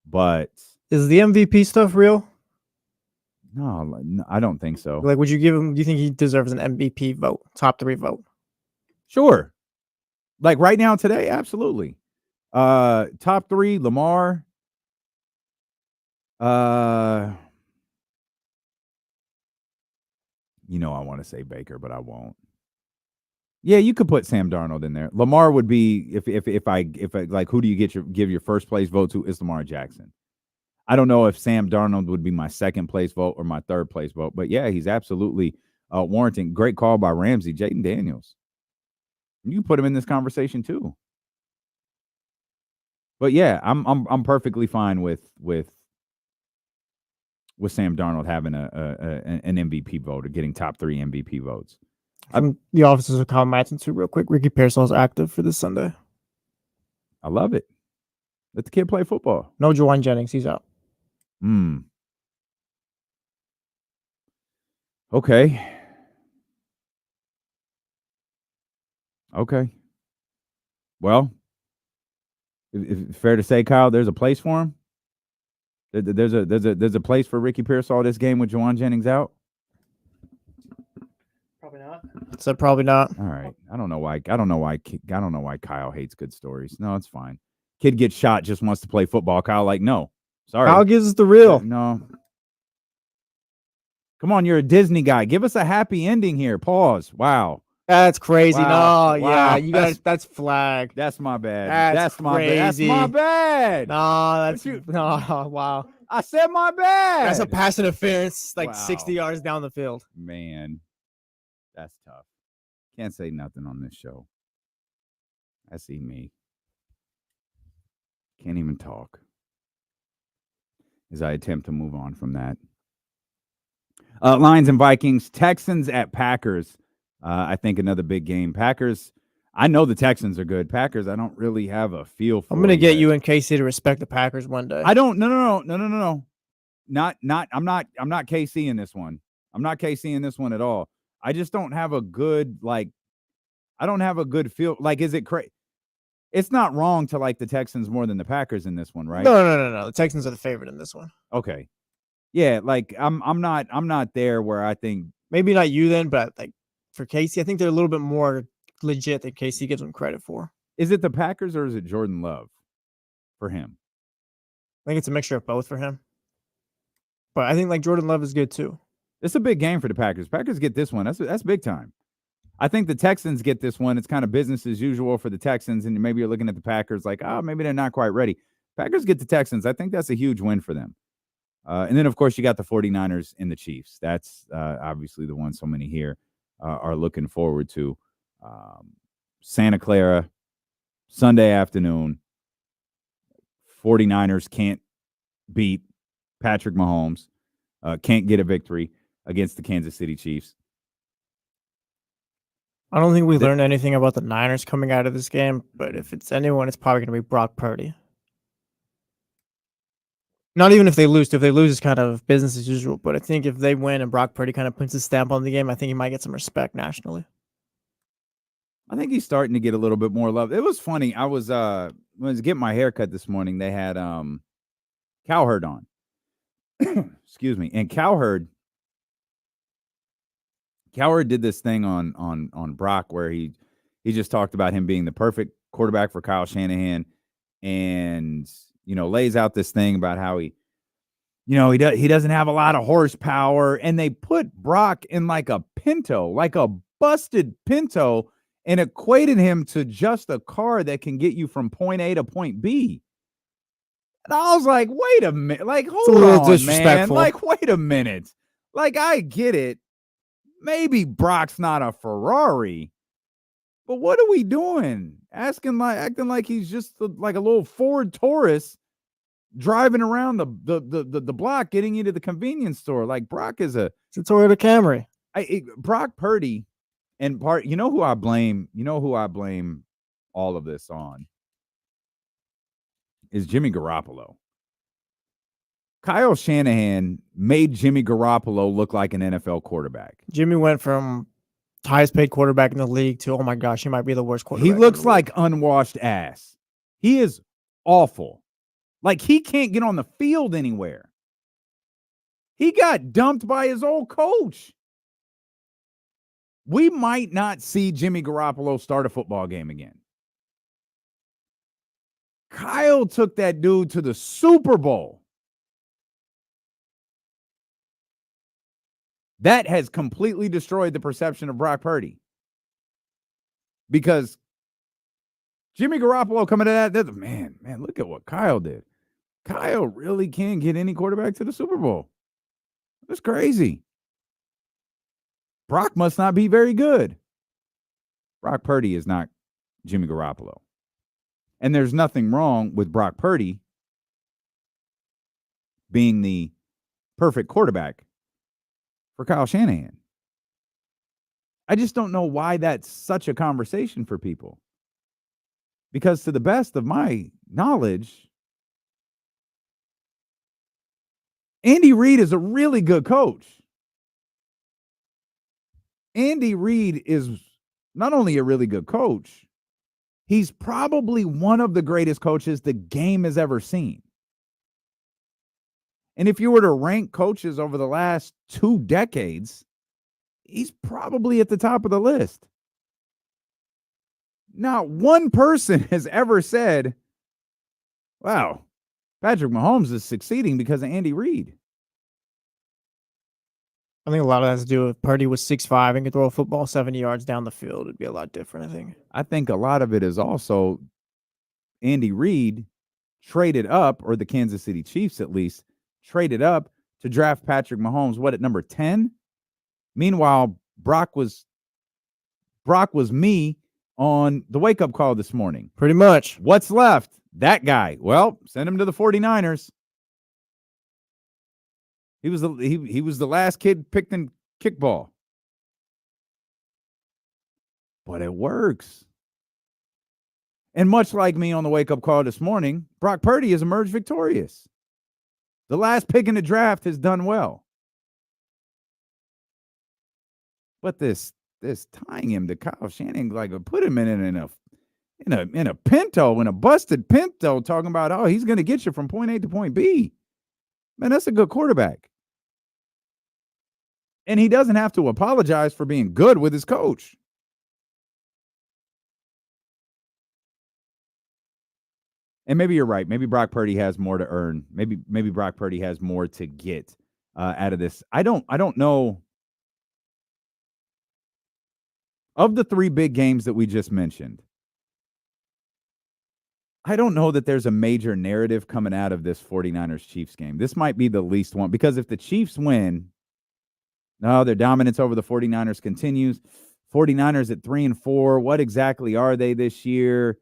but is the MVP stuff real? No, I don't think so. Like, would you give him? Do you think he deserves an MVP vote, top 3 vote? Sure. Like right now, today, absolutely. Top 3, Lamar. I want to say Baker, but I won't. Yeah, you could put Sam Darnold in there. Lamar would be if I like, who do you give your first place vote to? Is Lamar Jackson. I don't know if Sam Darnold would be my second place vote or my third place vote, but yeah, he's absolutely warranting. Great call by Ramsey, Jayden Daniels. You put him in this conversation too. But yeah, I'm perfectly fine with Sam Darnold having an MVP vote or getting top 3 MVP votes. From the offices of Kyle Madsen too, real quick. Ricky Pearsall's active for this Sunday. I love it. Let the kid play football. No Juwan Jennings, he's out. Okay. Well, it's fair to say, Kyle, there's a place for him. There's a place for Ricky Pearsall this game with Juwan Jennings out. Probably not. So probably not. All right. I don't know why Kyle hates good stories. No, it's fine. Kid gets shot, just wants to play football. Kyle, like, no. Sorry. Kyle gives us the real. No. Come on, you're a Disney guy. Give us a happy ending here. Pause. Wow. That's crazy. Wow. No, Wow. yeah, you got that's flag. That's my bad. That's my bad. That's my bad. No, wow. I said my bad. That's a pass interference, like Wow. 60 yards down the field. Man, that's tough. Can't say nothing on this show. I see me. Can't even talk as I attempt to move on from that. Lions and Vikings, Texans at Packers. I think another big game. Packers, I know the Texans are good. Packers, I don't really have a feel for. I'm gonna get you and KC to respect the Packers one day. I don't. No. Not. I'm not KC in this one. I'm not KC in this one at all. I just don't have a good I don't have a good feel. Like, is it crazy? It's not wrong to like the Texans more than the Packers in this one, right? No. The Texans are the favorite in this one. Okay. Yeah, like I'm not there where I think maybe not you then, but like for Casey, I think they're a little bit more legit than Casey gives them credit for. Is it the Packers or is it Jordan Love for him? I think it's a mixture of both for him. But I think like Jordan Love is good too. It's a big game for the Packers. Packers get this one. That's big time. I think the Texans get this one. It's kind of business as usual for the Texans, and maybe you're looking at the Packers like, maybe they're not quite ready. Packers get the Texans. I think that's a huge win for them. And then, of course, you got the 49ers and the Chiefs. That's obviously the one so many here are looking forward to. Santa Clara, Sunday afternoon. 49ers can't beat Patrick Mahomes, can't get a victory against the Kansas City Chiefs. I don't think we learned anything about the Niners coming out of this game, but if it's anyone, it's probably going to be Brock Purdy. Not even if they lose. If they lose, it's kind of business as usual. But I think if they win and Brock Purdy kind of puts his stamp on the game, I think he might get some respect nationally. I think he's starting to get a little bit more love. It was funny. I was getting my haircut this morning. They had Cowherd on. Excuse me. And Cowherd did this thing on Brock where he just talked about him being the perfect quarterback for Kyle Shanahan, and lays out this thing about how he doesn't have a lot of horsepower, and they put Brock in like a Pinto, like a busted Pinto, and equated him to just a car that can get you from point A to point B. And I was like, wait a minute, like hold on, man, like wait a minute, like I get it. Maybe Brock's not a Ferrari, but what are we doing? Acting like he's just like a little Ford Taurus driving around the block, getting you to the convenience store. Like Brock is it's a Toyota Camry. Brock Purdy, and you know who I blame all of this on is Jimmy Garoppolo. Kyle Shanahan made Jimmy Garoppolo look like an NFL quarterback. Jimmy went from highest paid quarterback in the league to, oh my gosh, he might be the worst quarterback. He looks like unwashed ass. He is awful. Like he can't get on the field anywhere. He got dumped by his old coach. We might not see Jimmy Garoppolo start a football game again. Kyle took that dude to the Super Bowl. That has completely destroyed the perception of Brock Purdy. Because Jimmy Garoppolo coming to that, man, look at what Kyle did. Kyle really can get any quarterback to the Super Bowl. That's crazy. Brock must not be very good. Brock Purdy is not Jimmy Garoppolo. And there's nothing wrong with Brock Purdy being the perfect quarterback for Kyle Shanahan. I just don't know why that's such a conversation for people. Because to the best of my knowledge, Andy Reid is a really good coach. Andy Reid is not only a really good coach, he's probably one of the greatest coaches the game has ever seen. And if you were to rank coaches over the last 2 decades, he's probably at the top of the list. Not one person has ever said, wow, Patrick Mahomes is succeeding because of Andy Reid. I think a lot of that has to do with Purdy was 6'5" and could throw a football 70 yards down the field. It'd be a lot different, I think. I think a lot of it is also Andy Reid traded up, or the Kansas City Chiefs at least, traded up to draft Patrick Mahomes, at number 10? Meanwhile, Brock was me on the wake-up call this morning. Pretty much. What's left? That guy. Well, send him to the 49ers. He was the last kid picked in kickball. But it works. And much like me on the wake-up call this morning, Brock Purdy has emerged victorious. The last pick in the draft has done well. But this tying him to Kyle Shanahan, like put him in a Pinto, in a busted Pinto, talking about, oh, he's going to get you from point A to point B. Man, that's a good quarterback. And he doesn't have to apologize for being good with his coach. And maybe you're right. Maybe Brock Purdy has more to earn. Maybe Brock Purdy has more to get out of this. I don't know. Of the 3 big games that we just mentioned, I don't know that there's a major narrative coming out of this 49ers-Chiefs game. This might be the least one, because if the Chiefs win, no, their dominance over the 49ers continues. 49ers at 3-4. What exactly are they this year?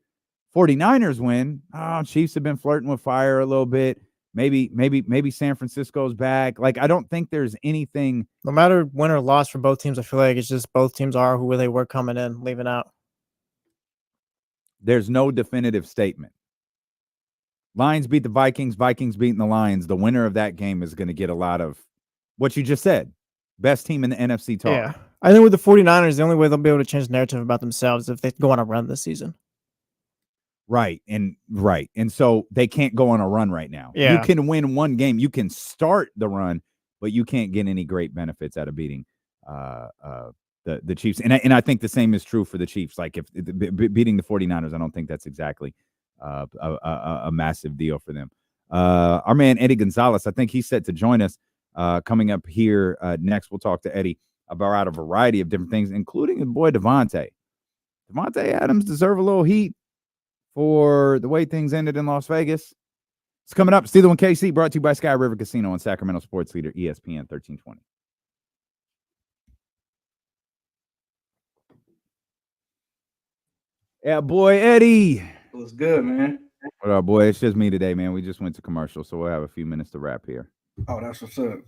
49ers win. Oh, Chiefs have been flirting with fire a little bit. Maybe San Francisco's back. Like, I don't think there's anything. No matter win or loss for both teams, I feel like it's just both teams are who they were coming in, leaving out. There's no definitive statement. Lions beat the Vikings. Vikings beating the Lions. The winner of that game is going to get a lot of what you just said. Best team in the NFC talk. Yeah. I think with the 49ers, the only way they'll be able to change the narrative about themselves is if they go on a run this season. Right. And so they can't go on a run right now. Yeah. You can win one game. You can start the run, but you can't get any great benefits out of beating the Chiefs. And I think the same is true for the Chiefs. Like, if beating the 49ers, I don't think that's exactly a massive deal for them. Our man Eddie Gonzalez, I think he's set to join us coming up here next. We'll talk to Eddie about a variety of different things, including his boy Devontae. Devontae Adams deserve a little heat for the way things ended in Las Vegas. It's coming up. Steeler and KC, brought to you by Sky River Casino and Sacramento Sports Leader ESPN 1320. Yeah, boy, Eddie. What's good, man? What up, boy? It's just me today, man. We just went to commercial, so we'll have a few minutes to wrap here. Oh, that's what's up.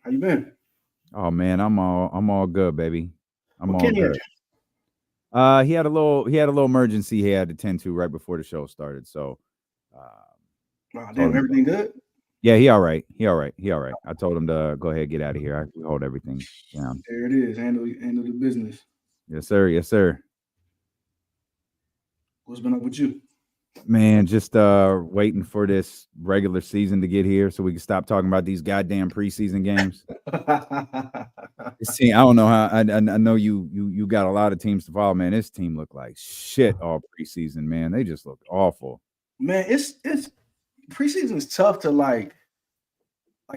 How you been? Oh man, I'm all good, baby. I'm What all Kenny had good. He had a little emergency he had to tend to right before the show started. So damn, everything good? Yeah, he all right. I told him to go ahead and get out of here. I can hold everything down. There it is. Handle the business. Yes, sir. What's been up with you? Man, just waiting for this regular season to get here so we can stop talking about these goddamn preseason games. See, I don't know how. I know you got a lot of teams to follow, man. This team looked like shit all preseason, man. They just looked awful. Man, it's preseason is tough to like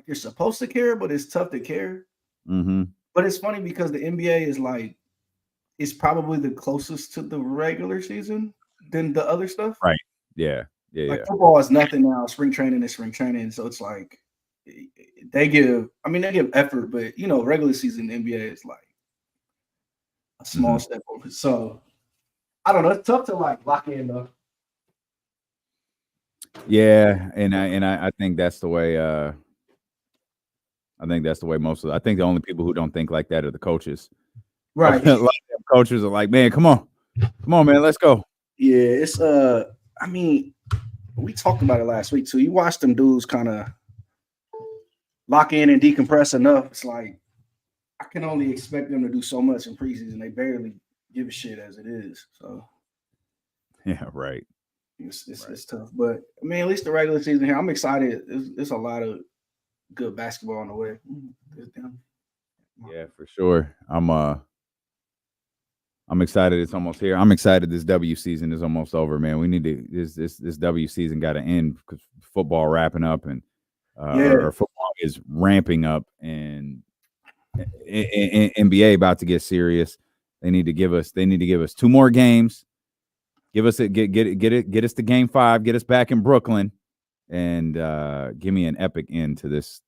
you're supposed to care, but it's tough to care. Mm-hmm. But it's funny because the NBA is like, it's probably the closest to the regular season than the other stuff. Right. Yeah. Like football is nothing now. Spring training is spring training. So it's like they give effort, but regular season NBA is like a small step over. So I don't know. It's tough to like lock in though. Yeah, and I think that's the way. I think that's the way most of. I think the only people who don't think like that are the coaches. Right. A lot of coaches are like, man, come on, man, let's go. Yeah, it's I mean, we talked about it last week too. You watch them dudes kind of lock in and decompress enough. It's like I can only expect them to do so much in preseason. They barely give a shit as it is. So yeah, right. It's tough, but I mean, at least the regular season here, I'm excited. It's a lot of good basketball on the way. Yeah, for sure. I'm excited. It's almost here. I'm excited. This W season is almost over, man. We need to this W season got to end because football wrapping up and or football is ramping up and NBA about to get serious. They need to give us 2 more games. Give us get us to game 5. Get us back in Brooklyn, and give me an epic end to this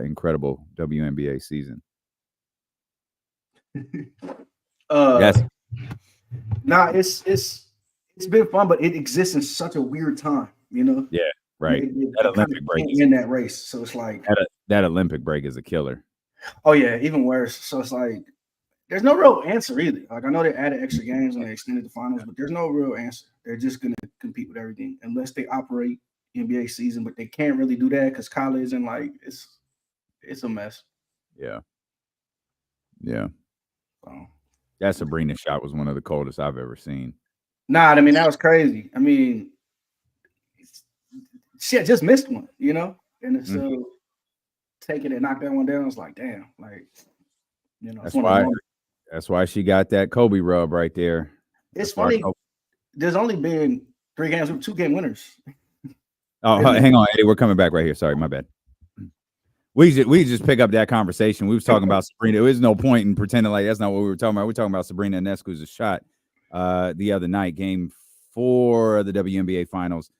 incredible WNBA season. Yes. Nah, it's been fun, but it exists in such a weird time, you know. Yeah, right. That Olympic break is in that race, so it's like that Olympic break is a killer. Oh yeah, even worse. So it's like there's no real answer either. Like I know they added extra games and they extended the finals, but there's no real answer. They're just gonna compete with everything unless they operate NBA season, but they can't really do that because college and like it's a mess. Yeah. That Sabrina shot was one of the coldest I've ever seen. Nah, I mean that was crazy. I mean, she had just missed one, you know, and it's still taking it, knock that one down. It's like, damn, like, you know, that's why she got that Kobe rub right there. It's funny. There's only been 3 games with 2 game winners. Oh, hang on, Eddie. We're coming back right here. Sorry, my bad. We just pick up that conversation. We was talking about Sabrina. There is no point in pretending like that's not what we were talking about. We're talking about Sabrina Ionescu's shot the other night, game 4 of the WNBA finals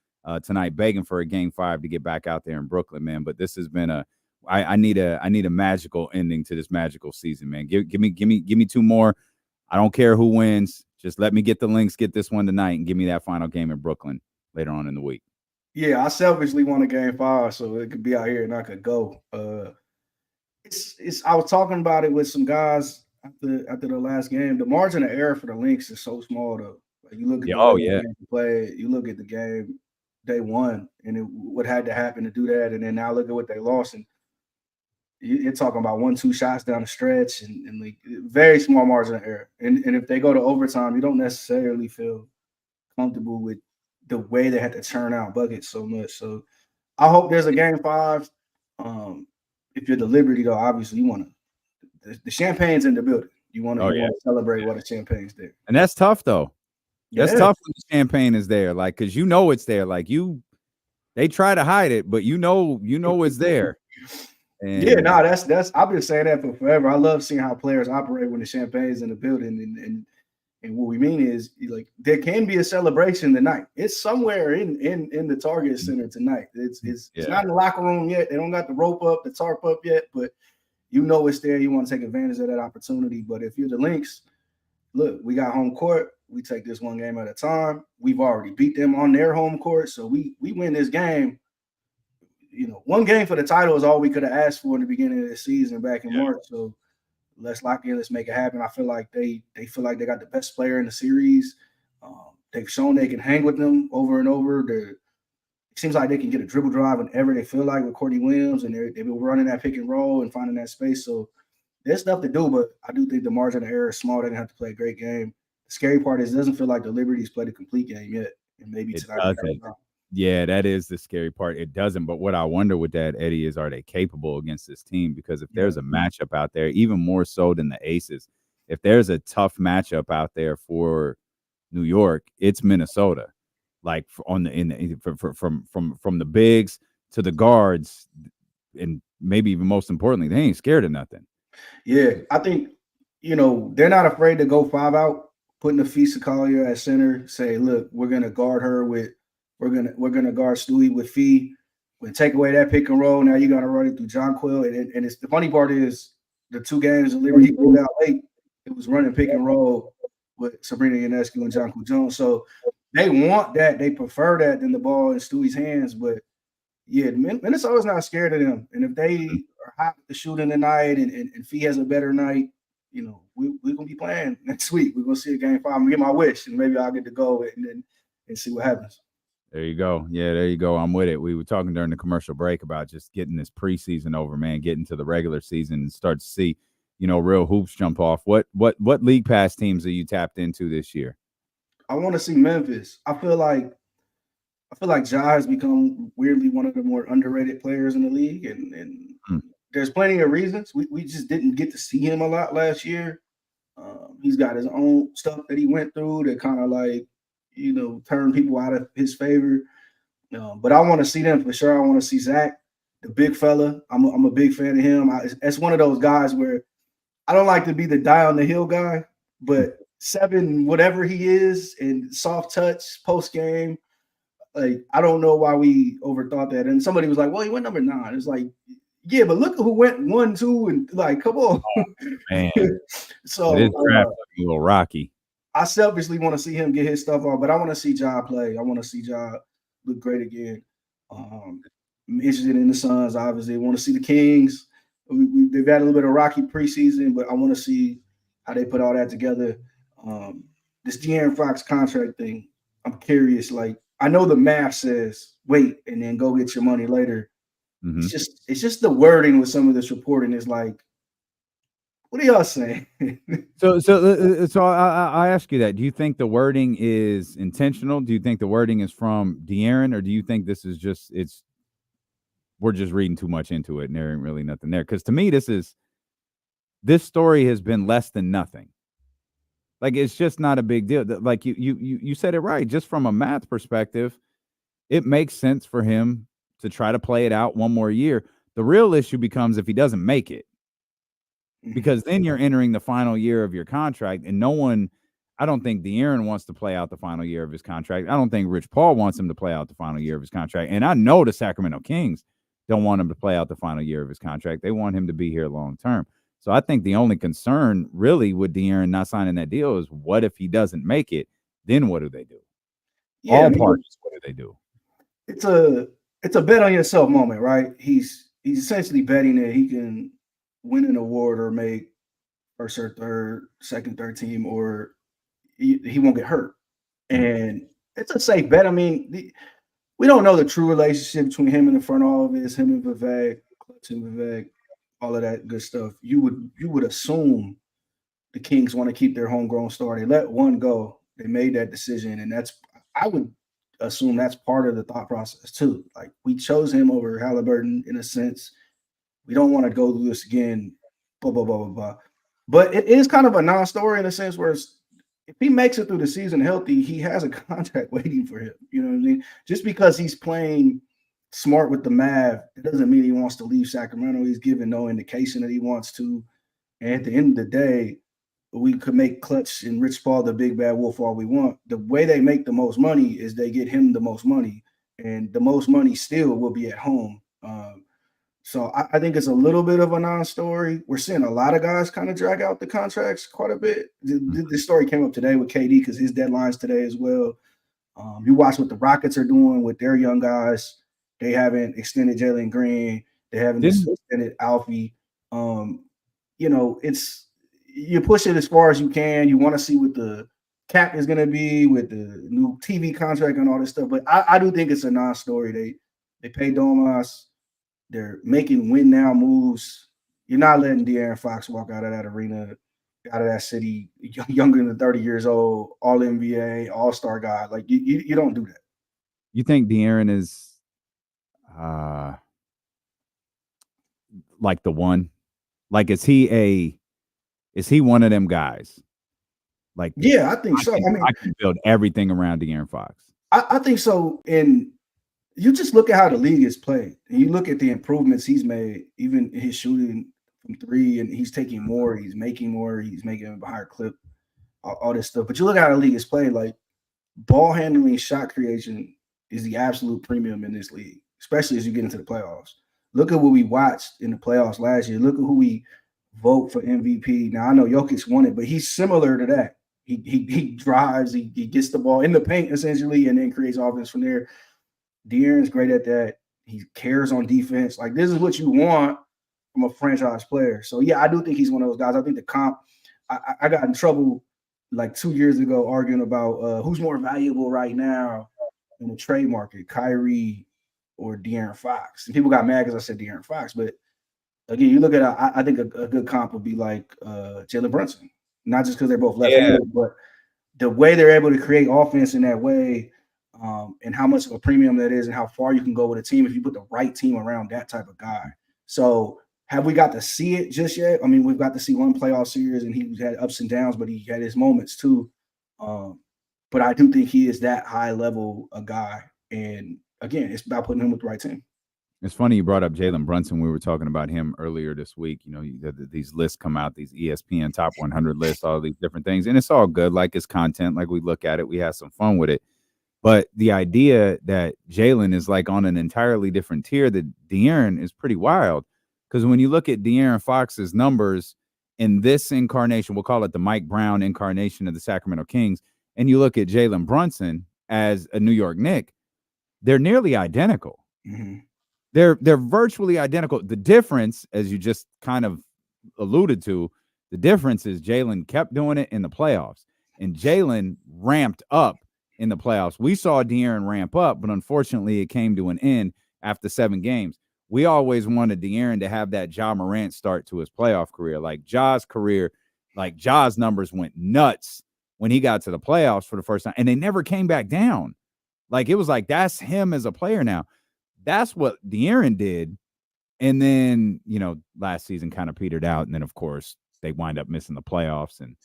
tonight, begging for a game 5 to get back out there in Brooklyn, man. But this has been I need a magical ending to this magical season, man. Give me 2 more. I don't care who wins. Just let me get the Lynx, get this one tonight, and give me that final game in Brooklyn later on in the week. Yeah, I selfishly want a game 5 so it could be out here and I could go. I was talking about it with some guys after the last game. The margin of error for the Lynx is so small though. Like you look at the game play, you look at the game they won and what had to happen to do that, and then now look at what they lost, and you're talking about 1-2 shots down the stretch and like very small margin of error. And if they go to overtime, you don't necessarily feel comfortable with the way they had to churn out buckets so much. So I hope there's a game 5. If you're the Liberty, though, obviously you want to. The champagne's in the building. You want to celebrate what the champagne's there. And that's tough, though. That's tough when the champagne is there, like because you know it's there. Like they try to hide it, but you know it's there. And that's I've been saying that for forever. I love seeing how players operate when the champagne's in the building, and what we mean is like there can be a celebration tonight. It's somewhere in the Target Center tonight. It's not in the locker room yet. They don't got the rope up, the tarp up yet, but you know it's there. You want to take advantage of that opportunity. But if you're the Lynx, look, we got home court. We take this one game at a time. We've already beat them on their home court, so we win this game. You know, one game for the title is all we could have asked for in the beginning of the season back in March. So let's lock in. Let's make it happen. I feel like they feel like they got the best player in the series. They've shown they can hang with them over and over. It seems like they can get a dribble drive whenever they feel like with Courtney Williams, and they've been running that pick and roll and finding that space. So there's stuff to do, but I do think the margin of error is small. They're going to have to play a great game. The scary part is it doesn't feel like the Liberty's played a complete game yet, and maybe tonight. Yeah, that is the scary part. It doesn't. But what I wonder with that, Eddie, is are they capable against this team? Because if there's a matchup out there, even more so than the Aces, if there's a tough matchup out there for New York, it's Minnesota. Like from the bigs to the guards, and maybe even most importantly, they ain't scared of nothing. Yeah, I think they're not afraid to go 5 out, putting the Fisa Collier at center. Say, look, we're gonna guard her with. We're gonna guard Stewie with Fee. When take away that pick and roll, now you gotta run it through John Quill. And it's the funny part is the 2 games that Liberty pulled out late, it was running pick and roll with Sabrina Ionescu and John Quill Jones. So they want that. They prefer that than the ball in Stewie's hands. But yeah, Minnesota's not scared of them. And if they are hot to shoot in the night and Fee has a better night, you know, we're gonna be playing next week. We're gonna see a game 5. I'm gonna get my wish, and maybe I'll get to go and see what happens. There you go. Yeah, there you go. I'm with it. We were talking during the commercial break about just getting this preseason over, man, getting to the regular season and start to see, you know, real hoops jump off. What league pass teams are you tapped into this year? I want to see Memphis. I feel like Ja has become weirdly one of the more underrated players in the league, and there's plenty of reasons. We just didn't get to see him a lot last year. He's got his own stuff that he went through that kind of like, you know, turn people out of his favor. But I want to see them for sure. I want to see Zach, the big fella. I'm a big fan of him. It's one of those guys where I don't like to be the die on the hill guy, but 7, whatever he is, and soft touch post game, like I don't know why we overthought that. And somebody was like, "Well, he went number 9." It's like, yeah, but look who went 1, 2, and like, come on, man. So it is a little rocky. I selfishly want to see him get his stuff on, but I want to see Ja play. I want to see Ja look great again. I'm interested in the Suns, obviously. I want to see the Kings. They've had a little bit of rocky preseason, but I want to see how they put all that together. This De'Aaron Fox contract thing, I'm curious. Like, I know the math says wait and then go get your money later. Mm-hmm. It's just the wording with some of this reporting is like, what are y'all saying? So I ask you that. Do you think the wording is intentional? Do you think the wording is from De'Aaron, or do you think this is just we're just reading too much into it and there ain't really nothing there? Because to me, this story has been less than nothing. Like, it's just not a big deal. Like you said it right. Just from a math perspective, it makes sense for him to try to play it out one more year. The real issue becomes if he doesn't make it. Because then you're entering the final year of your contract, and I don't think De'Aaron wants to play out the final year of his contract. I don't think Rich Paul wants him to play out the final year of his contract. And I know the Sacramento Kings don't want him to play out the final year of his contract. They want him to be here long term. So I think the only concern really with De'Aaron not signing that deal is what if he doesn't make it? Then what do they do? Yeah, all parties, what do they do? It's a bet on yourself moment, right? He's essentially betting that he can win an award or make first or third, second, third team, or he won't get hurt. And it's a safe bet. I mean, we don't know the true relationship between him and the front office, him and Vivek, Clutch and Vivek, all of that good stuff. You would assume the Kings want to keep their homegrown star. They let one go. They made that decision, and I would assume that's part of the thought process too. Like, we chose him over Halliburton in a sense. We don't want to go through this again, blah, blah, blah, blah, blah. But it is kind of a non-story in a sense where if he makes it through the season healthy, he has a contract waiting for him. You know what I mean? Just because he's playing smart with the math, it doesn't mean he wants to leave Sacramento. He's given no indication that he wants to. And at the end of the day, we could make Clutch and Rich Paul the big bad wolf all we want. The way they make the most money is they get him the most money, and the most money still will be at home. So I think it's a little bit of a non-story. We're seeing a lot of guys kind of drag out the contracts quite a bit. This story came up today with KD because his deadline's today as well. You watch what the Rockets are doing with their young guys. They haven't extended Jalen Green. They haven't extended Alfie. You know, you push it as far as you can. You want to see what the cap is going to be with the new TV contract and all this stuff. But I do think it's a non-story. They pay Domas. They're making win now moves. You're not letting De'Aaron Fox walk out of that arena, out of that city, younger than 30 years old, all NBA, all-star guy. Like, you don't do that. You think De'Aaron is like the one? Like, is he one of them guys? Like, yeah, I think so. I can build everything around De'Aaron Fox. I think so. And you just look at how the league is played, and you look at the improvements he's made, even his shooting from 3, and he's taking more, he's making a higher clip, all this stuff. But you look at how the league is played, like, ball handling, shot creation is the absolute premium in this league, especially as you get into the playoffs. Look at what we watched in the playoffs last year. Look at who we vote for MVP. Now, I know Jokic won it, but he's similar to that. He drives, he gets the ball in the paint essentially, and then creates offense from there. De'Aaron's great at that. He cares on defense. Like, this is what you want from a franchise player. So yeah, I do think he's one of those guys. I think the comp. I got in trouble like 2 years ago arguing about who's more valuable right now in the trade market, Kyrie or De'Aaron Fox. And people got mad because I said De'Aaron Fox. But again, you look at I think a good comp would be like Jalen Brunson, not just because they're both left-handed, but the way they're able to create offense in that way, and how much of a premium that is, and how far you can go with a team if you put the right team around that type of guy. So have we got to see it just yet? I mean, we've got to see one playoff series, and he had ups and downs, but he had his moments too. But I do think he is that high level a guy. And again, it's about putting him with the right team. It's funny you brought up Jalen Brunson. We were talking about him earlier this week. You know, these lists come out, these ESPN top 100 lists, all these different things. And it's all good. Like, it's content. Like, we look at it. We have some fun with it. But the idea that Jalen is like on an entirely different tier than De'Aaron is pretty wild. Because when you look at De'Aaron Fox's numbers in this incarnation, we'll call it the Mike Brown incarnation of the Sacramento Kings, and you look at Jalen Brunson as a New York Knick, they're nearly identical. Mm-hmm. They're virtually identical. The difference, as you just kind of alluded to, the difference is Jalen kept doing it in the playoffs, and Jalen ramped up in the playoffs. We saw De'Aaron ramp up, but unfortunately it came to an end after 7 games. We always wanted De'Aaron to have that Ja Morant start to his playoff career. Like Ja's career, like Ja's numbers went nuts when he got to the playoffs for the first time, and they never came back down. Like, it was like, that's him as a player now. That's what De'Aaron did. And then, you know, last season kind of petered out. And then, of course, they wind up missing the playoffs. And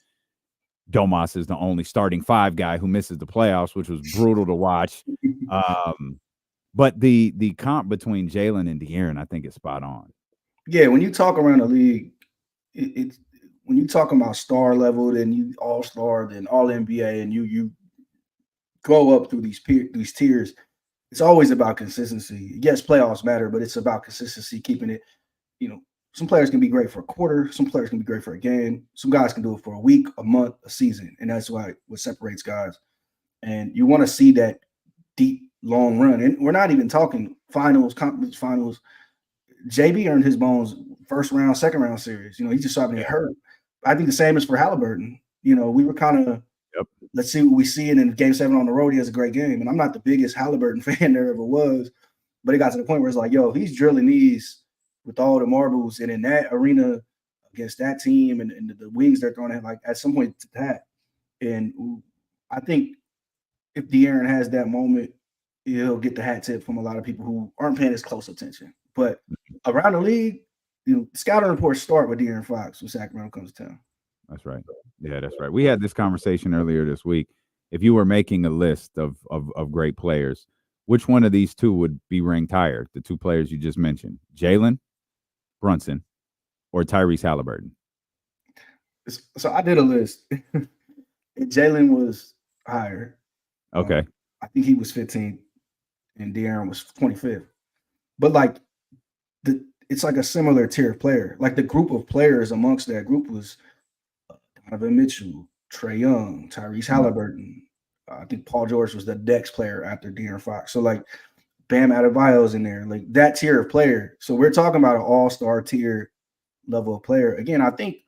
Domas is the only starting 5 guy who misses the playoffs, which was brutal to watch. But the comp between Jalen and De'Aaron, I think, is spot on. Yeah, when you talk around the league, it's when you talk about star level, then you all-star, then all-NBA, and you go up through these tiers, it's always about consistency. Yes, playoffs matter, but it's about consistency, keeping it, you know, some players can be great for a quarter, some players can be great for a game, some guys can do it for a week, a month, a season, and that's what separates guys. And you want to see that deep, long run. And we're not even talking finals, conference finals. JB earned his bones first round, second round series. You know, he just started to get hurt. I think the same is for Halliburton. You know, we were kind of, let's see what we see. And in Game 7 on the road, he has a great game. And I'm not the biggest Halliburton fan there ever was, but it got to the point where it's like, yo, he's drilling these with all the marbles, and in that arena against that team and the wings they're throwing at, like, at some point to that. And I think if De'Aaron has that moment, he'll get the hat tip from a lot of people who aren't paying as close attention. But around the league, you know, scouting reports start with De'Aaron Fox when Sacramento comes to town. That's right. Yeah, that's right. We had this conversation earlier this week. If you were making a list of great players, which one of these two would be ranked higher? The 2 players you just mentioned, Jalen Brunson or Tyrese Halliburton? So I did a list. Jalen was higher. Okay. I think he was 15th and De'Aaron was 25th. But like it's like a similar tier of player. Like, the group of players amongst that group was Donovan Mitchell, Trae Young, Tyrese Halliburton. I think Paul George was the next player after De'Aaron Fox. So like Bam Adebayo's in there, like that tier of player. So we're talking about an all-star tier level of player. Again, I think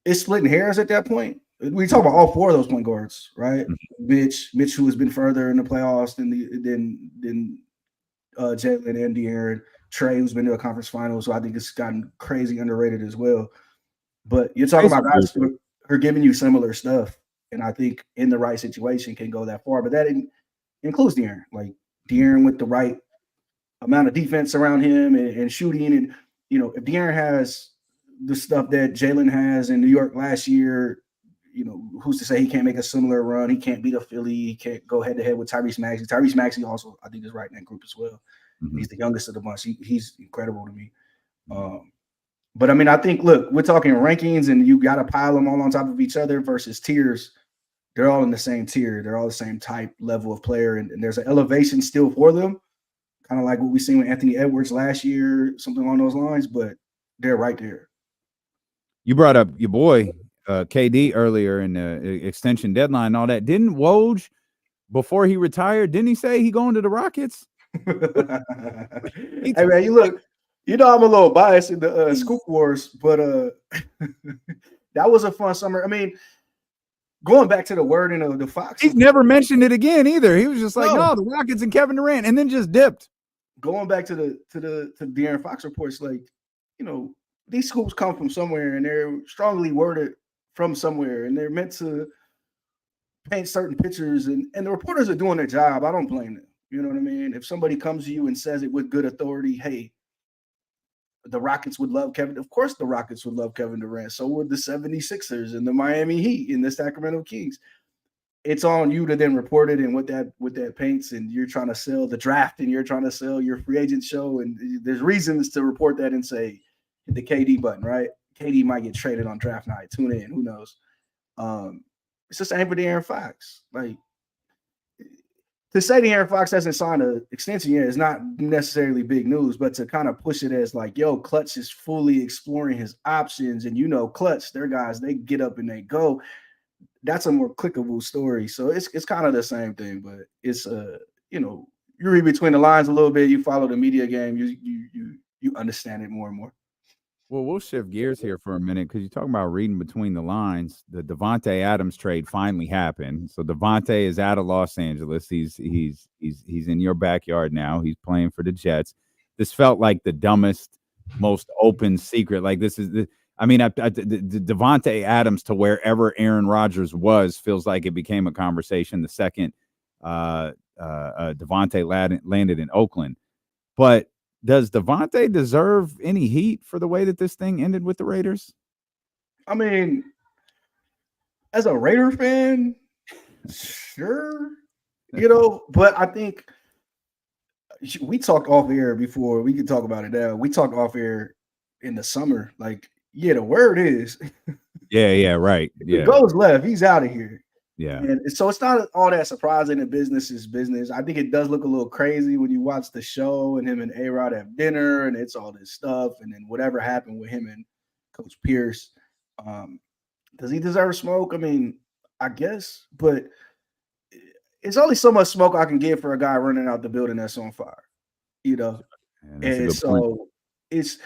it's splitting hairs at that point. We talk about all 4 of those point guards, right? Mitch, who has been further in the playoffs than Jalen and De'Aaron. Trae, who's been to a conference final, so I think it's gotten crazy underrated as well. But you're talking about guys who are giving you similar stuff, and I think in the right situation can go that far. But that includes De'Aaron. Like, De'Aaron with the right amount of defense around him and shooting. And, you know, if De'Aaron has the stuff that Jalen has in New York last year, you know, who's to say he can't make a similar run? He can't beat a Philly. He can't go head-to-head with Tyrese Maxey. Tyrese Maxey also, I think, is right in that group as well. Mm-hmm. He's the youngest of the bunch. He's incredible to me. But, I mean, I think, look, we're talking rankings, and you got to pile them all on top of each other versus tiers. They're all in the same tier. They're all the same type level of player, and there's an elevation still for them, kind of like what we seen with Anthony Edwards last year, something along those lines, but they're right there. You brought up your boy, KD earlier in the extension deadline and all that. Didn't Woj, before he retired, didn't he say he going to the Rockets? Hey man, you look, I'm a little biased in the Scoop Wars, but that was a fun summer. I mean, going back to the wording of the Fox, he's never mentioned it again either. He was just like, no, the Rockets and Kevin Durant, and then just dipped. Going back to the De'Aaron Fox reports, like, these scoops come from somewhere and they're strongly worded from somewhere, and they're meant to paint certain pictures, and the reporters are doing their job. I don't blame them. You know what I mean? If somebody comes to you and says it with good authority, hey, the Rockets would love Kevin. Of course, the Rockets would love Kevin Durant. So would the 76ers and the Miami Heat and the Sacramento Kings. It's on you to then report it and what that paints, and you're trying to sell the draft and you're trying to sell your free agent show. And there's reasons to report that and say, hit the KD button, right? KD might get traded on draft night. Tune in. Who knows? It's just aim for De'Aaron Fox. Like, to say De'Aaron Fox hasn't signed an extension yet is not necessarily big news, but to kind of push it as like, yo, Clutch is fully exploring his options, and Clutch, they're guys, they get up and they go. That's a more clickable story. So it's kind of the same thing, but it's you read between the lines a little bit, you follow the media game, you understand it more and more. Well, we'll shift gears here for a minute because you're talking about reading between the lines. The Davante Adams trade finally happened. So Davante is out of Los Angeles. He's in your backyard now. He's playing for the Jets. This felt like the dumbest, most open secret. Like this is the Davante Adams to wherever Aaron Rodgers was feels like it became a conversation the second Davante landed in Oakland. But does Davante deserve any heat for the way that this thing ended with the Raiders? I mean, as a Raider fan, sure, but I think we talked off air before. We can talk about it now. We talked off air in the summer. Like, yeah, the word is. Yeah, right. Yeah. If he goes left, he's out of here. Yeah. And so it's not all that surprising that business is business. I think it does look a little crazy when you watch the show and him and A-Rod have dinner and it's all this stuff. And then whatever happened with him and Coach Pierce. Does he deserve smoke? I mean, I guess, but it's only so much smoke I can give for a guy running out the building that's on fire, And so it's,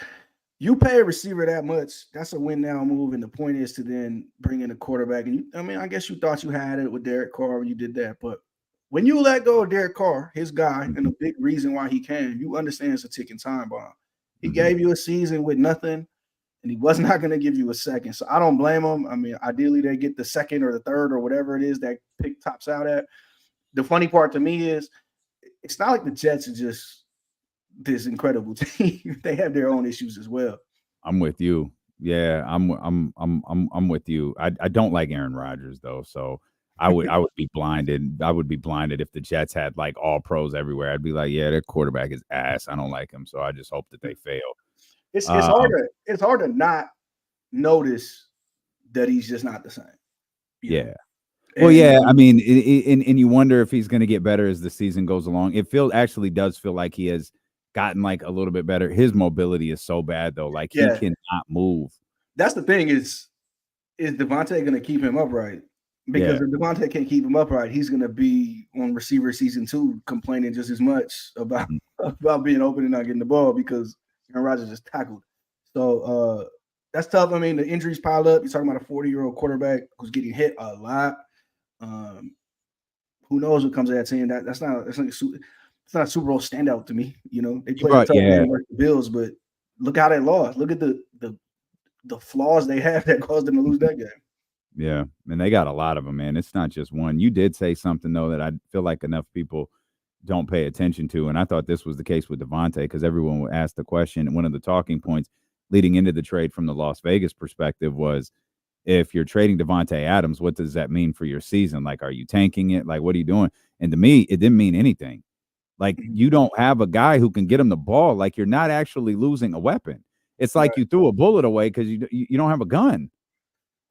you pay a receiver that much, that's a win now move. And the point is to then bring in a quarterback. And I guess you thought you had it with Derek Carr when you did that. But when you let go of Derek Carr, his guy, and the big reason why he came, you understand it's a ticking time bomb. He gave you a season with nothing, and he was not going to give you a second. So I don't blame him. I mean, ideally they get the second or the third or whatever it is that pick tops out at. The funny part to me is it's not like the Jets are just this incredible team. They have their own issues as well. I'm with you. Yeah, I'm with you. I don't like Aaron Rodgers though, so I would be blinded. I would be blinded if the Jets had like all pros everywhere. I'd be like, yeah, their quarterback is ass. I don't like him, so I just hope that they fail. It's hard to not notice that he's just not the same. Yeah. Well, yeah, I mean, and you wonder if he's going to get better as the season goes along. It actually does feel like he has gotten like a little bit better. His mobility is so bad though, like he cannot move. That's the thing is Davante going to keep him upright? Because if Davante can't keep him upright, he's going to be on receiver season 2 complaining just as much about being open and not getting the ball because Aaron Rodgers just tackled. So that's tough. I mean, the injuries pile up. You're talking about a 40-year-old quarterback who's getting hit a lot. Who knows what comes of that team? That's not a Super Bowl standout to me. They played a tough game versus the Bills, but look how they lost. Look at the flaws they have that caused them to lose that game. Yeah, and they got a lot of them, man. It's not just one. You did say something though that I feel like enough people don't pay attention to, and I thought this was the case with Davante because everyone would ask the question. And one of the talking points leading into the trade from the Las Vegas perspective was, if you're trading Davante Adams, what does that mean for your season? Like, are you tanking it? Like, what are you doing? And to me, it didn't mean anything. Like, you don't have a guy who can get him the ball. Like, you're not actually losing a weapon. It's like you threw a bullet away because you don't have a gun.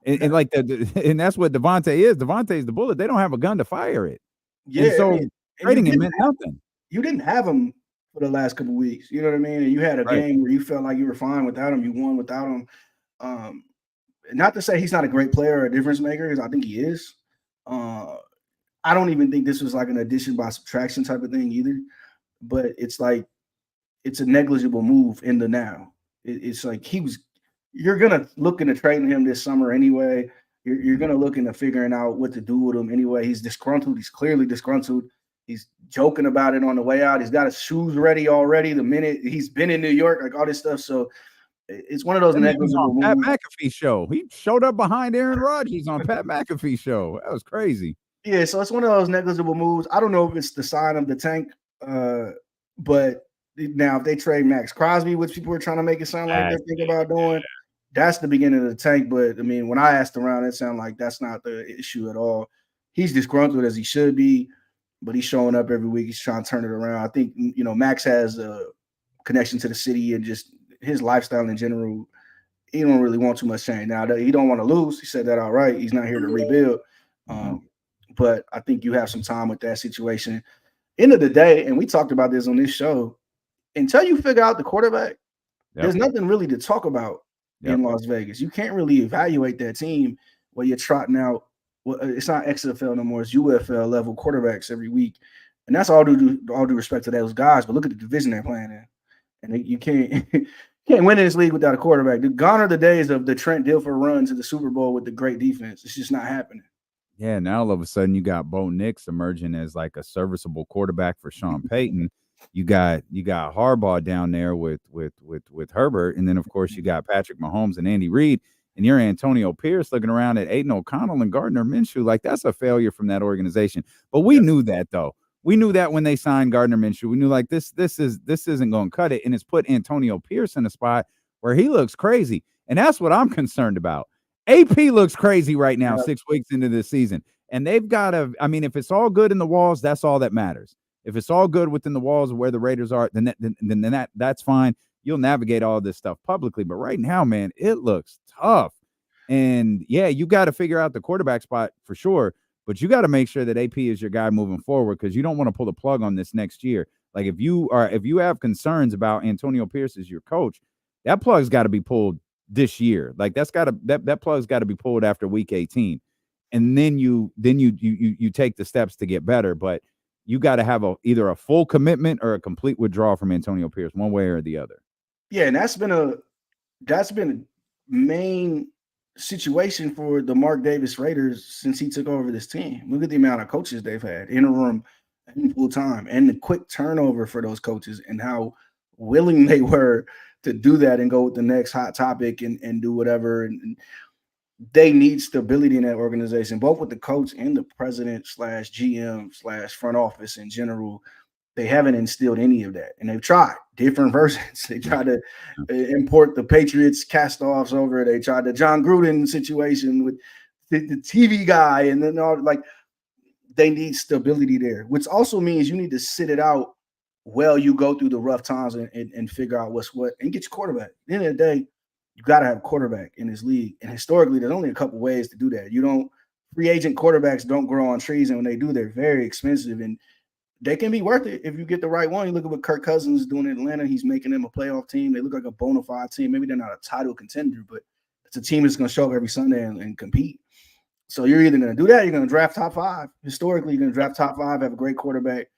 And like and that's what Davante is. Davante is the bullet. They don't have a gun to fire it. Yeah. And so trading him meant nothing. You didn't have him for the last couple of weeks. You know what I mean? And you had a game where you felt like you were fine without him. You won without him. not to say he's not a great player or a difference maker, because I think he is. I don't even think this was like an addition by subtraction type of thing either. But it's like it's a negligible move in the now. It's like you're gonna look into trading him this summer anyway. You're gonna look into figuring out what to do with him anyway. He's disgruntled. He's clearly disgruntled. He's joking about it on the way out. He's got his shoes ready already the minute he's been in New York, like all this stuff. So it's one of those negligible moves. Pat McAfee show. He showed up behind Aaron Rodgers on Pat McAfee show. That was crazy. Yeah, so it's one of those negligible moves. I don't know if it's the sign of the tank, but now if they trade Max Crosby, which people are trying to make it sound like they're thinking about doing, that's the beginning of the tank. But I mean, when I asked around, it sounded like that's not the issue at all. He's disgruntled as he should be, but he's showing up every week. He's trying to turn it around. I think, Max has a connection to the city and just his lifestyle in general. He don't really want too much change. Now, he don't want to lose. He said that all right. He's not here to rebuild. But I think you have some time with that situation. End of the day, and we talked about this on this show, until you figure out the quarterback, there's nothing really to talk about in Las Vegas. You can't really evaluate that team where you're trotting out. Well, it's not XFL no more. It's UFL level quarterbacks every week. And that's all due respect to those guys. But look at the division they're playing in. And you can't win in this league without a quarterback. Gone are the days of the Trent Dilfer run to the Super Bowl with the great defense. It's just not happening. Yeah, now all of a sudden you got Bo Nix emerging as like a serviceable quarterback for Sean Payton. You got Harbaugh down there with Herbert, and then of course you got Patrick Mahomes and Andy Reid, and you're Antonio Pierce looking around at Aiden O'Connell and Gardner Minshew. Like, that's a failure from that organization. But we knew that, though. We knew that when they signed Gardner Minshew. We knew like this isn't going to cut it, and it's put Antonio Pierce in a spot where he looks crazy, and that's what I'm concerned about. AP looks crazy right now, 6 weeks into this season. And they've got to, I mean, if it's all good in the walls, that's all that matters. If it's all good within the walls of where the Raiders are, then that's fine. You'll navigate all this stuff publicly. But right now, man, it looks tough. And yeah, you got to figure out the quarterback spot for sure. But you got to make sure that AP is your guy moving forward, because you don't want to pull the plug on this next year. Like, if you have concerns about Antonio Pierce as your coach, that plug's got to be pulled this year. Like, that plug's got to be pulled after week 18. And then you take the steps to get better. But you got to have either a full commitment or a complete withdrawal from Antonio Pierce, one way or the other. Yeah, and that's been a main situation for the Mark Davis Raiders since he took over this team. Look at the amount of coaches they've had, interim and full time, and the quick turnover for those coaches and how willing they were to do that and go with the next hot topic and do whatever. And they need stability in that organization, both with the coach and the president / GM / front office in general. They haven't instilled any of that, and they've tried different versions. They tried to import the Patriots cast-offs over. They tried the John Gruden situation with the TV guy, and then they need stability there, which also means you need to sit it out while you go through the rough times and figure out what's what and get your quarterback. At the end of the day, you got to have a quarterback in this league, and historically, there's only a couple ways to do that. Free agent quarterbacks don't grow on trees, and when they do, they're very expensive, and they can be worth it if you get the right one. You look at what Kirk Cousins is doing in Atlanta. He's making them a playoff team. They look like a bona fide team. Maybe they're not a title contender, but it's a team that's going to show up every Sunday and compete. So you're either going to do that, or you're going to draft top 5. Historically, you're going to draft top 5, have a great quarterback.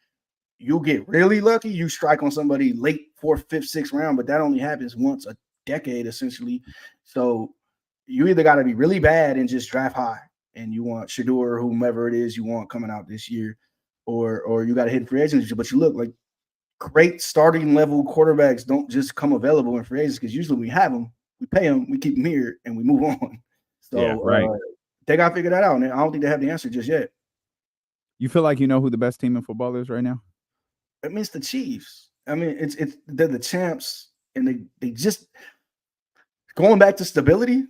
You'll get really lucky. You strike on somebody late 4th, 5th, 6th round, but that only happens once a decade, essentially. So you either got to be really bad and just draft high, and you want Shador or whomever it is you want coming out this year, or you got to hit free agency. But you look like great starting level quarterbacks don't just come available in free agency, because usually we have them, we pay them, we keep them here, and we move on. So yeah, right. They got to figure that out, and I don't think they have the answer just yet. You feel like you know who the best team in football is right now? I mean, it's the Chiefs. I mean, they're the champs, and they just going back to stability.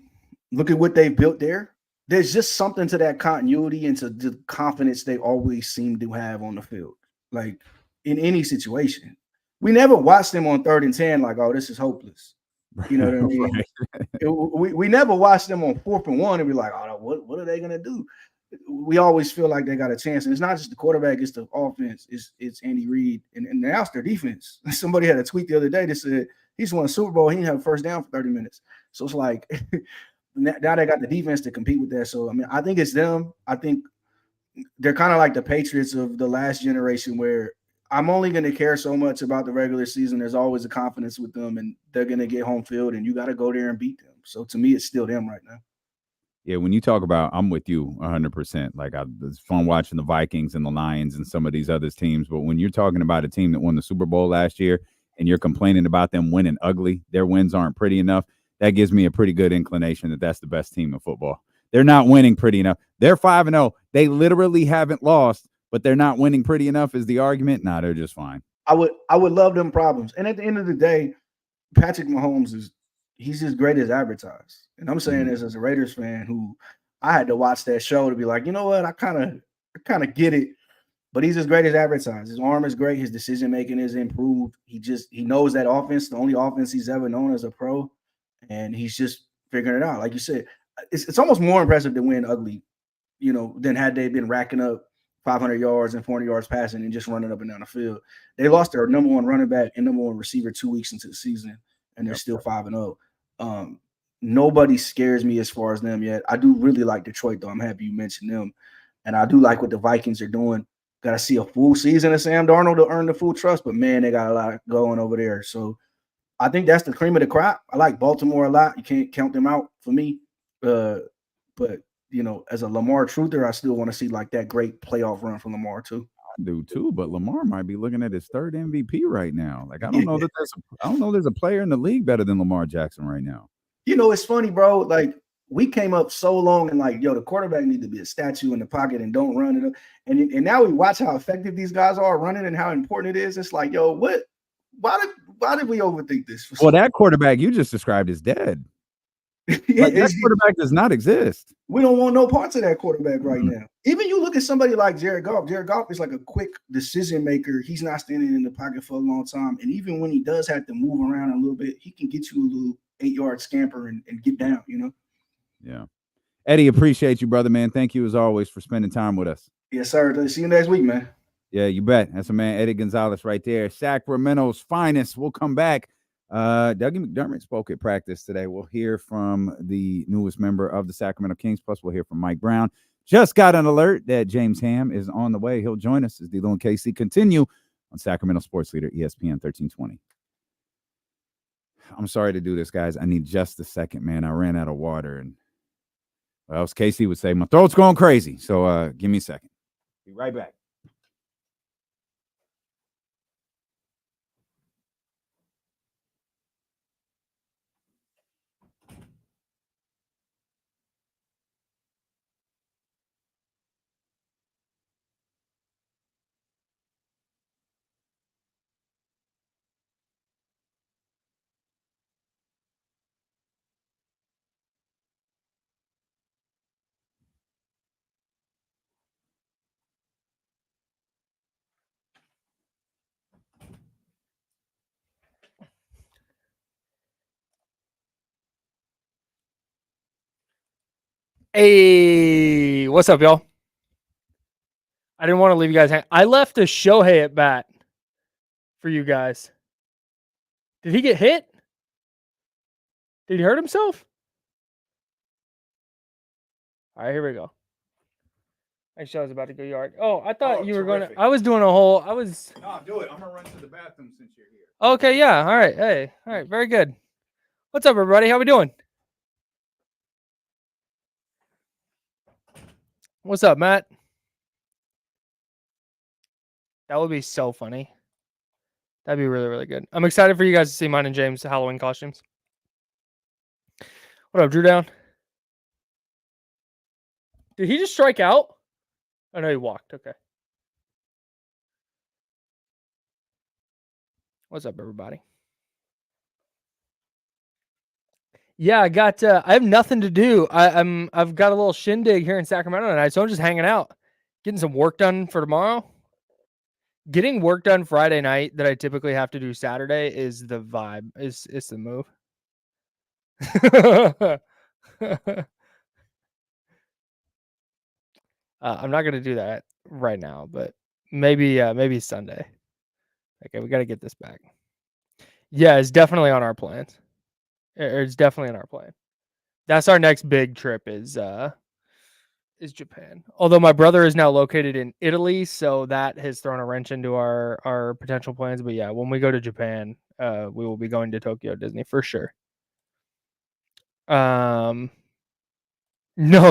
Look at what they've built there. There's just something to that continuity and to the confidence they always seem to have on the field. Like, in any situation, we never watched them on 3rd and 10 like, oh, this is hopeless. You know what I mean? Right. We never watched them on 4th and 1 and be like, oh, what are they gonna do? We always feel like they got a chance, and it's not just the quarterback; it's the offense. It's Andy Reid, and now it's their defense. Somebody had a tweet the other day that said he's won a Super Bowl. He didn't have a first down for 30 minutes. So it's like now they got the defense to compete with that. So I mean, I think it's them. I think they're kind of like the Patriots of the last generation, where I'm only going to care so much about the regular season. There's always a confidence with them, and they're going to get home field, and you got to go there and beat them. So to me, it's still them right now. Yeah, when you talk about, I'm with you 100%. Like, it's fun watching the Vikings and the Lions and some of these other teams. But when you're talking about a team that won the Super Bowl last year and you're complaining about them winning ugly, their wins aren't pretty enough, that gives me a pretty good inclination that that's the best team in football. They're not winning pretty enough. They're 5-0. They literally haven't lost, but they're not winning pretty enough is the argument. Nah, they're just fine. I would love them problems. And at the end of the day, Patrick Mahomes he's as great as advertised. And I'm saying this as a Raiders fan who I had to watch that show to be like, you know what, I kind of get it. But he's as great as advertised. His arm is great. His decision making is improved. He knows that offense, the only offense he's ever known as a pro, and he's just figuring it out. Like you said, it's almost more impressive to win ugly, than had they been racking up 500 yards and 400 yards passing and just running up and down the field. They lost their number one running back and number one receiver 2 weeks into the season, and they're still 5-0. Nobody scares me as far as them yet. I do really like Detroit, though. I'm happy you mentioned them. And I do like what the Vikings are doing. Got to see a full season of Sam Darnold to earn the full trust, but, man, they got a lot going over there. So I think that's the cream of the crop. I like Baltimore a lot. You can't count them out for me. But, as a Lamar truther, I still want to see, like, that great playoff run from Lamar, too. I do, too, but Lamar might be looking at his third MVP right now. Like, I don't know there's a player in the league better than Lamar Jackson right now. It's funny, bro. Like, we came up so long and like, the quarterback need to be a statue in the pocket and don't run it. And now we watch how effective these guys are running and how important it is. It's like, why did we overthink this? Well, that quarterback you just described is dead. That quarterback does not exist. We don't want no parts of that quarterback right now. Even you look at somebody like Jared Goff. Jared Goff is like a quick decision maker. He's not standing in the pocket for a long time. And even when he does have to move around a little bit, he can get you a little 8-yard scamper and get down, Yeah. Eddie, appreciate you, brother, man. Thank you as always for spending time with us. Yes, sir. See you next week, man. Yeah, you bet. That's a man, Eddie Gonzalez right there. Sacramento's finest. We'll come back. Dougie McDermott spoke at practice today. We'll hear from the newest member of the Sacramento Kings. Plus, we'll hear from Mike Brown. Just got an alert that James Ham is on the way. He'll join us as D-Lo and KC continue on Sacramento Sports Leader, ESPN 1320. I'm sorry to do this, guys. I need just a second, man. I ran out of water, and as Casey would say, my throat's going crazy. So give me a second. Be right back. Hey, what's up, y'all? I didn't want to leave you guys hang. I left a Shohei at bat for you guys. Did he get hit? Did he hurt himself? All right, here we go. Actually, I was about to go yard. Oh, I thought you were going to. I was doing a whole. No, do it. I'm going to run to the bathroom since you're here. Okay, yeah. All right. Hey, all right. Very good. What's up, everybody? How we doing? What's up, Matt? That would be so funny. That'd be really, really good. I'm excited for you guys to see mine and James' Halloween costumes. What up, Drew Down? Did he just strike out? Oh, no, he walked. Okay. What's up, everybody? Yeah, I got. I have nothing to do. I've got a little shindig here in Sacramento tonight, so I'm just hanging out, getting some work done for tomorrow. Getting work done Friday night that I typically have to do Saturday is the vibe. It's the move. I'm not gonna do that right now, but maybe Sunday. Okay, we got to get this back. Yeah, it's definitely on our plans. It's definitely in our plan. That's our next big trip is Japan. Although my brother is now located in Italy, so that has thrown a wrench into our potential plans. But yeah, when we go to Japan, we will be going to Tokyo Disney for sure. No,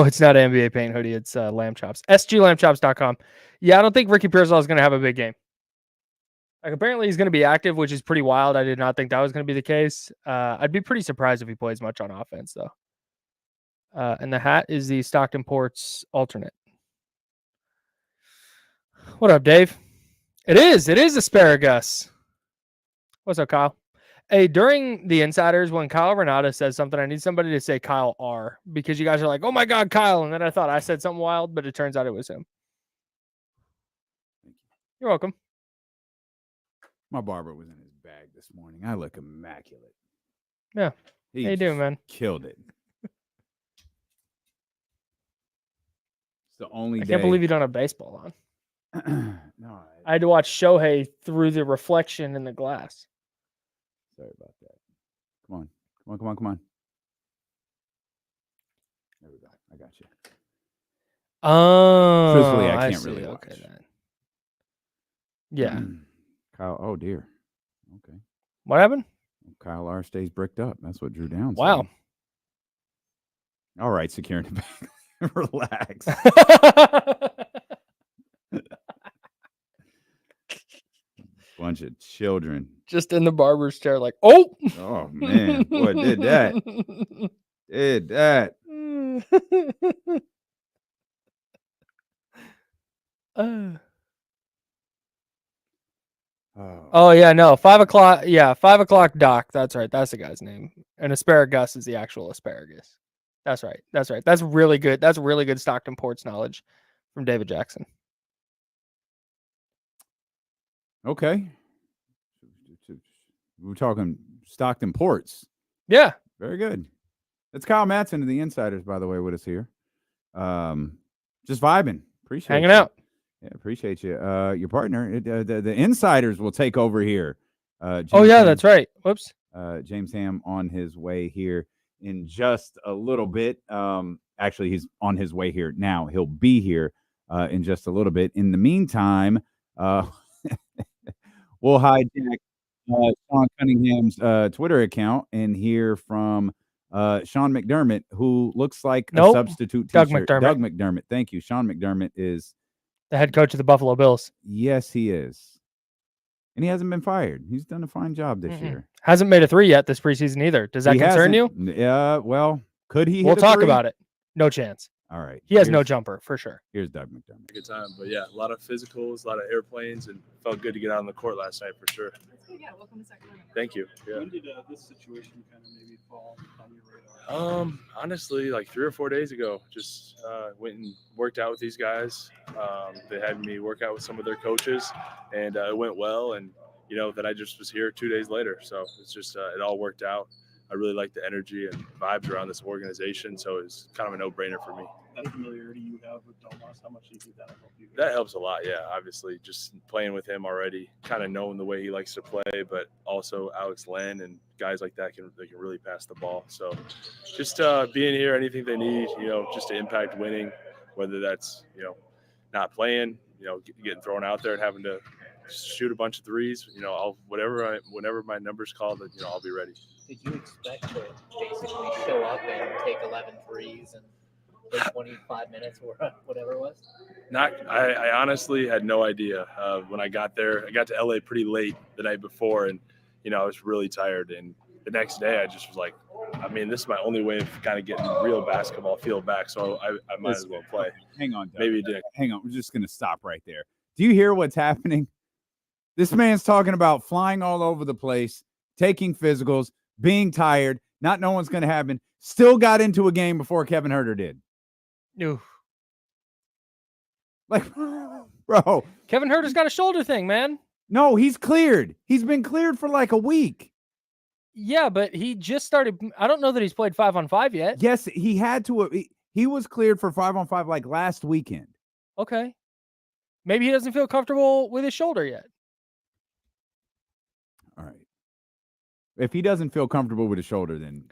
it's not an NBA Paint hoodie. It's Lamb Chops. SGLambchops.com. Yeah, I don't think Ricky Pearsall is going to have a big game. Like, apparently he's going to be active, which is pretty wild. I did not think that was going to be the case. I'd be pretty surprised if he plays much on offense, though. And the hat is the Stockton Ports alternate. What up, Dave? It is asparagus. What's up, Kyle? Hey, during the Insiders, when Kyle Renata says something, I need somebody to say Kyle R, because you guys are like, oh my God, Kyle. And then I thought I said something wild, but it turns out it was him. You're welcome. My barber was in his bag this morning. I look immaculate. Yeah. He How you doing, man? Killed it. It's the only day. I can't believe you don't have baseball on. No, I had to watch Shohei through the reflection in the glass. Sorry about that. Come on. There we go. I got you. Oh, Truthfully, I can't really watch. Okay, then. Yeah. Kyle, oh dear. Okay. What happened? Kyle R stays bricked up. That's what Drew Downs Wow. said. All right, security back. Relax. Bunch of children. Just in the barber's chair, like, oh. Oh, man. Boy, did that. Did that. Oh, yeah, no. 5 o'clock. Yeah, 5 o'clock Doc. That's right. That's the guy's name. And asparagus is the actual asparagus. That's right. That's really good. That's really good Stockton Ports knowledge from David Jackson. Okay. We're talking Stockton Ports. Yeah. Very good. It's Kyle Matson of the Insiders, by the way, with us here. Just vibing. Appreciate Hanging you. out. Yeah, appreciate you. Your partner, the Insiders will take over here. James That's right. Whoops. James Ham on his way here in just a little bit. Actually, he's on his way here now. He'll be here in just a little bit. In the meantime, we'll hijack Sean Cunningham's Twitter account and hear from Sean McDermott, who looks like a substitute teacher. Doug McDermott. Thank you. Sean McDermott is the head coach of the Buffalo Bills. Yes, he is. And he hasn't been fired. He's done a fine job this year. Hasn't made a 3 yet this preseason either. Does that concern you? Yeah, well, could he? We'll talk about it. No chance. All right. He has no jumper for sure. Here's Doug McDermott. Good time, but yeah, a lot of physicals, a lot of airplanes, and felt good to get out on the court last night for sure. Yeah, welcome to Sacramento. Thank you. Yeah. When did this situation kind of maybe fall on your radar? Honestly, like 3 or 4 days ago, just went and worked out with these guys. They had me work out with some of their coaches, and it went well. And that I just was here 2 days later, so it's just it all worked out. I really like the energy and vibes around this organization, so it's kind of a no-brainer for me. That familiarity you have with Domas, how much do you think that'll help you? That helps a lot, yeah. Obviously, just playing with him already, kind of knowing the way he likes to play, but also Alex Len and guys like that can really pass the ball. So, just being here, anything they need, just to impact winning, whether that's not playing, getting thrown out there and having to shoot a bunch of threes, whenever my number's called, I'll be ready. Did you expect to basically show up and take 11 threes and 25 minutes or whatever it was? I honestly had no idea. When I got there, I got to LA pretty late the night before, and I was really tired. And the next day, I just was like, this is my only way of kind of getting real basketball feel back. So I might as well play. Hang on, Doug. Maybe it didn't. Hang on. We're just gonna stop right there. Do you hear what's happening? This man's talking about flying all over the place, taking physicals, being tired, not knowing what's going to happen. Still got into a game before Kevin Huerter did. Oof. Like, bro. Kevin Huerter's got a shoulder thing, man. No, he's cleared. He's been cleared for like a week. Yeah, but he just started. I don't know that he's played 5-on-5 yet. Yes, he had to. He was cleared for 5-on-5 like last weekend. Okay. Maybe he doesn't feel comfortable with his shoulder yet. All right. If he doesn't feel comfortable with his shoulder, then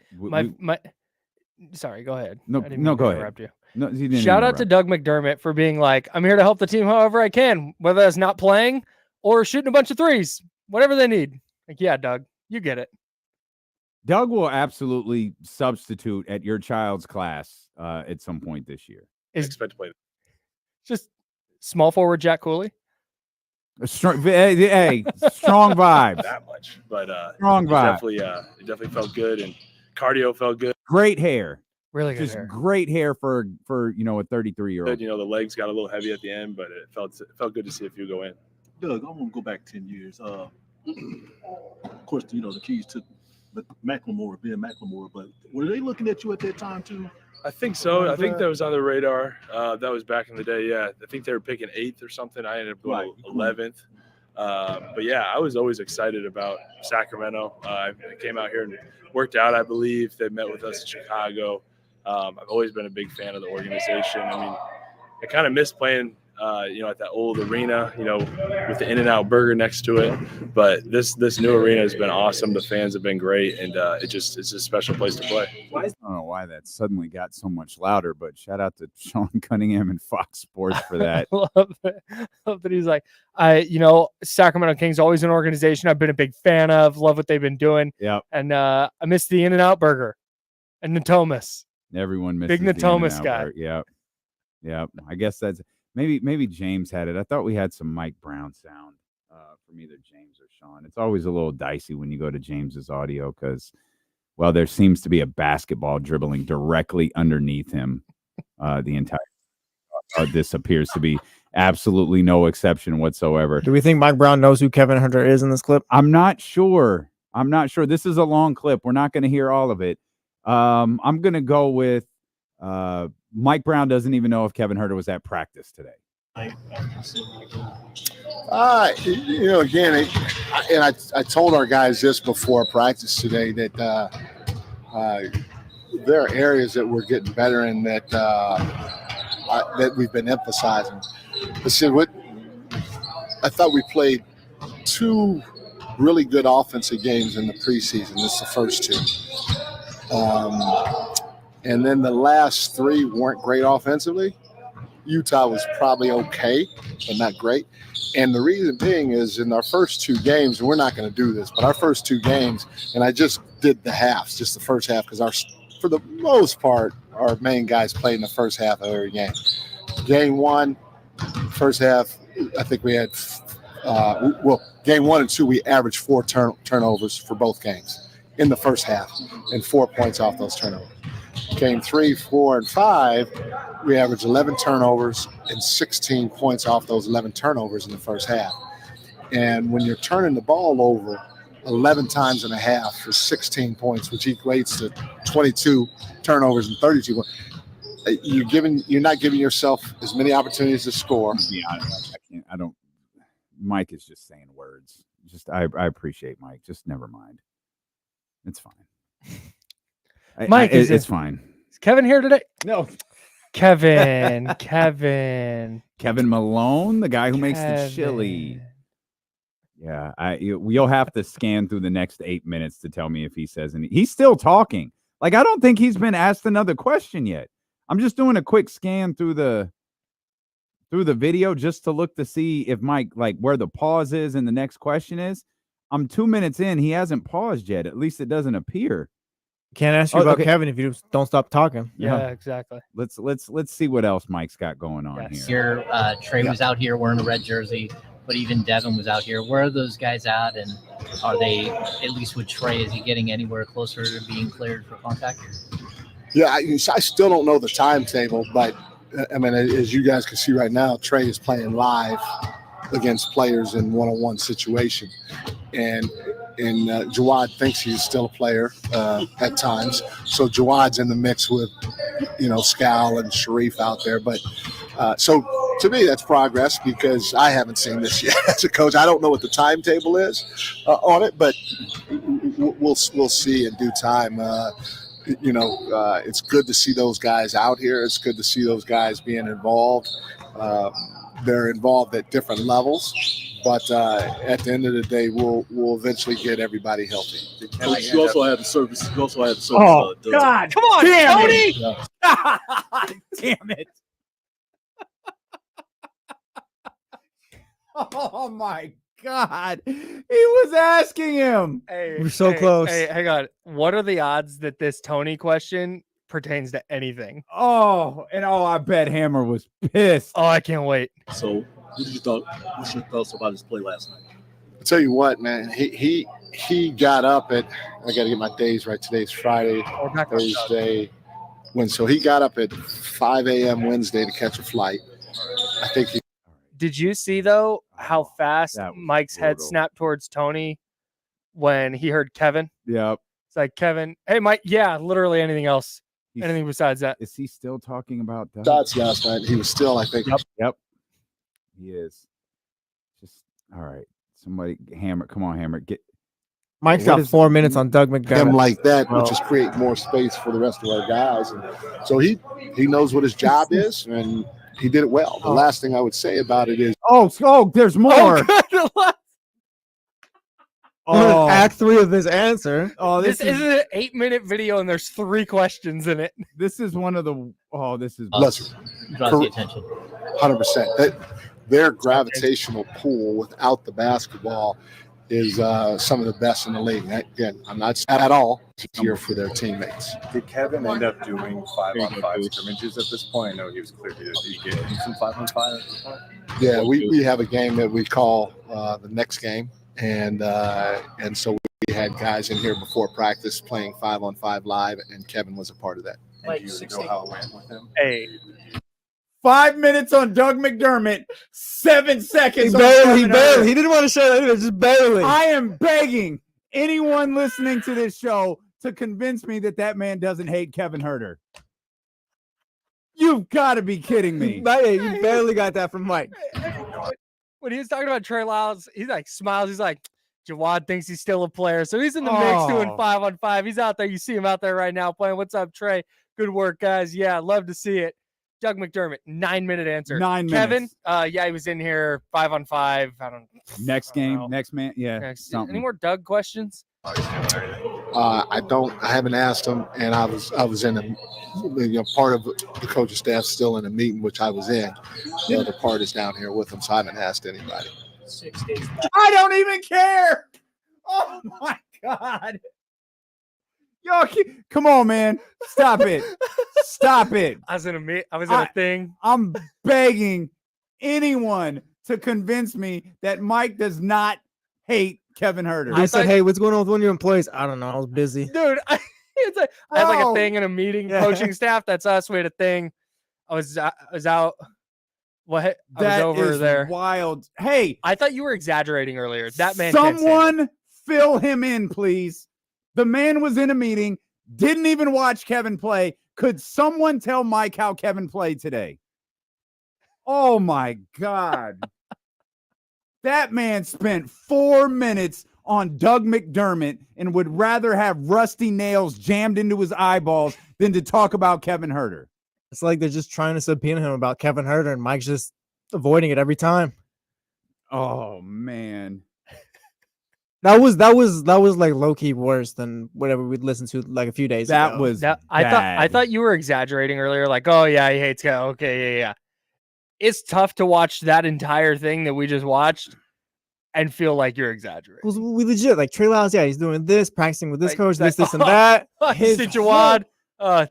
Sorry, go ahead. No, I didn't no, mean to go ahead. interrupt you. No, you didn't Shout out to interrupt. Doug McDermott for being like, I'm here to help the team however I can, whether that's not playing or shooting a bunch of threes, whatever they need. Like, yeah, Doug, you get it. Doug will absolutely substitute at your child's class at some point this year. Expect to play. Just small forward Jack Cooley. Strong vibes. That much, but Strong vibe. It definitely felt good, and cardio felt good. Great hair. Really good Just hair. great hair for a 33-year-old. The legs got a little heavy at the end, but it felt good to see a few go in. Doug, I want to go back 10 years. Of course, the Keys took McLemore, Ben McLemore, but were they looking at you at that time too? I think so. I think that was on the radar. That was back in the day. Yeah, I think they were picking 8th or something. I ended up going 11th. But yeah, I was always excited about Sacramento. I came out here and worked out. I believe they met with us in Chicago. I've always been a big fan of the organization. I mean, I kind of miss playing, at that old arena, with the In-N-Out burger next to it. But this new arena has been awesome. The fans have been great, and it's a special place to play. I don't know why that suddenly got so much louder, but shout out to Sean Cunningham and Fox Sports for that. Love that he's like, Sacramento Kings always an organization I've been a big fan of. Love what they've been doing. Yep. And I miss the In-N-Out burger and Natomas. Everyone misses Big Natomas the guy. Yep. Yep. I guess that's maybe James had it. I thought we had some Mike Brown sound from either James or Sean. It's always a little dicey when you go to James's audio because, well, there seems to be a basketball dribbling directly underneath him. The entire this appears to be absolutely no exception whatsoever. Do we think Mike Brown knows who Kevin Hunter is in this clip? I'm not sure. This is a long clip. We're not going to hear all of it. I'm going to go with Mike Brown doesn't even know if Kevin Huerter was at practice today. Again, I told our guys this before practice today that there are areas that we're getting better in that we've been emphasizing. But see, I thought we played 2 really good offensive games in the preseason. This is the first 2. And then the last 3 weren't great offensively. Utah was probably okay, but not great. And the reason being is in our first 2 games, and we're not going to do this, but our first 2 games, and I just did the halves, just the first half, because for the most part, our main guys played in the first half of every game. Game 1, first half, I think we had, game 1 and 2, we averaged 4 turnovers for both games in the first half and 4 points off those turnovers. Game 3, 4, and 5, we averaged 11 turnovers and 16 points off those 11 turnovers in the first half. And when you're turning the ball over 11 times and a half for 16 points, which equates to 22 turnovers and 32 points, you're not giving yourself as many opportunities to score. I don't. Mike is just saying words. I appreciate Mike. Just never mind. It's fine. Mike, it's fine. Is Kevin here today? No. Kevin Malone, the guy who makes the chili. Yeah, you'll have to scan through the next 8 minutes to tell me if he says anything. He's still talking. Like, I don't think he's been asked another question yet. I'm just doing a quick scan through the video just to look to see if Mike, like, where the pause is and the next question is. I'm 2 minutes in. He hasn't paused yet. At least it doesn't appear. Can't ask you about Kevin if you don't stop talking. Yeah, exactly. Let's see what else Mike's got going on here. Trey was out here wearing a red jersey, but even Devin was out here. Where are those guys at? And are they, at least with Trey, is he getting anywhere closer to being cleared for contact? Yeah, I still don't know the timetable, but I mean, as you guys can see right now, Trey is playing live against players in one-on-one situation. And Jawad thinks he's still a player at times. So Jawad's in the mix with, Scal and Sharif out there. But so to me, that's progress because I haven't seen this yet as a coach. I don't know what the timetable is on it, but we'll see in due time. It's good to see those guys out here. It's good to see those guys being involved. They're involved at different levels, But at the end of the day, we'll eventually get everybody healthy. You also had the service. You also had the service. Oh, God. Come on, Tony. Yeah. Damn it. Oh my God. He was asking him. Hey, We're so close. Hey, hang on. What are the odds that this Tony question pertains to anything? I bet Hammer was pissed. Oh, I can't wait. So, what's your thoughts about his play last night? I'll tell you what, man. He got up at, I got to get my days right. Today's Friday, Thursday. So he got up at 5 a.m. Wednesday to catch a flight. I think he. Did you see, though, how fast Mike's head snapped towards Tony when he heard Kevin? Yep. It's like, Kevin, hey, Mike, yeah, literally anything else. Anything besides that. Is he still talking about that? Shots last night. He was still, I think. Yep. He is. Just, all right. Somebody, Hammer, come on, Hammer. Mike's got 4 minutes on Doug McDermott. Him like that, which is create more space for the rest of our guys. And so he knows what his job is, and he did it well. The last thing I would say about it is, there's more. Act 3 of his answer. This is an 8-minute video, and there's 3 questions in it. This is one of the. This is. Draws the attention. 100%. Their gravitational pull without the basketball is some of the best in the league. Again, I'm not at all here for their teammates. Did Kevin end up doing 5-on-5 scrimmages at this point? I know he was clear. Did he get some 5-on-5 at this point? Yeah, we have a game that we call the next game, and so we had guys in here before practice playing 5-on-5 live, and Kevin was a part of that. And do you know how it went with him? Hey. 5 minutes on Doug McDermott, 7 seconds. He didn't want to share that either, just barely. I am begging anyone listening to this show to convince me that man doesn't hate Kevin Huerter. You've got to be kidding me. You barely got that from Mike. When he was talking about Trey Lyles, he like smiles. He's like, Jawad thinks he's still a player. So he's in the mix doing 5-on-5. He's out there. You see him out there right now playing. What's up, Trey? Good work, guys. Yeah, love to see it. Doug McDermott, 9-minute answer. 9 minutes. Kevin, yeah, he was in here 5-on-5. I don't. Next game, next man, yeah. Any more Doug questions? I haven't asked him, and I was in a part of the coaching staff still in a meeting, which I was in. The other part is down here with him, so I haven't asked anybody. 6 days. I don't even care. Oh my God. Y'all, come on, man. Stop it. Stop it. I was in a thing. I'm begging anyone to convince me that Mike does not hate Kevin Huerter. I said, hey, what's going on with one of your employees? I don't know. I was busy. Dude, I had like a thing in a meeting, coaching staff. That's us. We had a thing. I was out. What? I was over there. Wild. Hey. I thought you were exaggerating earlier. That man. Someone fill him in, please. The man was in a meeting, didn't even watch Kevin play. Could someone tell Mike how Kevin played today? Oh, my God. That man spent 4 minutes on Doug McDermott and would rather have rusty nails jammed into his eyeballs than to talk about Kevin Huerter. It's like they're just trying to subpoena him about Kevin Huerter, and Mike's just avoiding it every time. Oh, man. That was like low key worse than whatever we'd listened to like a few days ago. I thought you were exaggerating earlier. Like, oh yeah, he hates Kevin. Okay, yeah. It's tough to watch that entire thing that we just watched and feel like you're exaggerating. Well, we legit like Trey Lyles. Yeah, he's doing this, practicing with this coach, this and that. Jawad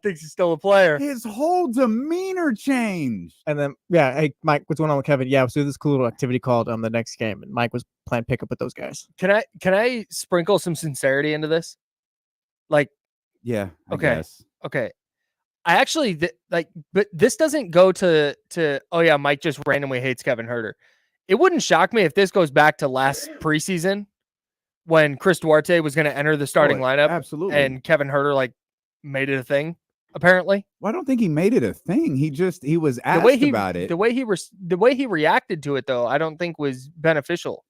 thinks he's still a player. His whole demeanor changed. And then, yeah, hey, Mike, what's going on with Kevin? Yeah, so this cool little activity called the next game, and Mike was playing pickup with those guys. Can I sprinkle some sincerity into this? Like, yeah, I okay, guess. okay. I actually but this doesn't go to oh yeah, Mike just randomly hates Kevin Huerter. It wouldn't shock me if this goes back to last preseason when Chris Duarte was going to enter the starting lineup. Absolutely, and Kevin Huerter made it a thing. Apparently, well, I don't think he made it a thing. He was asked about it. The way he reacted to it, though, I don't think was beneficial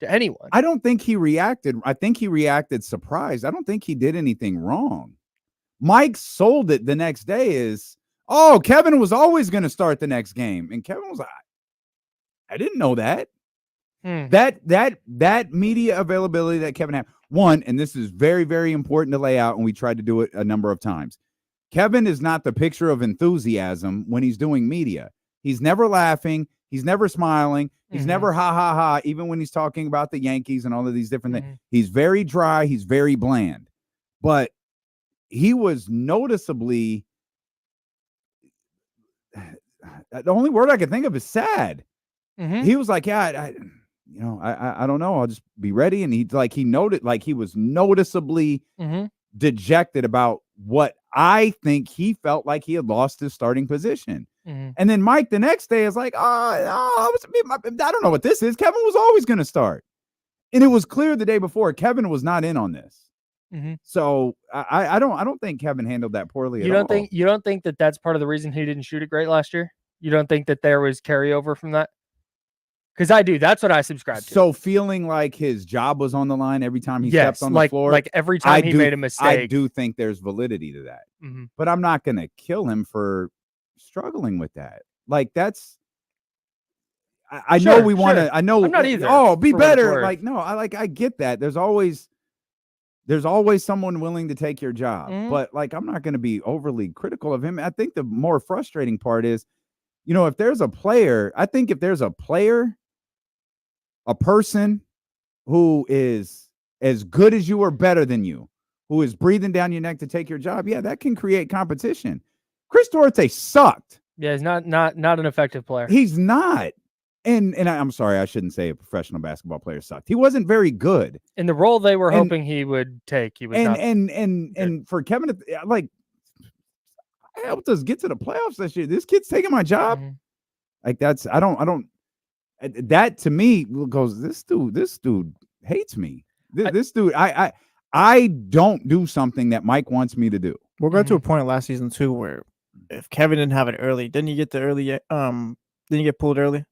to anyone. I don't think he reacted. I think he reacted surprised. I don't think he did anything wrong. Mike sold it the next day is, oh, Kevin was always going to start the next game. And Kevin was like, I didn't know that. That media availability that Kevin had. One, and this is very, very important to lay out, and we tried to do it a number of times. Kevin is not the picture of enthusiasm when he's doing media. He's never laughing. He's never smiling. He's never ha, ha, ha, even when he's talking about the Yankees and all of these different things. He's very dry. He's very bland. But he was noticeably, the only word I could think of is sad. He was like, yeah, I don't know. I'll just be ready. And he noted, like he was noticeably dejected about what I think he felt like he had lost his starting position. And then Mike the next day is like, I don't know what this is. Kevin was always going to start. And it was clear the day before Kevin was not in on this. So I don't think Kevin handled that poorly at all. You don't think that that's part of the reason he didn't shoot it great last year? You don't think that there was carryover from that? Because I do. That's what I subscribe to. So feeling like his job was on the line every time he stepped on the floor. Like every time he made a mistake. I do think there's validity to that. But I'm not going to kill him for struggling with that. Like that's, I know we want to, I know, I'm not either. Oh, be better. Like, no, I get that. There's always someone willing to take your job, but like, I'm not going to be overly critical of him. I think the more frustrating part is, if there's a player, a person who is as good as you or better than you, who is breathing down your neck to take your job. Yeah, that can create competition. Chris Duarte sucked. Yeah, he's not an effective player. He's not. And I'm sorry, I shouldn't say a professional basketball player sucked. He wasn't very good. In the role they were hoping he would take, he was not. And for Kevin, like, helped us get to the playoffs this year. This kid's taking my job. Like that's that to me goes, this dude hates me. This dude, I don't do something that Mike wants me to do. We'll go to a point last season too where if Kevin didn't have it early, didn't he get the early? Didn't he get pulled early?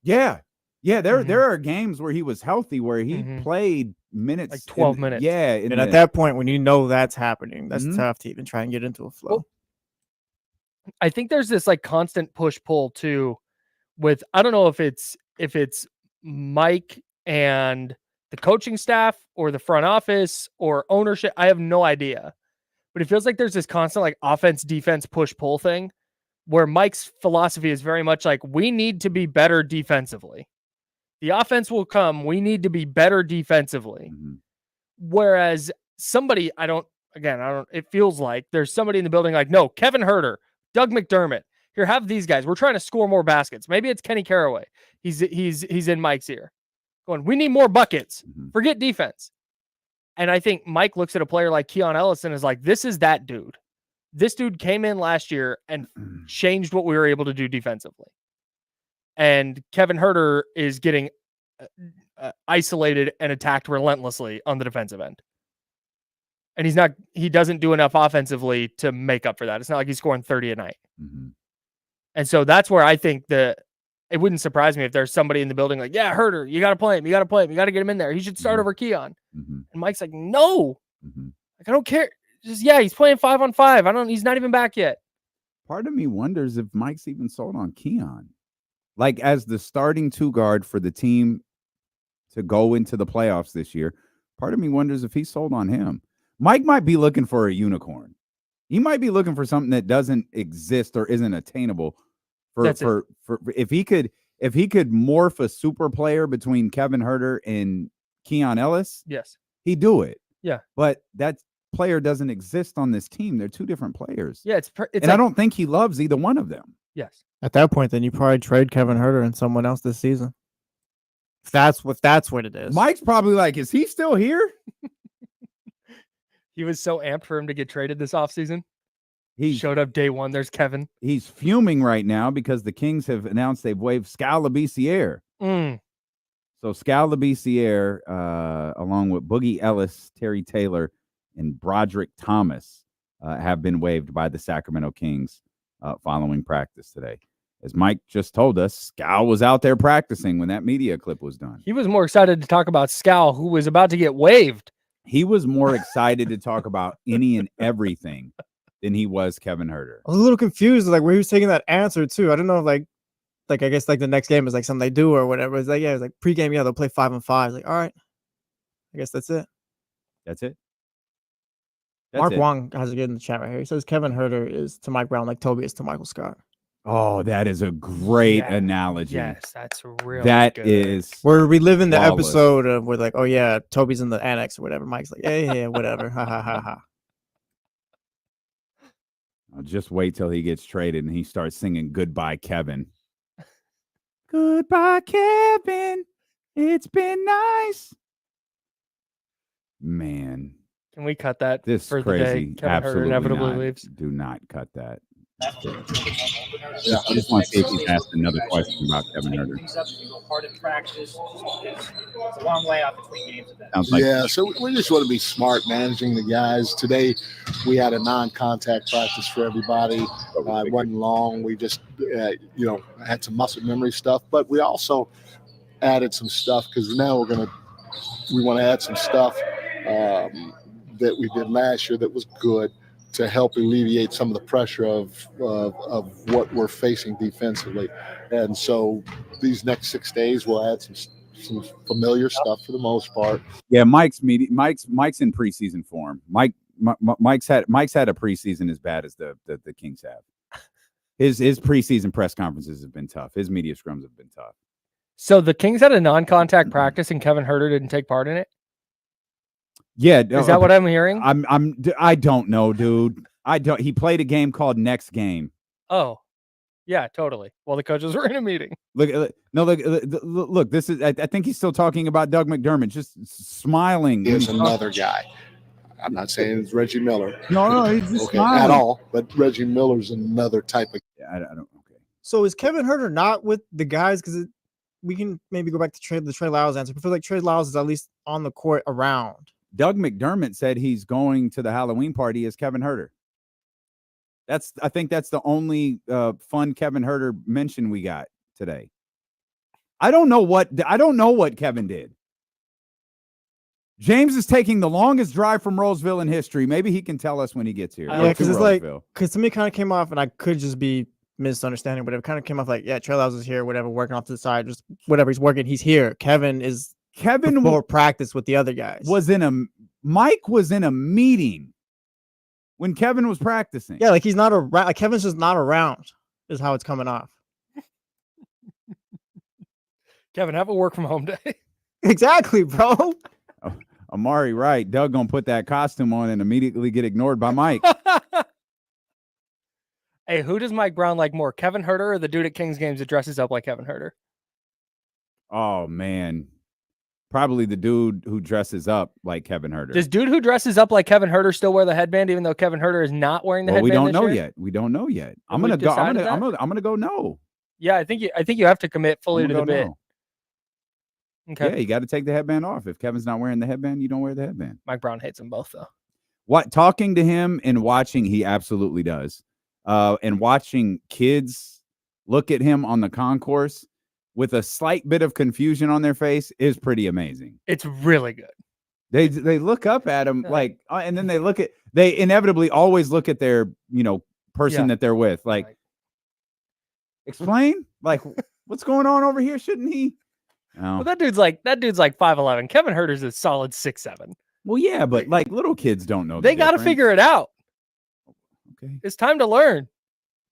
Yeah. There are games where he was healthy, where he played minutes, like 12 minutes. Yeah, And at that point, when that's happening, that's tough to even try and get into a flow. Well, I think there's this like constant push pull too. With I don't know if it's Mike and the coaching staff or the front office or ownership. I have no idea. But it feels like there's this constant like offense, defense, push, pull thing where Mike's philosophy is very much like, we need to be better defensively. The offense will come. We need to be better defensively. Whereas it feels like there's somebody in the building like, no, Kevin Huerter, Doug McDermott, here, have these guys. We're trying to score more baskets. Maybe it's Kenny Caraway. He's in Mike's ear going, we need more buckets. Forget defense. And I think Mike looks at a player like Keon Ellis and is like, this is that dude. This dude came in last year and changed what we were able to do defensively. And Kevin Huerter is getting isolated and attacked relentlessly on the defensive end. And he doesn't do enough offensively to make up for that. It's not like he's scoring 30 a night. And so that's where I think it wouldn't surprise me if there's somebody in the building like, yeah, Huerter, you got to play him. You got to play him. You got to get him in there. He should start over Keon. And Mike's like, no, like, I don't care. He's playing 5-on-5. He's not even back yet. Part of me wonders if Mike's even sold on Keon. Like as the starting two guard for the team to go into the playoffs this year, part of me wonders if he's sold on him. Mike might be looking for a unicorn. He might be looking for something that doesn't exist or isn't attainable. For if he could morph a super player between Kevin Huerter and Keon Ellis, yes, he'd do it. Yeah, but that player doesn't exist on this team. They're two different players. Yeah, and I don't think he loves either one of them. Yes. At that point, then you probably trade Kevin Huerter and someone else this season. If that's what it is. Mike's probably like, is he still here? He was so amped for him to get traded this offseason. He showed up day one. There's Kevin. He's fuming right now because the Kings have announced they've waived Skal Labissiere. So Skal Labissiere, along with Boogie Ellis, Terry Taylor, and Broderick Thomas, have been waived by the Sacramento Kings following practice today. As Mike just told us, Skal was out there practicing when that media clip was done. He was more excited to talk about Skal, who was about to get waived. He was more excited to talk about any and everything than he was Kevin Huerter. I was a little confused, like where he was taking that answer too. I don't know, like like I guess like the next game is like something they do or whatever. It's like it's like pregame. Yeah, they'll play 5-5. It's like all right, I guess that's it. That's it. Mark Wong has a good in the chat right here. He says Kevin Herter is to Mike Brown like Toby is to Michael Scott. Oh, that is a great analogy. Yes, that's really That good. is. We're reliving the flawless. episode of where like, oh yeah, Toby's in the annex or whatever. Mike's like, yeah, whatever. Ha ha ha ha. I'll just wait till he gets traded and he starts singing "Goodbye, Kevin." Goodbye, Kevin. It's been nice. Man, Can we cut that this for is the crazy. day? Kevin Herter Absolutely inevitably not. leaves. Do not cut that. Yeah, I just want to see if he's asked another question about Kevin Herter. Hard in practice. It's a long way out between games. Sounds like Yeah, so we just want to be smart managing the guys. Today, we had a non-contact practice for everybody. It wasn't long. We just, had some muscle memory stuff, but we also added some stuff because now we want to add some stuff that we did last year that was good to help alleviate some of the pressure of what we're facing defensively. And so these next 6 days, we'll add some familiar stuff for the most part. Yeah, Mike's in preseason form. Mike's had a preseason as bad as the Kings have. His preseason press conferences have been tough. His media scrums have been tough. So the Kings had a non-contact practice and Kevin Herter didn't take part in it? Yeah, is that what I'm hearing? I don't know, dude. He played a game called Next Game. Oh, yeah, totally. Well, the coaches were in a meeting. Look. This is. I think he's still talking about Doug McDermott, just smiling. Here's another guy. I'm not saying it's Reggie Miller. No, he's just smiling at all. But Reggie Miller's another type of. Yeah, I don't. Okay. So is Kevin Herter not with the guys? Because we can maybe go back to the Trey Lyles answer. I feel like Trey Lyles is at least on the court around. Doug McDermott said he's going to the Halloween party as Kevin Herter. I think that's the only fun Kevin Herter mention we got today. I don't know what Kevin did. James is taking the longest drive from Roseville in history. Maybe he can tell us when he gets here. Yeah, because it's because to me kind of came off, and I could just be misunderstanding, but it kind of came off like, yeah, Trey Lyles is here, whatever, working off to the side, just whatever he's working, he's here. Kevin before practice with the other guys. Mike was in a meeting when Kevin was practicing. Yeah, like he's not around. Like Kevin's just not around. Is how it's coming off. Kevin, have a work from home day. Exactly, bro. Amari, right? Doug gonna put that costume on and immediately get ignored by Mike. Hey, who does Mike Brown like more, Kevin Herter or the dude at Kings games that dresses up like Kevin Herter? Oh man, probably the dude who dresses up like Kevin Herter. Does dude who dresses up like Kevin Herter still wear the headband, even though Kevin Herter is not wearing the headband? We don't this know year? yet. We don't know yet. I'm we gonna go. I'm decided gonna go. No. Yeah, I think you have to commit fully to the bid. No. Okay. Yeah, you got to take the headband off. If Kevin's not wearing the headband, you don't wear the headband. Mike Brown hates them both, though. What talking to him and watching, he absolutely does. And watching kids look at him on the concourse with a slight bit of confusion on their face is pretty amazing. It's really good. They look up at him like, and then they inevitably always look at their person that they're with. Like, explain, like, what's going on over here? Shouldn't he? No. Well, that dude's like 5'11". Kevin Herter's a solid 6'7". Well, yeah, but like little kids don't know. They got to figure it out. Okay, it's time to learn.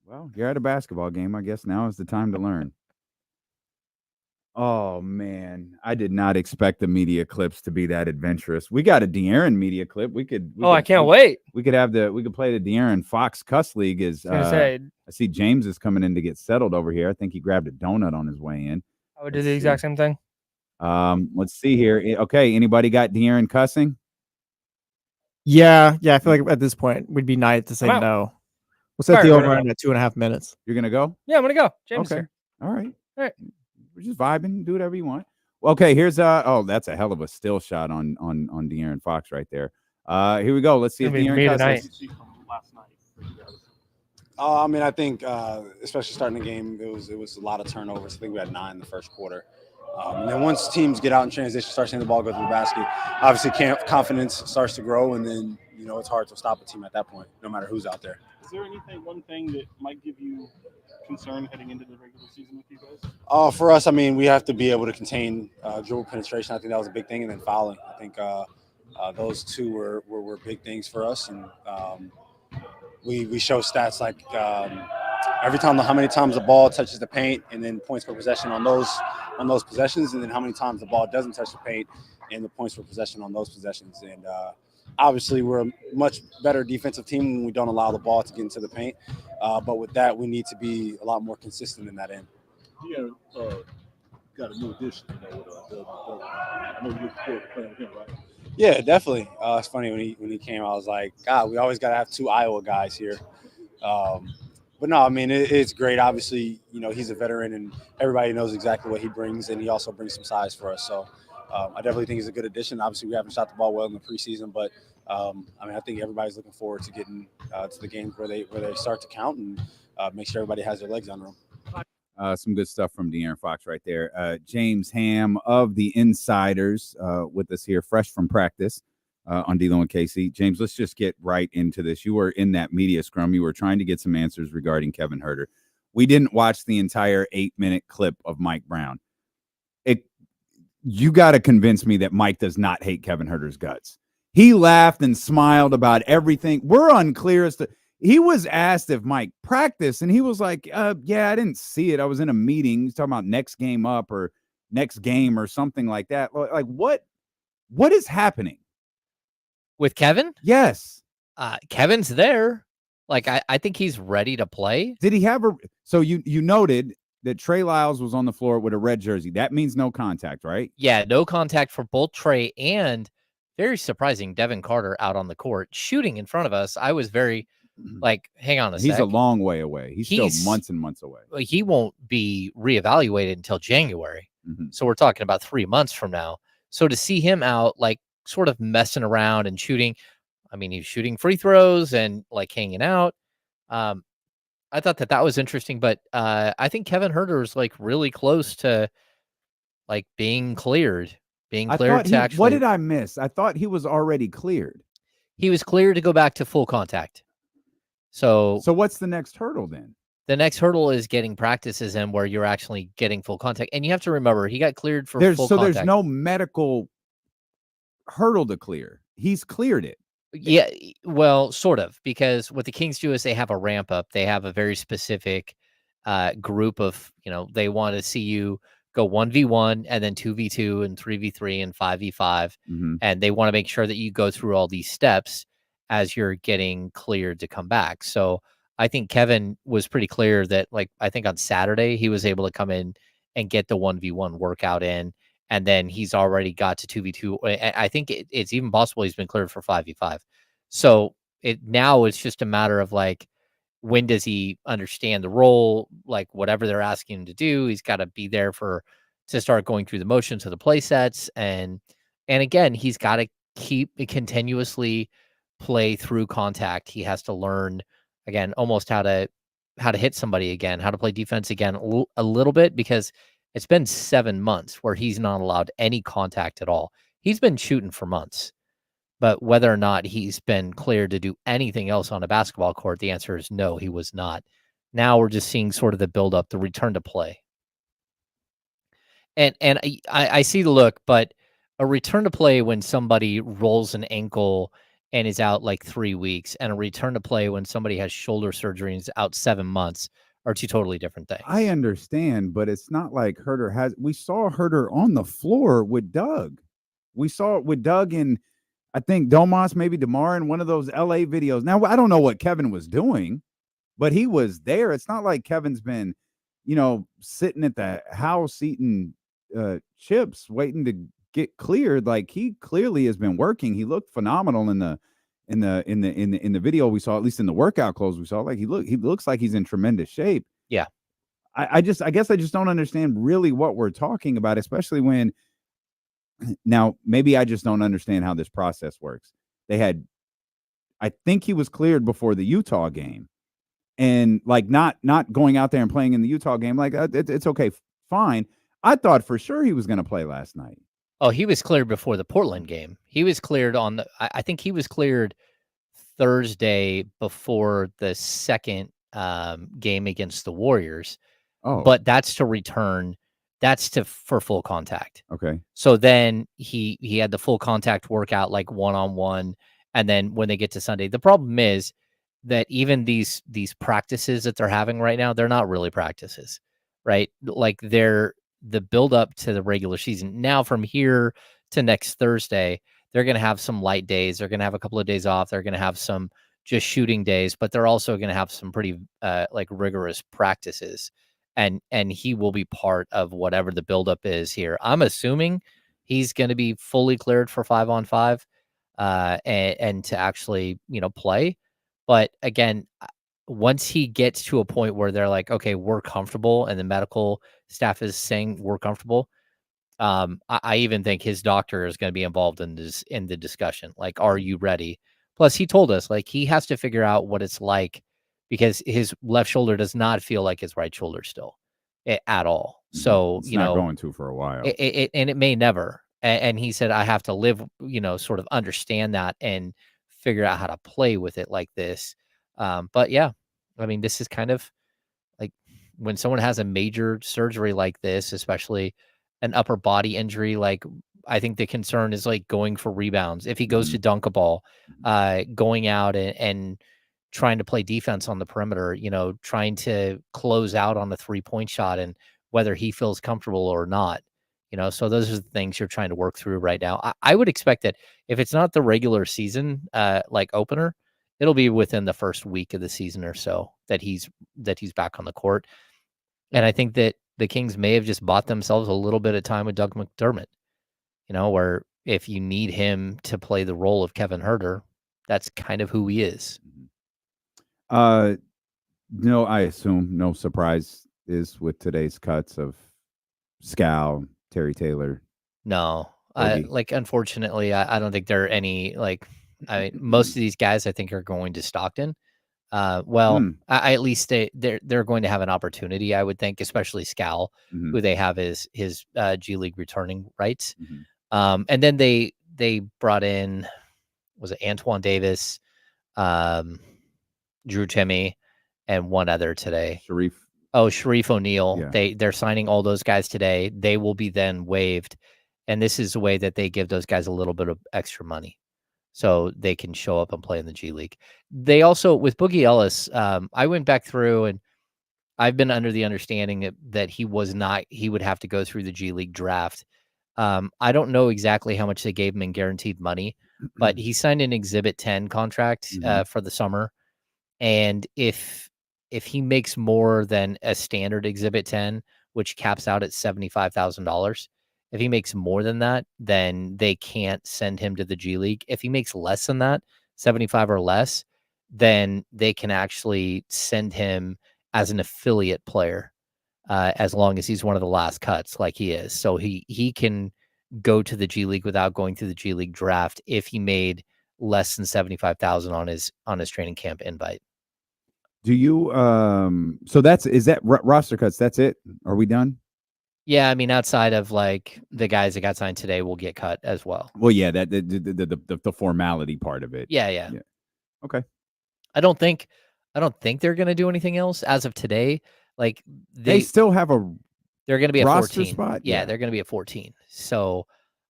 Well, you're at a basketball game. I guess now is the time to learn. Oh man, I did not expect the media clips to be that adventurous. We got a De'Aaron media clip. I can't wait. We could play the De'Aaron Fox Cuss League. I see James is coming in to get settled over here. I think he grabbed a donut on his way in. I would do the exact same thing. Let's see here. Okay, anybody got De'Aaron cussing? Yeah. I feel like at this point we'd be nice to say no. We'll set the over at 2.5 minutes. You're gonna go? Yeah, I'm gonna go. James. Okay. All right. We're just vibing. Do whatever you want. Well, okay. Here's that's a hell of a still shot on De'Aaron Fox right there. Here we go. Let's see if De'Aaron cusses. I mean, I think especially starting the game, it was a lot of turnovers. I think we had 9 in the first quarter. And then once teams get out in transition, start seeing the ball go through the basket, obviously confidence starts to grow, and then it's hard to stop a team at that point, no matter who's out there. Is there one thing that might give you concern heading into the regular season with you guys? For us, I mean, we have to be able to contain dribble penetration. I think that was a big thing, and then fouling. I think those two were big things for us, and we show stats like every time how many times the ball touches the paint, and then points per possession on those possessions, and then how many times the ball doesn't touch the paint, and the points per possession on those possessions. And obviously, we're a much better defensive team when we don't allow the ball to get into the paint. But with that, we need to be a lot more consistent in that end. Yeah, got a new addition, with Doug. I know you look forward to playing with him, right? Yeah, definitely. It's funny when he came, I was like, God, we always got to have two Iowa guys here. But no, I mean, it's great. Obviously, he's a veteran, and everybody knows exactly what he brings, and he also brings some size for us. So I definitely think he's a good addition. Obviously, we haven't shot the ball well in the preseason, but I think everybody's looking forward to getting to the games where they start to count and make sure everybody has their legs under them. Some good stuff from De'Aaron Fox right there. James Ham of the Insiders with us here, fresh from practice on D-Lo and Casey. James, let's just get right into this. You were in that media scrum. You were trying to get some answers regarding Kevin Huerter. We didn't watch the entire 8-minute clip of Mike Brown. You got to convince me that Mike does not hate Kevin Huerter's guts. He laughed and smiled about everything. We're unclear as to – he was asked if Mike practiced, and he was like, yeah, I didn't see it. I was in a meeting. He's talking about next game up or next game or something like that. Like, what is happening? With Kevin? Yes. Kevin's there. Like, I think he's ready to play. Did he have a – so you noted that Trey Lyles was on the floor with a red jersey. That means no contact, right? Yeah, no contact for both Trey and, very surprising, Devin Carter out on the court shooting in front of us. I was very – like, hang on a sec. He's a long way away. He's still months and months away. He won't be reevaluated until January. So we're talking about 3 months from now. So to see him out, like, sort of messing around and shooting, I mean, he's shooting free throws and, like, hanging out. I thought that was interesting. But I think Kevin Huerter is, like, really close to, like, being cleared. What did I miss? I thought he was already cleared. He was cleared to go back to full contact. So what's the next hurdle then? The next hurdle is getting practices in where you're actually getting full contact. And you have to remember, he got cleared for full contact. There's no medical hurdle to clear. He's cleared it. Yeah, well, sort of, because what the Kings do is they have a ramp up. They have a very specific group of, they want to see you go 1v1 and then 2v2 and 3v3 and 5v5. And they want to make sure that you go through all these steps as you're getting cleared to come back. So I think Kevin was pretty clear that, like, I think on Saturday he was able to come in and get the 1v1 workout in, and then he's already got to 2v2. I think it's even possible he's been cleared for 5v5. So now it's just a matter of, like, when does he understand the role? Like, whatever they're asking him to do, he's got to be there to start going through the motions of the play sets. And again, he's got to keep continuously play through contact. He has to learn, again, almost how to hit somebody again, how to play defense again a little bit, because it's been 7 months where he's not allowed any contact at all. He's been shooting for months, but whether or not he's been cleared to do anything else on a basketball court, the answer is no, he was not. Now we're just seeing sort of the build up, the return to play. And I see the look, but a return to play when somebody rolls an ankle and is out like 3 weeks, and a return to play when somebody has shoulder surgery and is out 7 months are two totally different things. I understand, but it's not like Huerter we saw Huerter on the floor with Doug. We saw it with Doug and I think Domas, maybe DeMar in one of those LA videos. Now, I don't know what Kevin was doing, but he was there. It's not like Kevin's been, sitting at the house eating chips, waiting to get cleared. Like, he clearly has been working. He looked phenomenal in the video we saw, at least in the workout clothes we saw. Like, he looks like he's in tremendous shape. Yeah. I guess I just don't understand really what we're talking about, especially when now maybe I just don't understand how this process works. I think he was cleared before the Utah game, and like not going out there and playing in the Utah game. Like, it's okay, fine. I thought for sure he was going to play last night. Oh, he was cleared before the Portland game. He was cleared I think he was cleared Thursday before the second game against the Warriors. Oh. But that's to return. That's for full contact. Okay. So then he had the full contact workout like 1-on-1, and then when they get to Sunday, the problem is that even these practices that they're having right now, they're not really practices, right? Like they're the build up to the regular season. Now from here to next Thursday, they're going to have some light days. They're going to have a couple of days off. They're going to have some just shooting days, but they're also going to have some pretty like rigorous practices. And he will be part of whatever the buildup is here. I'm assuming he's going to be fully cleared for 5-on-5 and to actually, play. But again, once he gets to a point where they're like, okay, we're comfortable, and the medical staff is saying we're comfortable, I even think his doctor is going to be involved in the discussion. Like, are you ready? Plus, he told us like he has to figure out what it's like, because his left shoulder does not feel like his right shoulder still at all. So, it's not going to for a while. And it may never. And he said, I have to live, sort of understand that and figure out how to play with it like this. But yeah, I mean, this is kind of like when someone has a major surgery like this, especially an upper body injury, like I think the concern is like going for rebounds. If he goes to dunk a ball, going out and trying to play defense on the perimeter, trying to close out on a 3-point shot, and whether he feels comfortable or not, so those are the things you're trying to work through right now. I would expect that if it's not the regular season, like opener, it'll be within the first week of the season or so that he's back on the court. And I think that the Kings may have just bought themselves a little bit of time with Doug McDermott, where if you need him to play the role of Kevin Huerter, that's kind of who he is. No, I assume no surprise is with today's cuts of Scal, Terry Taylor. No, unfortunately, I don't think there are any, most of these guys I think are going to Stockton. At least they're going to have an opportunity, I would think, especially Scal, who they have his G League returning rights. And then they brought in, was it Antoine Davis, Drew Timme, and one other today. Sharif O'Neal. Yeah. They're signing all those guys today. They will be then waived. And this is a way that they give those guys a little bit of extra money so they can show up and play in the G League. They also, with Boogie Ellis, I went back through, and I've been under the understanding that he would have to go through the G League draft. I don't know exactly how much they gave him in guaranteed money, but he signed an Exhibit 10 contract for the summer. And if he makes more than a standard Exhibit 10, which caps out at $75,000, if he makes more than that, then they can't send him to the G League. If he makes less than that, 75 or less, then they can actually send him as an affiliate player, as long as he's one of the last cuts like he is. So he can go to the G League without going through the G League draft if he made less than 75,000 on his training camp invite. Do you so is that roster cuts? That's it? Are we done? Yeah, I mean, outside of like the guys that got signed today will get cut as well. Well, yeah, that the formality part of it. Yeah. Okay. I don't think they're gonna do anything else as of today. Like they still have they're gonna be at roster 14 spot. Yeah, they're gonna be at 14. So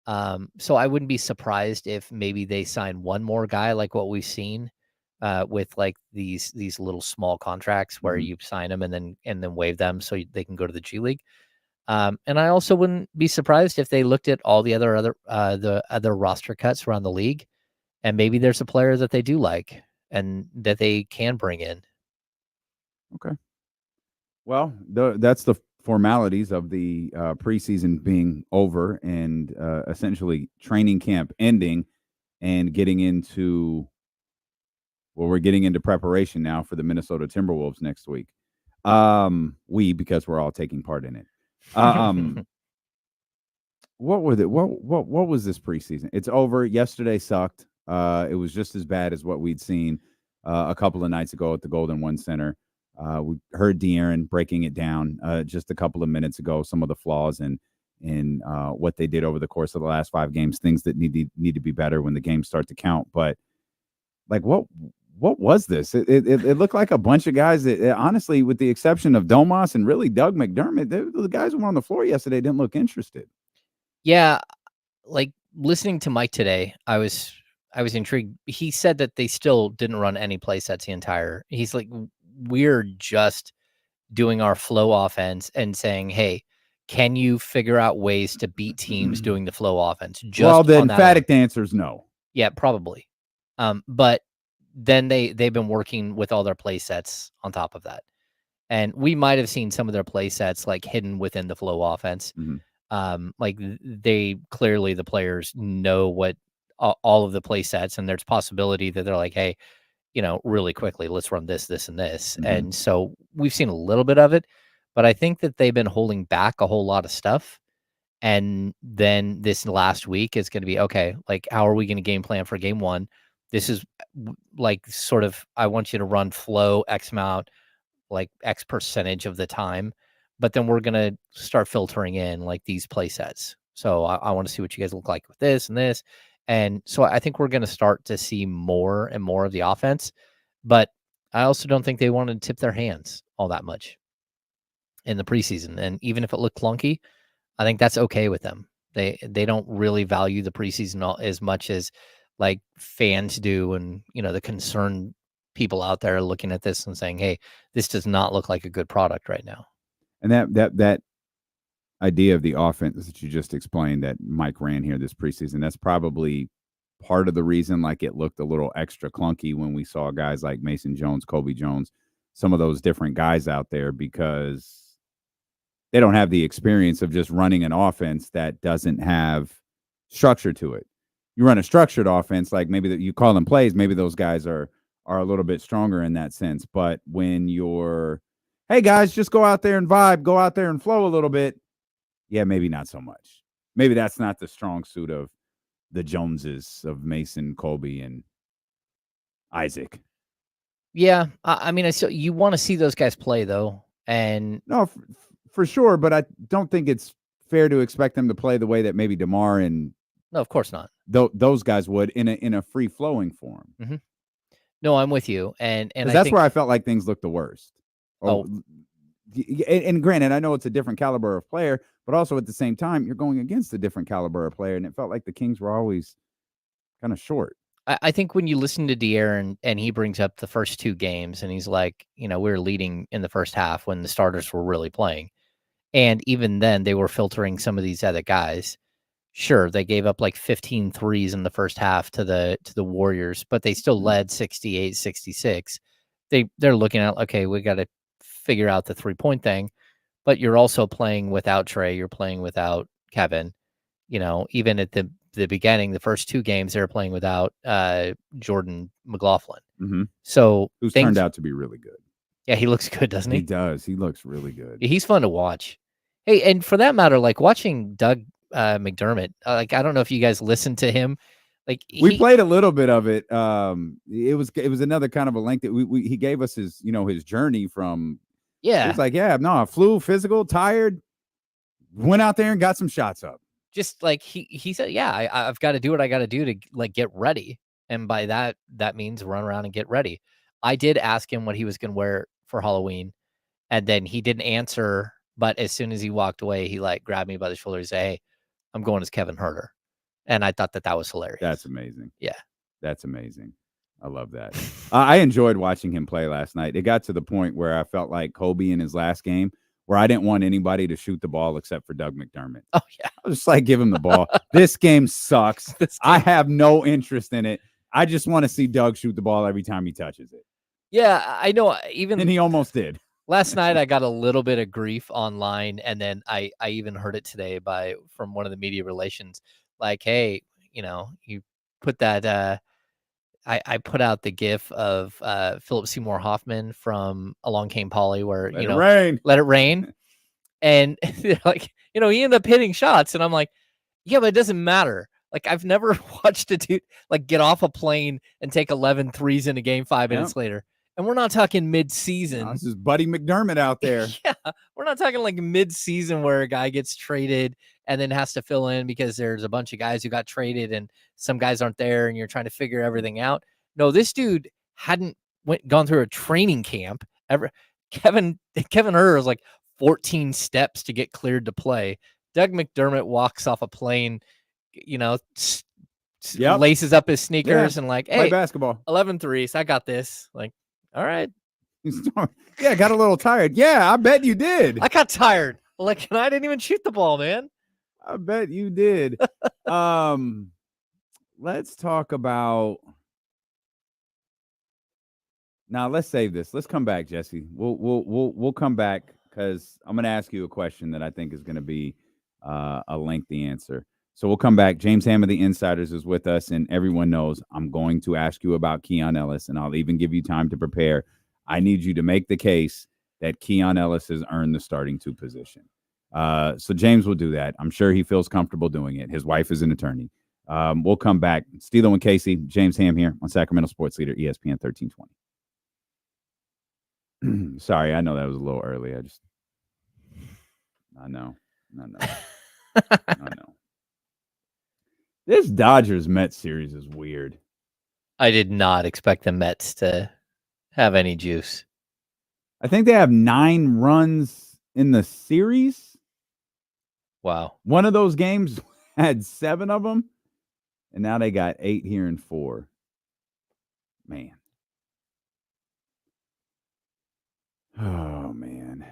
I wouldn't be surprised if maybe they sign one more guy like what we've seen with like these little small contracts where you sign them and then waive them so they can go to the G League. And I also wouldn't be surprised if they looked at all the other roster cuts around the league, and maybe there's a player that they do like and that they can bring in. Okay. Well, that's the formalities of the preseason being over and essentially training camp ending and getting into. Well, we're getting into preparation now for the Minnesota Timberwolves next week. Because we're all taking part in it. What was this preseason? It's over. Yesterday sucked. It was just as bad as what we'd seen a couple of nights ago at the Golden One Center. We heard De'Aaron breaking it down just a couple of minutes ago. Some of the flaws in what they did over the course of the last 5 games, things that need to be better when the games start to count. But like, what what was this? It looked like a bunch of guys that, honestly, with the exception of Domas and really Doug McDermott, the guys who were on the floor yesterday didn't look interested. Yeah, like listening to Mike today, I was intrigued. He said that they still didn't run any play sets the entire. He's like, we're just doing our flow offense and saying, hey, can you figure out ways to beat teams doing the flow offense? Just Well, the on that emphatic alone. answer is no. Yeah, probably. But then they've been working with all their play sets on top of that. And we might have seen some of their play sets like hidden within the flow offense. Like they clearly, the players know what all of the play sets, and there's possibility that they're like, hey, really quickly, let's run this, this, and this. And so we've seen a little bit of it, but I think that they've been holding back a whole lot of stuff. And then this last week is going to be, okay, like, how are we going to game plan for game one? This is like sort of, I want you to run flow X amount, like X percentage of the time, but then we're going to start filtering in like these play sets. So I want to see what you guys look like with this and this. And so I think we're going to start to see more and more of the offense, but I also don't think they want to tip their hands all that much in the preseason. And even if it looked clunky, I think that's okay with them. They don't really value the preseason as much as like fans do. And, the concerned people out there looking at this and saying, hey, this does not look like a good product right now. And that idea of the offense that you just explained that Mike ran here this preseason, that's probably part of the reason like it looked a little extra clunky when we saw guys like Mason Jones, Kobe Jones, some of those different guys out there, because they don't have the experience of just running an offense that doesn't have structure to it. You run a structured offense, like maybe that you call them plays, maybe those guys are a little bit stronger in that sense. But when you're, hey guys, just go out there and vibe, go out there and flow a little bit. Yeah, maybe not so much. Maybe that's not the strong suit of the Joneses, of Mason, Colby, and Isaac. Yeah, I mean, you want to see those guys play though, and no, for sure. But I don't think it's fair to expect them to play the way that maybe DeMar and no, of course not. Those guys would in a free flowing form. Mm-hmm. No, I'm with you, and that's where I felt like things looked the worst. And granted, I know it's a different caliber of player, but also at the same time, you're going against a different caliber of player, and it felt like the Kings were always kind of short. I think when you listen to De'Aaron and he brings up the first two games, and he's like, we were leading in the first half when the starters were really playing, and even then they were filtering some of these other guys. Sure, they gave up like 15 threes in the first half to the Warriors, but they still led 68-66. They're looking at, okay, we got to figure out the 3-point thing, but you're also playing without Trey, you're playing without Kevin. Even at the beginning, the first two games, they were playing without Jordan McLaughlin. So who's turned out to be really good. Yeah, he looks good, doesn't he? He does. He looks really good. He's fun to watch. Hey, and for that matter, like watching Doug McDermott, like I don't know if you guys listened to him. Like we played a little bit of it. It was another kind of a length that he gave us his his journey from. Yeah, he's like, I flew, physical, tired, went out there and got some shots up. Just like he said, yeah, I've got to do what I got to do to like get ready, and by that means run around and get ready. I did ask him what he was going to wear for Halloween, and then he didn't answer. But as soon as he walked away, he like grabbed me by the shoulder and said, "Hey, I'm going as Kevin Huerter." And I thought that was hilarious. That's amazing. Yeah. That's amazing. I love that. I enjoyed watching him play last night. It got to the point where I felt like Kobe in his last game, where I didn't want anybody to shoot the ball except for Doug McDermott. Oh, yeah. I was just like, give him the ball. This game sucks. I have no interest in it. I just want to see Doug shoot the ball every time he touches it. Yeah, I know. And he almost did. Last night, I got a little bit of grief online, and then I even heard it today from one of the media relations. Like, hey, you put that. I put out the GIF of Philip Seymour Hoffman from Along Came Polly, where let it rain, and like he ended up hitting shots, and I'm like, yeah, but it doesn't matter. Like I've never watched a dude like get off a plane and take 11 threes in a game 5 minutes later. And we're not talking mid-season. This is Buddy McDermott out there. Yeah, we're not talking like mid-season where a guy gets traded and then has to fill in because there's a bunch of guys who got traded and some guys aren't there and you're trying to figure everything out. No, this dude hadn't gone through a training camp ever. Kevin Herter was like 14 steps to get cleared to play. Doug McDermott walks off a plane, laces up his sneakers and like, play hey, basketball. 11 threes. I got this. Like, all right. Yeah, got a little tired. Yeah, I bet you did. I got tired. Like, I didn't even shoot the ball, man. I bet you did. Let's talk about. Now let's save this. Let's come back, Jesse. We'll come back because I'm going to ask you a question that I think is going to be a lengthy answer. So we'll come back. James Ham of the Insiders is with us, and everyone knows I'm going to ask you about Keon Ellis, and I'll even give you time to prepare. I need you to make the case that Keon Ellis has earned the starting 2 position. So James will do that. I'm sure he feels comfortable doing it. His wife is an attorney. We'll come back. Steelo and Casey, James Ham here on Sacramento Sports Leader, ESPN 1320. Sorry, I know that was a little early. I know. This Dodgers-Mets series is weird. I did not expect the Mets to have any juice. I think they have 9 runs in the series. Wow. One of those games had 7 of them, and now they got 8 here and 4. Man. Oh, man.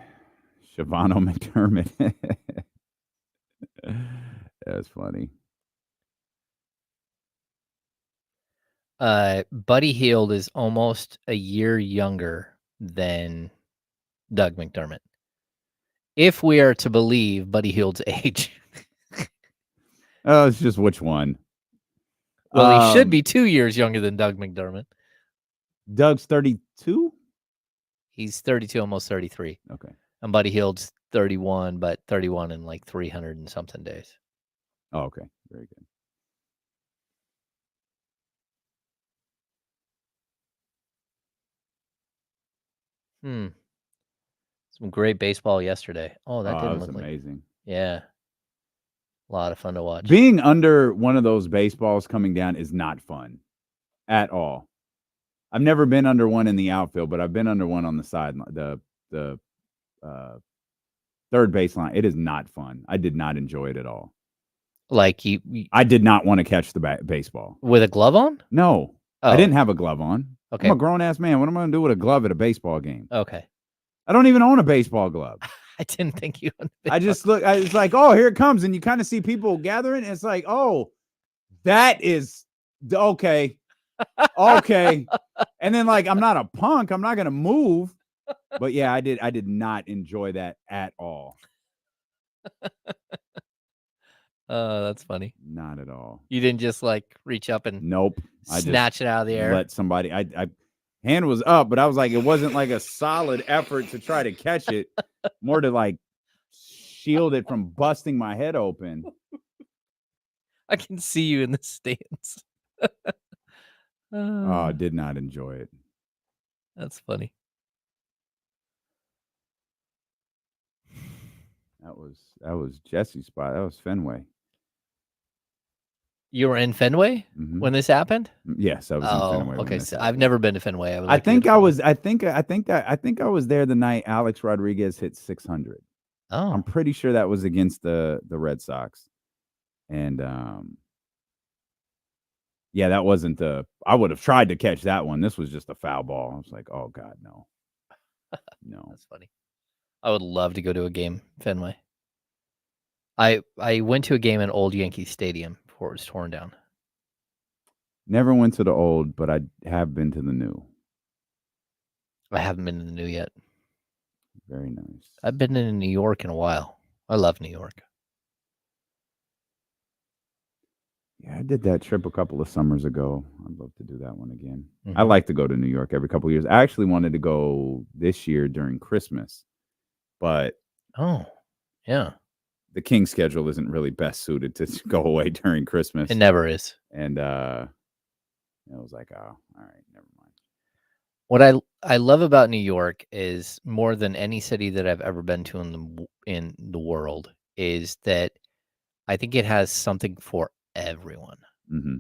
Shavano McDermott. That's funny. Buddy Hield is almost a year younger than Doug McDermott. If we are to believe Buddy Hield's age. Oh, it's just which one? Well, he should be 2 years younger than Doug McDermott. Doug's 32? He's 32, almost 33. Okay. And Buddy Hield's 31, but 31 in like 300 and something days. Oh, okay. Very good. Some great baseball yesterday. Oh, that didn't was look amazing. Yeah. A lot of fun to watch. Being under one of those baseballs coming down is not fun at all. I've never been under one in the outfield, but I've been under one on the side, the third baseline. It is not fun. I did not enjoy it at all. Like I did not want to catch the baseball with a glove on. No, I didn't have a glove on. Okay, I'm a grown ass man. What am I going to do with a glove at a baseball game? Okay, I don't even own a baseball glove. I didn't think you owned I just look. It's like, oh, here it comes, and you kind of see people gathering. And it's like, oh, that is okay. Okay. And then like, I'm not a punk. I'm not going to move. But yeah, I did not enjoy that at all. That's funny. Not at all. You didn't just like reach up and nope. Snatch it out of the air. Let somebody. I hand was up, but I was like, it wasn't like a solid effort to try to catch it. More to like shield it from busting my head open. I can see you in the stands. Oh, I did not enjoy it. That's funny. That was Jesse's spot. That was Fenway. You were in Fenway when this happened? Yes, I was in Fenway. Okay, so I've never been to Fenway. I think I was there the night Alex Rodriguez hit 600. Oh, I'm pretty sure that was against the Red Sox. And yeah, that wasn't I would have tried to catch that one. This was just a foul ball. I was like, oh God, no. No. That's funny. I would love to go to a game, Fenway. I went to a game in Old Yankee Stadium before it was torn down. Never went to the old, but I have been to the new. I haven't been to the new yet. Very nice. I've been in New York in a while. I love New York. Yeah, I did that trip a couple of summers ago. I'd love to do that one again. I like to go to New York every couple of years. I actually wanted to go this year during Christmas, but yeah, the Kings schedule isn't really best suited to go away during Christmas. It never is. And I was like, oh, all right, never mind. What I love about New York is more than any city that I've ever been to in the world is that I think it has something for everyone. Mm-hmm.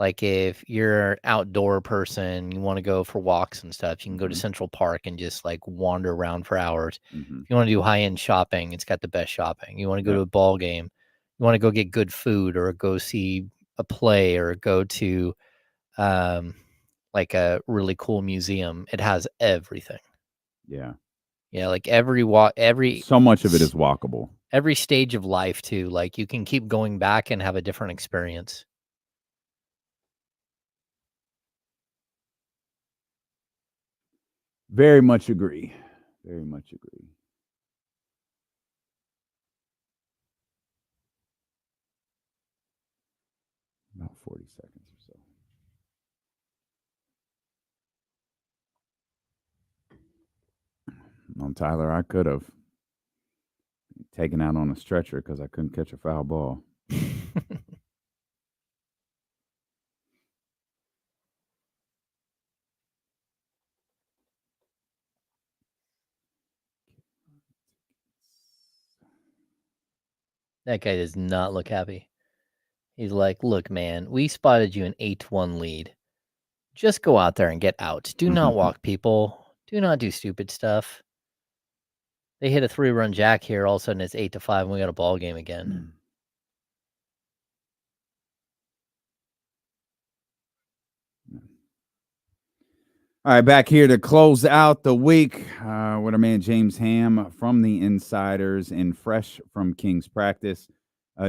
Like if you're an outdoor person, you want to go for walks and stuff, you can go to Central Park and just like wander around for hours. If you want to do high-end shopping, it's got the best shopping. You want to go to a ball game, you want to go get good food or go see a play or go to like a really cool museum. It has everything. Yeah. Yeah, like every so much of it is walkable. Every stage of life too. Like you can keep going back and have a different experience. Very much agree. Very much agree. About 40 seconds or so. No, Tyler, I could have taken out on a stretcher because I couldn't catch a foul ball. That guy does not look happy. He's like, look, man, we spotted you an 8-1 lead. Just go out there and get out. Do not walk people. Do not do stupid stuff. They hit a 3-run jack here. All of a sudden it's 8-5 and we got a ball game again. All right, back here to close out the week with our man James Ham from the Insiders and fresh from King's practice.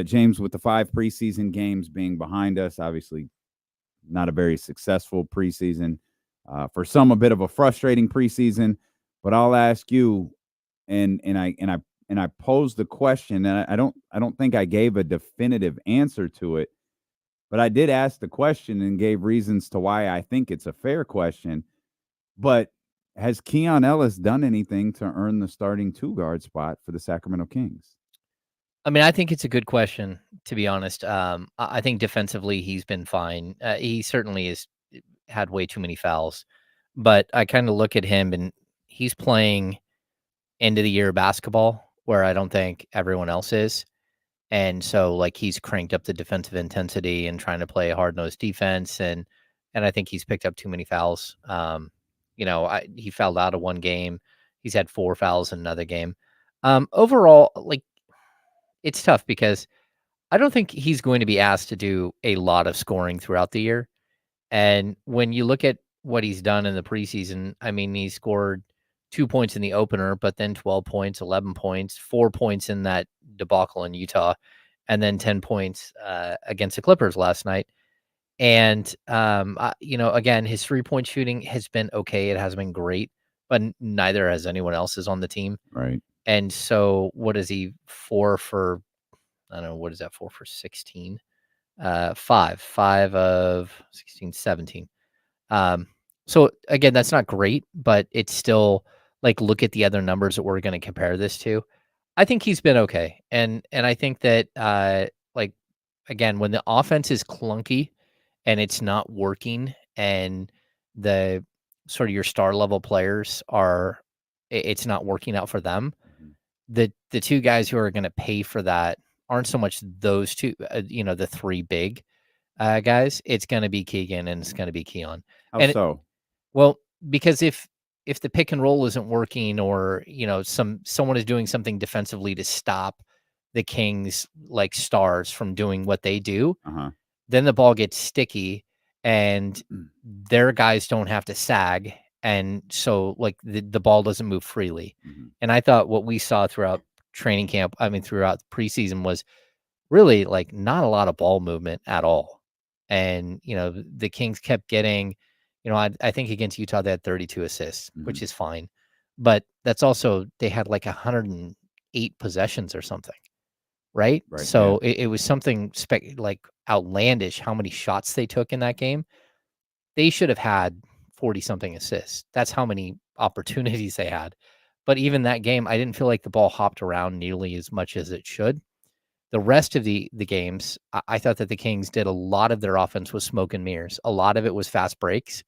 James, with the 5 preseason games being behind us, obviously not a very successful preseason. For some, a bit of a frustrating preseason. But I'll ask you, and I posed the question, and I don't think I gave a definitive answer to it, but I did ask the question and gave reasons to why I think it's a fair question. But has Keon Ellis done anything to earn the starting 2-guard spot for the Sacramento Kings? I mean, I think it's a good question, to be honest. I think defensively he's been fine. He certainly has had way too many fouls. But I kind of look at him and he's playing end of the year basketball where I don't think everyone else is. And so like he's cranked up the defensive intensity and trying to play a hard-nosed defense. And I think he's picked up too many fouls. He fouled out of one game. He's had 4 fouls in another game. Overall, like, it's tough because I don't think he's going to be asked to do a lot of scoring throughout the year. And when you look at what he's done in the preseason, I mean, he scored 2 points in the opener, but then 12 points, 11 points, 4 points in that debacle in Utah, and then 10 points against the Clippers last night. And, again, his 3-point shooting has been okay. It hasn't been great, but neither has anyone else's on the team. Right. And so what is he 4 for? I don't know. What is that 4 for 16? 5 of 16, 17. So again, that's not great, but it's still like, look at the other numbers that we're going to compare this to. I think he's been okay. And I think that, again, when the offense is clunky and it's not working and the sort of your star level players it's not working out for them, the 2 guys who are going to pay for that aren't so much those 2, the 3 big guys. It's going to be Keegan and it's going to be Keon. Well, because if the pick and roll isn't working, or someone is doing something defensively to stop the Kings like stars from doing what they do, then the ball gets sticky and their guys don't have to sag. And so like the ball doesn't move freely. And I thought what we saw throughout training camp, throughout the preseason, was really like not a lot of ball movement at all. And, the Kings kept getting, I think against Utah, they had 32 assists, which is fine. But that's also, they had like 108 possessions or something. Right. So it was something like outlandish how many shots they took in that game. They should have had 40 something assists. That's how many opportunities they had. But even that game, I didn't feel like the ball hopped around nearly as much as it should. The rest of the games, I thought that the Kings did a lot of their offense with smoke and mirrors. A lot of it was fast breaks.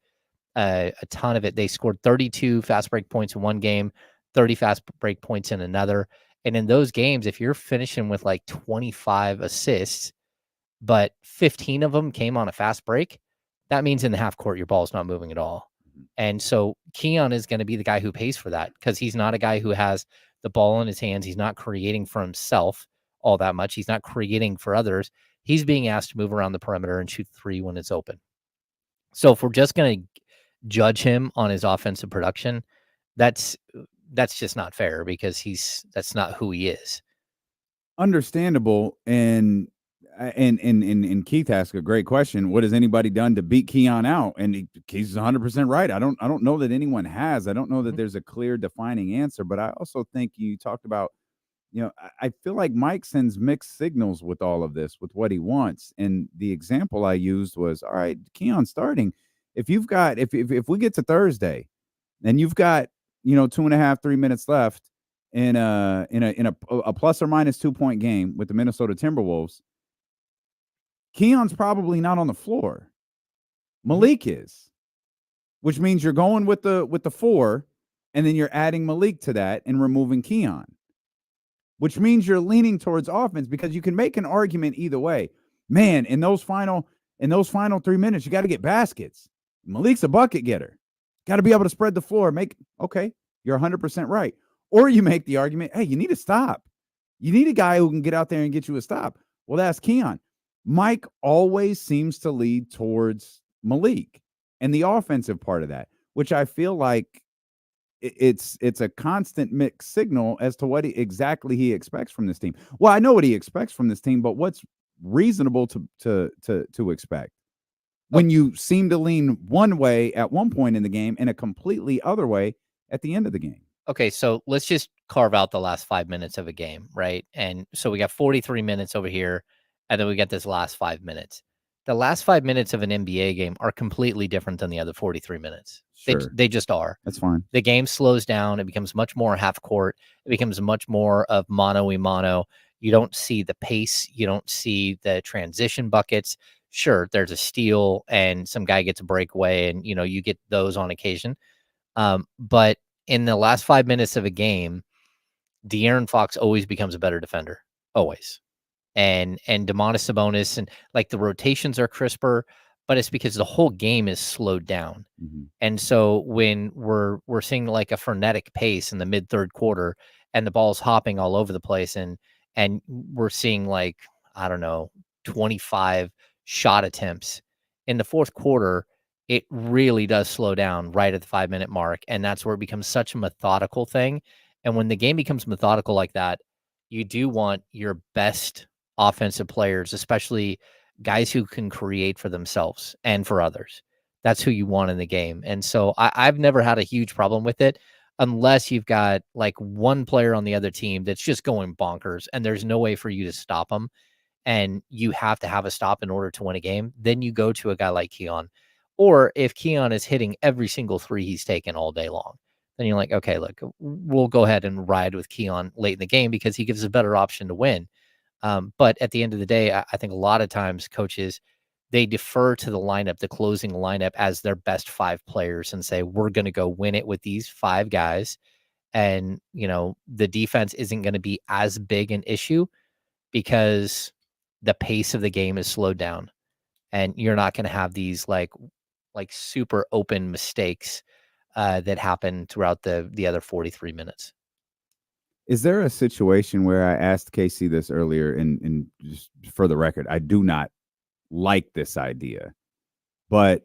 A ton of it. They scored 32 fast break points in one game, 30 fast break points in another. And in those games, if you're finishing with like 25 assists, but 15 of them came on a fast break. That means in the half court, your ball's not moving at all. And so Keon is going to be the guy who pays for that because he's not a guy who has the ball in his hands. He's not creating for himself all that much. He's not creating for others. He's being asked to move around the perimeter and shoot three when it's open. So if we're just going to judge him on his offensive production, that's just not fair because that's not who he is. Understandable. And Keith asked a great question. What has anybody done to beat Keon out? And he's 100% right. I don't know that anyone has. I don't know that there's a clear defining answer, but I also think you talked about, I feel like Mike sends mixed signals with all of this, with what he wants. And the example I used was, all right, Keon starting. If you've got, if we get to Thursday and you've got, 2.5, 3 minutes left in a plus or minus 2 point game with the Minnesota Timberwolves, Keon's probably not on the floor. Malik is, which means you're going with the 4, and then you're adding Malik to that and removing Keon, which means you're leaning towards offense because you can make an argument either way. Man, in those final 3 minutes, you got to get baskets. Malik's a bucket getter. Got to be able to spread the floor. Okay, you're 100% right. Or you make the argument, hey, you need a stop. You need a guy who can get out there and get you a stop. Well, that's Keon. Mike always seems to lead towards Malik and the offensive part of that, which I feel like it's a constant mixed signal as to what exactly he expects from this team. Well, I know what he expects from this team, but what's reasonable to expect when you seem to lean one way at one point in the game and a completely other way at the end of the game? Okay, so let's just carve out the last 5 minutes of a game, right? And so we got 43 minutes over here, and then we got this last 5 minutes. The last 5 minutes of an NBA game are completely different than the other 43 minutes. Sure. They just are. That's fine. The game slows down. It becomes much more half court. It becomes much more of mano-a-mano. You don't see the pace. You don't see the transition buckets. Sure, there's a steal and some guy gets a breakaway, and you get those on occasion. But in the last 5 minutes of a game, De'Aaron Fox always becomes a better defender. Always. And Domantas Sabonis, and like the rotations are crisper, but it's because the whole game is slowed down. Mm-hmm. And so when we're seeing like a frenetic pace in the mid third quarter and the ball's hopping all over the place, and we're seeing 25 shot attempts in the fourth quarter, it really does slow down right at the 5 minute mark. And that's where it becomes such a methodical thing. And when the game becomes methodical like that, you do want your best offensive players, especially guys who can create for themselves and for others. That's who you want in the game. And so I've never had a huge problem with it, unless you've got like one player on the other team that's just going bonkers and there's no way for you to stop them. And you have to have a stop in order to win a game. Then you go to a guy like Keon. Or if Keon is hitting every single three he's taken all day long, then you're like, okay, look, we'll go ahead and ride with Keon late in the game because he gives a better option to win. But at the end of the day, I think a lot of times coaches, they defer to the lineup, the closing lineup, as their best 5 players and say, we're going to go win it with these 5 guys. And, the defense isn't going to be as big an issue because the pace of the game is slowed down and you're not going to have these like super open mistakes that happen throughout the other 43 minutes. Is there a situation where I asked Casey this earlier, and just for the record, I do not like this idea, but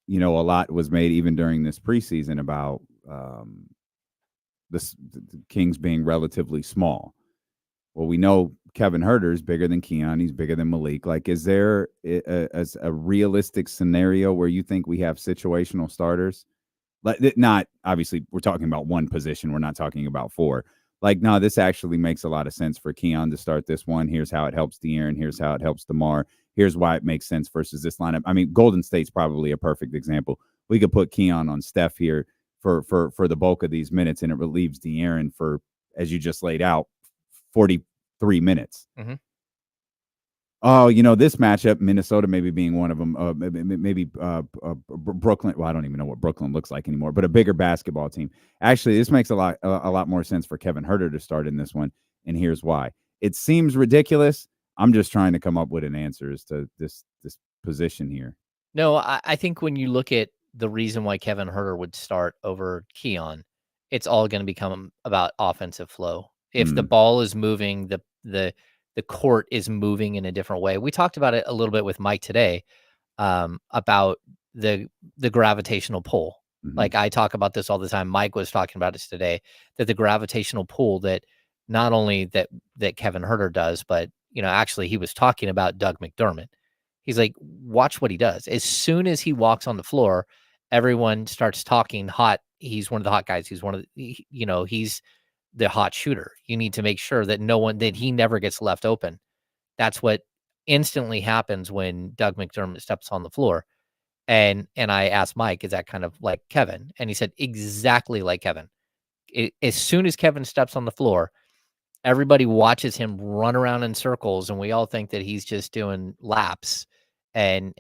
a lot was made even during this preseason about the Kings being relatively small. Well, we know Kevin Huerter is bigger than Keon. He's bigger than Malik. Like, is there a realistic scenario where you think we have situational starters? Like, not obviously we're talking about one position. We're not talking about 4. Like, no, this actually makes a lot of sense for Keon to start this one. Here's how it helps De'Aaron. Here's how it helps DeMar. Here's why it makes sense versus this lineup. I mean, Golden State's probably a perfect example. We could put Keon on Steph here for the bulk of these minutes, and it relieves De'Aaron for, as you just laid out, 43 minutes. Mm-hmm. Oh, this matchup, Minnesota maybe being one of them, maybe Brooklyn. Well, I don't even know what Brooklyn looks like anymore, but a bigger basketball team. Actually, this makes a lot more sense for Kevin Huerter to start in this one, and here's why. It seems ridiculous. I'm just trying to come up with an answer as to this position here. No, I think when you look at the reason why Kevin Huerter would start over Keon, it's all going to become about offensive flow. If the ball is moving, the court is moving in a different way. We talked about it a little bit with Mike today, about the gravitational pull. Like I talk about this all the time. Mike was talking about this today, that the gravitational pull that not only that Kevin Huerter does, but actually he was talking about Doug McDermott. He's like, watch what he does. As soon as he walks on the floor, everyone starts talking hot. He's one of the hot guys. He's one of the, he's the hot shooter. You need to make sure that that he never gets left open. That's what instantly happens when Doug McDermott steps on the floor. And I asked Mike, is that kind of like Kevin? And he said, exactly like Kevin. As soon as Kevin steps on the floor, everybody watches him run around in circles, and we all think that he's just doing laps and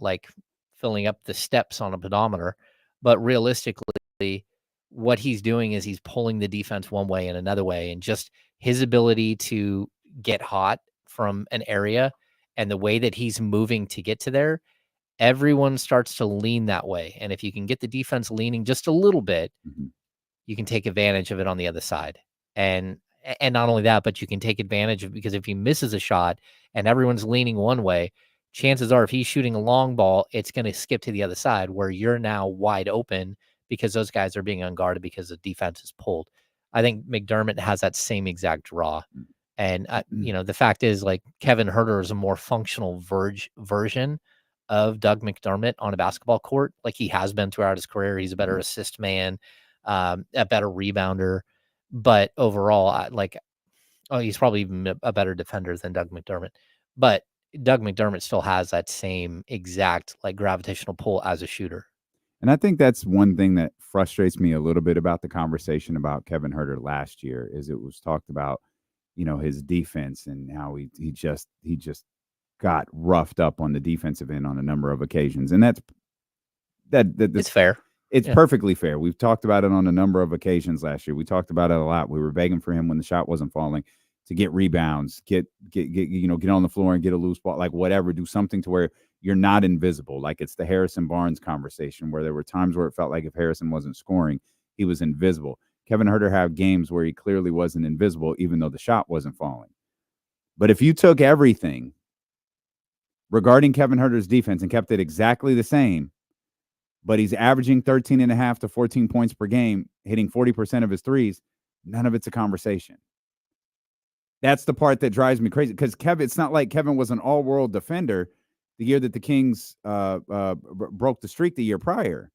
like filling up the steps on a pedometer. But realistically, what he's doing is he's pulling the defense one way and another way, and just his ability to get hot from an area and the way that he's moving to get to there, everyone starts to lean that way. And if you can get the defense leaning just a little bit, you can take advantage of it on the other side. And not only that, but you can take advantage of, because if he misses a shot and everyone's leaning one way, chances are if he's shooting a long ball, it's going to skip to the other side where you're now wide open because those guys are being unguarded because the defense is pulled. I think McDermott has that same exact draw. And, the fact is, like, Kevin Huerter is a more functional version of Doug McDermott on a basketball court. Like he has been throughout his career. He's a better assist man, a better rebounder. But overall, he's probably even a better defender than Doug McDermott. But Doug McDermott still has that same exact like gravitational pull as a shooter. And I think that's one thing that frustrates me a little bit about the conversation about Kevin Huerter last year, is it was talked about, his defense and how he just got roughed up on the defensive end on a number of occasions. And that's it's fair. It's perfectly fair. We've talked about it on a number of occasions last year. We talked about it a lot. We were begging for him when the shot wasn't falling to get rebounds, get on the floor and get a loose ball, like whatever, do something to where you're not invisible. Like it's the Harrison Barnes conversation where there were times where it felt like if Harrison wasn't scoring, he was invisible. Kevin Huerter had games where he clearly wasn't invisible, even though the shot wasn't falling. But if you took everything regarding Kevin Huerter's defense and kept it exactly the same, but he's averaging 13.5 to 14 points per game, hitting 40% of his threes, none of it's a conversation. That's the part that drives me crazy, because it's not like Kevin was an all-world defender the year that the Kings broke the streak the year prior.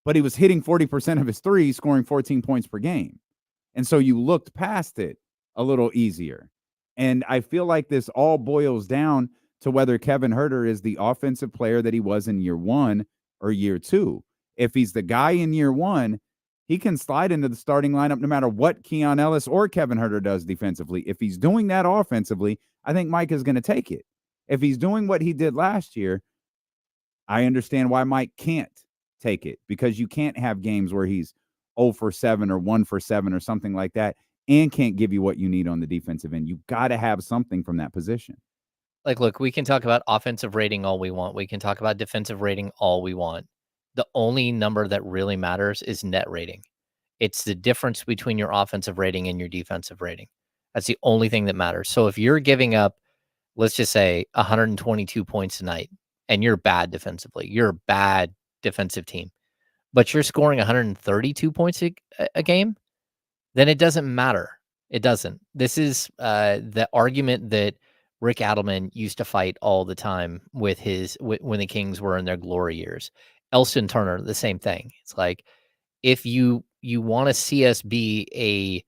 But he was hitting 40% of his threes, scoring 14 points per game. And so you looked past it a little easier. And I feel like this all boils down to whether Kevin Huerter is the offensive player that he was in year one or year two. If he's the guy in year one, he can slide into the starting lineup no matter what Keon Ellis or Kevin Huerter does defensively. If he's doing that offensively, I think Mike is going to take it. If he's doing what he did last year, I understand why Mike can't take it, because you can't have games where he's 0 for 7 or 1 for 7 or something like that and can't give you what you need on the defensive end. You got to have something from that position. Like, look, we can talk about offensive rating all we want. We can talk about defensive rating all we want. The only number that really matters is net rating. It's the difference between your offensive rating and your defensive rating. That's the only thing that matters. So if you're giving up, let's just say 122 points tonight, and you're bad defensively, you're a bad defensive team, but you're scoring 132 points a game, then it doesn't matter. It doesn't. This is the argument that Rick Adelman used to fight all the time with when the Kings were in their glory years. Elston Turner, the same thing. It's like, if you want to see us if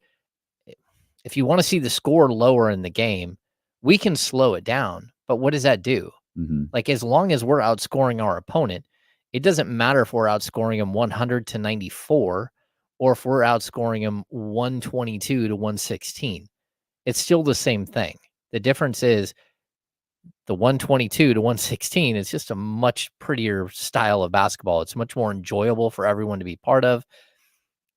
you want to see the score lower in the game, we can slow it down. But what does that do? Like, as long as we're outscoring our opponent, it doesn't matter if we're outscoring them 100 to 94 or if we're outscoring them 122 to 116. It's still the same thing. The difference is the 122 to 116 is just a much prettier style of basketball. It's much more enjoyable for everyone to be part of.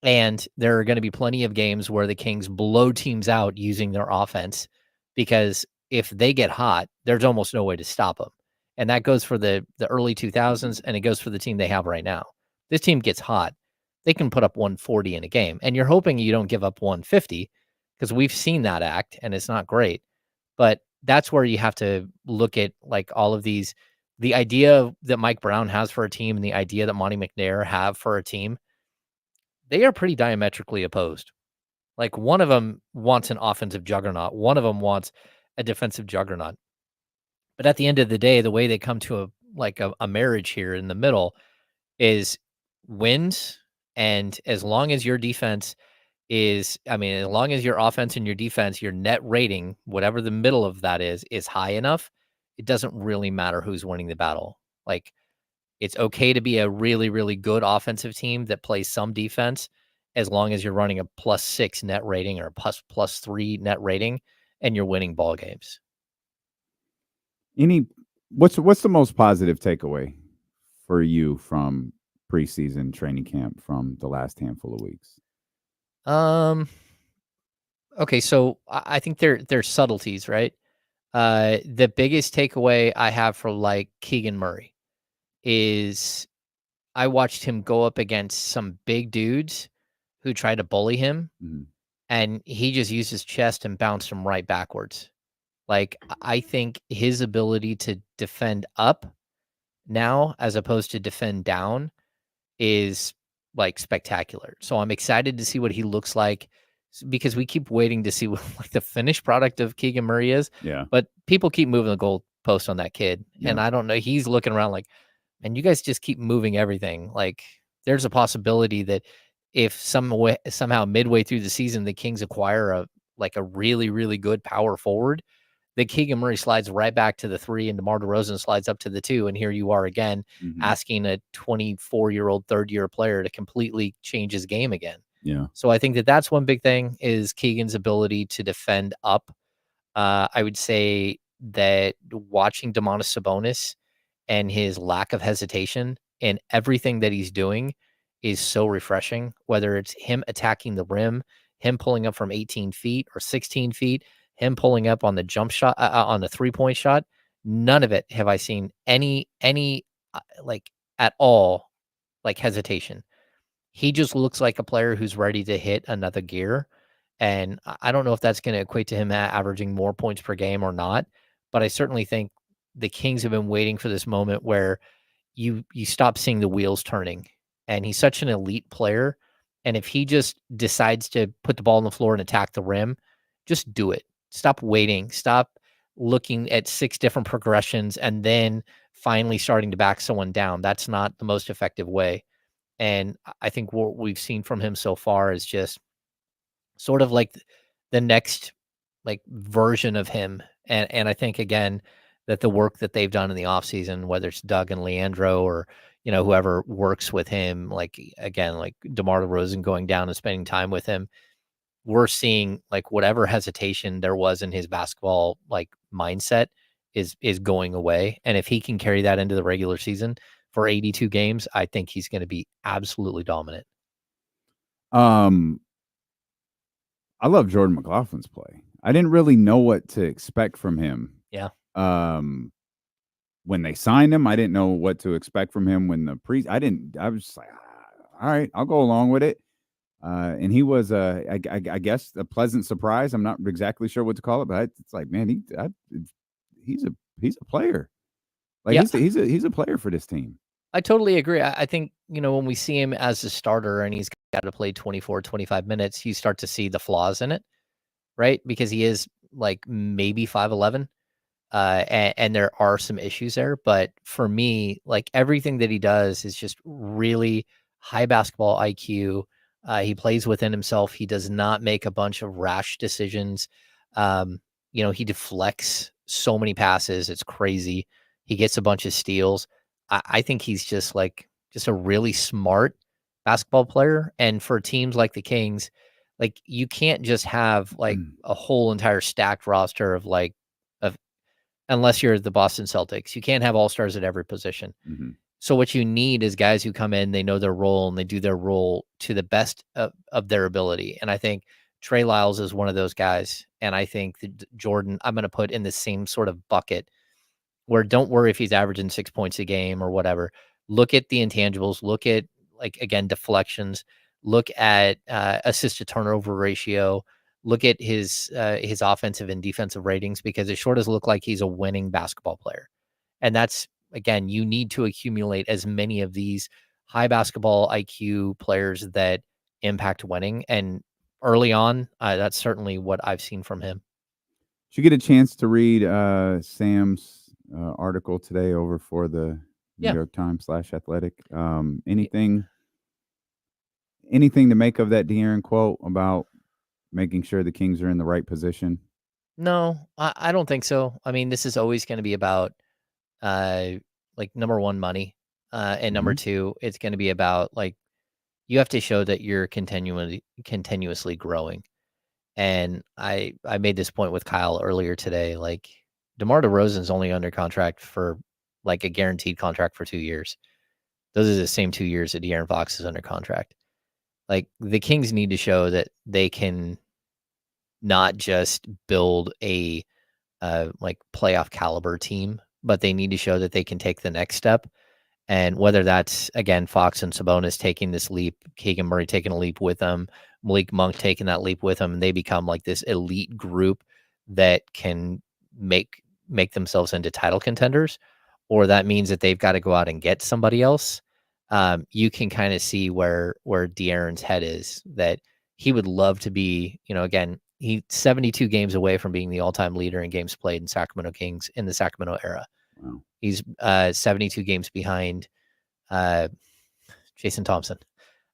And there are going to be plenty of games where the Kings blow teams out using their offense, because if they get hot, there's almost no way to stop them. And that goes for the early 2000s, and it goes for the team they have right now. This team gets hot, they can put up 140 in a game, and you're hoping you don't give up 150 because we've seen that act, and it's not great. But that's where you have to look at like all of these, the idea that Mike Brown has for a team and the idea that Monty McNair have for a team. They are pretty diametrically opposed. Like one of them wants an offensive juggernaut, one of them wants a defensive juggernaut. But at the end of the day, the way they come to a marriage here in the middle is wins. And as long as your defense as long as your offense and your defense, your net rating, whatever the middle of that is high enough, it doesn't really matter who's winning the battle. Like, it's okay to be a really, really good offensive team that plays some defense as long as you're running a +6 net rating or a +3 net rating and you're winning ball games. What's the most positive takeaway for you from preseason training camp from the last handful of weeks? Okay, so I think there's subtleties, right? The biggest takeaway I have for like Keegan Murray is I watched him go up against some big dudes who tried to bully him, and he just used his chest and bounced him right backwards. Like, I think his ability to defend up now as opposed to defend down is like spectacular. So I'm excited to see what he looks like because we keep waiting to see what like the finished product of Keegan Murray is. Yeah. But people keep moving the goalpost on that kid. Yeah. And I don't know. He's looking around like, and you guys just keep moving everything. Like, there's a possibility that if somehow midway through the season, the Kings acquire a really, really good power forward, that Keegan Murray slides right back to the 3 and DeMar DeRozan slides up to the 2. And here you are again, asking a 24-year-old third-year player to completely change his game again. Yeah. So I think that's one big thing is Keegan's ability to defend up. I would say that watching Domantas Sabonis and his lack of hesitation in everything that he's doing is so refreshing, whether it's him attacking the rim, him pulling up from 18 feet or 16 feet, him pulling up on the jump shot, on the 3-point shot. None of it have I seen any like at all, like hesitation. He just looks like a player who's ready to hit another gear. And I don't know if that's going to equate to him averaging more points per game or not, but I certainly think the Kings have been waiting for this moment where you stop seeing the wheels turning. And he's such an elite player. And if he just decides to put the ball on the floor and attack the rim, just do it. Stop waiting. Stop looking at 6 different progressions and then finally starting to back someone down. That's not the most effective way. And I think what we've seen from him so far is just sort of like the next like version of him. And I think, again, that the work that they've done in the offseason, whether it's Doug and Leandro or, whoever works with him, like, again, like DeMar DeRozan going down and spending time with him, we're seeing like whatever hesitation there was in his basketball like mindset is going away. And if he can carry that into the regular season for 82 games, I think he's going to be absolutely dominant. I love Jordan McLaughlin's play. I didn't really know what to expect from him. Yeah. When they signed him, I didn't know what to expect from him when I was just like, all right, I'll go along with it. And he was, I guess, a pleasant surprise. I'm not exactly sure what to call it, but it's like, man, he's a player. Like, yeah. he's a player for this team. I totally agree. I think, when we see him as a starter and he's got to play 24, 25 minutes, you start to see the flaws in it, right? Because he is like maybe 5'11", and there are some issues there. But for me, like everything that he does is just really high basketball IQ. He plays within himself. He does not make a bunch of rash decisions. He deflects so many passes. It's crazy. He gets a bunch of steals. I think he's just a really smart basketball player. And for teams like the Kings, like you can't just have like a whole entire stacked roster of unless you're the Boston Celtics, you can't have all-stars at every position. So what you need is guys who come in, they know their role and they do their role to the best of their ability. And I think Trey Lyles is one of those guys, and I think that Jordan I'm going to put in the same sort of bucket where don't worry if he's averaging 6 points a game or whatever. Look at the intangibles. Look at, like, again, deflections. Look at assist to turnover ratio. Look at his offensive and defensive ratings, because it sure does look like he's a winning basketball player. And that's, again, you need to accumulate as many of these high basketball IQ players that impact winning. And early on, that's certainly what I've seen from him. Did you get a chance to read Sam's article today over for the New York Times /Athletic? Anything to make of that De'Aaron quote about making sure the Kings are in the right position? No, I don't think so. I mean, this is always going to be about like, number one, money, and number two, it's going to be about, like, you have to show that you're continuously growing. And I made this point with Kyle earlier today. Like, DeMar DeRozan's only under contract for, like, a guaranteed contract for 2 years. Those are the same 2 years that De'Aaron Fox is under contract. Like, the Kings need to show that they can not just build a like, playoff caliber team, but they need to show that they can take the next step. And whether that's, again, Fox and Sabonis taking this leap, Keegan Murray taking a leap with them, Malik Monk taking that leap with them, and they become like this elite group that can make themselves into title contenders, or that means that they've got to go out and get somebody else. You can kind of see where De'Aaron's head is, that he would love to be, again, he's 72 games away from being the all-time leader in games played in Sacramento Kings in the Sacramento era. Wow. He's 72 games behind Jason Thompson.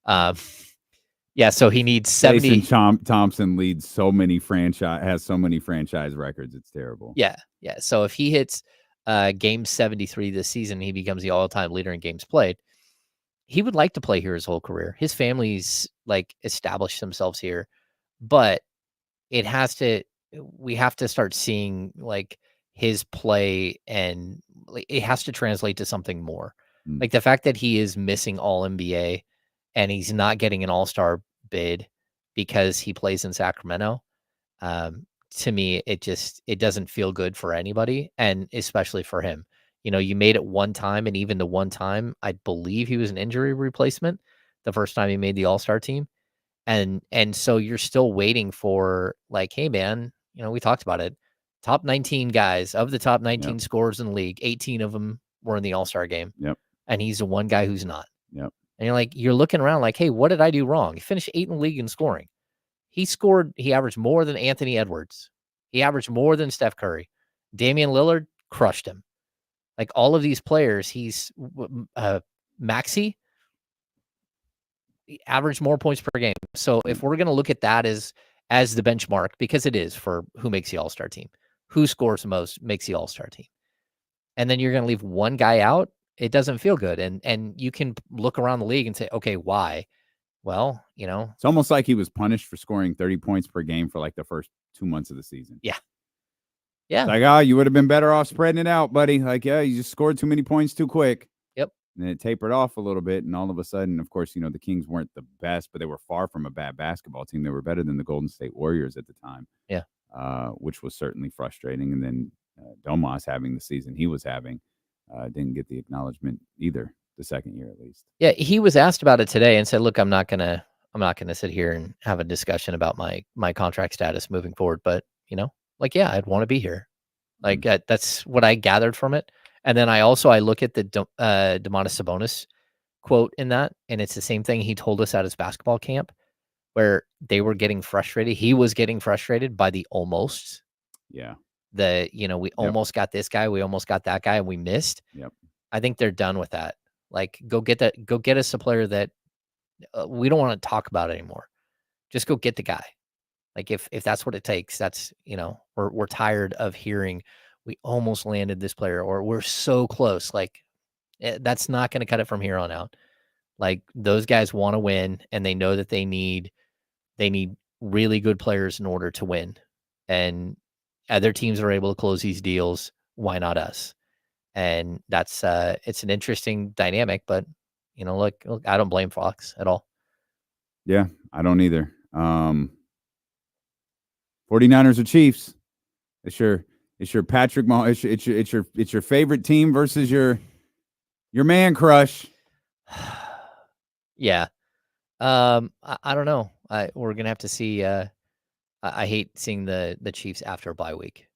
So he needs 70. Jason Thompson leads has so many franchise records. It's terrible. Yeah. So if he hits game 73 this season, he becomes the all-time leader in games played. He would like to play here his whole career. His family's, like, established themselves here, but we have to start seeing, like, his play, and it has to translate to something more. Like, the fact that he is missing all NBA and he's not getting an all-star bid because he plays in Sacramento. To me, it doesn't feel good for anybody, and especially for him. You made it one time, and even the one time, I believe he was an injury replacement the first time he made the all-star team. And so you're still waiting for, like, hey man, we talked about it. Top 19 guys, of the top 19 scorers in the league, 18 of them were in the all-star game. Yep. And he's the one guy who's not. Yep. And you're looking around like, hey, what did I do wrong? He finished 8th in the league in scoring. He averaged more than Anthony Edwards. He averaged more than Steph Curry. Damian Lillard crushed him. Like, all of these players, he's Maxey averaged more points per game. So if we're going to look at that as the benchmark, because it is for who makes the all-star team, who scores the most makes the all-star team, and then you're going to leave one guy out, it doesn't feel good. And you can look around the league and say, okay, why? Well, it's almost like he was punished for scoring 30 points per game for, like, the first 2 months of the season. Yeah. It's like, you would have been better off spreading it out, buddy. Like, you just scored too many points too quick. Yep. And then it tapered off a little bit, and all of a sudden, of course, the Kings weren't the best, but they were far from a bad basketball team. They were better than the Golden State Warriors at the time. Yeah. Which was certainly frustrating. And then Domas, having the season he was having, didn't get the acknowledgement either, the second year at least. Yeah, he was asked about it today and said, look, I'm not gonna sit here and have a discussion about my contract status moving forward, but I'd want to be here. Like, that's what I gathered from it. And then I look at the Domantas Sabonis quote in that, and it's the same thing he told us at his basketball camp, where they were getting frustrated. He was getting frustrated by the almost. Yeah. We almost got this guy, we almost got that guy, and we missed. Yep. I think they're done with that. Like, go get us a player that we don't want to talk about anymore. Just go get the guy. Like, if that's what it takes, that's, we're tired of hearing we almost landed this player, or we're so close. Like, that's not going to cut it from here on out. Like, those guys want to win, and they know that they need really good players in order to win. And other teams are able to close these deals. Why not us? And that's it's an interesting dynamic, but look, I don't blame Fox at all. Yeah, I don't either. 49ers or Chiefs? It's your Patrick Mahomes. It's your favorite team versus your man crush. Yeah. I don't know. We're gonna have to see. I hate seeing the Chiefs after a bye week.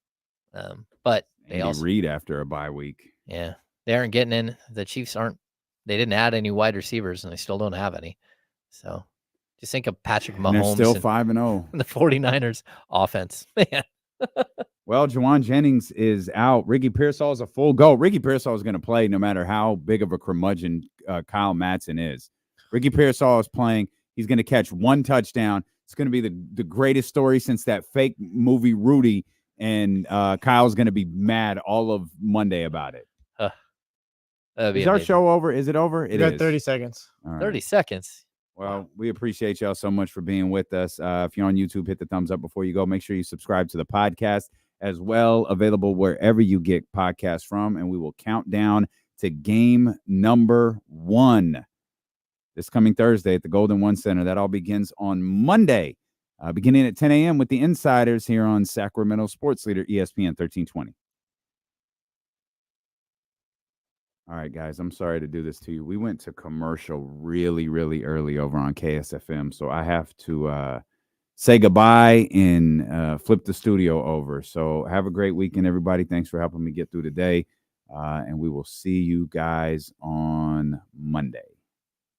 But they Andy also Reid after a bye week. Yeah, they aren't getting in. The Chiefs aren't. They didn't add any wide receivers, and they still don't have any. So just think of Patrick Mahomes. And they're still 5-0. The 49ers offense. Man. Well, Juwan Jennings is out. Ricky Pearsall is a full go. Ricky Pearsall is going to play no matter how big of a curmudgeon Kyle Madsen is. Ricky Pearsall is playing. He's going to catch one touchdown. It's going to be the greatest story since that fake movie Rudy. And Kyle's going to be mad all of Monday about it. Is our show over? Is it over? It got is. 30 seconds. All right. 30 seconds. Well, we appreciate y'all so much for being with us. If you're on YouTube, hit the thumbs up before you go. Make sure you subscribe to the podcast as well. Available wherever you get podcasts from. And we will count down to game number 1 this coming Thursday at the Golden One Center. That all begins on Monday, beginning at 10 a.m. with the Insiders here on Sacramento Sports Leader ESPN 1320. All right, guys, I'm sorry to do this to you. We went to commercial really, really early over on KSFM, so I have to say goodbye and flip the studio over. So have a great weekend, everybody. Thanks for helping me get through today, and we will see you guys on Monday.